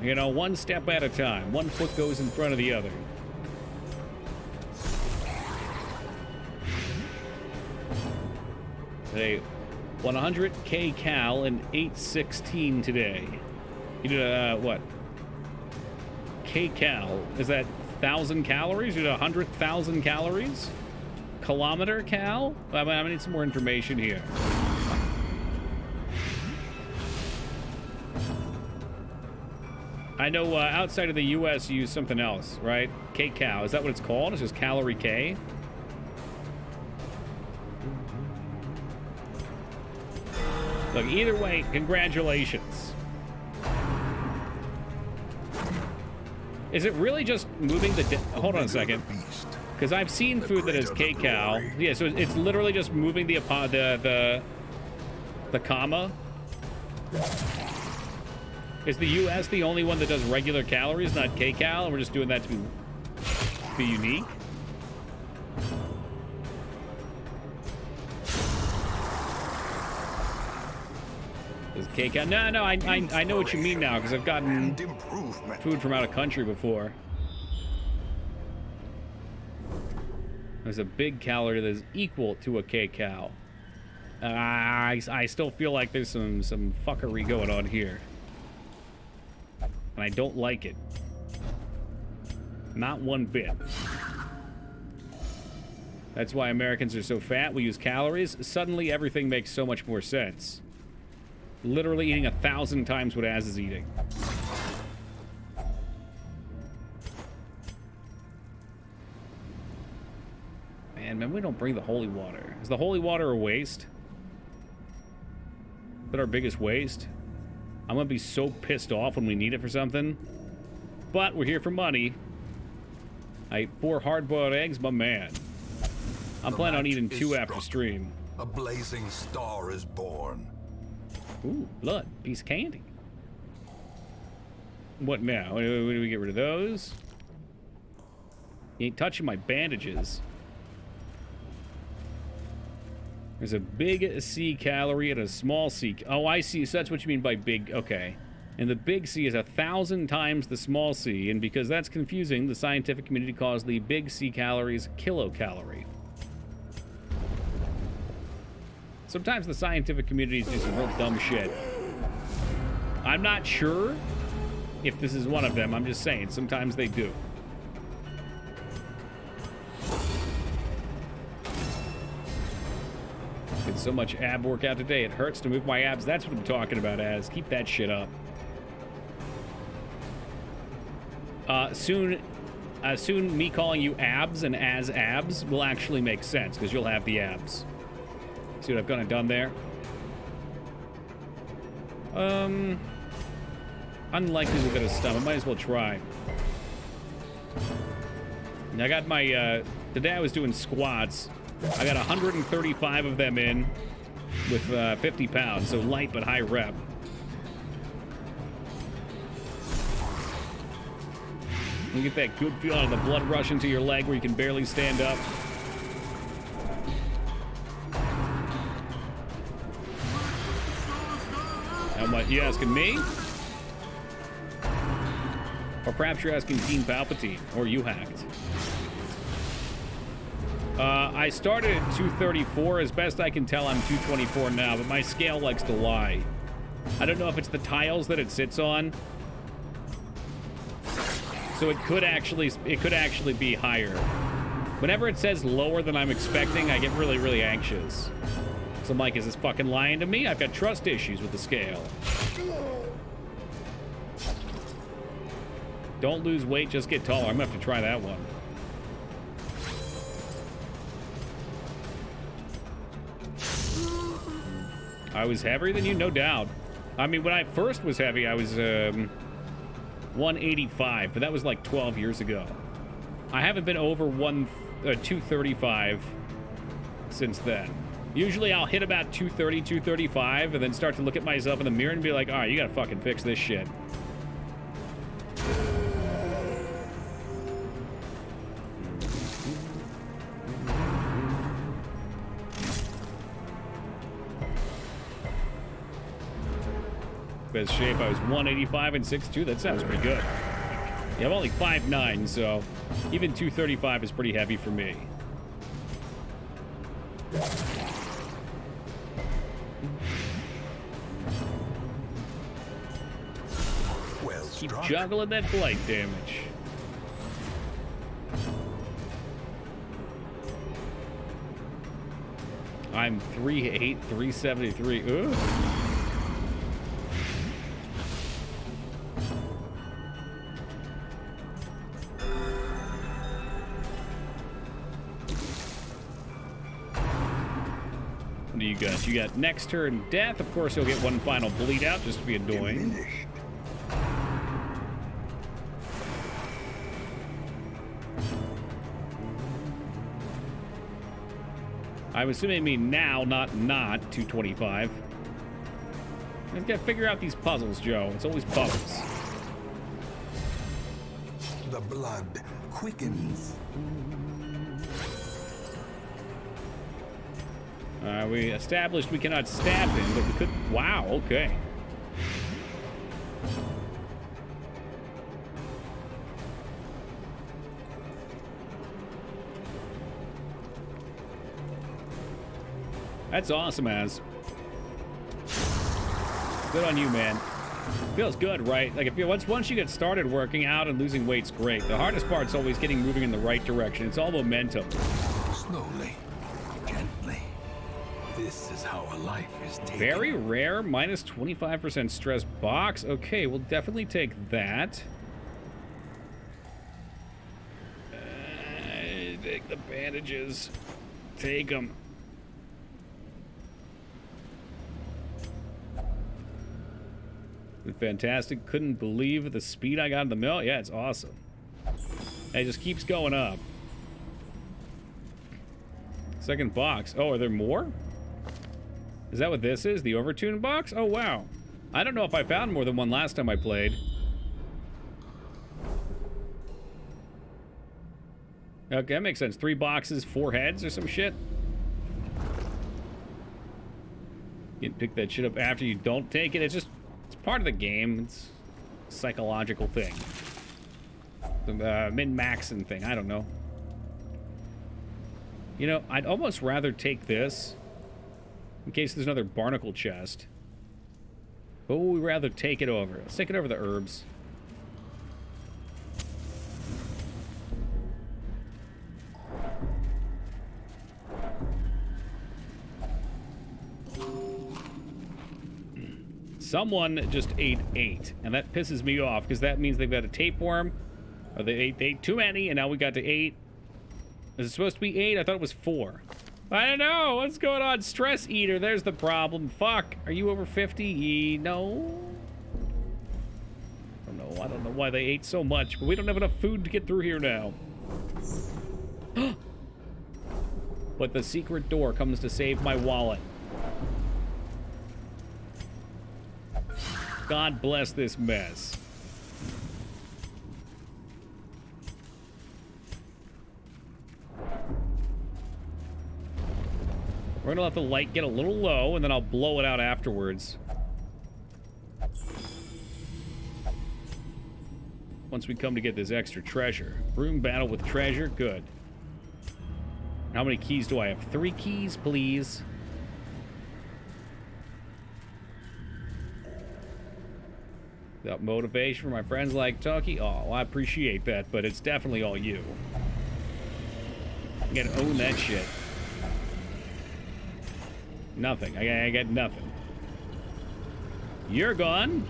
You know, one step at a time. One foot goes in front of the other. Today, 100k cal and 816 today. You did what? K cal, is that 1,000 calories? You did 100,000 calories? Kilometer cal? I need some more information here. I know outside of the US you use something else, right? K-cal, is that what it's called? It's just calorie K? Look, either way, congratulations. Is it really just moving the... Hold on a second. Because I've seen food that is K-cal. Yeah, so it's literally just moving the comma. Is the US the only one that does regular calories, not K-cal, and we're just doing that to be unique? Is K-cal? No, I know what you mean now, because I've gotten food from out of country before. There's a big calorie that is equal to a K-cal. I still feel like there's some fuckery going on here. And I don't like it. Not one bit. That's why Americans are so fat. We use calories. Suddenly everything makes so much more sense. Literally eating 1,000 times what Az is eating. Man, we don't bring the holy water. Is the holy water a waste? Is that our biggest waste? I'm gonna be so pissed off when we need it for something. But we're here for money. I ate 4 hard-boiled eggs, my man. I'm planning on eating 2 after stream. A blazing star is born. Ooh, blood. Piece of candy. What now? Do we get rid of those? You ain't touching my bandages. There's a big C calorie and a small C. Oh, I see. So that's what you mean by big. Okay. And the big C is 1,000 times the small c, and because that's confusing, the scientific community calls the big C calories kilocalorie. Sometimes the scientific communities do some real dumb shit. I'm not sure if this is one of them. I'm just saying, sometimes they do. Did so much ab workout today, it hurts to move my abs. That's what I'm talking about, Az. Keep that shit up. Soon me calling you abs and Az abs will actually make sense, because you'll have the abs. See what I've gone and done there? Unlikely to get a stump. I might as well try. I got my, today I was doing squats. I got 135 of them in with 50 pounds, so light but high rep. You get that good feeling of the blood rush into your leg where you can barely stand up. How much? You asking me? Or perhaps you're asking Dean Palpatine, or you hacked. I started at 234. As best I can tell, I'm 224 now, but my scale likes to lie. I don't know if it's the tiles that it sits on. So it could actually be higher. Whenever it says lower than I'm expecting, I get really, really anxious. So I'm like, is this fucking lying to me? I've got trust issues with the scale. Don't lose weight, just get taller. I'm gonna have to try that one. I was heavier than you, no doubt. I mean, when I first was heavy, I was 185, but that was like 12 years ago. I haven't been over 235 since then. Usually I'll hit about 230, 235, and then start to look at myself in the mirror and be like, all right, you gotta fucking fix this shit. Best shape, I was 185 and 6'2". That sounds pretty good. Yeah, I'm only 5'9", so even 235 is pretty heavy for me. Well Keep struck. juggling that blight damage. I'm 3'8", 373. Ugh. What do you got? You got next turn death. Of course, you'll get one final bleed out just to be annoying. Diminished. I'm assuming I mean now, not 225. I just gotta figure out these puzzles, Joe. It's always puzzles. The blood quickens. We established we cannot stab him, but we could. Wow, okay. That's awesome, Az. Good on you, man. Feels good, right? Like, if you once you get started working out and losing weight's great. The hardest part's always getting moving in the right direction. It's all momentum. Slowly, gently. This is how a life is taken. Very rare, minus 25% stress box. Okay, we'll definitely take that. Take the bandages. Take them. Fantastic. Couldn't believe the speed I got in the mill. Yeah, it's awesome. It just keeps going up. Second box. Oh, are there more? Is that what this is? The overtune box? Oh, wow. I don't know if I found more than one last time I played. Okay, that makes sense. 3 boxes, 4 heads or some shit. You can pick that shit up after you don't take it. It's just... it's part of the game. It's a psychological thing. The min-maxing thing. I don't know. You know, I'd almost rather take this in case there's another barnacle chest. But we'd rather take it over. Let's take it over the herbs. Someone just ate 8, and that pisses me off because that means they've got a tapeworm, or they ate too many, and now we got to 8. Is it supposed to be 8? I thought it was 4. I don't know. What's going on? Stress eater. There's the problem. Fuck. Are you over 50? No. I don't know why they ate so much, but we don't have enough food to get through here now. But the secret door comes to save my wallet. God bless this mess. We're gonna let the light get a little low, and then I'll blow it out afterwards. Once we come to get this extra treasure. Room battle with treasure, good. How many keys do I have? 3 keys, please. Got motivation for my friends like Tucky. Oh, I appreciate that, but it's definitely all you. You gotta own that shit. Nothing. I got nothing. You're gone.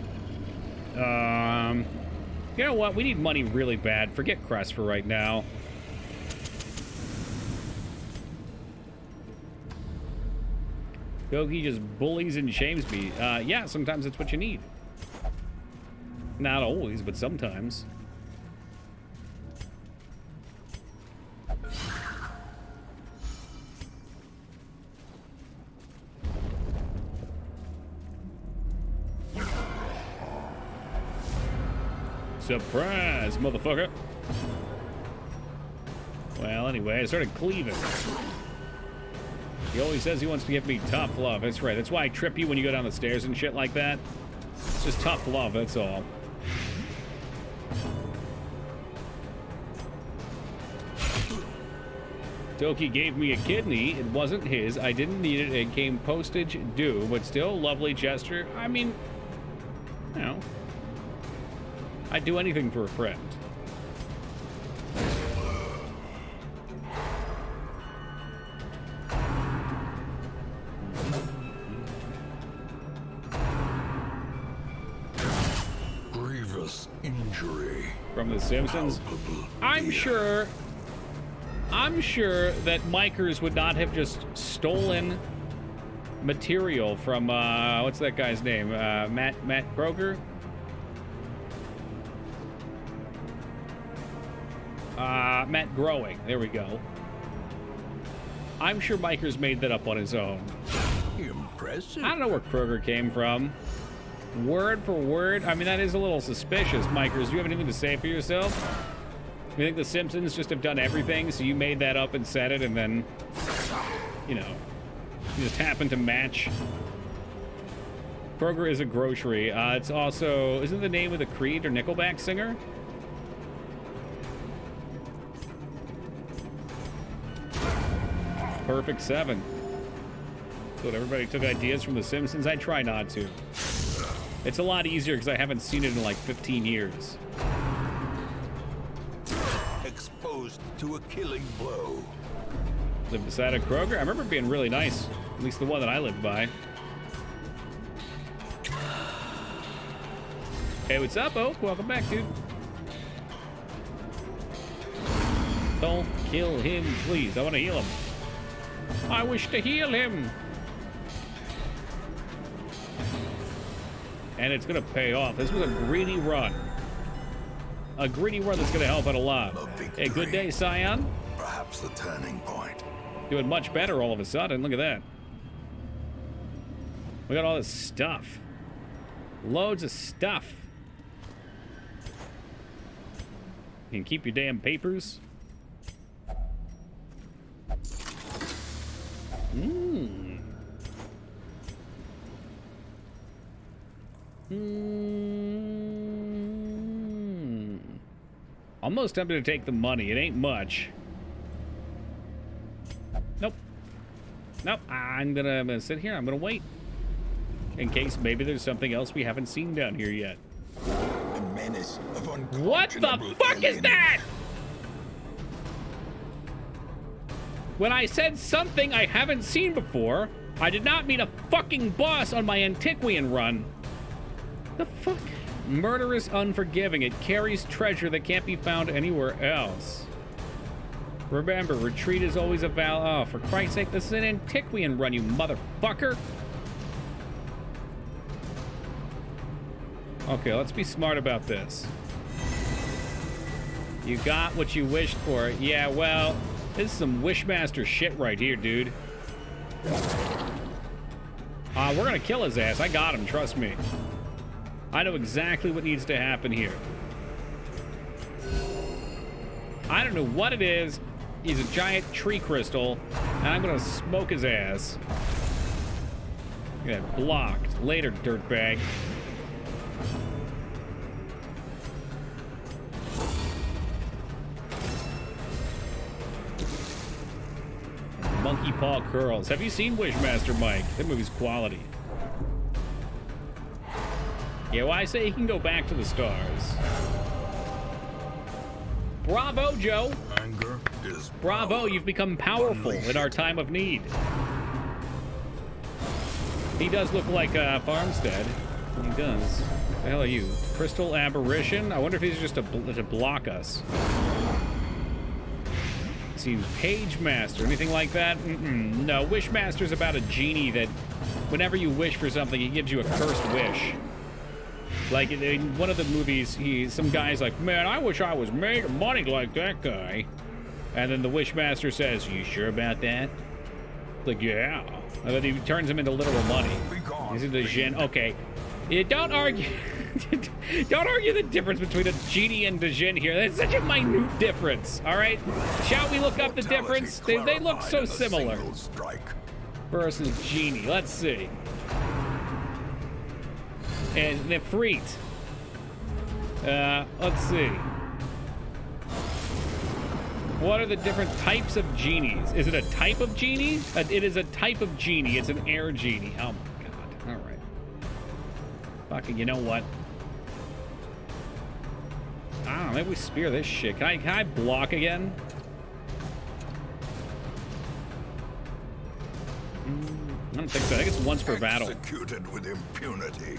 You know what? We need money really bad. Forget Crest for right now. Goki just bullies and shames me. Yeah, sometimes it's what you need. Not always, but sometimes. Surprise, motherfucker. Well, anyway, I started cleaving. He always says he wants to give me tough love. That's right. That's why I trip you when you go down the stairs and shit like that. It's just tough love, that's all. Doki gave me a kidney. It wasn't his. I didn't need it. It came postage due, but still, lovely gesture. I mean, you know, I'd do anything for a friend. Grievous injury. From The Simpsons. I'm sure that Micers would not have just stolen material from what's that guy's name? Matt Kroger? Matt Growing. There we go. I'm sure Micers made that up on his own. Impressive. I don't know where Kroger came from. Word for word. I mean, that is a little suspicious. Micers, do you have anything to say for yourself? You think The Simpsons just have done everything, so you made that up and said it, and then, you know, you just happened to match? Kroger is a grocery. It's also, isn't the name of the Creed or Nickelback singer? Perfect 7. Good, everybody took ideas from The Simpsons. I try not to. It's a lot easier because I haven't seen it in like 15 years. Exposed to a killing blow. Lived beside a Kroger. I remember it being really nice. At least the one that I lived by. Hey, what's up, Oak? Welcome back, dude. Don't kill him, please. I want to heal him. I wish to heal him. And it's going to pay off. This was a greedy run. A greedy run that's going to help out a lot. Hey, good day, Scion. Perhaps the turning point. Doing much better all of a sudden. Look at that. We got all this stuff. Loads of stuff. You can keep your damn papers. Almost tempted to take the money. It ain't much. Nope. Nope. I'm gonna sit here. I'm gonna wait. In case maybe there's something else we haven't seen down here yet. A menace of What the fuck is that? When I said something I haven't seen before, I did not mean a fucking boss on my Antiquian run. The fuck? Murder is unforgiving. It carries treasure that can't be found anywhere else. Remember, retreat is always a oh, for Christ's sake, this is an Antiquian run, you motherfucker. Okay, let's be smart about this. You got what you wished for. Yeah, well, this is some Wishmaster shit right here, dude. We're gonna kill his ass. I got him, trust me. I know exactly what needs to happen here. I don't know what it is. He's a giant tree crystal, and I'm gonna smoke his ass. Yeah, blocked. Later, dirtbag. Monkey Paw Curls. Have you seen Wishmaster, Mike? That movie's quality. Yeah, well, I say he can go back to the stars. Bravo, Joe. Anger is Bravo, you've become powerful in our time of need. He does look like Farmstead. He does. What the hell are you? Crystal Aberration? I wonder if he's just to block us. See, Page Master, anything like that? No, Wishmaster's about a genie that whenever you wish for something, he gives you a cursed wish. Like in one of the movies, some guy's like, man, I wish I was made of money like that guy. And then the Wishmaster says, you sure about that? Like, yeah. And then he turns him into literal money. He's into Djinn. Okay. Don't argue. Don't argue the difference between a genie and a Djinn here. That's such a minute difference, all right? Shall we look up the difference? They look so similar. Versus genie. Let's see. And Nefrit. Let's see. What are the different types of genies? Is it a type of genie? It is a type of genie. It's an air genie. Oh my god. All right. Fucking, you know what? I don't know. Maybe we spear this shit. Can I block again? I don't think so. I think it's once per battle. Executed with impunity.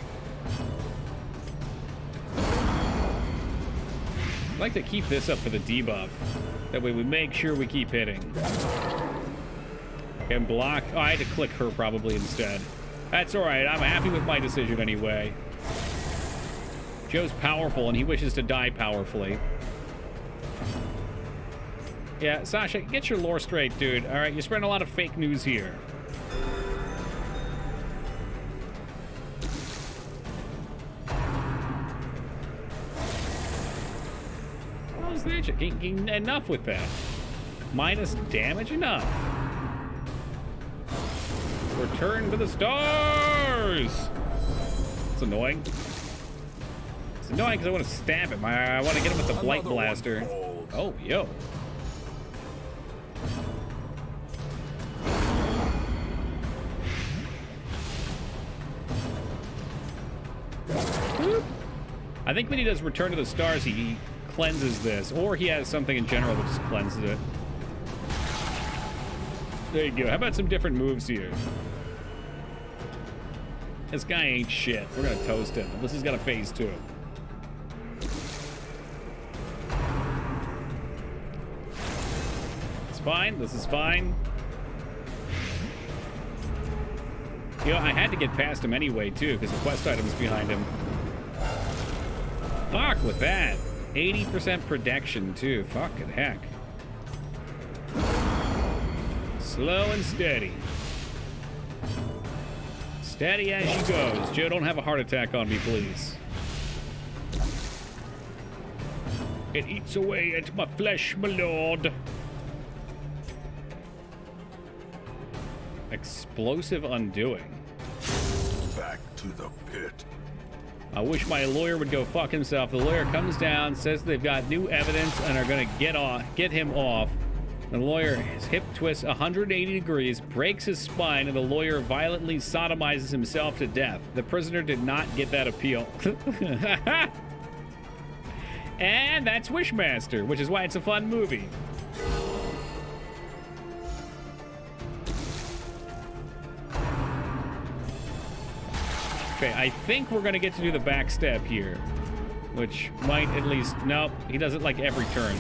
I'd like to keep this up for the debuff. That way we make sure we keep hitting. And block. Oh, I had to click her probably instead. That's all right. I'm happy with my decision anyway. Joe's powerful and he wishes to die powerfully. Yeah, Sasha, get your lore straight, dude. All right, you're spreading a lot of fake news here. Enough with that. Minus damage, enough. Return to the stars. It's annoying. It's annoying because I want to stab him. I want to get him with the Blight Blaster. Oh, yo. I think when he does Return to the Stars, he cleanses this, or he has something in general that just cleanses it. There you go. How about some different moves here? This guy ain't shit. We're gonna toast him. This has got a phase 2. It's fine. This is fine. You know, I had to get past him anyway, too, because the quest item's behind him. Fuck with that. 80% protection, too. Fucking heck. Slow and steady. Steady as she goes. Joe, don't have a heart attack on me, please. It eats away at my flesh, my lord. Explosive undoing. Back to the pit. I wish my lawyer would go fuck himself. The lawyer comes down, says they've got new evidence and are gonna get him off. The lawyer, his hip twists 180 degrees, breaks his spine, and the lawyer violently sodomizes himself to death. The prisoner did not get that appeal. And that's Wishmaster, which is why it's a fun movie. Okay, I think we're gonna get to do the backstep here, which might at least, nope, he does it like every turn.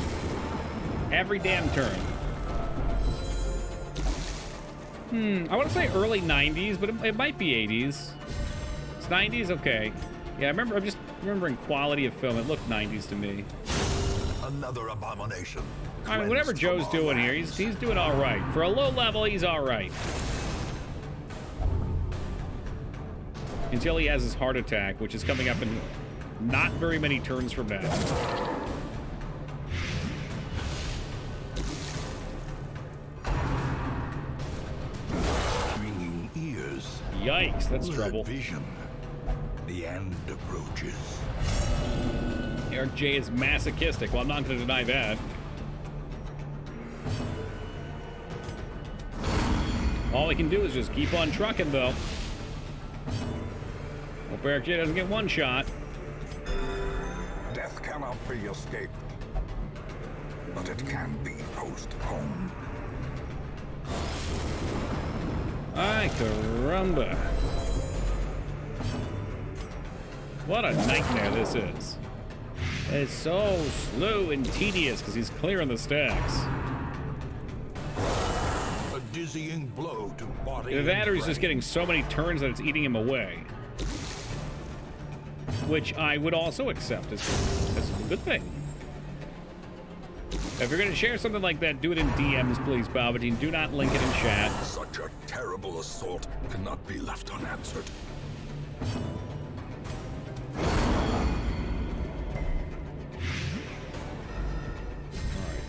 Every damn turn. I want to say early 90s, but it might be 80s. It's 90s? Okay. Yeah, I'm just remembering quality of film. It looked 90s to me. Another abomination. I mean, whatever Joe's doing here, he's doing all right. For a low level, he's all right. Until he has his heart attack, which is coming up in not very many turns from now. Ringing ears. Yikes, that's Blurred trouble. Vision. The end approaches. Eric J is masochistic. Well, I'm not going to deny that. All he can do is just keep on trucking, though. Hope Eric J doesn't get one shot. Death cannot be escaped, but it can be postponed. Ay, caramba. What a nightmare this is. It's so slow and tedious because he's clearing the stacks. A dizzying blow to body. Either that or he's and just brain. getting so many turns that it's eating him away. Which I would also accept as a good thing. If you're going to share something like that, do it in DMs, please, Palpatine. Do not link it in chat. Such a terrible assault cannot be left unanswered.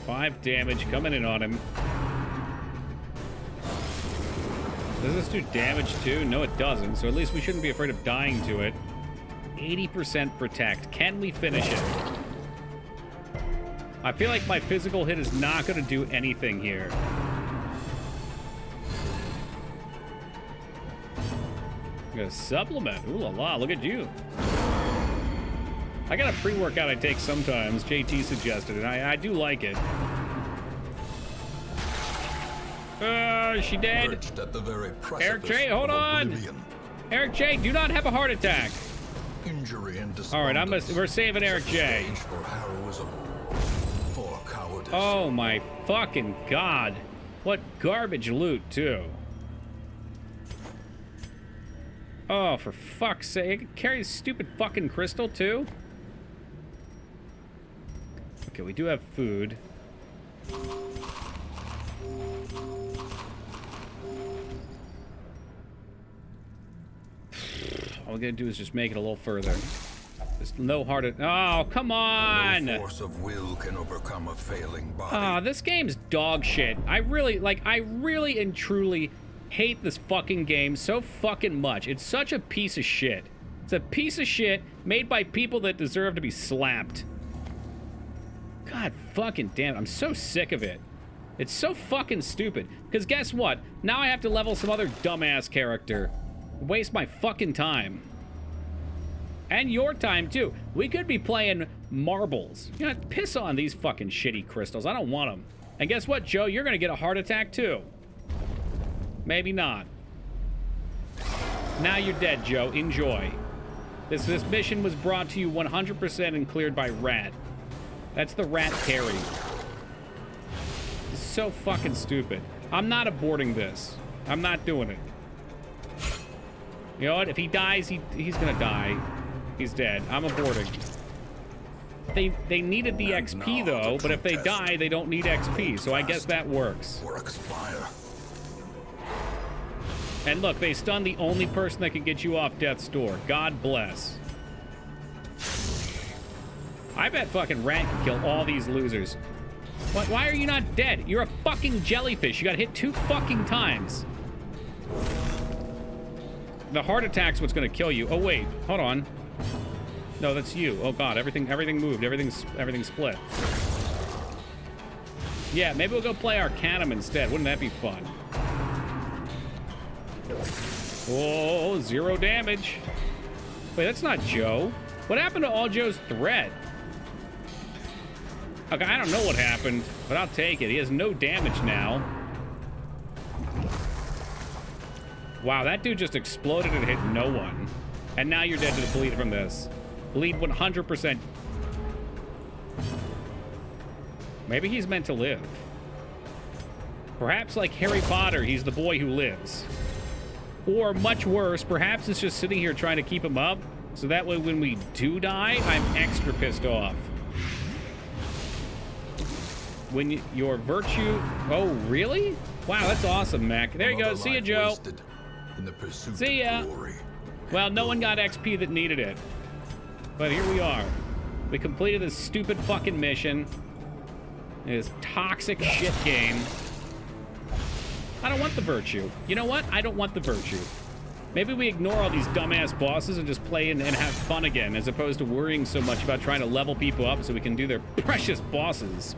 5 damage coming in on him. Does this do damage too? No, it doesn't. So at least we shouldn't be afraid of dying to it. 80% protect. Can we finish it? I feel like my physical hit is not going to do anything here. I'm gonna supplement. Ooh la la, look at you. I got a pre-workout I take sometimes. JT suggested it. I do like it. Is she dead? Perched at the very Eric precipice J, hold of on. oblivion. Eric J, do not have a heart attack. Injury and All right, despondence. we're saving Eric J. Stage for heroism or cowardice. Oh my fucking god. What garbage loot, too. Oh, for fuck's sake. I can carry this stupid fucking crystal, too? Okay, we do have food. All we're gonna do is just make it a little further. There's no harder. Oh, come on! No force of will can overcome a failing body. Ah, this game's dog shit. I really and truly hate this fucking game so fucking much. It's such a piece of shit. It's a piece of shit made by people that deserve to be slapped. God fucking damn it. I'm so sick of it. It's so fucking stupid. Because guess what? Now I have to level some other dumbass character. Waste my fucking time. And your time, too. We could be playing marbles. You know, piss on these fucking shitty crystals. I don't want them. And guess what, Joe? You're going to get a heart attack, too. Maybe not. Now you're dead, Joe. Enjoy. This mission was brought to you 100% and cleared by Rat. That's the Rat carry. It's so fucking stupid. I'm not aborting this. I'm not doing it. You know what? If he dies, he's gonna die. He's dead. I'm aborting. They needed the And XP now though, the but if they true die, they don't need XP. So I guess that works. Or expire. And look, they stunned the only person that can get you off death's door. God bless. I bet fucking Rat can kill all these losers. Why are you not dead? You're a fucking jellyfish. You got hit 2 fucking times. The heart attack's what's gonna kill you. Oh wait, hold on. No, that's you. Oh god, everything moved. Everything split. Yeah, maybe we'll go play Arcanum instead. Wouldn't that be fun? Oh, 0 damage. Wait, that's not Joe. What happened to all Joe's thread? Okay, I don't know what happened, but I'll take it. He has no damage now. Wow, that dude just exploded and hit no one. And now you're dead to the bleed from this. Bleed 100%. Maybe he's meant to live. Perhaps like Harry Potter, he's the boy who lives. Or much worse, perhaps it's just sitting here trying to keep him up, so that way when we do die, I'm extra pissed off. When your virtue... Oh, really? Wow, that's awesome, Mac. There you go. See ya, Joe. In the pursuit See ya. of glory. Well, no one got XP that needed it. But here we are. We completed this stupid fucking mission. This toxic shit game. I don't want the virtue. You know what? I don't want the virtue. Maybe we ignore all these dumbass bosses and just play and have fun again, as opposed to worrying so much about trying to level people up so we can do their precious bosses.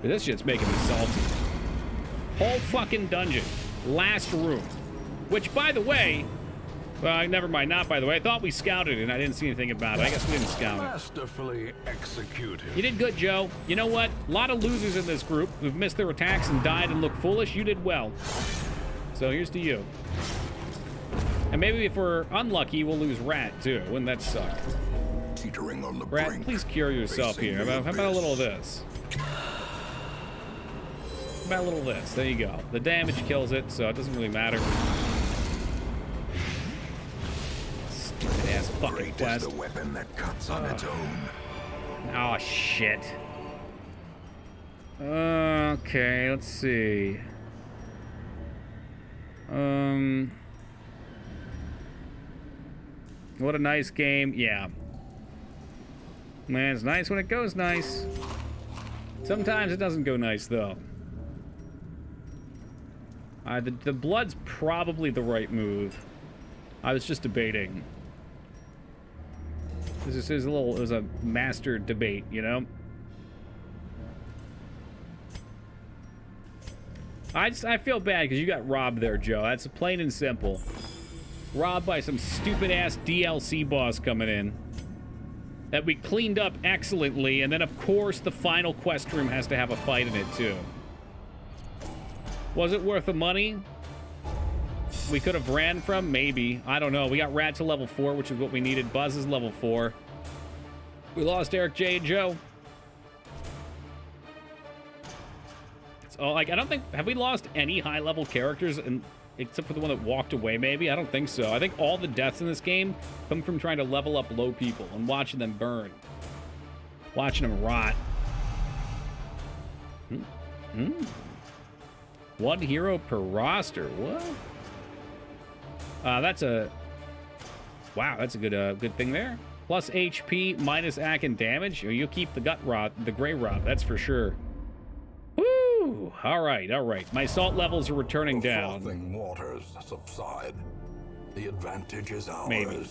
But this shit's making me salty. Whole fucking dungeon. Last room. Which, by the way... Well, never mind. Not by the way. I thought we scouted it and I didn't see anything about it. I guess we didn't scout it. Masterfully executed. You did good, Joe. You know what? A lot of losers in this group who've missed their attacks and died and look foolish. You did well. So here's to you. And maybe if we're unlucky, we'll lose Rat, too. Wouldn't that suck? Teetering on the Rat, brink. please cure yourself facing here. the How about a little of abyss. this? How about a little of this? There you go. The damage kills it, so it doesn't really matter. Stupid ass fucking Great is quest. the weapon that cuts on its own. Oh, shit. Okay, let's see. What a nice game. Yeah. Man, it's nice when it goes nice. Sometimes it doesn't go nice, though. The blood's probably the right move. I was just debating. This is a little, it was a master debate, you know? I feel bad because you got robbed there, Joe. That's plain and simple. Robbed by some stupid-ass DLC boss coming in that we cleaned up excellently, and then, of course, the final quest room has to have a fight in it, too. Was it worth the money? We could have ran from? Maybe. I don't know. We got Rat to level 4, which is what we needed. Buzz is level 4. We lost Eric J. and Joe. Oh, like, I don't think... Have we lost any high-level characters except for the one that walked away, maybe? I don't think so. I think all the deaths in this game come from trying to level up low people and watching them burn. Watching them rot. One hero per roster. What? That's a... Wow, that's a good thing there. Plus HP, minus AC and damage. You'll keep the gut rot, the gray rot, that's for sure. Woo! All right. My salt levels are returning down. The frothing waters subside. The advantage is ours. Maybe.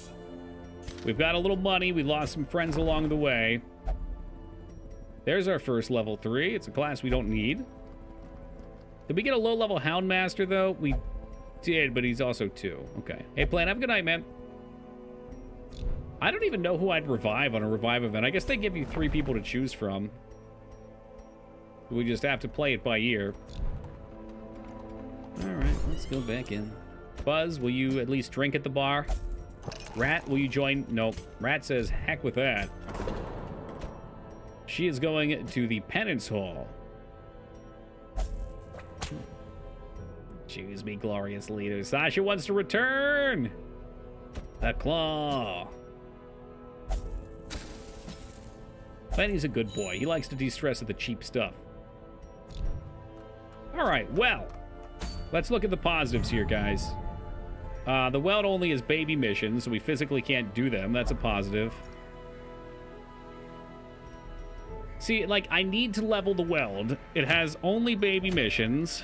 We've got a little money. We lost some friends along the way. There's our first level 3. It's a class we don't need. Did we get a low-level Houndmaster, though? We did, but he's also 2. Okay. Hey, Plan, have a good night, man. I don't even know who I'd revive on a revive event. I guess they give you 3 people to choose from. We just have to play it by ear. All right, let's go back in. Buzz, will you at least drink at the bar? Rat, will you join? Nope. Rat says, heck with that. She is going to the penance hall. Choose me, glorious leader. Sasha wants to return. The claw. Benny's a good boy. He likes to de-stress with the cheap stuff. All right, well, let's look at the positives here, guys. The Weld only is baby missions, so we physically can't do them. That's a positive. See, like, I need to level the Weld. It has only baby missions.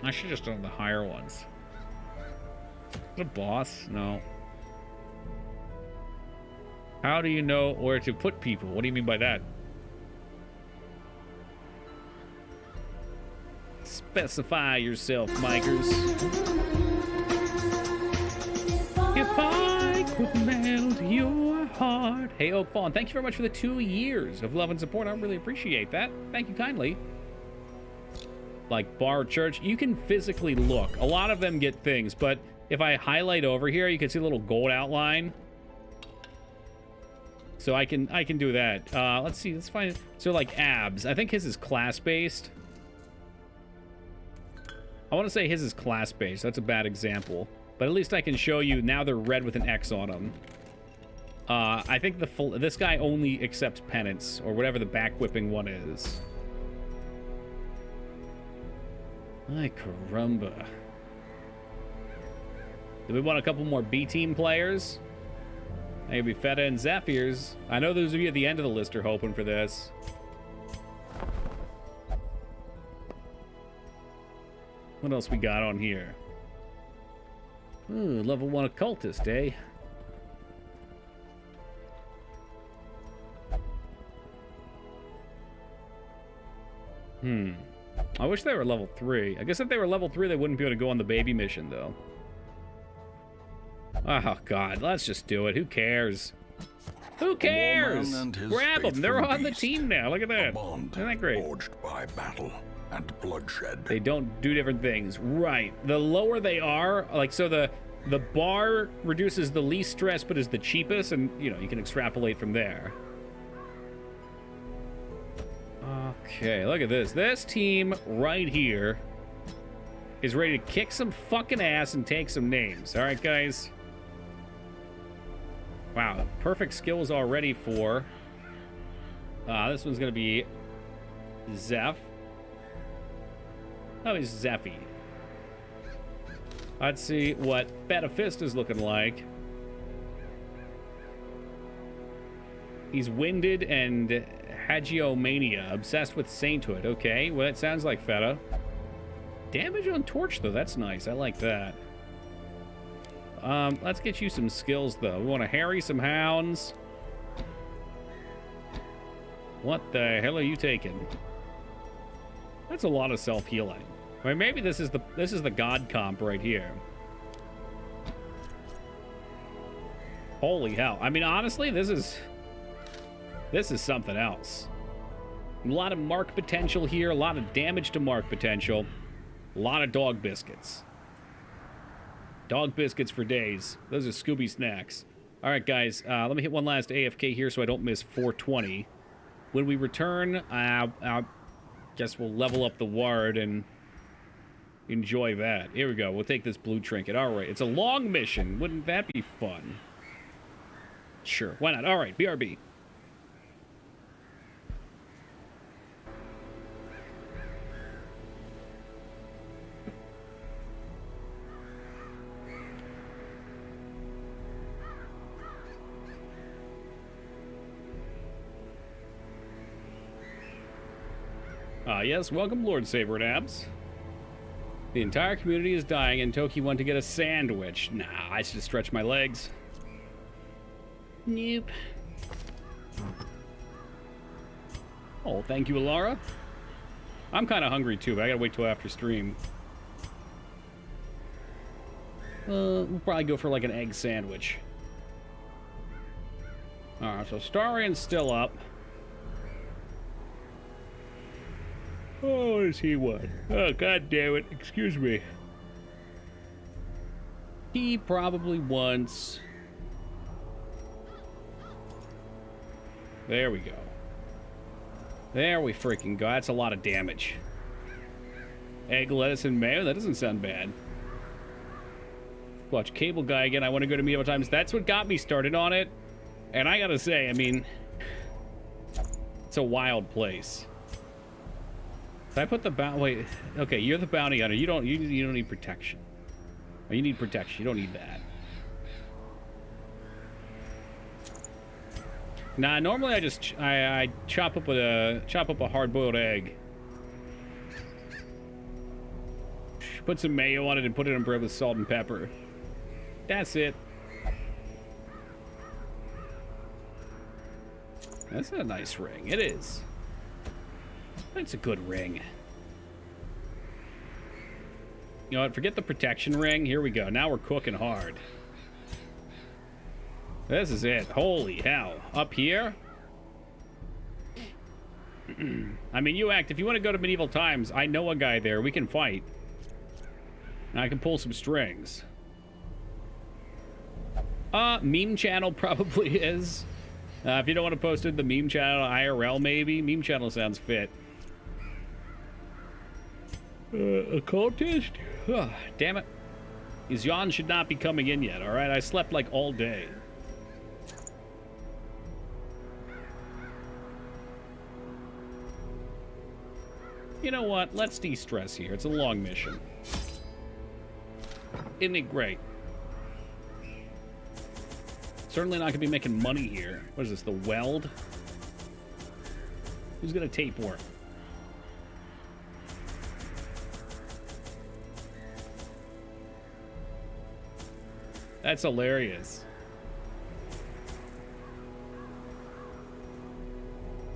I should just done the higher ones. Is it a boss? No. How do you know where to put people? What do you mean by that? Specify yourself, Mikers. If I could melt your heart. Hey, Oak Fawn, thank you very much for the 2 years of love and support. I really appreciate that. Thank you kindly. Like bar, church, you can physically look. A lot of them get things, but if I highlight over here, you can see a little gold outline. So I can do that. Let's see, let's find. So like abs, I think his is class-based. I want to say his is class-based. That's a bad example. But at least I can show you now they're red with an X on them. I think this guy only accepts penance, or whatever the back-whipping one is. Ay, caramba. Do we want a couple more B-team players? Maybe Feta and Zephyrs. I know those of you at the end of the list are hoping for this. What else we got on here? Ooh, level 1 occultist, eh? I wish they were level 3. I guess if they were level 3, they wouldn't be able to go on the baby mission, though. Oh, God. Let's just do it. Who cares? Who cares? Grab them. They're on the team now. Look at that. Isn't that great? Forged by battle and bloodshed. They don't do different things. Right. The lower they are, like, so the bar reduces the least stress but is the cheapest, and, you know, you can extrapolate from there. Okay, look at this. This team right here is ready to kick some fucking ass and take some names. All right, guys. Wow, perfect skills already for... this one's going to be Zeph. Oh, he's Zephy. Let's see what Beta Fist is looking like. He's winded and Hagiomania, obsessed with sainthood. Okay, well, that sounds like Feta. Damage on Torch, though. That's nice. I like that. Let's get you some skills, though. We want to harry some hounds. What the hell are you taking? That's a lot of self-healing. I mean, maybe this is the god comp right here. Holy hell. I mean, honestly, this is something else. A lot of mark potential here, a lot of damage to mark potential, a lot of dog biscuits. Dog biscuits for days. Those are Scooby snacks. All right, guys, let me hit one last AFK here so I don't miss 420. When we return, I guess we'll level up the ward and enjoy that. Here we go. We'll take this blue trinket. All right, it's a long mission. Wouldn't that be fun? Sure, why not? All right, BRB. Yes, welcome, Lord Saber Abs. The entire community is dying, and Toki want to get a sandwich. Nah, I should stretch my legs. Nope. Oh, thank you, Alara. I'm kind of hungry, too, but I gotta wait till after stream. We'll probably go for, like, an egg sandwich. Alright, so Starian's still up. Oh, is he one? Oh, god damn it. Excuse me. He probably wants... There we go. There we freaking go. That's a lot of damage. Egg, lettuce, and mayo? That doesn't sound bad. Watch Cable Guy again. I want to go to medieval times. That's what got me started on it. And I gotta say, I mean... It's a wild place. If I put the wait, okay, you're the bounty hunter. You don't need protection. Oh, you need protection. You don't need that. Nah, normally I just I chop up a hard-boiled egg. Put some mayo on it and put it in bread with salt and pepper. That's it. That's a nice ring. It is. It's a good ring. You know what? Forget the protection ring. Here we go. Now we're cooking hard. This is it. Holy hell. Up here? I mean, you act. If you want to go to medieval times, I know a guy there. We can fight. And I can pull some strings. Meme channel probably is. If you don't want to post it, the meme channel, IRL maybe. Meme channel sounds fit. A contest? Oh, damn it. His yawn should not be coming in yet, alright? I slept like all day. You know what? Let's de-stress here. It's a long mission. Isn't it great? Certainly not gonna be making money here. What is this, the weld? Who's gonna tape work? That's hilarious.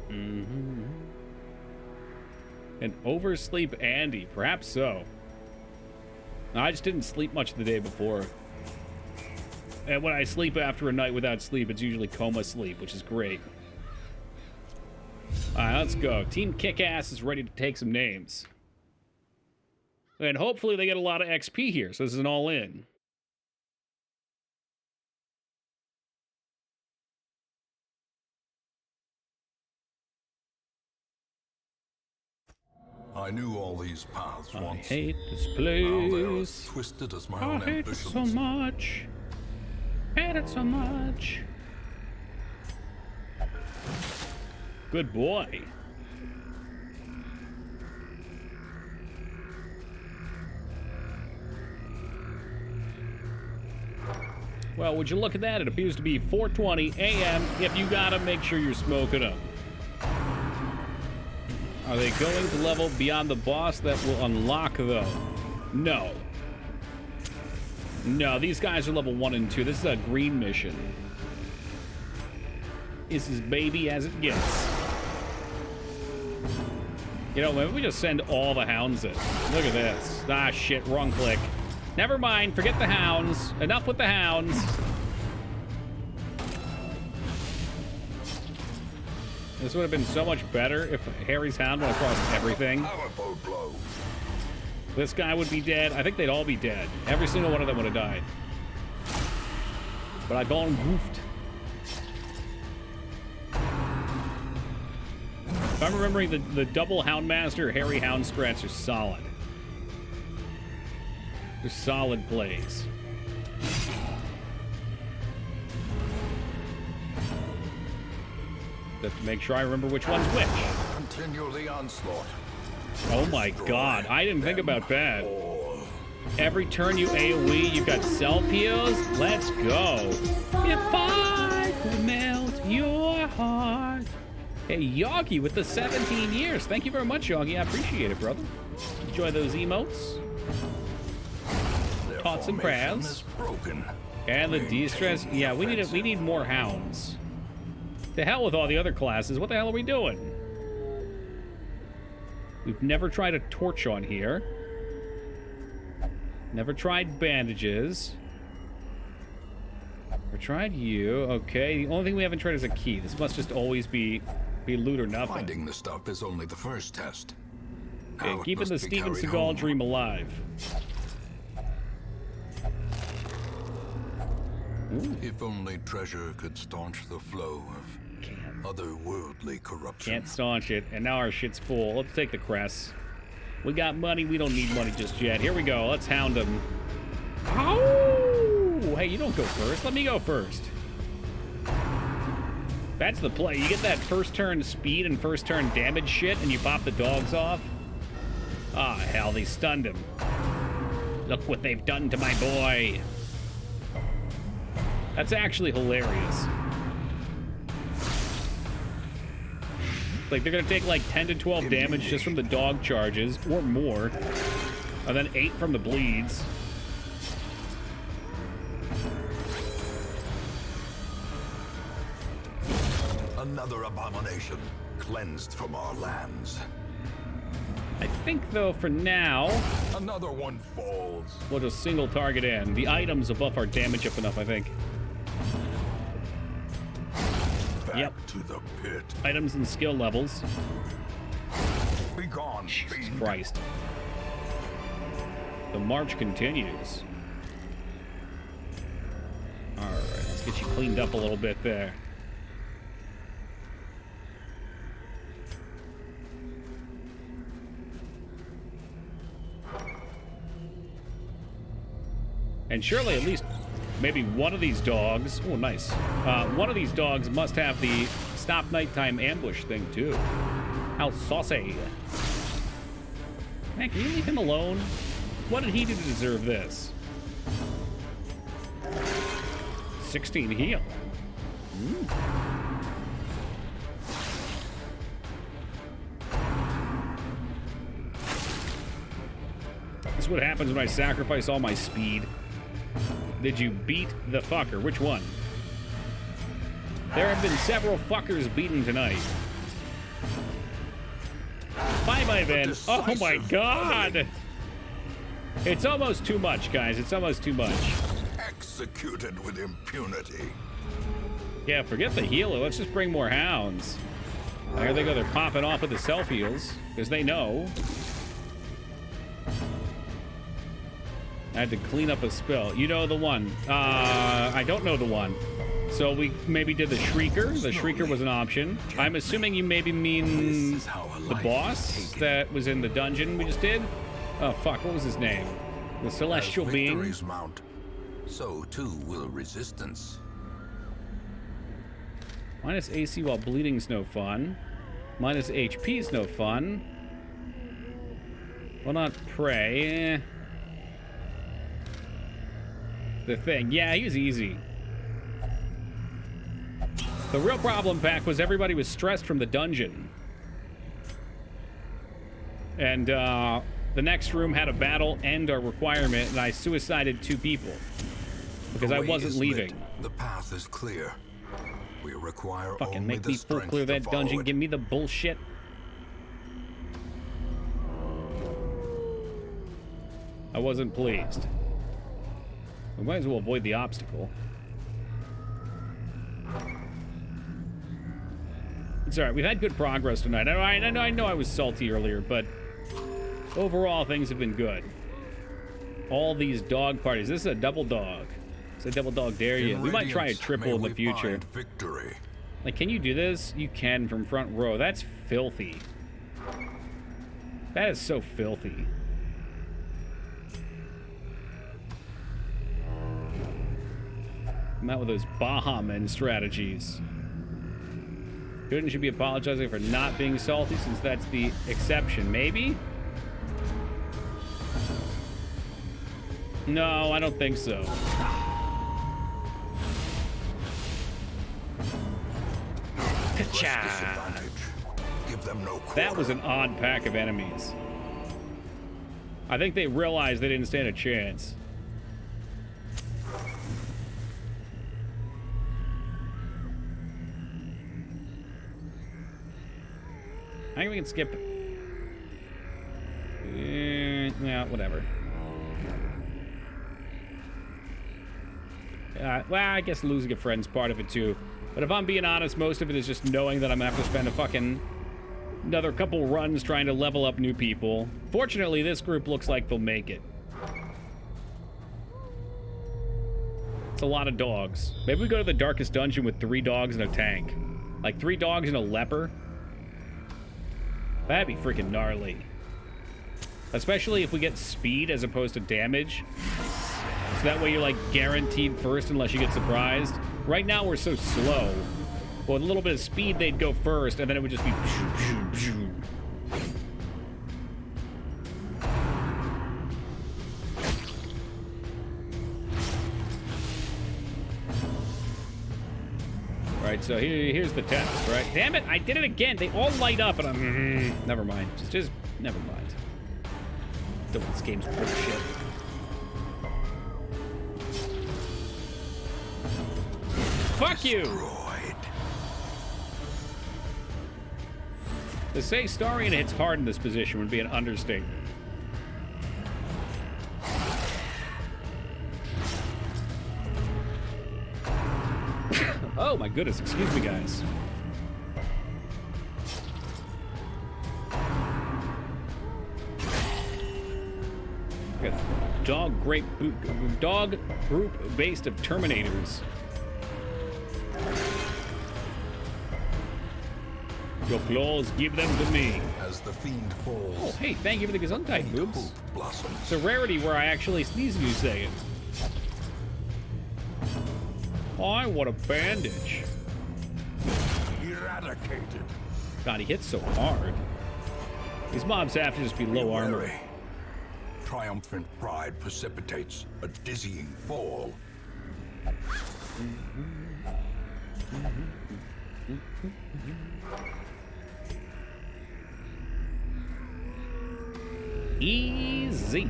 Mm-hmm. An oversleep Andy, perhaps so. No, I just didn't sleep much the day before. And when I sleep after a night without sleep, it's usually coma sleep, which is great. Alright, let's go. Team Kick-Ass is ready to take some names. And hopefully they get a lot of XP here, so this is an all-in. I knew all these paths I once. hate this Now they're as place. twisted as my I own hate it ambitions. so much. Hate it so much. Good boy. Well, would you look at that? It appears to be 4:20 a.m. If you gotta make sure you're smoking them. Are they going to level beyond the boss that will unlock, though? No. No, these guys are level 1 and 2. This is a green mission. This is baby as it gets. You know, maybe we just send all the hounds in. Look at this. Ah, shit, wrong click. Never mind, forget the hounds. Enough with the hounds. This would have been so much better if Harry's hound went across everything. Powerful blow. This guy would be dead. I think they'd all be dead. Every single one of them would have died. But I gone goofed. If I'm remembering, the double Houndmaster Harry Hound strats are solid. They're solid plays. Just to make sure I remember which one's which. Continue the onslaught. Oh my god, I didn't think about that. Every turn you AoE, you've got self heals. Let's go. If I could melt your heart. Hey, Yoggy with the 17 years. Thank you very much, Yoggy. I appreciate it, brother. Enjoy those emotes. Tots and prayers. And the de-stress. Yeah, we need more hounds. To hell with all the other classes. What the hell are we doing? We've never tried a torch on here. Never tried bandages. Never tried you. Okay, the only thing we haven't tried is a key. This must just always be loot or nothing. Finding the stuff is only the first test. Okay, Now it keeping must the be Steven carried Seagal home. dream alive. If only treasure could staunch the flow of otherworldly corruption. Can't staunch it, and now our shit's full. Let's take the crest. We got money. We don't need money just yet. Here we go. Let's hound them. Oh! Hey, you don't go first. Let me go first. That's the play. You get that first turn speed and first turn damage shit, and you pop the dogs off. Ah, hell, they stunned him. Look what they've done to my boy. That's actually hilarious. Like, they're gonna take like 10 to 12 damage just from the dog charges, or more. And then 8 from the bleeds. Another abomination cleansed from our lands. I think, though, for now, Another one falls. we'll just single target in. The items will buff our damage up enough, I think. Back Yep. to the pit. Items and skill levels. Be gone, fiend. Christ. The march continues. Alright, let's get you cleaned up a little bit there. And surely at least maybe one of these dogs, oh nice, one of these dogs must have the stop nighttime ambush thing too. How saucy. Man, can you leave him alone? What did he do to deserve this? 16 heal. This is what happens when I sacrifice all my speed. Did you beat the fucker? Which one? There have been several fuckers beaten tonight. Bye-bye, then. Oh my god! It's almost too much, guys. It's almost too much. Executed with impunity. Yeah, forget the healer. Let's just bring more hounds. There they go. They're popping off with the self-heals, because they know. I had to clean up a spill. You know the one. I don't know the one. So we maybe did the Shrieker. The Shrieker was an option. I'm assuming you maybe mean the boss that was in the dungeon we just did. Oh, fuck. What was his name? The Celestial As Being. victories mount, so too will resistance. Minus AC while bleeding's no fun. Minus HP's no fun. Well, not Prey. The Thing. Yeah, he was easy. The real problem, Pack, was everybody was stressed from the dungeon. And the the next room had a battle and a requirement, and I suicided 2 people because The I way wasn't is leaving. lit. The path is clear. We require Fucking only make the me full strength clear to that follow dungeon. it. Give me the bullshit. I wasn't pleased. We might as well avoid the obstacle. It's alright. We've had good progress tonight. I know I was salty earlier, but overall things have been good. All these dog parties. This is a double dog. It's a double dog dare you. In We might try a Radiance, triple may in the we future. find victory. Like, can you do this? You can from front row. That's filthy. That is so filthy. I'm out with those Bahaman strategies. Gooden should be apologizing for not being salty since that's the exception. Maybe? No, I don't think so. Less Ka-cha! disadvantage. Give them no quarter. That was an odd pack of enemies. I think they realized they didn't stand a chance. I think we can skip. Yeah, whatever. Well, I guess losing a friend's part of it too. But if I'm being honest, most of it is just knowing that I'm gonna have to spend a fucking another couple runs trying to level up new people. Fortunately, this group looks like they'll make it. It's a lot of dogs. Maybe we go to the darkest dungeon with 3 dogs and a tank. Like 3 dogs and a leper. That'd be freaking gnarly. Especially if we get speed as opposed to damage. So that way you're like guaranteed first unless you get surprised. Right now we're so slow. But with a little bit of speed they'd go first and then it would just be Right, so here's the test, right? Damn it, I did it again. They all light up and I'm never mind. Just never mind. This game's bullshit. Fuck you! Destroyed. To say Starion hits hard in this position would be an understatement. Oh my goodness, excuse me guys. We got dog group based of Terminators. Your claws, give them to me. As the fiend falls, Oh, hey, thank you for the Gesundheit, faint boobs. hope blossoms. It's a rarity where I actually sneeze and you say it. I want a bandage. Eradicated. God, he hits so hard. These mobs have to just be low armor. Wary. Triumphant pride precipitates a dizzying fall. Easy.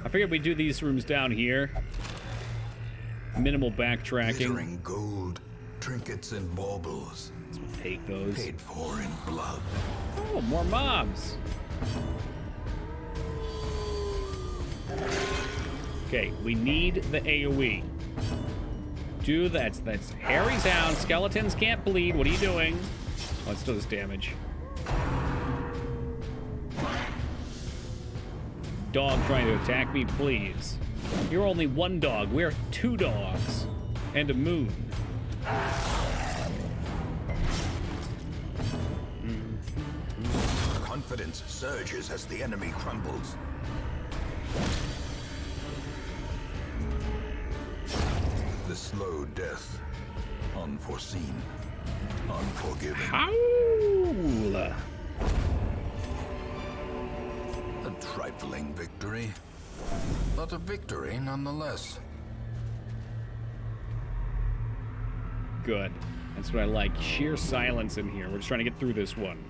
I figured we'd do these rooms down here. Minimal backtracking. Glittering gold, trinkets and baubles, Take those. paid for in blood. Oh, more mobs. Okay, we need the AoE. Do that. That's Harry's Hound. Skeletons can't bleed. What are you doing? Oh, it still does damage. Dog trying to attack me, please. You're only 1 dog. We're 2 dogs. And a moon. Confidence surges as the enemy crumbles. The slow death, unforeseen, unforgiving. Howl! A trifling victory, but a victory nonetheless. Good. That's what I like. Sheer silence in here. We're just trying to get through this one.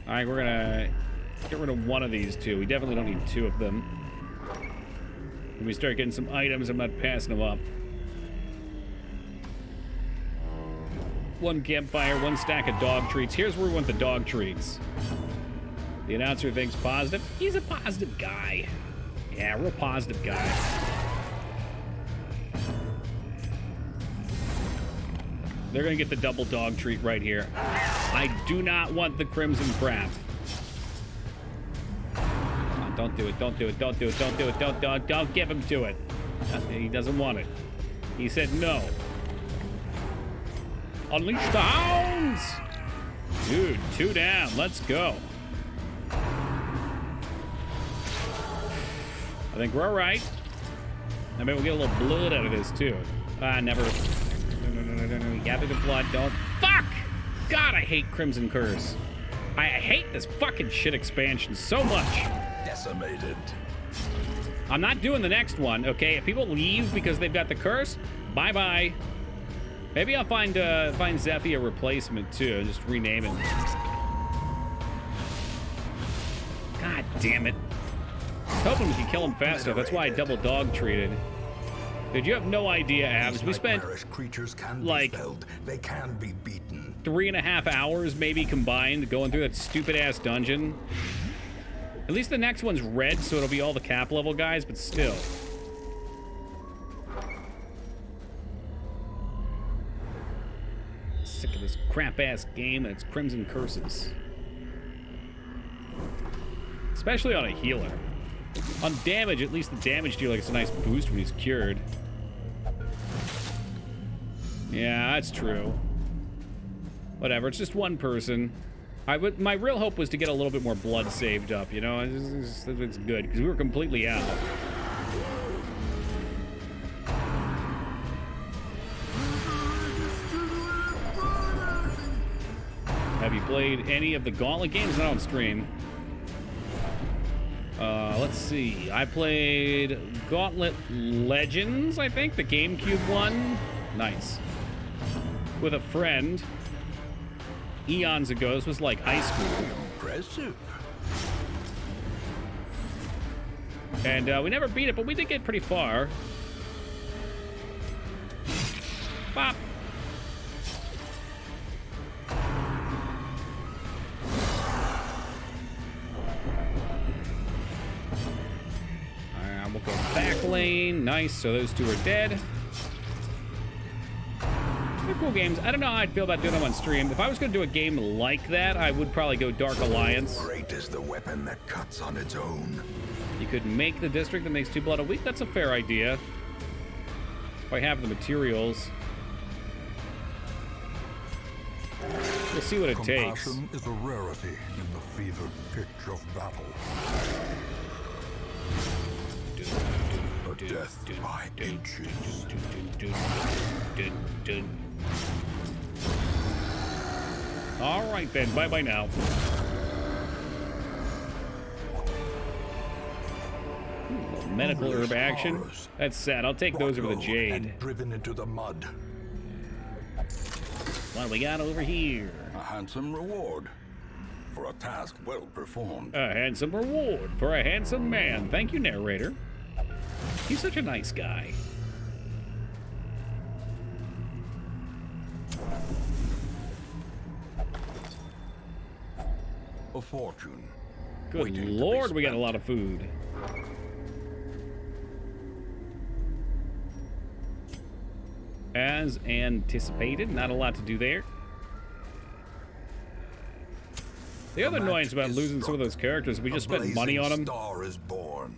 All right, we're gonna Get rid of one of these two. We definitely don't need two of them. When we start getting some items, I'm not passing them up. One campfire, one stack of dog treats. Here's where we want the dog treats. The announcer thinks positive. He's a positive guy. Yeah, real positive guy. They're gonna get the double dog treat right here. I do not want the crimson crab. Come on, don't do it, don't do it, don't do it, don't do it, don't give him to it. He doesn't want it. He said no. Unleash the hounds! Dude, 2 down, let's go. I think we're all right. I mean, we'll get a little blood out of this, too. Never. No. Gather the blood, don't. Fuck! God, I hate Crimson Curse. I hate this fucking shit expansion so much. Decimated. I'm not doing the next one, okay? If people leave because they've got the curse, bye-bye. Maybe I'll find Zephy a replacement, too. Just rename him. God damn it. I was hoping we could kill him faster. That's why I double dog treated. Dude, you have no idea, Abs. We spent Creatures can like be felled. They can be beaten. 3.5 hours maybe combined going through that stupid ass dungeon. At least the next one's red, so it'll be all the cap level guys, but still. Sick of this crap ass game and its Crimson Curses. Especially on a healer. On damage, at least the damage dealer gets a nice boost when he's cured. Yeah, that's true. Whatever, it's just one person. My real hope was to get a little bit more blood saved up, you know? It's good, because we were completely out. Have you played any of the Gauntlet games? Not on stream. Let's see. I played Gauntlet Legends, I think, the GameCube one. Nice. With a friend. Eons ago. This was like high school. Impressive. And we never beat it, but we did get pretty far. Bop. We'll go back lane. Nice. So those two are dead. They're cool games. I don't know how I'd feel about doing them on stream. If I was going to do a game like that, I would probably go Dark Alliance. Great is the weapon that cuts on its own. You could make the district that makes 2 blood a week. That's a fair idea. If I have the materials. We'll see what it takes. Compassion is a rarity in the fevered pitch of battle. A death by inches. All right then, bye-bye now. Little medical herb action. That's sad. I'll take those over the jade. And driven into the mud. What do we got over here? A handsome reward for a task well performed. A handsome reward for a handsome man. Thank you, narrator. He's such a nice guy. A fortune. Good lord, we got a lot of food. As anticipated, not a lot to do there. The other annoyance about losing some of those characters, we just spent money on them. Star is born.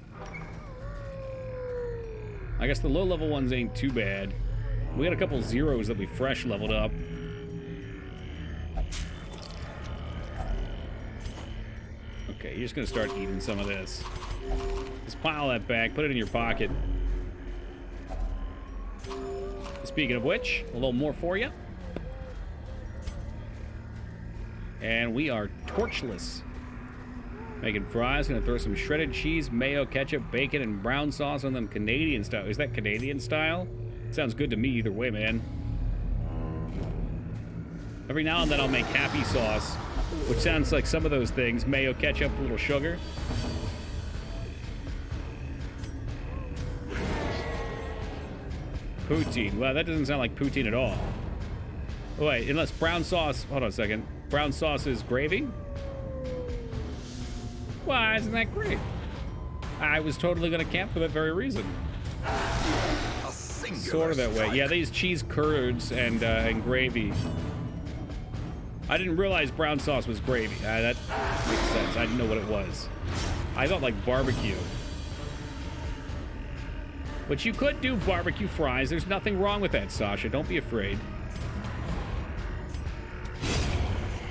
I guess the low-level ones ain't too bad. We got a couple zeros that we fresh leveled up. Okay, you're just gonna start eating some of this. Just pile that back, put it in your pocket. Speaking of which, a little more for you. And we are torchless. Making fries, gonna throw some shredded cheese, mayo, ketchup, bacon, and brown sauce on them Canadian style. Is that Canadian style? Sounds good to me either way, man. Every now and then I'll make happy sauce which sounds like some of those things. Mayo, ketchup, a little sugar. Poutine. Well, that doesn't sound like poutine at all. Oh, wait, unless brown sauce... Hold on a second. Brown sauce is gravy? Why isn't that great? I was totally going to camp for that very reason. A singular Sort of that way. strike. Yeah, they use cheese curds and gravy. I didn't realize brown sauce was gravy. That makes sense. I didn't know what it was. I thought like barbecue. But you could do barbecue fries. There's nothing wrong with that, Sasha. Don't be afraid.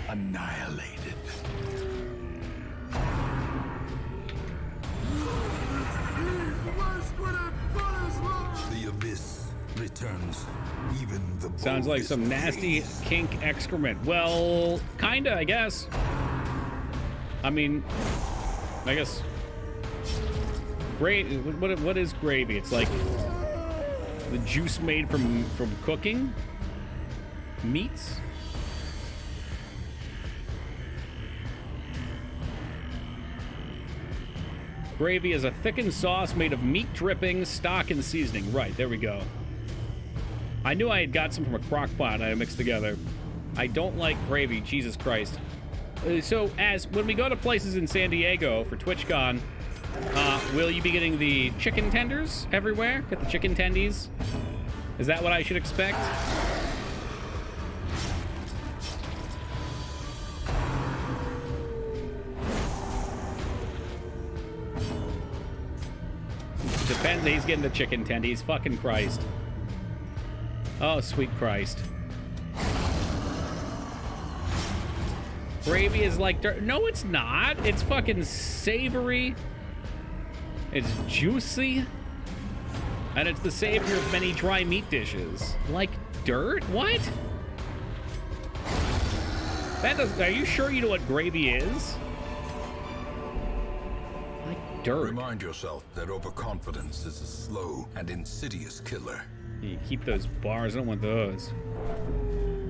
Annihilated. The abyss returns even the Sounds like some boldest nasty gaze. kink excrement. Well, kinda, I guess. I mean, I guess. Gravy. What is gravy? It's like the juice made from cooking meats. Gravy is a thickened sauce made of meat drippings, stock, and seasoning. Right, there we go. I knew I had got some from a crock pot I mixed together. I don't like gravy, Jesus Christ. So, when we go to places in San Diego for TwitchCon, will you be getting the chicken tenders everywhere? Get the chicken tendies? Is that what I should expect? Depends. He's getting the chicken tendies. Fucking Christ. Oh, sweet Christ. Gravy is like dirt. No, it's not. It's fucking savory. It's juicy. And it's the savior of many dry meat dishes. Like dirt? What? That does. Are you sure you know what gravy is? Like dirt. Remind yourself that overconfidence is a slow and insidious killer. You keep those bars. I don't want those.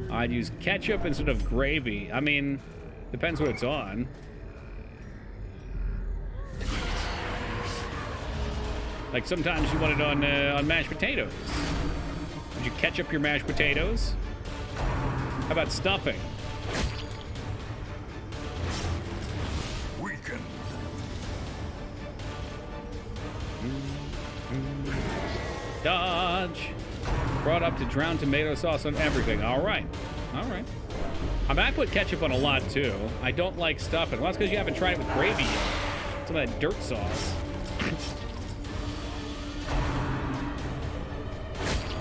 I'd use ketchup instead of gravy. I mean, depends what it's on. Like sometimes you want it on mashed potatoes. Would you ketchup your mashed potatoes? How about stuffing? Weakened. Dodge. Brought up to drown tomato sauce on everything. All right. All right. I mean, I put ketchup on a lot, too. I don't like stuffing. Well, that's because you haven't tried it with gravy yet. Some of that dirt sauce.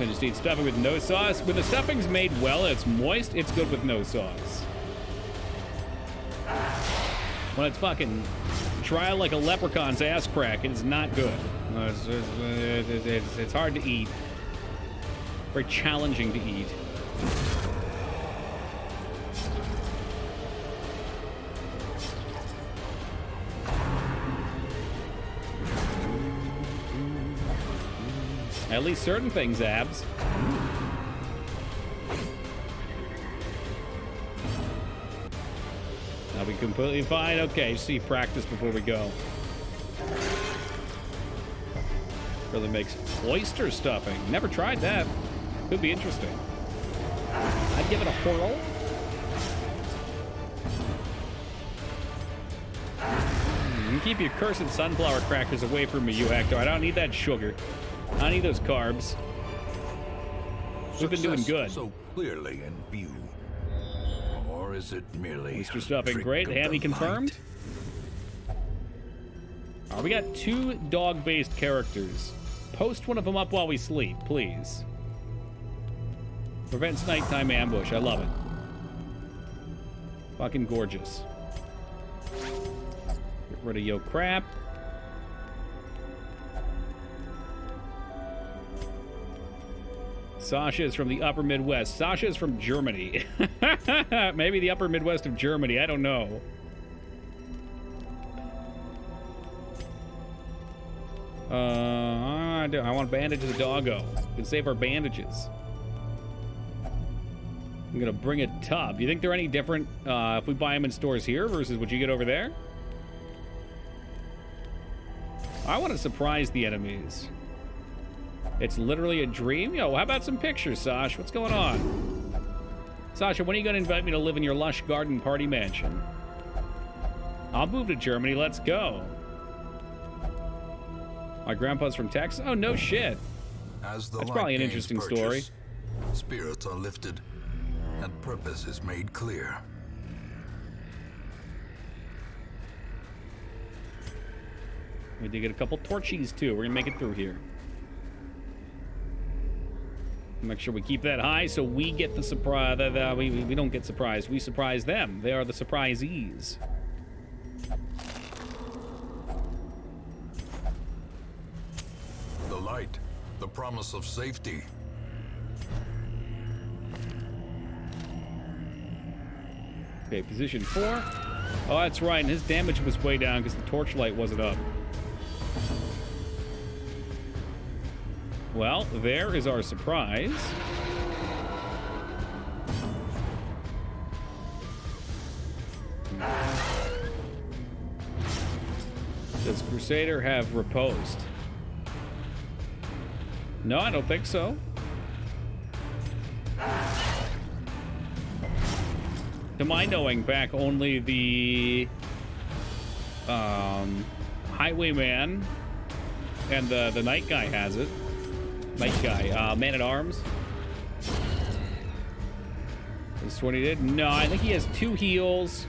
I just eat stuffing with no sauce. When the stuffing's made well and it's moist, it's good with no sauce. When it's fucking dry like a leprechaun's ass crack, it's not good. It's hard to eat. Very challenging to eat. At least certain things, Abs. I'll be completely fine. Okay, see, practice before we go. Really makes oyster stuffing. Never tried that. Could be interesting. I'd give it a whirl. Keep your cursed sunflower crackers away from me, you Hector. I don't need that sugar. I don't need those carbs. We've been doing good. So clearly in view. Or is it merely Oyster a stuffing, trick great. of Hammy the confirmed. light? We got 2 dog-based characters. Post one of them up while we sleep, please. Prevents nighttime ambush. I love it. Fucking gorgeous. Get rid of yo crap. Sasha is from the upper Midwest. Sasha is from Germany. Maybe the upper Midwest of Germany. I don't know. I want to bandage the doggo. We can save our bandages. I'm gonna bring a tub. You think they're any different if we buy them in stores here versus what you get over there? I want to surprise the enemies. It's literally a dream? Yo, how about some pictures, Sash? What's going on? Sasha, when are you gonna invite me to live in your lush garden party mansion? I'll move to Germany, let's go. My grandpa's from Texas? Oh, no shit. As the That's light probably an gains interesting purchase, story. Spirits are lifted, and purpose is made clear. We did get a couple torchies, too. We're gonna make it through here. Make sure we keep that high so we get the surprise. We don't get surprised. We surprise them. They are the surprisees. The light, the promise of safety. Okay, position 4. Oh, that's right. And his damage was way down because the torchlight wasn't up. Well, there is our surprise. Does Crusader have riposte? No, I don't think so. To my knowing, back only the Highwayman and the Night Guy has it. Night Guy, Man-at-Arms. This one he did? No, I think he has 2 heals.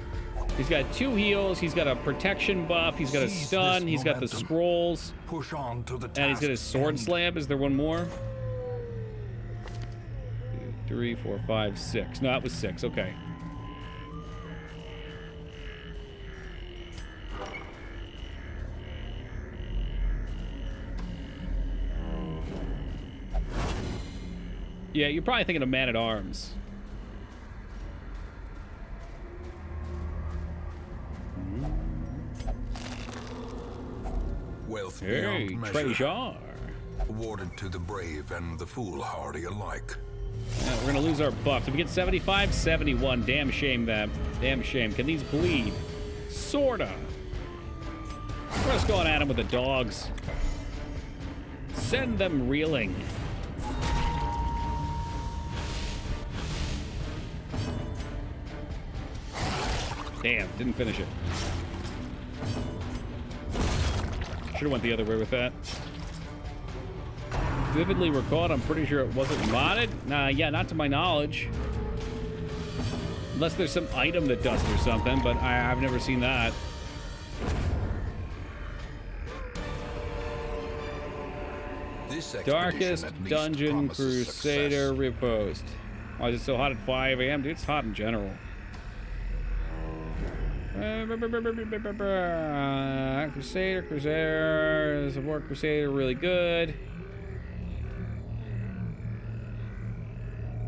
He's got 2 heals. He's got a protection buff. He's got a Seize stun. this He's got the momentum. scrolls. Push on to the task. And he's got his sword and slam. Is there one more? 2, 3, 4, 5, 6. No, that was 6. Okay. Yeah, you're probably thinking of Man-at-Arms. wealth Hey, beyond measure, treasure. awarded to the brave and the foolhardy alike. Yeah, we're gonna lose our buff. Did we get 75? 71. Damn shame that. Damn shame. Can these bleed? Sorta. We're just going at him with the dogs. Send them reeling. Damn, didn't finish it. Should've went the other way with that. Vividly recalled, I'm pretty sure it wasn't modded. Yeah, not to my knowledge. Unless there's some item that does it or something, but I've never seen that. This Darkest expedition at least Dungeon promises Crusader success. Repost. Why is it so hot at 5 a.m.? Dude, it's hot in general. Crusader. Support Crusader really good.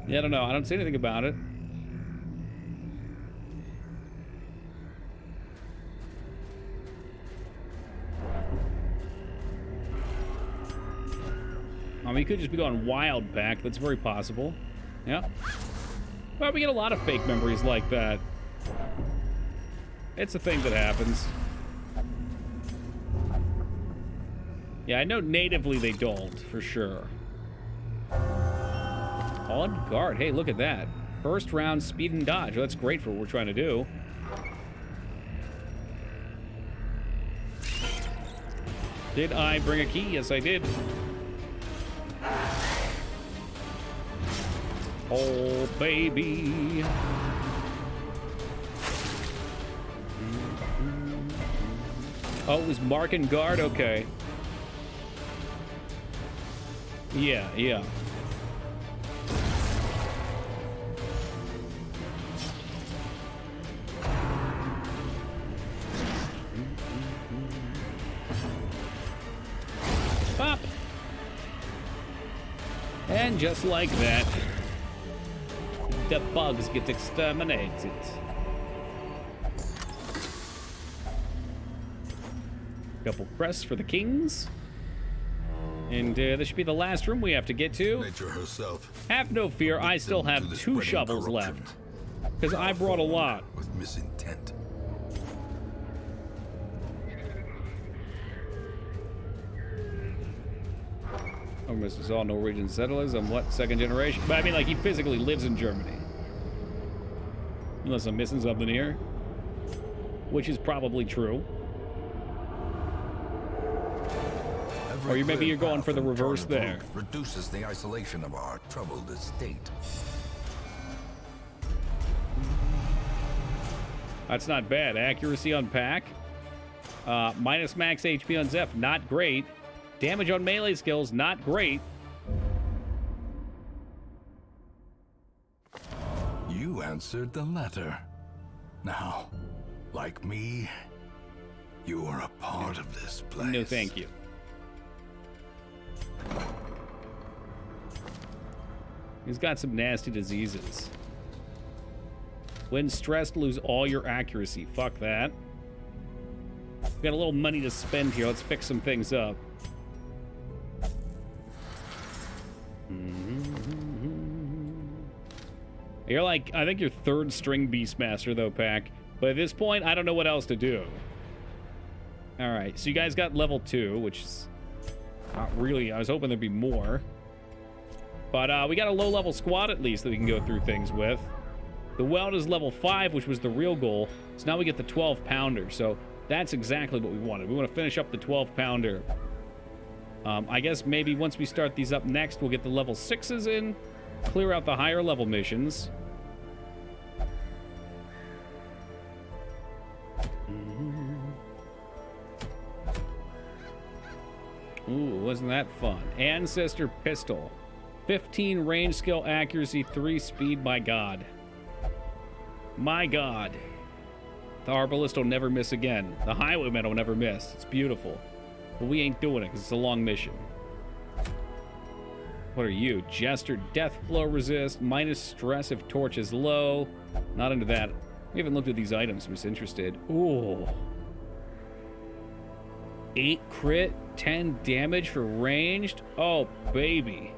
Yeah, I don't know. I don't see anything about it. I mean, you could just be going wild back. That's very possible. Yeah. Well, we get a lot of fake memories like that. It's a thing that happens. Yeah, I know natively they don't, for sure. On guard. Hey, look at that. First round speed and dodge. Well, that's great for what we're trying to do. Did I bring a key? Yes, I did. Oh, baby. Oh, it was Mark and Guard? Okay. Yeah, yeah. Pop! And just like that, the bugs get exterminated. Couple crests for the kings. And this should be the last room we have to get to. Nature herself. Have no fear, I still victim to have the 2 spreading shovels corruption. left. Because I brought a lot. With misintent. Oh, Mrs. All Norwegian settlers. I'm what, 2nd generation? But I mean, like, he physically lives in Germany. Unless I'm missing something here. Which is probably true. Or maybe you're going for the reverse there. Reduces the isolation of our troubled estate. That's not bad. Accuracy on Pack. Minus max HP on Zeph. Not great. Damage on melee skills. Not great. You answered the letter. Now, like me, you are a part of this place. No, thank you. He's got some nasty diseases. When stressed, lose all your accuracy. Fuck that. We got a little money to spend here. Let's fix some things up. You're like, I think you're 3rd string Beastmaster, though, Pack. But at this point, I don't know what else to do. All right, so you guys got level 2, which is not really. I was hoping there'd be more. But we got a low-level squad, at least, that we can go through things with. The weld is level 5, which was the real goal. So now we get the 12-pounder. So that's exactly what we wanted. We want to finish up the 12-pounder. I guess maybe once we start these up next, we'll get the level 6s in, clear out the higher level missions. Ooh, wasn't that fun? Ancestor Pistol. 15 range skill accuracy, 3 speed, my god. My god. The Arbalist will never miss again. The Highwayman will never miss. It's beautiful. But we ain't doing it because it's a long mission. What are you? Jester, death blow resist, minus stress if torch is low. Not into that. We haven't looked at these items. I'm just interested. Ooh. 8 crit, 10 damage for ranged. Oh, baby.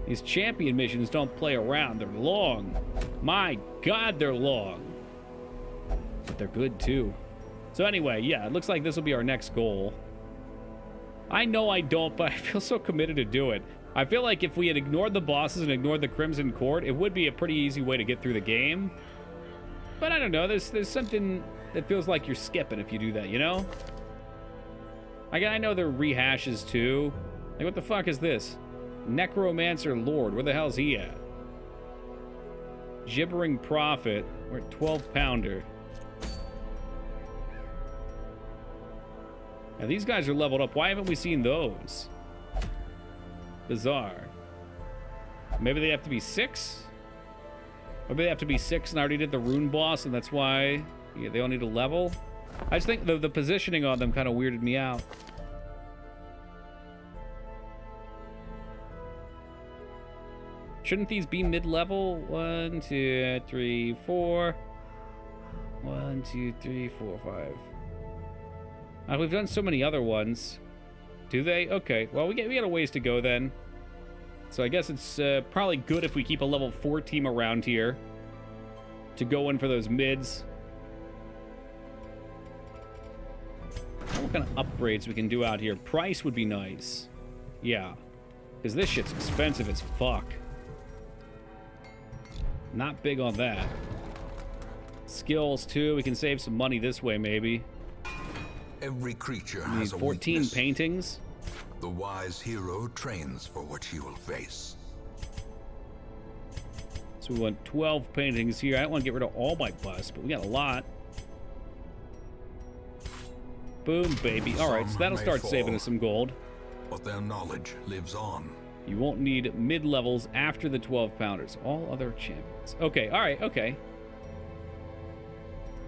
These champion missions don't play around. They're long. My god, they're long. But they're good, too. So anyway, yeah, it looks like this will be our next goal. I know I don't, but I feel so committed to do it. I feel like if we had ignored the bosses and ignored the Crimson Court, it would be a pretty easy way to get through the game. But I don't know, there's something that feels like you're skipping if you do that, you know? I know there are rehashes, too. Like, what the fuck is this? Necromancer Lord, where the hell's he at? Gibbering Prophet, we're at 12-pounder. Now, these guys are leveled up. Why haven't we seen those? Bizarre. Maybe they have to be 6? Maybe they have to be 6 and I already did the rune boss, and that's why they all need a level. I just think the positioning on them kind of weirded me out. Shouldn't these be mid-level? 1, 2, 3, 4. 1, 2, 3, 4, 5. We've done so many other ones. Do they? Okay. Well, we got a ways to go then. So I guess it's probably good if we keep a level 4 team around here to go in for those mids. What kind of upgrades we can do out here? Price would be nice. Yeah. Because this shit's expensive as fuck. Not big on that. Skills, too. We can save some money this way, maybe. Every creature has a 14 weakness. paintings. The wise hero trains for what he will face. So we want 12 paintings here. I don't want to get rid of all my busts, but we got a lot. Boom, baby. All right, so that'll may start fall, saving us some gold. But their knowledge lives on. You won't need mid-levels after the 12-pounders. All other champions. Okay, all right, okay.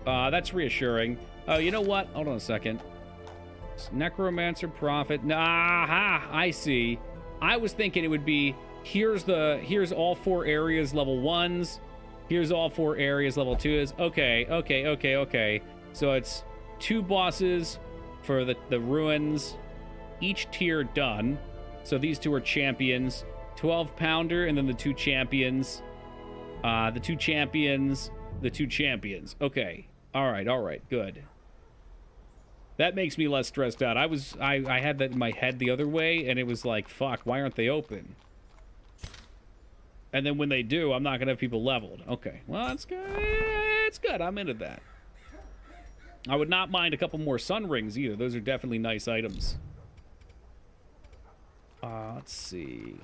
That's reassuring. Oh, you know what? Hold on a second. Necromancer Prophet. Aha, I see. I was thinking it would be, here's all 4 areas level 1s. Here's all 4 areas level 2s. Okay. So it's 2 bosses for the ruins. each tier done. So these two are champions. 12 pounder, and then the two champions. The two champions. The two champions. Okay. All right. Good. That makes me less stressed out. I had that in my head the other way, and it was like, fuck, why aren't they open? And then when they do, I'm not going to have people leveled. Okay. Well, that's good. It's good. I'm into that. I would not mind a couple more sun rings either. Those are definitely nice items. Let's see.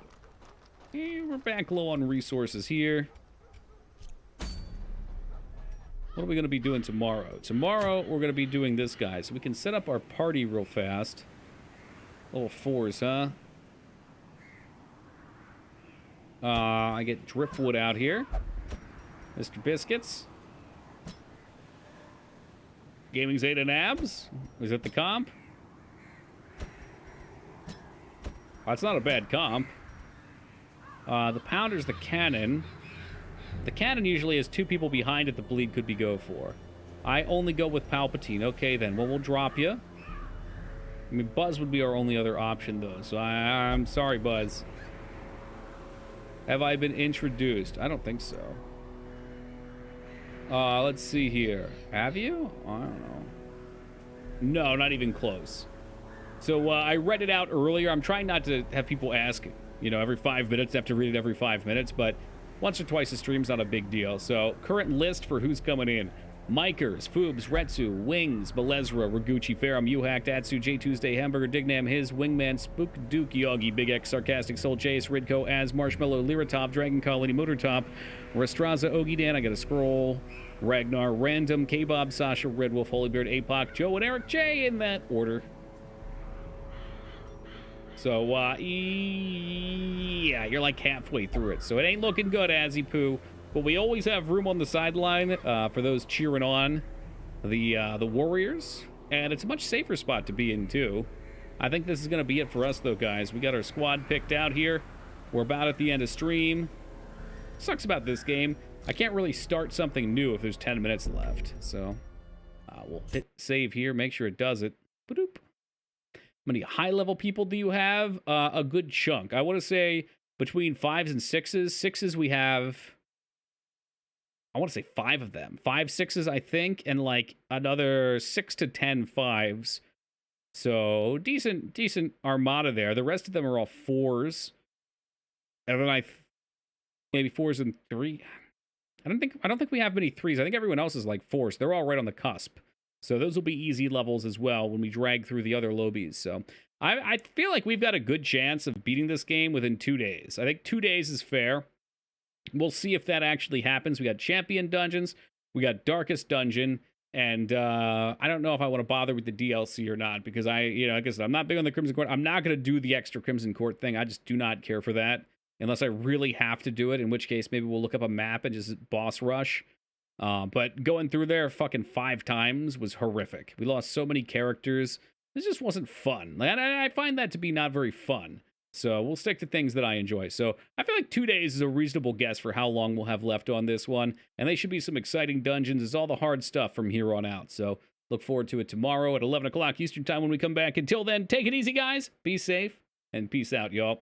We're back low on resources here. What are we going to be doing tomorrow? Tomorrow, we're going to be doing this, guys. So we can set up our party real fast. Level 4s, huh? I get Driftwood out here. Mr. Biscuits. Gaming Zeta Nabs. Is it the comp? That's not a bad comp. The Pounder's the cannon. The cannon usually has two people behind it the bleed could be go for. I only go with Palpatine. Okay, then. Well, we'll drop you. I mean, Buzz would be our only other option, though. So I'm sorry, Buzz. Have I been introduced? I don't think so. Let's see here. Have you? I don't know. No, not even close. So I read it out earlier. I'm trying not to have people ask, you know, every 5 minutes. I have to read it every 5 minutes, but once or twice a stream's not a big deal. So current list for who's coming in. Mikers, Foobs, Retsu, Wings, Belezra, Raguchi, Ferrum, Uhack, Datsu, J Tuesday, Hamburger, Dignam, His, Wingman, Spook, Duke, Yogi, Big X, Sarcastic Soul, Chase, Ridco, Az, Marshmallow, Lyratop, Dragon Colony, Motortop, Restraza, Ogie Dan, I gotta scroll, Ragnar, Random, K-Bob, Sasha, Red Wolf, Holybeard, Apoc, Joe, and Eric J in that order. So, yeah, you're like halfway through it. So it ain't looking good, Azzy Poo. But we always have room on the sideline for those cheering on the Warriors. And it's a much safer spot to be in, too. I think this is going to be it for us, though, guys. We got our squad picked out here. We're about at the end of stream. Sucks about this game. I can't really start something new if there's 10 minutes left. So we'll hit save here, make sure it does it. Ba-doop. How many high-level people do you have? A good chunk. I want to say between 5s and 6s. 6s we have... I want to say 5 of them. 5 6s, I think, and like another 6 to 10 5s. So decent armada there. The rest of them are all 4s. And then maybe 4s and 3. I don't think we have many 3s. I think everyone else is like 4s. They're all right on the cusp. So those will be easy levels as well when we drag through the other lobbies. So I feel like we've got a good chance of beating this game within 2 days. I think 2 days is fair. We'll see if that actually happens. We got Champion Dungeons. We got Darkest Dungeon. And I don't know if I want to bother with the DLC or not, because like I said, I'm not big on the Crimson Court. I'm not going to do the extra Crimson Court thing. I just do not care for that unless I really have to do it, in which case maybe we'll look up a map and just boss rush. But going through there fucking 5 times was horrific. We lost so many characters. This just wasn't fun. Like, I find that to be not very fun. So we'll stick to things that I enjoy. So I feel like 2 days is a reasonable guess for how long we'll have left on this one. And they should be some exciting dungeons. It's all the hard stuff from here on out. So look forward to it tomorrow at 11 o'clock Eastern time when we come back. Until then, take it easy, guys. Be safe and peace out, y'all.